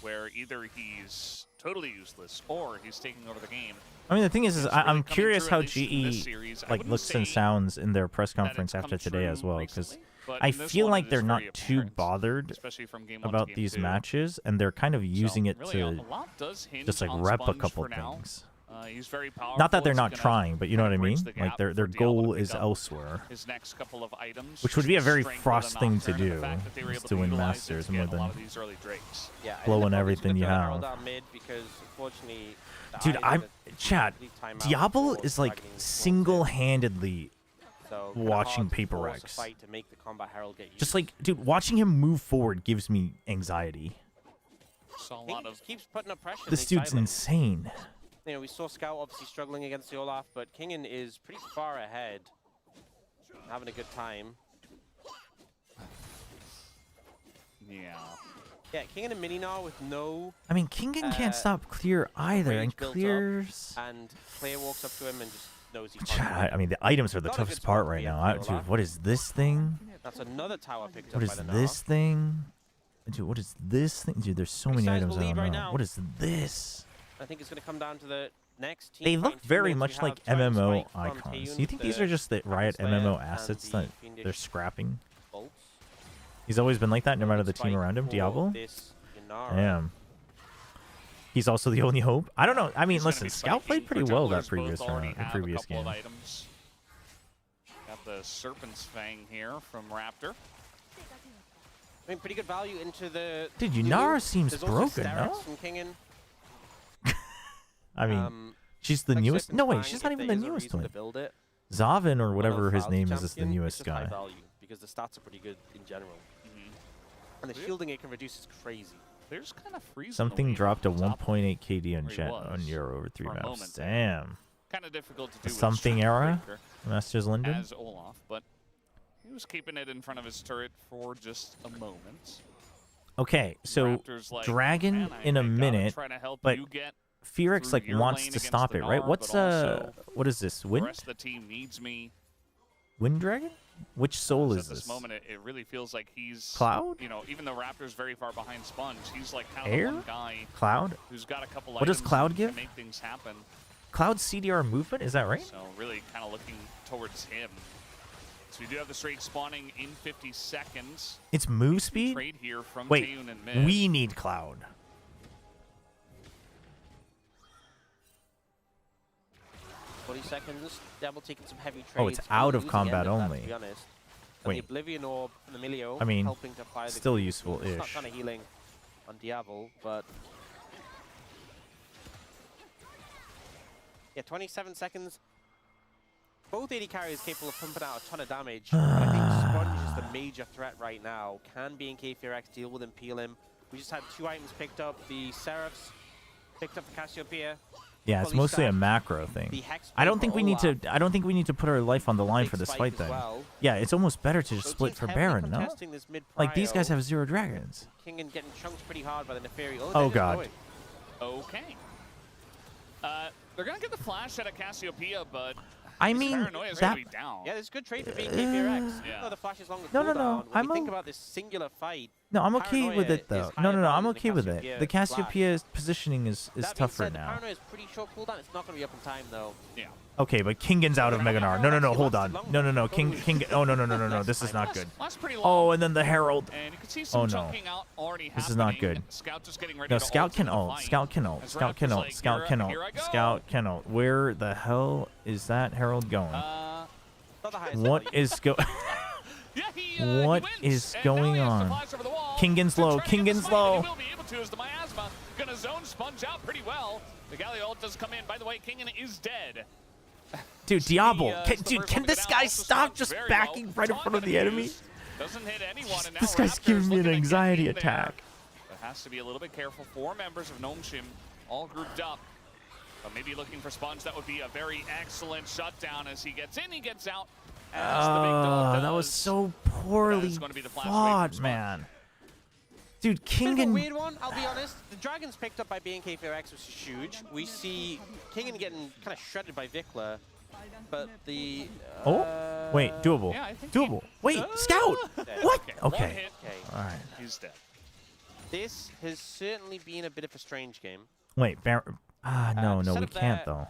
S5: where either he's totally useless or he's taking over the game.
S2: I mean, the thing is
S5: It's
S2: I'm
S5: really coming
S2: curious
S5: true,
S2: how
S5: at least in this
S2: GE
S5: series. I
S2: like
S5: wouldn't
S2: looks and
S5: say
S2: sounds in their press
S5: that
S2: conference
S5: it's
S2: after
S5: come
S2: today as
S5: true
S2: well, because
S5: recently, but
S2: I
S5: in this
S2: feel
S5: one,
S2: like
S5: it
S2: they're
S5: is
S2: not
S5: very
S2: too
S5: apparent,
S2: bothered
S5: especially from game 1 to
S2: about
S5: game
S2: these
S5: 2.
S2: matches, and they're kind of using
S5: So,
S2: it
S5: really,
S2: to
S5: a lot does hinge
S2: just like
S5: on
S2: rep a
S5: Sponge
S2: couple
S5: for now.
S2: things.
S5: He's very powerful.
S2: Not that they're
S5: He's
S2: not
S5: gonna
S2: trying, but you know what I
S5: bridge
S2: mean?
S5: the
S2: Like
S5: gap
S2: their
S5: for Diablo
S2: goal
S5: to pick
S2: is
S5: up
S2: elsewhere.
S5: his next couple of items,
S2: Which would be a very
S5: strength of the
S2: frost thing to
S5: Nocturne and the
S2: do,
S5: fact that they were
S2: is
S5: able
S2: to win
S5: utilize it
S2: Masters
S5: to
S2: more
S5: get a lot
S2: than
S5: of these early Drakes.
S6: Yeah, I think
S2: blowing
S6: they're probably
S2: everything
S6: just
S2: you
S6: gonna throw
S2: have.
S6: Herald down mid because unfortunately the
S2: Dude,
S6: Iron
S2: I'm
S6: is a
S2: chat.
S6: complete timeout
S2: Diablo
S6: before
S2: is like
S6: dragging towards it.
S2: single-handedly
S6: So kinda
S2: watching
S6: hard to
S2: Paper
S6: force a
S2: X.
S6: fight to make the combat Herald get
S2: just
S6: used.
S2: like, dude, watching him move forward gives me anxiety.
S5: Saw a
S6: King
S5: lot of
S6: just keeps putting up pressure.
S2: This dude's insane.
S6: You know, we saw Scout obviously struggling against the Olaf, but Kingen is pretty far ahead, having a good time.
S5: yeah.
S6: Yeah, Kingen and Mininar with no,
S2: I mean, Kingen can't stop clear either,
S6: rage
S2: and
S6: builds up,
S2: clears.
S6: and player walks up to him and just knows he can't.
S2: Chat, I mean, the items are the
S6: Not a good
S2: toughest
S6: spot
S2: part
S6: to
S2: right
S6: be in
S2: now.
S6: for
S2: Dude,
S6: Olaf.
S2: what is this thing?
S6: That's another tower picked
S2: What
S6: up
S2: is
S6: by the
S2: this thing? Dude, what is this thing? Dude, there's so
S6: Pretty
S2: many
S6: sizable
S2: items I
S6: lead
S2: don't
S6: right
S2: know.
S6: now.
S2: What is this?
S6: I think it's going to come down to the next team.
S2: They
S6: fight.
S2: look
S6: In 2
S2: very
S6: minutes,
S2: much
S6: we
S2: like
S6: have Dragon
S2: MMO
S6: Spike from
S2: icons.
S6: Taeyun,
S2: Do you think these
S6: the
S2: are just the Riot
S6: Slayer,
S2: MMO
S6: and
S2: assets
S6: the
S2: that
S6: Fiendish
S2: they're scrapping?
S6: bolts.
S2: He's always been like that, no matter the
S6: Spike
S2: team around him.
S6: for
S2: Diablo?
S6: this Inara.
S2: Damn. He's also the only hope. I don't know. I mean,
S5: He's gonna
S2: listen,
S5: be
S2: Scout
S5: spiking
S2: played pretty
S5: for
S2: well
S5: junglers.
S2: that previous
S5: Both already
S2: round,
S5: have a
S2: previous
S5: couple of
S2: game.
S5: items. Got the Serpent's Fang here from Raptor.
S6: I mean, pretty good value into the.
S2: Dude,
S6: Lulu.
S2: Yunara seems
S6: There's also
S2: broken,
S6: Sterak's
S2: no?
S6: from Kingen.
S2: I mean, she's the
S6: like
S2: newest.
S6: Serpent's
S2: No, wait,
S6: Fang,
S2: she's
S6: if
S2: not even
S6: there
S2: the
S6: is a
S2: newest
S6: reason
S2: one.
S6: to build it.
S2: Zavin or whatever his
S6: Although
S2: name
S6: Fal's
S2: is the
S6: champion,
S2: newest
S6: it's just high
S2: guy.
S6: value because the stats are pretty good in general. And the shielding it can reduce is crazy.
S5: There's kind of freezing.
S2: Something dropped to 1.8 KD on
S5: where he
S2: Jet
S5: was
S2: on Euro over 3
S5: for a
S2: maps.
S5: moment.
S2: Damn.
S5: Kind of difficult to do.
S2: The
S5: with
S2: something era?
S5: Breaker
S2: Masters Linden?
S5: as Olaf, but he was keeping it in front of his turret for just a moment.
S2: Okay, so
S5: Raptor's like,
S2: Dragon
S5: "Man, I
S2: in a
S5: gotta
S2: minute,
S5: try to help
S2: but
S5: you get
S2: Fearix
S5: through
S2: like
S5: your
S2: wants
S5: lane
S2: to
S5: against
S2: stop
S5: the
S2: it, right?
S5: Gnar,
S2: What's
S5: but also
S2: what is this?
S5: the
S2: Wind?
S5: rest of the team needs me.
S2: Wind Dragon? Which soul
S5: At
S2: is
S5: this
S2: this?
S5: moment, it really feels like he's
S2: Cloud?
S5: You know, even though Raptor's very far behind Sponge, he's like kind of
S2: Air?
S5: the one guy
S2: Cloud?
S5: who's got a couple
S2: What does
S5: items
S2: Cloud
S5: that
S2: give?
S5: can make things happen.
S2: Cloud CDR movement, is that right?
S5: So really kind of looking towards him. So we do have the straight spawning in 50 seconds.
S2: It's move speed?
S5: Trade here from
S2: Wait,
S5: Taeyun and mid.
S2: we need Cloud.
S6: 40 seconds. Devil taking some heavy trades.
S2: Oh, it's out of
S6: Losing
S2: combat
S6: end of that,
S2: only.
S6: To be honest. And
S2: Wait.
S6: the Oblivion Orb from Emilio
S2: I mean,
S6: helping to apply the
S2: still useful-ish.
S6: It's not kind of healing on Diablo, but yeah, 27 seconds. Both AD carriers capable of pumping out a ton of damage. But I think Sponge is the major threat right now. Can BNK FearX deal with him, peel him? We just had 2 items picked up. The Seraphs picked up the Cassiopeia.
S2: Yeah, it's mostly a macro thing. I don't think we need to. I don't think we need to put our life on the line for this fight. Then, yeah, it's almost better to just split for Baron, no? Like these guys have 0 dragons.
S6: Kingen getting chunked pretty hard by the Neferi.
S2: Oh god.
S5: Okay. They're gonna get the flash out of Cassiopeia, but
S2: I mean, that.
S6: Yeah, there's a good trade for BNK FearX.
S5: Yeah.
S6: No, the flash is longer.
S2: No.
S6: When you think about this singular fight.
S2: No, I'm okay with it though. No, I'm okay with it. The
S6: Cassiopeia
S2: Cassiopeia's positioning is tougher now.
S6: Paranoia is pretty short cooldown. It's not going to be up in time though.
S5: Yeah.
S2: Okay, but Kingan's out of Mega Gnar. No, hold on. No. King. Oh no. This is not good. Oh, and then the Herald.
S5: And you can see some chunking out already
S2: this is not good.
S5: Scout just getting ready
S2: No,
S5: to
S2: Scout can
S5: ult.
S2: ult. Scout can ult. Scout can ult. Scout can ult. Scout can ult. Where the hell is that Herald going? What is What is going on? Kingan's low. Kingan's low.
S5: He will be able to as the miasma gonna zone Sponge out pretty well. The Galio ult does come in. By the way, Kingen is dead.
S2: Dude, Diablo. Can this guy stop just backing right in front of the enemy?
S5: Doesn't hit anyone, and now
S2: This guy's giving me an anxiety attack.
S5: But has to be a little bit careful. 4 members of NONGSHIM all grouped up. But maybe looking for Sponge. That would be a very excellent shutdown. As he gets in, he gets out.
S2: That was so poorly fought, man. Dude, Kingen.
S6: Bit of a weird one, I'll be honest. The Dragons picked up by BNK FearX was huge. We see Kingen getting kind of shredded by Vikla, but the.
S2: Oh, wait, doable.
S5: Yeah, I think
S2: doable. Wait, Scout. What? Okay. All right.
S5: He's dead.
S6: This has certainly been a bit of a strange game.
S2: Wait, no, we can't though.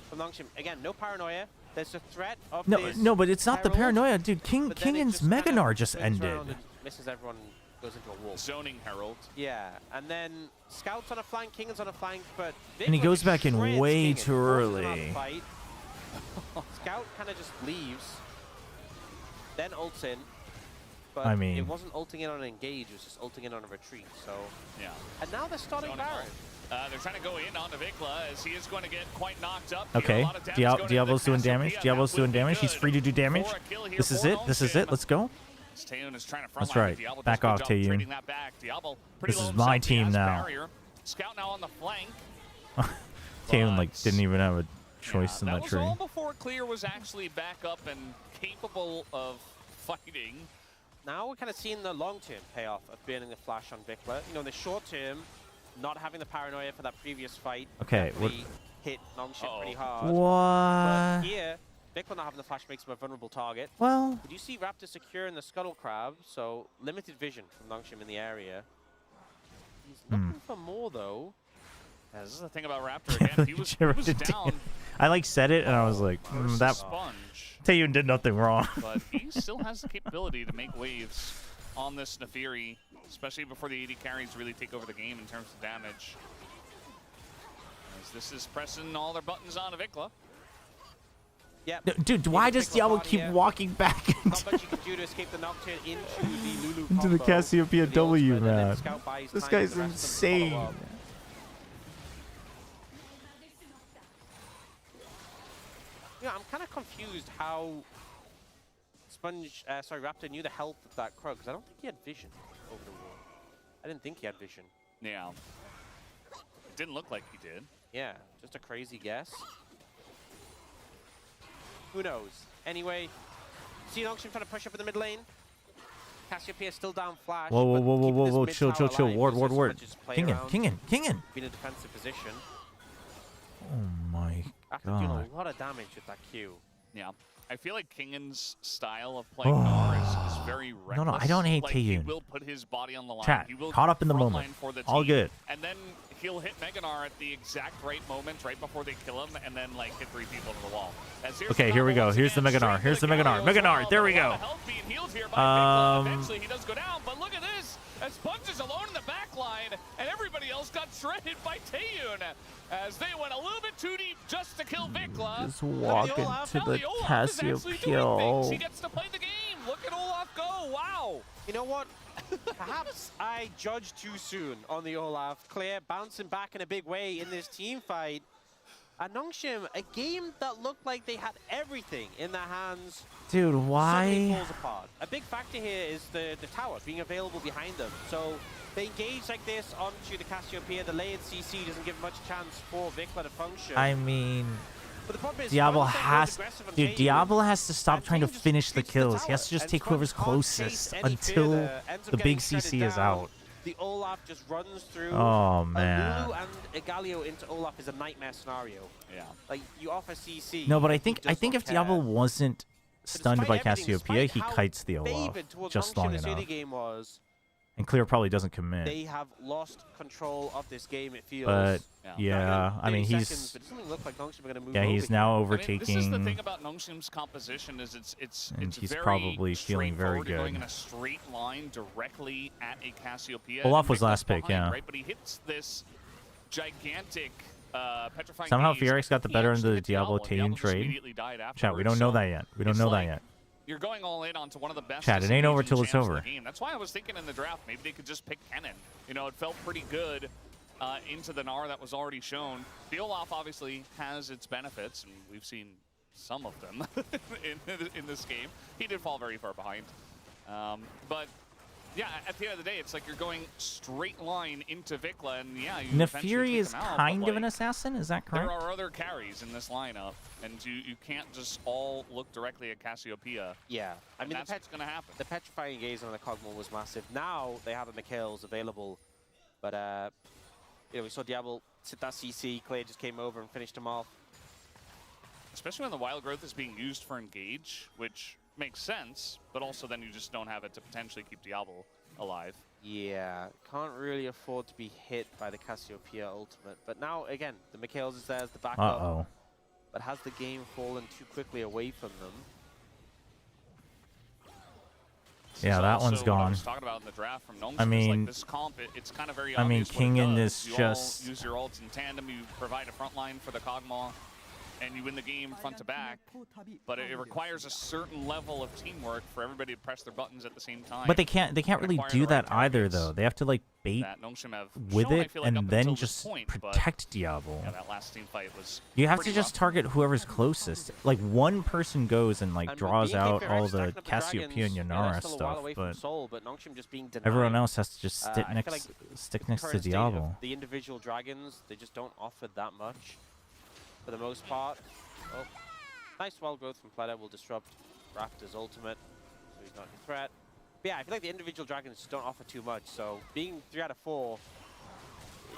S6: From NONGSHIM, again, no paranoia. There's a threat of
S2: no, but it's not the paranoia, dude. Kingan's Mega Gnar just ended.
S6: Misses everyone, goes into a wall.
S5: Zoning Herald.
S6: Yeah, and then Scout's on a flank, Kingan's on a flank, but
S2: and he goes back in way too early.
S6: Scout kind of just leaves, then ults in. But
S2: I mean,
S6: it wasn't ulting in on an engage, it was just ulting in on a retreat. So
S5: yeah,
S6: and now they're starting Baron.
S5: They're trying to go in onto Vikla as he is going to get quite knocked up.
S2: Okay, Diablo's doing damage. Diablo's doing damage. He's free to do damage. This is it. This is it. Let's go. That's right. Back off, Taeyun. This is my team now.
S5: Scout now on the flank.
S2: Taeyun like didn't even have a choice in that tree.
S5: That was all before Clear was actually back up and capable of fighting.
S6: Now we're kind of seeing the long-term payoff of burning the flash on Vikla. You know, in the short term, not having the paranoia for that previous fight.
S2: Okay,
S6: hit NONGSHIM pretty hard.
S2: What?
S6: But here, Vikla not having the flash makes him a vulnerable target.
S2: Well,
S6: but you see Raptor secure in the Scuttle Crab, so limited vision from NONGSHIM in the area. He's looking for more though.
S5: Yeah, this is the thing about Raptor again. He was down.
S2: I like said it and I was like, that
S5: Sponge.
S2: Taeyun did nothing wrong.
S5: But he still has the capability to make waves on this Neferi, especially before the AD carries really take over the game in terms of damage. As this is pressing all their buttons on Vikla.
S6: Yeah.
S2: Dude, why does Diablo keep walking back into the Cassiopeia W, man? This guy's insane.
S6: Yeah, I'm kind of confused how Raptor knew the health of that Krug, because I don't think he had vision over the wall. I didn't think he had vision.
S5: Yeah. It didn't look like he did.
S6: Yeah, just a crazy guess. Who knows? Anyway, see NONGSHIM trying to push up in the mid lane. Cassiopeia still down flash.
S2: Whoa, chill. Ward. Kingen.
S6: Be in a defensive position.
S2: Oh my
S6: After doing a lot of damage with that Q.
S5: Yeah. I feel like Kingan's style of playing Gnar is very reckless.
S2: No, I don't hate
S5: like,
S2: Taeyun.
S5: He will put his body on the line.
S2: Chat,
S5: he will
S2: caught up in the moment. All good.
S5: And then he'll hit Mega Gnar at the exact right moment, right before they kill him, and then like hit 3 people to the wall.
S2: Okay, here we go. Here's the Mega Gnar. Here's the Mega Gnar. Mega Gnar. There we go.
S5: Eventually he does go down, but look at this. As Sponge is alone in the back line, and everybody else got shredded by Taeyun as they went a little bit too deep just to kill Vikla.
S2: Just walk into the Cassiopeia.
S5: He gets to play the game. Look at Olaf go. Wow.
S6: You know what? Perhaps I judged too soon on the Olaf. Claire bouncing back in a big way in this team fight. NONGSHIM, a game that looked like they had everything in their hands.
S2: Dude,
S6: Suddenly
S2: why?
S6: falls apart. A big factor here is the tower being available behind them. So they engage like this onto the Cassiopeia. The layered CC doesn't give much chance for Vikla to function.
S2: I mean,
S6: but the problem is,
S2: Diablo
S6: Armstead goes
S2: has,
S6: aggressive on
S2: dude,
S6: Taeyu,
S2: Diablo has to stop
S6: and
S2: trying to
S6: Taeyu just
S2: finish the
S6: shoots
S2: kills. He
S6: tower,
S2: has to just
S6: and
S2: take
S6: Sponge
S2: whoever's
S6: can't
S2: closest
S6: chase any
S2: until
S6: further, ends up
S2: the
S6: getting
S2: big CC
S6: shredded
S2: is
S6: down.
S2: out.
S6: The Olaf just runs through.
S2: Oh, man.
S6: Lulu and Galio into Olaf is a nightmare scenario.
S5: Yeah.
S6: Like, you offer CC.
S2: No, but I
S6: he
S2: think
S6: does not
S2: if
S6: care.
S2: Diablo wasn't stunned by
S6: Despite everything,
S2: Cassiopeia, he
S6: despite how
S2: kites the Olaf
S6: favored towards
S2: just
S6: NONGSHIM
S2: long
S6: this
S2: enough.
S6: early game was,
S2: And Clear probably doesn't commit.
S6: they have lost control of this game, it feels.
S2: But
S5: Yeah.
S2: yeah, I mean,
S6: 30
S2: he's
S6: seconds, but it doesn't look like NONGSHIM are gonna move
S2: yeah, he's
S6: over
S2: now
S6: here.
S5: I mean,
S2: overtaking.
S5: this is the thing about NONGSHIM's composition is it's
S2: And he's
S5: very
S2: probably feeling very
S5: straightforward. You're going
S2: good.
S5: in a straight line directly at a Cassiopeia.
S2: Olaf
S5: and
S2: was
S5: Viklas
S2: last pick,
S5: behind,
S2: yeah.
S5: Right, but he hits this gigantic petrifying
S2: Somehow
S5: gaze.
S2: Fierix got the
S5: He
S2: better end
S5: actually
S2: of the
S5: hit
S2: Diablo
S5: and
S2: Taeyu
S5: just
S2: trade.
S5: immediately died
S2: Chat, we don't
S5: afterwards.
S2: know
S5: So
S2: that yet. We don't
S5: it's
S2: know that
S5: like
S2: yet.
S5: You're going all in onto one of the best.
S2: Chat, it ain't over till it's
S5: disengaging
S2: over.
S5: champs in the game. That's why I was thinking in the draft maybe they could just pick Kennen. You know, it felt pretty good into the Gnar that was already shown. The Olaf obviously has its benefits, and we've seen some of them in this game. He did fall very far behind. But yeah, at the end of the day, it's like you're going straight line into Vikla, and yeah, you eventually
S2: Nefiri
S5: take
S2: is
S5: him out, but,
S2: kind of an
S5: like,
S2: assassin, is that correct?
S5: there are other carries in this lineup, and you can't just all look directly at Cassiopeia.
S6: Yeah, I mean,
S5: that's what's going to happen.
S6: the petrifying gaze on the Cogmo was massive. Now they have the Mikhails available, but you know, we saw Diablo sit that CC. Clay just came over and finished him off.
S5: Especially when the wild growth is being used for engage, which makes sense, but also then you just don't have it to potentially keep Diablo alive.
S6: Yeah, can't really afford to be hit by the Cassiopeia ultimate. But now, again, the Mikhails is there as the backup.
S2: Uh-oh.
S6: But has the game fallen too quickly away from them?
S2: Yeah, that one's
S5: What I
S2: gone.
S5: was talking about in the draft from NONGSHIM
S2: I
S5: is
S2: mean,
S5: like this comp, it's kind of very
S2: I mean,
S5: obvious what it
S2: King in
S5: does.
S2: this
S5: You
S2: just-
S5: all use your ults in tandem, you provide a front line for the Kog'Maw, and you win the game front to back. But it requires a certain level of teamwork for everybody to press their buttons at the same time.
S2: But they can't really
S5: Require
S2: do
S5: the right
S2: that either,
S5: targets
S2: though. They have to like bait
S5: that NONGSHIM have
S2: with
S5: shown, I
S2: it
S5: feel like,
S2: and
S5: up
S2: then
S5: until this
S2: just
S5: point, but,
S2: protect Diablo.
S5: yeah, that last team fight was
S2: You have to
S5: pretty
S2: just
S5: rough.
S2: target whoever's closest. Like one person goes and like
S6: And
S2: draws
S6: BNK
S2: out
S6: Fierix
S2: all the
S6: stacking up the
S2: Cassiopeia and
S6: Dragons, yeah,
S2: Yanara
S6: they're still a while
S2: stuff,
S6: away from
S2: but
S6: Soul, but NONGSHIM just being denied.
S2: everyone else has to just
S6: I
S2: stick
S6: feel
S2: next
S6: like
S2: stick next to
S6: current state of
S2: Diablo.
S6: the individual dragons, they just don't offer that much for the most part. Oh, nice wild growth from Pleta will disrupt Raptor's ultimate, so he's not a threat. But yeah, I feel like the individual dragons just don't offer too much, so being 3 out of 4,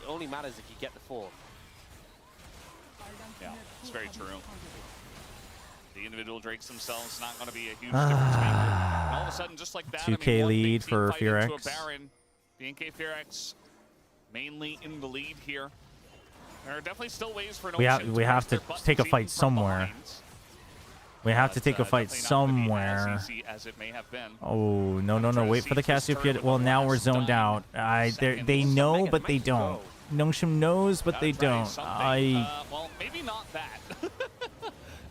S6: it only matters if you get the 4.
S5: Yeah, it's very true. The individual Drakes themselves not going to be a huge difference maker. And all of a sudden, just like that,
S2: 2K
S5: one big
S2: lead
S5: team
S2: for
S5: fight into
S2: Fierix.
S5: a Baron. BNK Fierix mainly in the lead here. There are definitely still ways for
S2: We
S5: NONGSHIM
S2: have
S5: press
S2: to
S5: their buttons
S2: take a
S5: even
S2: fight
S5: from
S2: somewhere.
S5: behind.
S2: We have to
S5: But,
S2: take a fight
S5: definitely not gonna be
S2: somewhere.
S5: as easy as it may have been.
S2: Oh, no,
S5: Trying to
S2: wait for the
S5: seize this turn
S2: Cassiopeia.
S5: with
S2: Well,
S5: the
S2: now we're
S5: last
S2: zoned
S5: dying
S2: out. They
S5: seconds.
S2: know,
S6: Megan
S2: but they
S6: might
S2: don't.
S6: go.
S2: NONGSHIM knows, but
S5: Gotta
S2: they
S5: try
S2: don't.
S5: something. Well, maybe not that.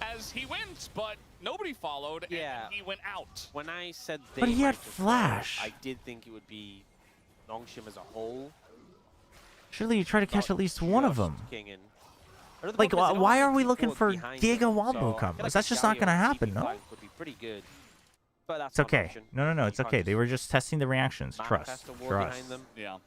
S5: As he went, but nobody followed,
S6: Yeah.
S5: and he went out.
S6: When I said they
S2: But he had
S6: might just
S2: flash.
S6: go, I did think it would be NONGSHIM as a whole.
S2: Surely you try to catch at least one of them.
S6: King in. Another
S2: Like,
S6: problem is they don't
S2: why
S6: have
S2: are we
S6: the
S2: looking
S6: forward
S2: for
S6: behind
S2: Diego
S6: them,
S2: Wombo
S6: so I feel
S2: combos?
S6: like
S2: That's just not
S6: Galio
S2: gonna
S6: TP
S2: happen, no?
S6: flank would be pretty good. But that's
S2: It's
S6: not an
S2: okay.
S6: option.
S2: No,
S6: You
S2: it's
S6: can't
S2: okay.
S6: just
S2: They were just testing the reactions. Trust.
S6: manifest a war behind
S2: Trust.
S6: them.
S5: Yeah.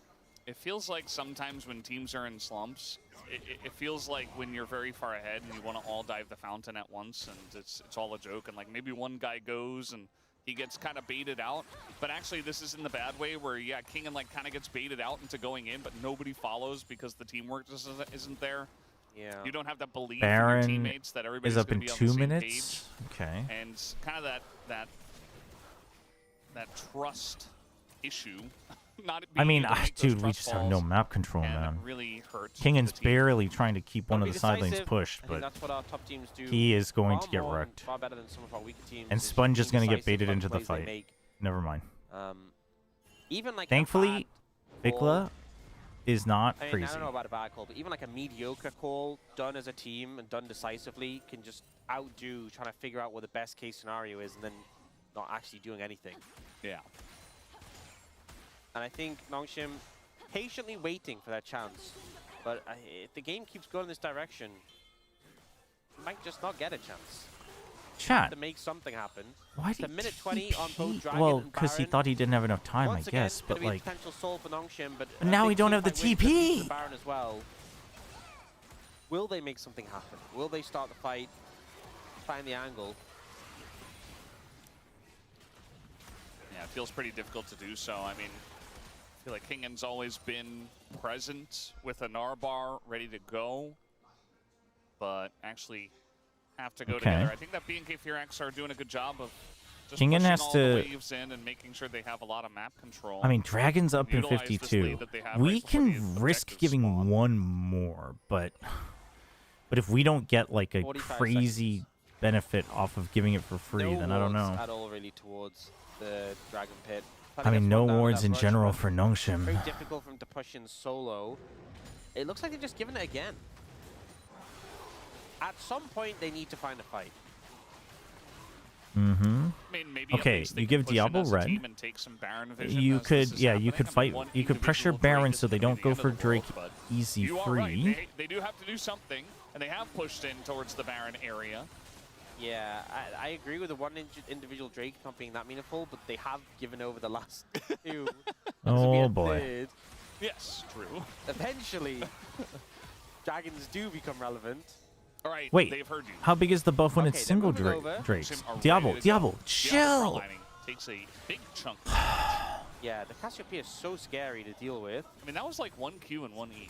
S5: It feels like sometimes when teams are in slumps, it feels like when you're very far ahead and you want to all dive the fountain at once, and it's all a joke, and like maybe one guy goes and he gets kind of baited out. But actually, this is in the bad way where, yeah, King like kind of gets baited out into going in, but nobody follows because the teamwork just isn't there.
S6: Yeah.
S5: You don't have that belief
S2: Baron
S5: in your teammates that everybody's
S2: is up
S5: gonna
S2: in
S5: be on
S2: 2
S5: the same
S2: minutes. Okay.
S5: page. And kind of that trust issue. Not
S2: I mean,
S5: being able to make those
S2: dude, we
S5: trust
S2: just have no
S5: falls
S2: map control,
S5: can
S2: man.
S5: really hurt
S2: Kingan's
S5: the team.
S2: barely trying to keep one
S6: Gotta
S2: of
S6: be
S2: the side lanes
S6: decisive.
S2: pushed,
S6: I think
S2: but
S6: that's what our top teams do.
S2: he is going to
S6: far
S2: get
S6: more and
S2: wrecked.
S6: Far better than some of our weaker teams.
S2: And
S6: is
S2: Sponge is
S6: being
S2: going to get
S6: decisive
S2: baited
S6: about
S2: into the
S6: plays they
S2: fight.
S6: make.
S2: Never mind.
S6: Even like
S2: Thankfully,
S6: a bad call,
S2: Vikla is not
S6: I mean,
S2: crazy.
S6: I don't know about a bad call, but even like a mediocre call done as a team and done decisively can just outdo trying to figure out what the best case scenario is and then not actually doing anything.
S5: Yeah.
S6: And I think NONGSHIM patiently waiting for that chance. But if the game keeps going in this direction, might just not get a chance
S2: Chat.
S6: to make something happen.
S2: Why
S6: It's a
S2: did
S6: minute
S2: he
S6: 20 on both
S2: pee?
S6: Dragon
S2: Well,
S6: and
S2: because he
S6: Baron.
S2: thought he didn't have enough time,
S6: Once
S2: I
S6: again,
S2: guess. But
S6: gonna be a
S2: like,
S6: potential soul for NONGSHIM, but
S2: But now
S6: big
S2: we don't
S6: team
S2: have the
S6: fight wins for
S2: TP.
S6: Baron as well. Will they make something happen? Will they start the fight? Find the angle?
S5: Yeah, it feels pretty difficult to do so. I mean, I feel like Kingan's always been present with a Narbar ready to go, but actually have to go together. I think that B&K Firax are doing a good job of just
S2: Kingan
S5: pushing
S2: has
S5: all
S2: to-
S5: the waves in and making sure they have a lot of map control.
S2: I mean, Dragon's up in
S5: Utilize this
S2: 52.
S5: lead that they have
S2: We
S5: right before the
S2: can risk
S5: objectives
S2: giving
S5: spawn.
S2: one more, but if we don't get like a
S6: 45
S2: crazy
S6: seconds.
S2: benefit off of giving it for free,
S6: No
S2: then I don't
S6: wards
S2: know.
S6: at all really towards the Dragon Pit.
S2: I mean, no wards in general for
S6: Very
S2: NONGSHIM.
S6: difficult for him to push in solo. It looks like they're just giving it again. At some point, they need to find a fight.
S2: Mm-hmm.
S5: I mean, maybe at
S2: Okay,
S5: least they
S2: you
S5: can
S2: give
S5: push in
S2: Diablo
S5: as a
S2: red.
S5: team and take some Baron vision
S2: You
S5: as this
S2: could,
S5: is
S2: yeah, you
S5: happening.
S2: could
S5: I mean,
S2: fight.
S5: one
S2: You could pressure
S5: individual
S2: Baron
S5: Drake
S2: so they
S5: isn't
S2: don't
S5: gonna
S2: go
S5: be the
S2: for
S5: end of the world,
S2: Drake
S5: but
S2: easy
S5: you are right.
S2: free.
S5: They do have to do something, and they have pushed in towards the Baron area.
S6: Yeah, I agree with the one individual Drake not being that meaningful, but they have given over the last two.
S2: Oh boy.
S6: Third.
S5: Yes, true.
S6: Eventually, Dragons do become relevant.
S5: All right,
S2: Wait,
S5: they've heard you.
S2: how big is the buff when
S6: Okay,
S2: it's
S6: they're
S2: single
S6: moving over.
S2: Drakes?
S5: Sim are ready
S2: Diablo,
S5: to go.
S2: Diablo,
S5: Diablo
S2: chill.
S5: frontlining takes a big chunk.
S6: Yeah, the Cassiopeia is so scary to deal with.
S5: I mean, that was like 1 Q and 1 E.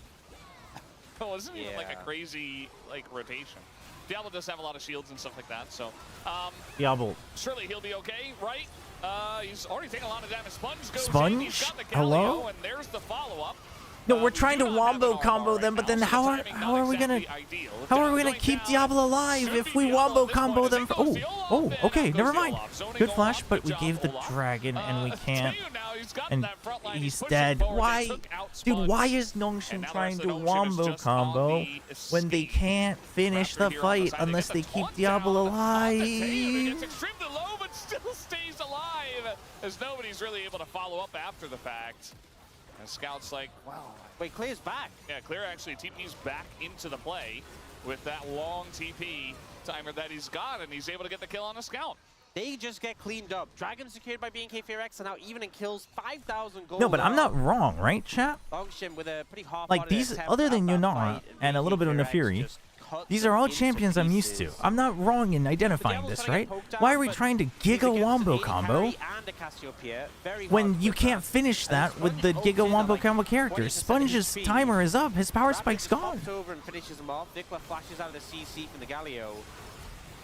S5: It wasn't even like a
S6: Yeah.
S5: crazy like rotation. Diablo does have a lot of shields and stuff like that, so
S2: Diablo.
S5: surely he'll be okay, right? He's already taking a lot of damage. Sponge goes
S2: Sponge?
S5: in. He's got the
S2: Hello?
S5: Galio, and there's the follow-up.
S2: No, we're
S5: We
S2: trying
S5: do
S2: to
S5: not have
S2: wombo
S5: an
S2: combo
S5: RR
S2: them,
S5: right
S2: but then
S5: now, so
S2: how
S5: the
S2: are
S5: timing
S2: how
S5: not
S2: are we gonna
S5: exactly ideal.
S2: how are we
S5: Going
S2: gonna keep
S5: down
S2: Diablo alive
S5: should
S2: if
S5: be
S2: we
S5: Diablo
S2: wombo
S5: at this point
S2: combo
S5: as
S2: them?
S5: it
S2: For,
S5: goes the Olaf, and
S2: okay,
S5: out
S2: never
S5: goes the
S2: mind.
S5: Olaf. Zoning
S2: Good
S5: Olaf,
S2: flash, but
S5: good
S2: we
S5: job,
S2: gave the
S5: Olaf.
S2: dragon and we can't.
S5: Tayu now, he's got
S2: And
S5: that front line.
S2: he's
S5: pushing
S2: dead.
S5: forward. They
S2: Why,
S5: took out
S2: dude? Why
S5: Sponge.
S2: is
S5: And
S2: NONGSHIM
S5: now the
S2: trying
S5: rest
S2: to
S5: of NONGSHIM is
S2: wombo
S5: just on
S2: combo
S5: the
S2: when they
S5: escape.
S2: can't finish the
S5: Raptor here on the
S2: fight
S5: side, they
S2: unless
S5: get
S2: they
S5: the
S2: keep
S5: taunt
S2: Diablo
S5: down. Tayu, he
S2: alive?
S5: gets extremely low, but still stays alive, as nobody's really able to follow up after the fact. And Scout's like, wow.
S6: Wait, Clear's back.
S5: Yeah, Clear actually TP's back into the play with that long TP timer that he's got, and he's able to get the kill on a Scout.
S6: They just get cleaned up. Dragon secured by B&K Firax, and now even in kills, 5,000 gold.
S2: No, but I'm not wrong, right, chap?
S6: NONGSHIM with a pretty half
S2: Like these, other than Yunar and a little bit of Nefiri, these are all champions I'm used to. I'm not wrong in identifying this, right? Why are we trying to Giga Wombo combo when you can't finish that with the Giga Wombo combo characters? Sponge's timer is up. His power spike's gone.
S6: Over and finishes him off. Vikla flashes out of the CC from the Galio.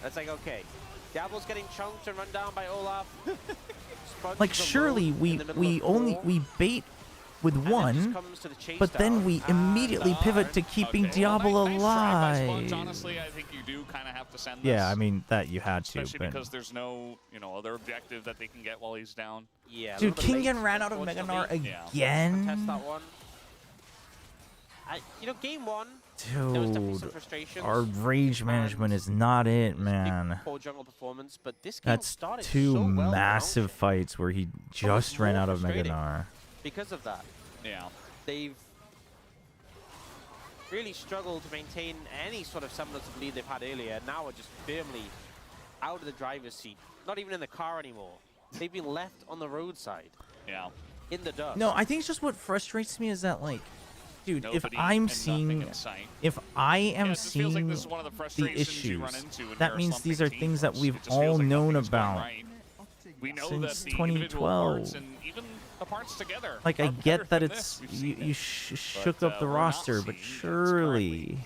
S6: That's like, okay. Diablo's getting chunked and run down by Olaf.
S2: Like surely we bait with one, but then we immediately pivot to keeping Diablo
S5: Nice try by Sponge.
S2: alive.
S5: Honestly, I think you do kind of have to send this.
S2: Yeah, I mean that you had to,
S5: Especially
S2: but
S5: because there's no, other objective that they can get while he's down.
S6: Yeah, a
S2: dude,
S6: little bit late,
S2: Kingan ran out of
S6: unfortunately.
S2: Meganar
S5: Yeah.
S2: again.
S6: Test that one. Game one, there was definitely some
S2: Dude,
S6: frustrations.
S2: our rage management is not it, man.
S6: Poor jungle performance, but this game
S2: That's
S6: started
S2: two
S6: so well for
S2: massive
S6: NONGSHIM.
S2: fights where he just ran
S6: more
S2: out of
S6: frustrating.
S2: Meganar.
S6: Because of that,
S5: Yeah.
S6: they've really struggled to maintain any sort of semblance of lead they've had earlier. Now are just firmly out of the driver's seat, not even in the car anymore. They've been left on the roadside,
S5: Yeah.
S6: in the dust.
S2: No, I think it's just what frustrates me is that, like, dude, if
S5: Nobody
S2: I'm
S5: and nothing
S2: seeing,
S5: in sight.
S2: if I am
S5: Yeah, it just feels like
S2: seeing
S5: this is one of the
S2: the
S5: frustrations you run
S2: issues,
S5: into when
S2: that
S5: you're a
S2: means these are
S5: slumping
S2: things
S5: team.
S2: that we've
S5: It just feels
S2: all
S5: like
S2: known
S5: nothing's going
S2: about
S5: right. We know
S2: since
S5: that the individual
S2: 2012.
S5: parts and even the parts together
S2: Like,
S5: are
S2: I
S5: better
S2: get that
S5: than
S2: it's
S5: this. We've
S2: you
S5: seen it.
S2: shook
S5: But,
S2: up the
S5: we're not
S2: roster, but
S5: seeing it
S2: surely,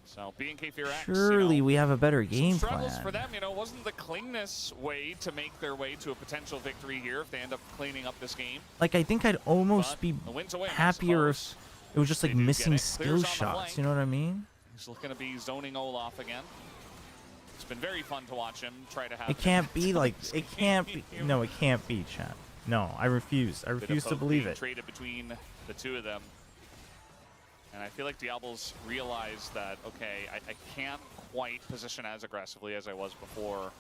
S5: So B&K Firax,
S2: surely we have a better game
S5: struggles for
S2: plan.
S5: them, wasn't the cleanness way to make their way to a potential victory here if they end up cleaning up this game.
S2: Like, I think I'd almost
S5: But
S2: be
S5: the win's away, I
S2: happier if
S5: suppose.
S2: it was just like
S5: They do get
S2: missing
S5: it.
S2: skill
S5: Clears on the
S2: shots.
S5: flank.
S2: You know what I mean?
S5: He's looking to be zoning Olaf again. It's been very fun to watch him try to have.
S2: It can't be like it can't be. No, it can't be, chat. No, I refuse. I
S5: Bit of
S2: refuse to
S5: hope
S2: believe
S5: being
S2: it.
S5: Traded between the two of them, and I feel like Diablo's realized that okay, I can't quite position as aggressively as I was before.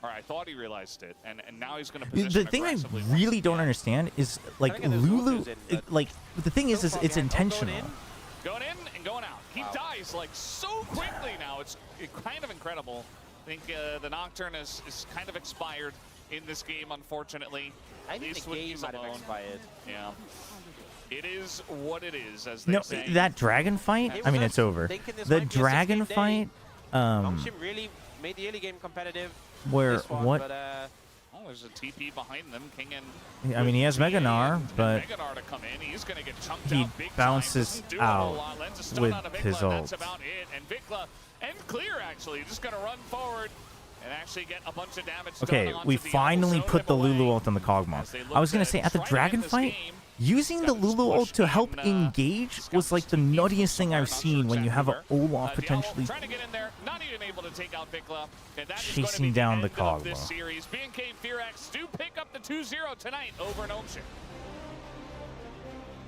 S5: Or I thought he realized it, and now he's going to position
S2: The thing I
S5: aggressively.
S2: really don't understand is like
S6: Trying to get those
S2: Lulu.
S6: ultis in, but
S2: Like the thing is
S6: so far
S2: it's
S6: behind. Oh, going
S2: intentional.
S6: in.
S5: Going in and going out. He dies like so quickly now. It's kind of incredible. I think the Nocturne is kind of expired in this game, unfortunately.
S6: I think the game might have expired.
S5: Yeah. It is what it is, as they say.
S2: That dragon fight, I mean, it's over. The dragon fight,
S6: NONGSHIM really made the early game competitive.
S2: Where, what?
S6: But,
S5: oh, there's a TP behind them. King and
S2: I mean, he has Mega Gnar, but
S5: Mega Gnar to come in. He's gonna get chunked
S2: he
S5: out big
S2: bounces
S5: time.
S2: out with his ult.
S5: That's about it. And Vikla and Clear actually just gonna run forward and actually get a bunch of damage.
S2: Okay, we finally put the Lulu ult on the Kog'Maw. I was gonna say, at the dragon fight, using the Lulu ult to help engage was like the nuttiest thing I've seen when you have an Olaf potentially
S5: trying to get in there, not even able to take out Vikla, and that
S2: chasing down the Kog'Maw.
S5: This series. BNK Fearax do pick up the 2-0 tonight over NONGSHIM.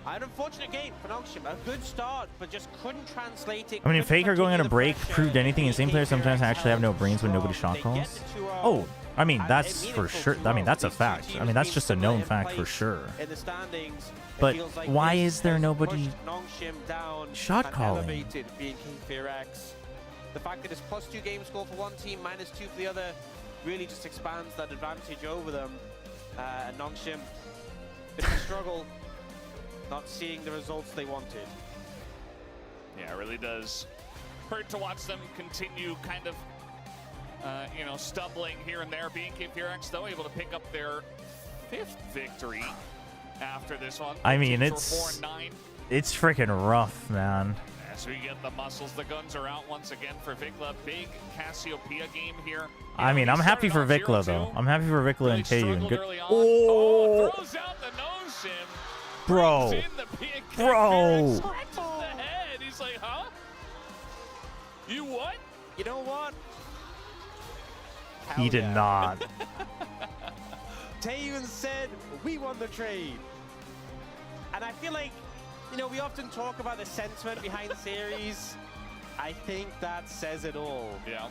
S6: An unfortunate game for NONGSHIM. A good start, but just couldn't translate it.
S2: I mean, if Faker going on a break proved anything, insane players sometimes actually have no brains when nobody shot calls. Oh, I mean, that's for sure. I mean, that's a fact. I mean, that's just a known fact for sure.
S6: In the standings,
S2: but why is there nobody shot calling?
S6: BNK Fearax. The fact that it's +2 game score for one team, -2 for the other, really just expands that advantage over them. And NONGSHIM, it's a struggle. Not seeing the results they wanted.
S5: Yeah, it really does hurt to watch them continue kind of, you know, stumbling here and there. BNK Fearax, though, able to pick up their 5th victory after this one.
S2: I mean, it's freaking rough, man.
S5: As we get the muscles, the guns are out once again for Vikla. Big Cassiopeia game here.
S2: I mean, I'm happy for Vikla, though. I'm happy for Vikla and Taeyun. Good.
S5: Oh, throws out the NONGSHIM.
S2: Bro. Bro.
S5: The head. He's like, huh? You what?
S6: You know what?
S2: He did not.
S6: Taeyun said, we won the trade. And I feel like, you know, we often talk about the sentiment behind the series. I think that says it all.
S5: Yeah.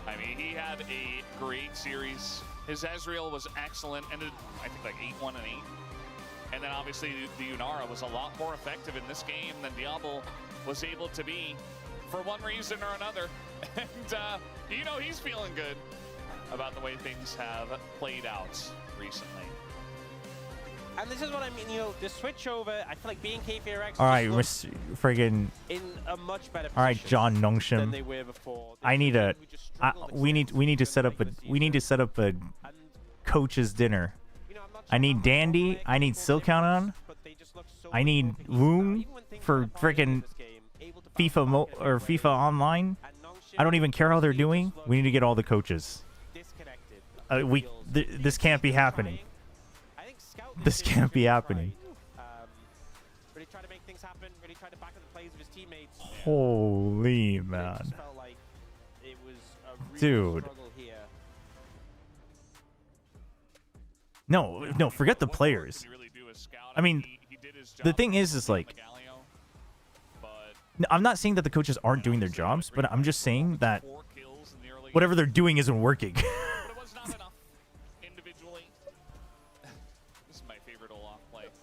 S5: I mean, he had a great series. His Ezreal was excellent, ended, I think, like 8-1 and 8. And then obviously the Yunara was a lot more effective in this game than Diablo was able to be for one reason or another. And, you know, he's feeling good about the way things have played out recently.
S6: And this is what I mean, you know, the switch over, I feel like BNK Fearax
S2: All right, we're friggin'
S6: in a much better position.
S2: All right, John
S6: than
S2: NONGSHIM.
S6: they were before.
S2: I need a. We need to set up a coach's dinner. I need Dandy. I need Silcown. I need Woong for freaking FIFA Online. I don't even care how they're doing. We need to get all the coaches. This can't be happening. This can't be happening.
S6: Really try to make things happen. Really try to back up the plays of his teammates.
S2: Holy man.
S6: It was a
S2: dude.
S6: Here.
S2: No, forget the players. I mean, the thing is like, I'm not saying that the coaches aren't doing their jobs, but I'm just saying that whatever they're doing isn't working.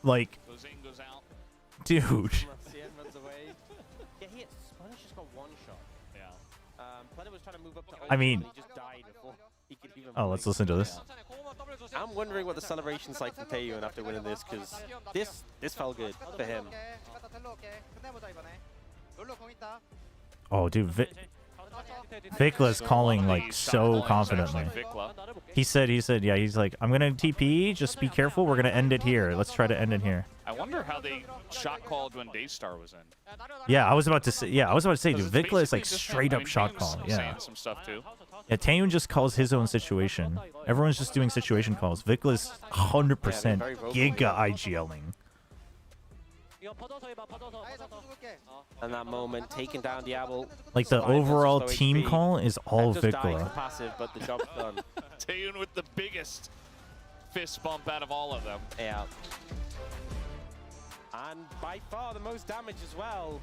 S2: Like, dude.
S6: Runs away. Yeah, Spanish just got one shot. Yeah. Planet was trying to move up to
S2: I mean,
S6: he just died before he could even
S2: let's listen to this.
S6: I'm wondering what the celebration's like from Taeyun after winning this, because this felt good for him.
S2: Oh, dude, Vikla's calling like so confidently. He said, yeah, he's like, I'm gonna TP, just be careful, we're gonna end it here. Let's try to end it here.
S5: I wonder how they shot called when Daystar was in.
S2: Yeah, I was about to say, dude, Vikla is like straight up shot call. Yeah.
S5: Some stuff too.
S2: Yeah, Taeyun just calls his own situation. Everyone's just doing situation calls. Vikla's 100% giga IGLing.
S6: And that moment, taking down Diablo.
S2: Like the overall team call is all Vikla.
S6: Passive, but the job's done.
S5: Taeyun with the biggest fist bump out of all of them.
S6: Yeah. And by far the most damage as well.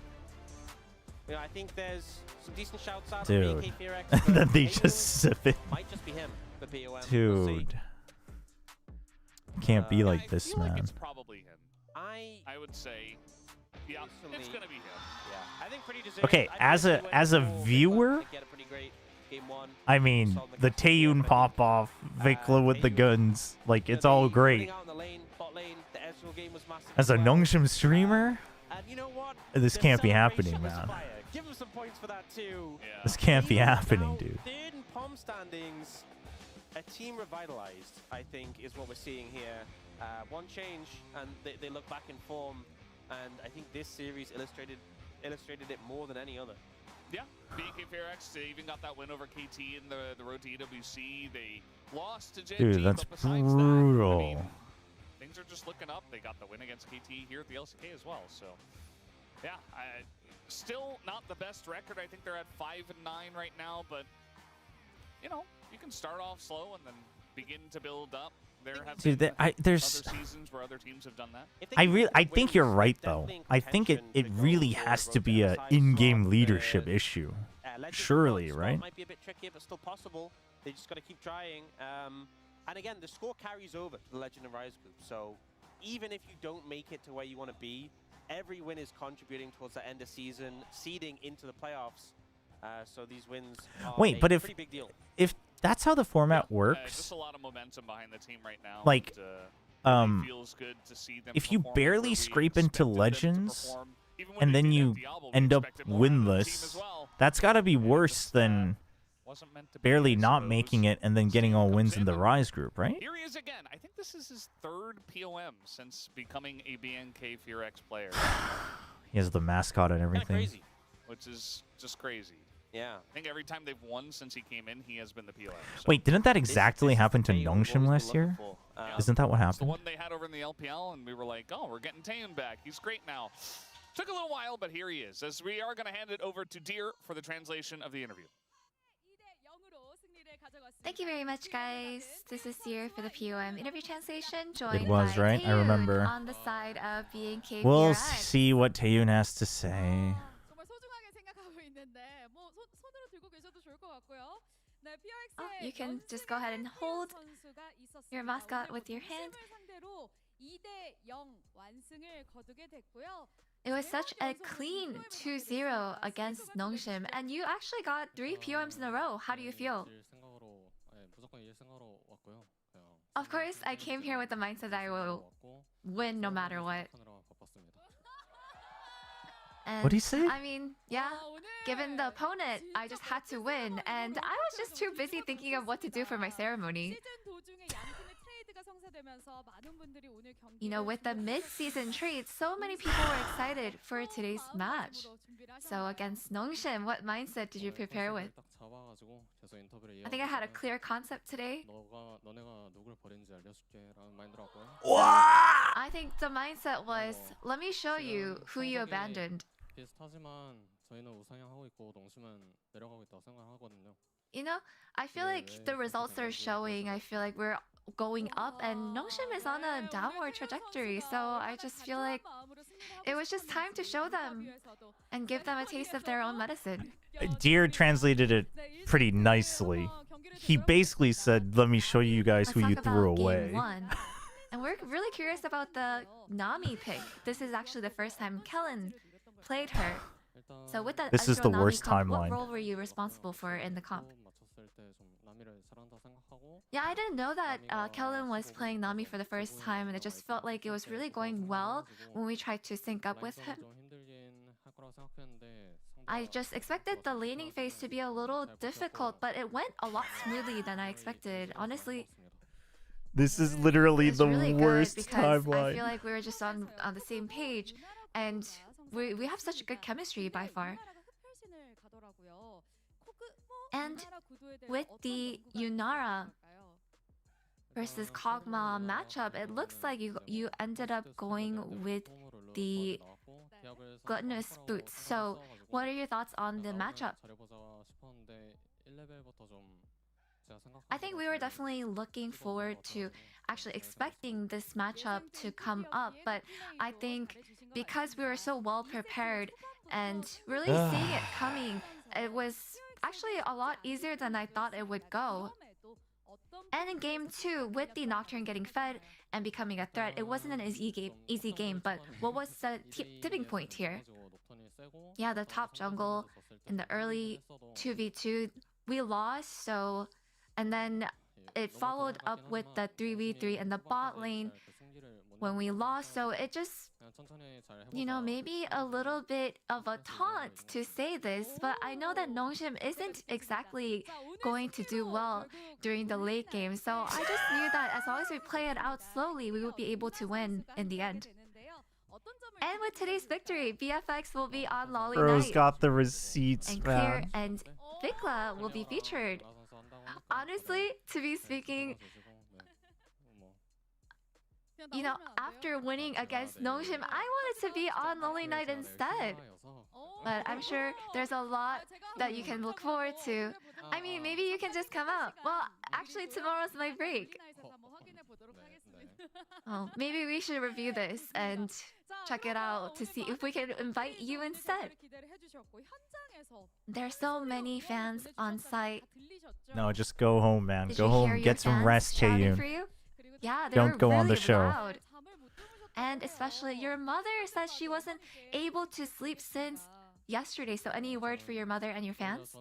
S6: You know, I think there's some decent shouts out
S2: dude.
S6: from BNK Fearax.
S2: And then they just zip it.
S6: Might just be him for POM.
S2: Dude. Can't be like this, man.
S5: Like it's probably him. I would say Yeah, it's gonna be him.
S6: Yeah, I think pretty deserved.
S2: Okay,
S6: I
S2: as
S6: think
S2: a viewer,
S6: get a pretty great game one.
S2: I mean, the Taeyun pop off, Vikla with the guns, like it's all great. As a NONGSHIM streamer, this can't be happening, man.
S6: Give him some points for that too.
S5: Yeah.
S2: This can't be happening, dude.
S6: Third in POM standings, a team revitalized, I think, is what we're seeing here. One change, and they look back in form, and I think this series illustrated it more than any other.
S5: Yeah, BNK FairX, they even got that win over KT in the road to EWC. They lost to Gen G,
S2: Dude, that's
S5: but besides
S2: brutal.
S5: that, I mean, things are just looking up. They got the win against KT here at the LCK as well. So, yeah, still not the best record. I think they're at 5-9 right now, but you know, you can start off slow and then begin to build up. There have
S2: Dude,
S5: been
S2: there's
S5: other seasons where other teams have done that.
S2: I think you're right though. I think it really has to be a in-game leadership issue. Surely, right?
S6: Might be a bit trickier, but still possible. They just got to keep trying. And again, the score carries over to the Legend of Rise group. So even if you don't make it to where you want to be, every win is contributing towards the end of season, seeding into the playoffs. So these wins are
S2: Wait, but
S6: pretty big deal.
S2: if that's how the format
S5: Just
S2: works,
S5: a lot of momentum behind the team right now.
S2: like,
S5: and, it feels good to see them
S2: if you
S5: perform
S2: barely
S5: where we
S2: scrape into
S5: expected them to
S2: Legends,
S5: perform. Even when
S2: and
S5: they
S2: then
S5: did
S2: you
S5: at Diablo, we
S2: end up
S5: expected more out of the team
S2: winless,
S5: as well.
S2: that's got to be worse than
S5: Wasn't meant to be,
S2: barely
S5: I
S2: not
S5: suppose.
S2: making it and then getting all wins in the
S5: and
S2: Rise group, right?
S5: Here he is again. I think this is his third POM since becoming a BNK FairX player.
S2: He has the mascot and
S6: Kinda
S2: everything.
S6: crazy.
S5: Which is just crazy.
S6: Yeah.
S5: I think every time they've won since he came in, he has been the POM. So.
S2: Wait, didn't that exactly
S6: This
S2: happen to
S6: is the Taeyun we've
S2: NONGSHIM
S6: always
S2: last
S6: been
S2: year?
S6: looking for.
S2: Isn't that what
S5: It's the
S2: happened?
S5: one they had over in the LPL, and we were like, oh, we're getting Taeyun back. He's great now. Took a little while, but here he is. As we are going to hand it over to Deer for the translation of the interview.
S7: Thank you very much, guys. This is Seer for the POM interview translation. Joined
S2: was,
S7: by
S2: right? I
S7: Taeyun
S2: remember.
S7: on the side of BNK
S2: We'll
S7: FairX.
S2: see what Taeyun has to say.
S7: Oh, you can just go ahead and hold your mascot with your hand. It was such a clean 2-0 against NONGSHIM, and you actually got 3 POMs in a row. How do you feel? Of course, I came here with the mindset that I will win no matter what. And,
S2: What'd he say?
S7: I mean, yeah, given the opponent, I just had to win, and I was just too busy thinking of what to do for my ceremony. You know, with the mid-season trades, so many people were excited for today's match. So against NONGSHIM, what mindset did you prepare with? I think I had a clear concept today. I think the mindset was, let me show you who you abandoned. You know, I feel like the results are showing. I feel like we're going up and NONGSHIM is on a downward trajectory. So I just feel like it was just time to show them and give them a taste of their own medicine.
S2: Deer translated it pretty nicely. He basically said, let me show you guys who
S7: Let's
S2: you
S7: talk
S2: threw
S7: about
S2: away.
S7: Game 1. And we're really curious about the Nami pick. This is actually the first time Kellen played her. So with that,
S2: This is the
S7: Nami
S2: worst
S7: comp,
S2: timeline.
S7: What role were you responsible for in the comp? Yeah, I didn't know that Kellen was playing Nami for the first time, and it just felt like it was really going well when we tried to sync up with him. I just expected the laning phase to be a little difficult, but it went a lot smoothly than I expected. Honestly,
S2: This is literally
S7: it's
S2: the
S7: really
S2: worst
S7: good because I
S2: timeline.
S7: feel like we were just on the same page, and we have such good chemistry by far. And with the Yunara versus Kog'Maw matchup, it looks like you ended up going with the Gluttonous Boots. So, what are your thoughts on the matchup? I think we were definitely looking forward to actually expecting this matchup to come up, but I think because we were so well prepared and really seeing it coming, it was actually a lot easier than I thought it would go. And in game 2, with the Nocturne getting fed and becoming a threat, it wasn't an easy game, but what was the tipping point here? Yeah, the top jungle in the early 2v2, we lost, so... And then it followed up with the 3v3 in the bot lane when we lost, so it just... You know, maybe a little bit of a taunt to say this, but I know that NONGSHIM isn't exactly going to do well during the late game, so I just knew that as long as we play it out slowly, we would be able to win in the end. And with today's victory, BFX will be on Lolly
S2: Bro's
S7: Night.
S2: got the receipts,
S7: And Clear
S2: man.
S7: and Vikla will be featured. Honestly, to be speaking, you know, after winning against NONGSHIM, I wanted to be on Lonely Night instead. But I'm sure there's a lot that you can look forward to. I mean, maybe you can just come out. Well, actually, tomorrow's my break. Oh, maybe we should review this and check it out to see if we can invite you instead. There's so many fans on site.
S2: No, just go home, man.
S7: Did
S2: Go
S7: you hear
S2: home,
S7: your
S2: get some
S7: fans
S2: rest,
S7: shouting for
S2: Taeyun.
S7: you? Yeah, they
S2: Don't
S7: were
S2: go
S7: really
S2: on the show.
S7: loud. And especially your mother said she wasn't able to sleep since yesterday. So any word for your mother and your fans?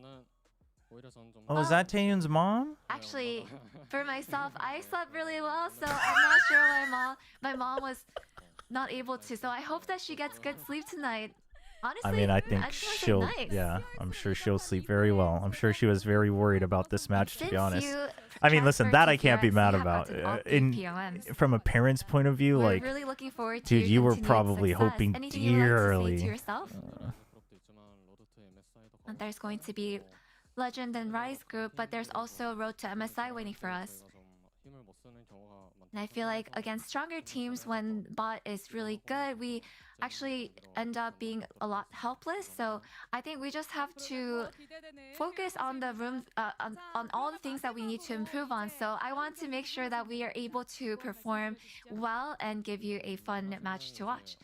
S2: Oh, is that Taeyun's mom?
S7: Actually, for myself, I slept really well, so I'm not sure why my mom was not able to. So I hope that she gets good sleep tonight. Honestly,
S2: I mean, I think
S7: just wanna say
S2: she'll,
S7: nice.
S2: yeah, I'm sure she'll sleep very well. I'm sure she was very worried about this match, to
S7: Since
S2: be honest.
S7: you
S2: I mean, listen,
S7: transferred
S2: that
S7: to
S2: I can't be
S7: PRX,
S2: mad
S7: you have
S2: about.
S7: gotten all 3 POMs.
S2: From a parent's point of view,
S7: We're
S2: like,
S7: really looking forward to
S2: dude,
S7: your
S2: you were
S7: continued
S2: probably
S7: success.
S2: hoping
S7: Anything you'd like to say
S2: dearly.
S7: to yourself? And there's going to be Legend and Rise group, but there's also Road to MSI waiting for us. And I feel like against stronger teams, when bot is really good, we actually end up being a lot helpless. So I think we just have to focus on the room, on all the things that we need to improve on. So I want to make sure that we are able to perform well and give you a fun match to watch.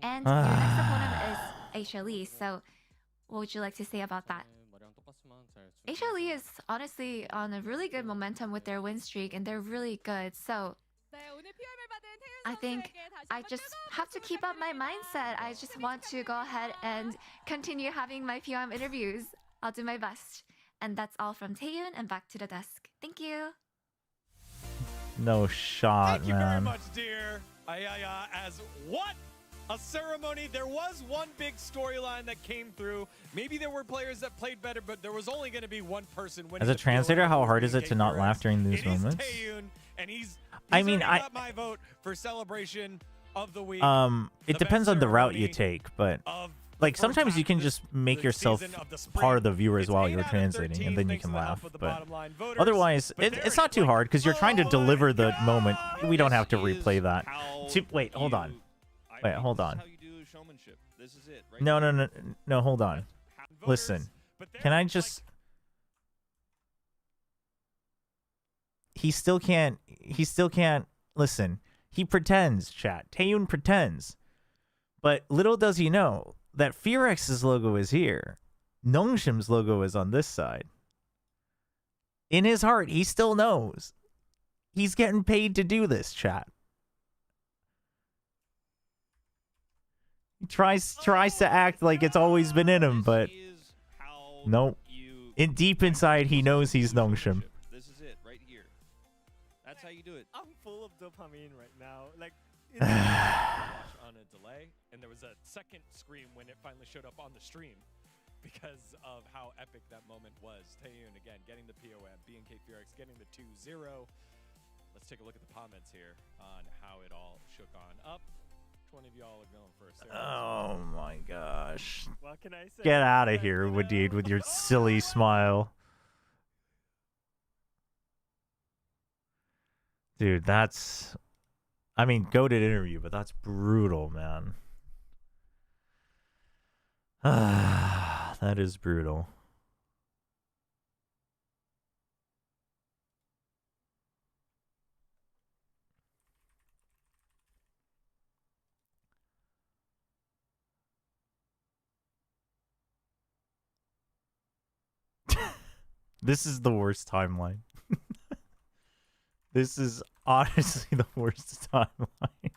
S7: And your next opponent is HLE. So what would you like to say about that? HLE is honestly on a really good momentum with their win streak, and they're really good. So I think I just have to keep up my mindset. I just want to go ahead and continue having my POM interviews. I'll do my best. And that's all from Taeyun, and back to the desk. Thank you.
S2: No shot,
S4: Thank you very
S2: man.
S4: much, dear. As what a ceremony. There was one big storyline that came through. Maybe there were players that played better, but there was only going to be one person winning.
S2: As a translator, how hard is it to not laugh during these moments?
S4: Taeyun, and he's
S2: I mean,
S4: already got my vote for celebration of the week.
S2: It depends on the route you take, but like sometimes you can just make yourself part of the viewers while you're translating, and then you can laugh. But otherwise, it's not too hard because you're trying to deliver the moment. We don't have to replay that. Wait, hold on. Wait, hold on. No, hold on. Listen, can I just... He still can't, listen, he pretends, chat. Taeyun pretends. But little does he know that FearX's logo is here. NONGSHIM's logo is on this side. In his heart, he still knows. He's getting paid to do this, chat. He tries to act like it's always been in him, but nope. Deep inside, he knows he's NONGSHIM.
S3: This is it right here. That's how you do it.
S1: I'm full of dopamine right now. Like,
S4: on a delay, and there was a second scream when it finally showed up on the stream because of how epic that moment was. Taeyun again getting the POM, BNK FearX getting the 2-0. Let's take a look at the comments here on how it all shook on up. 20 of y'all are going first.
S2: Oh my gosh.
S1: what can I say?
S2: Get out of here, Wadid, with your silly smile. Dude, that's... I mean, goated interview, but that's brutal, man. Ah, that is brutal. This is the worst timeline. This is honestly the worst timeline.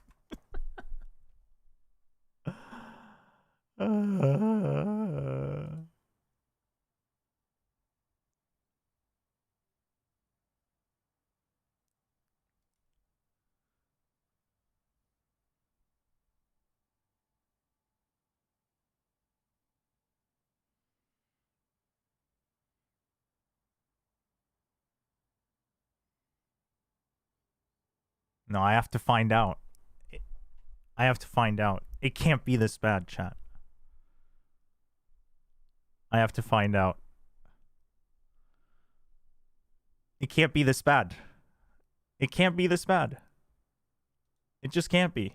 S2: No, I have to find out. I have to find out. It can't be this bad, chat. I have to find out. It can't be this bad. It can't be this bad. It just can't be.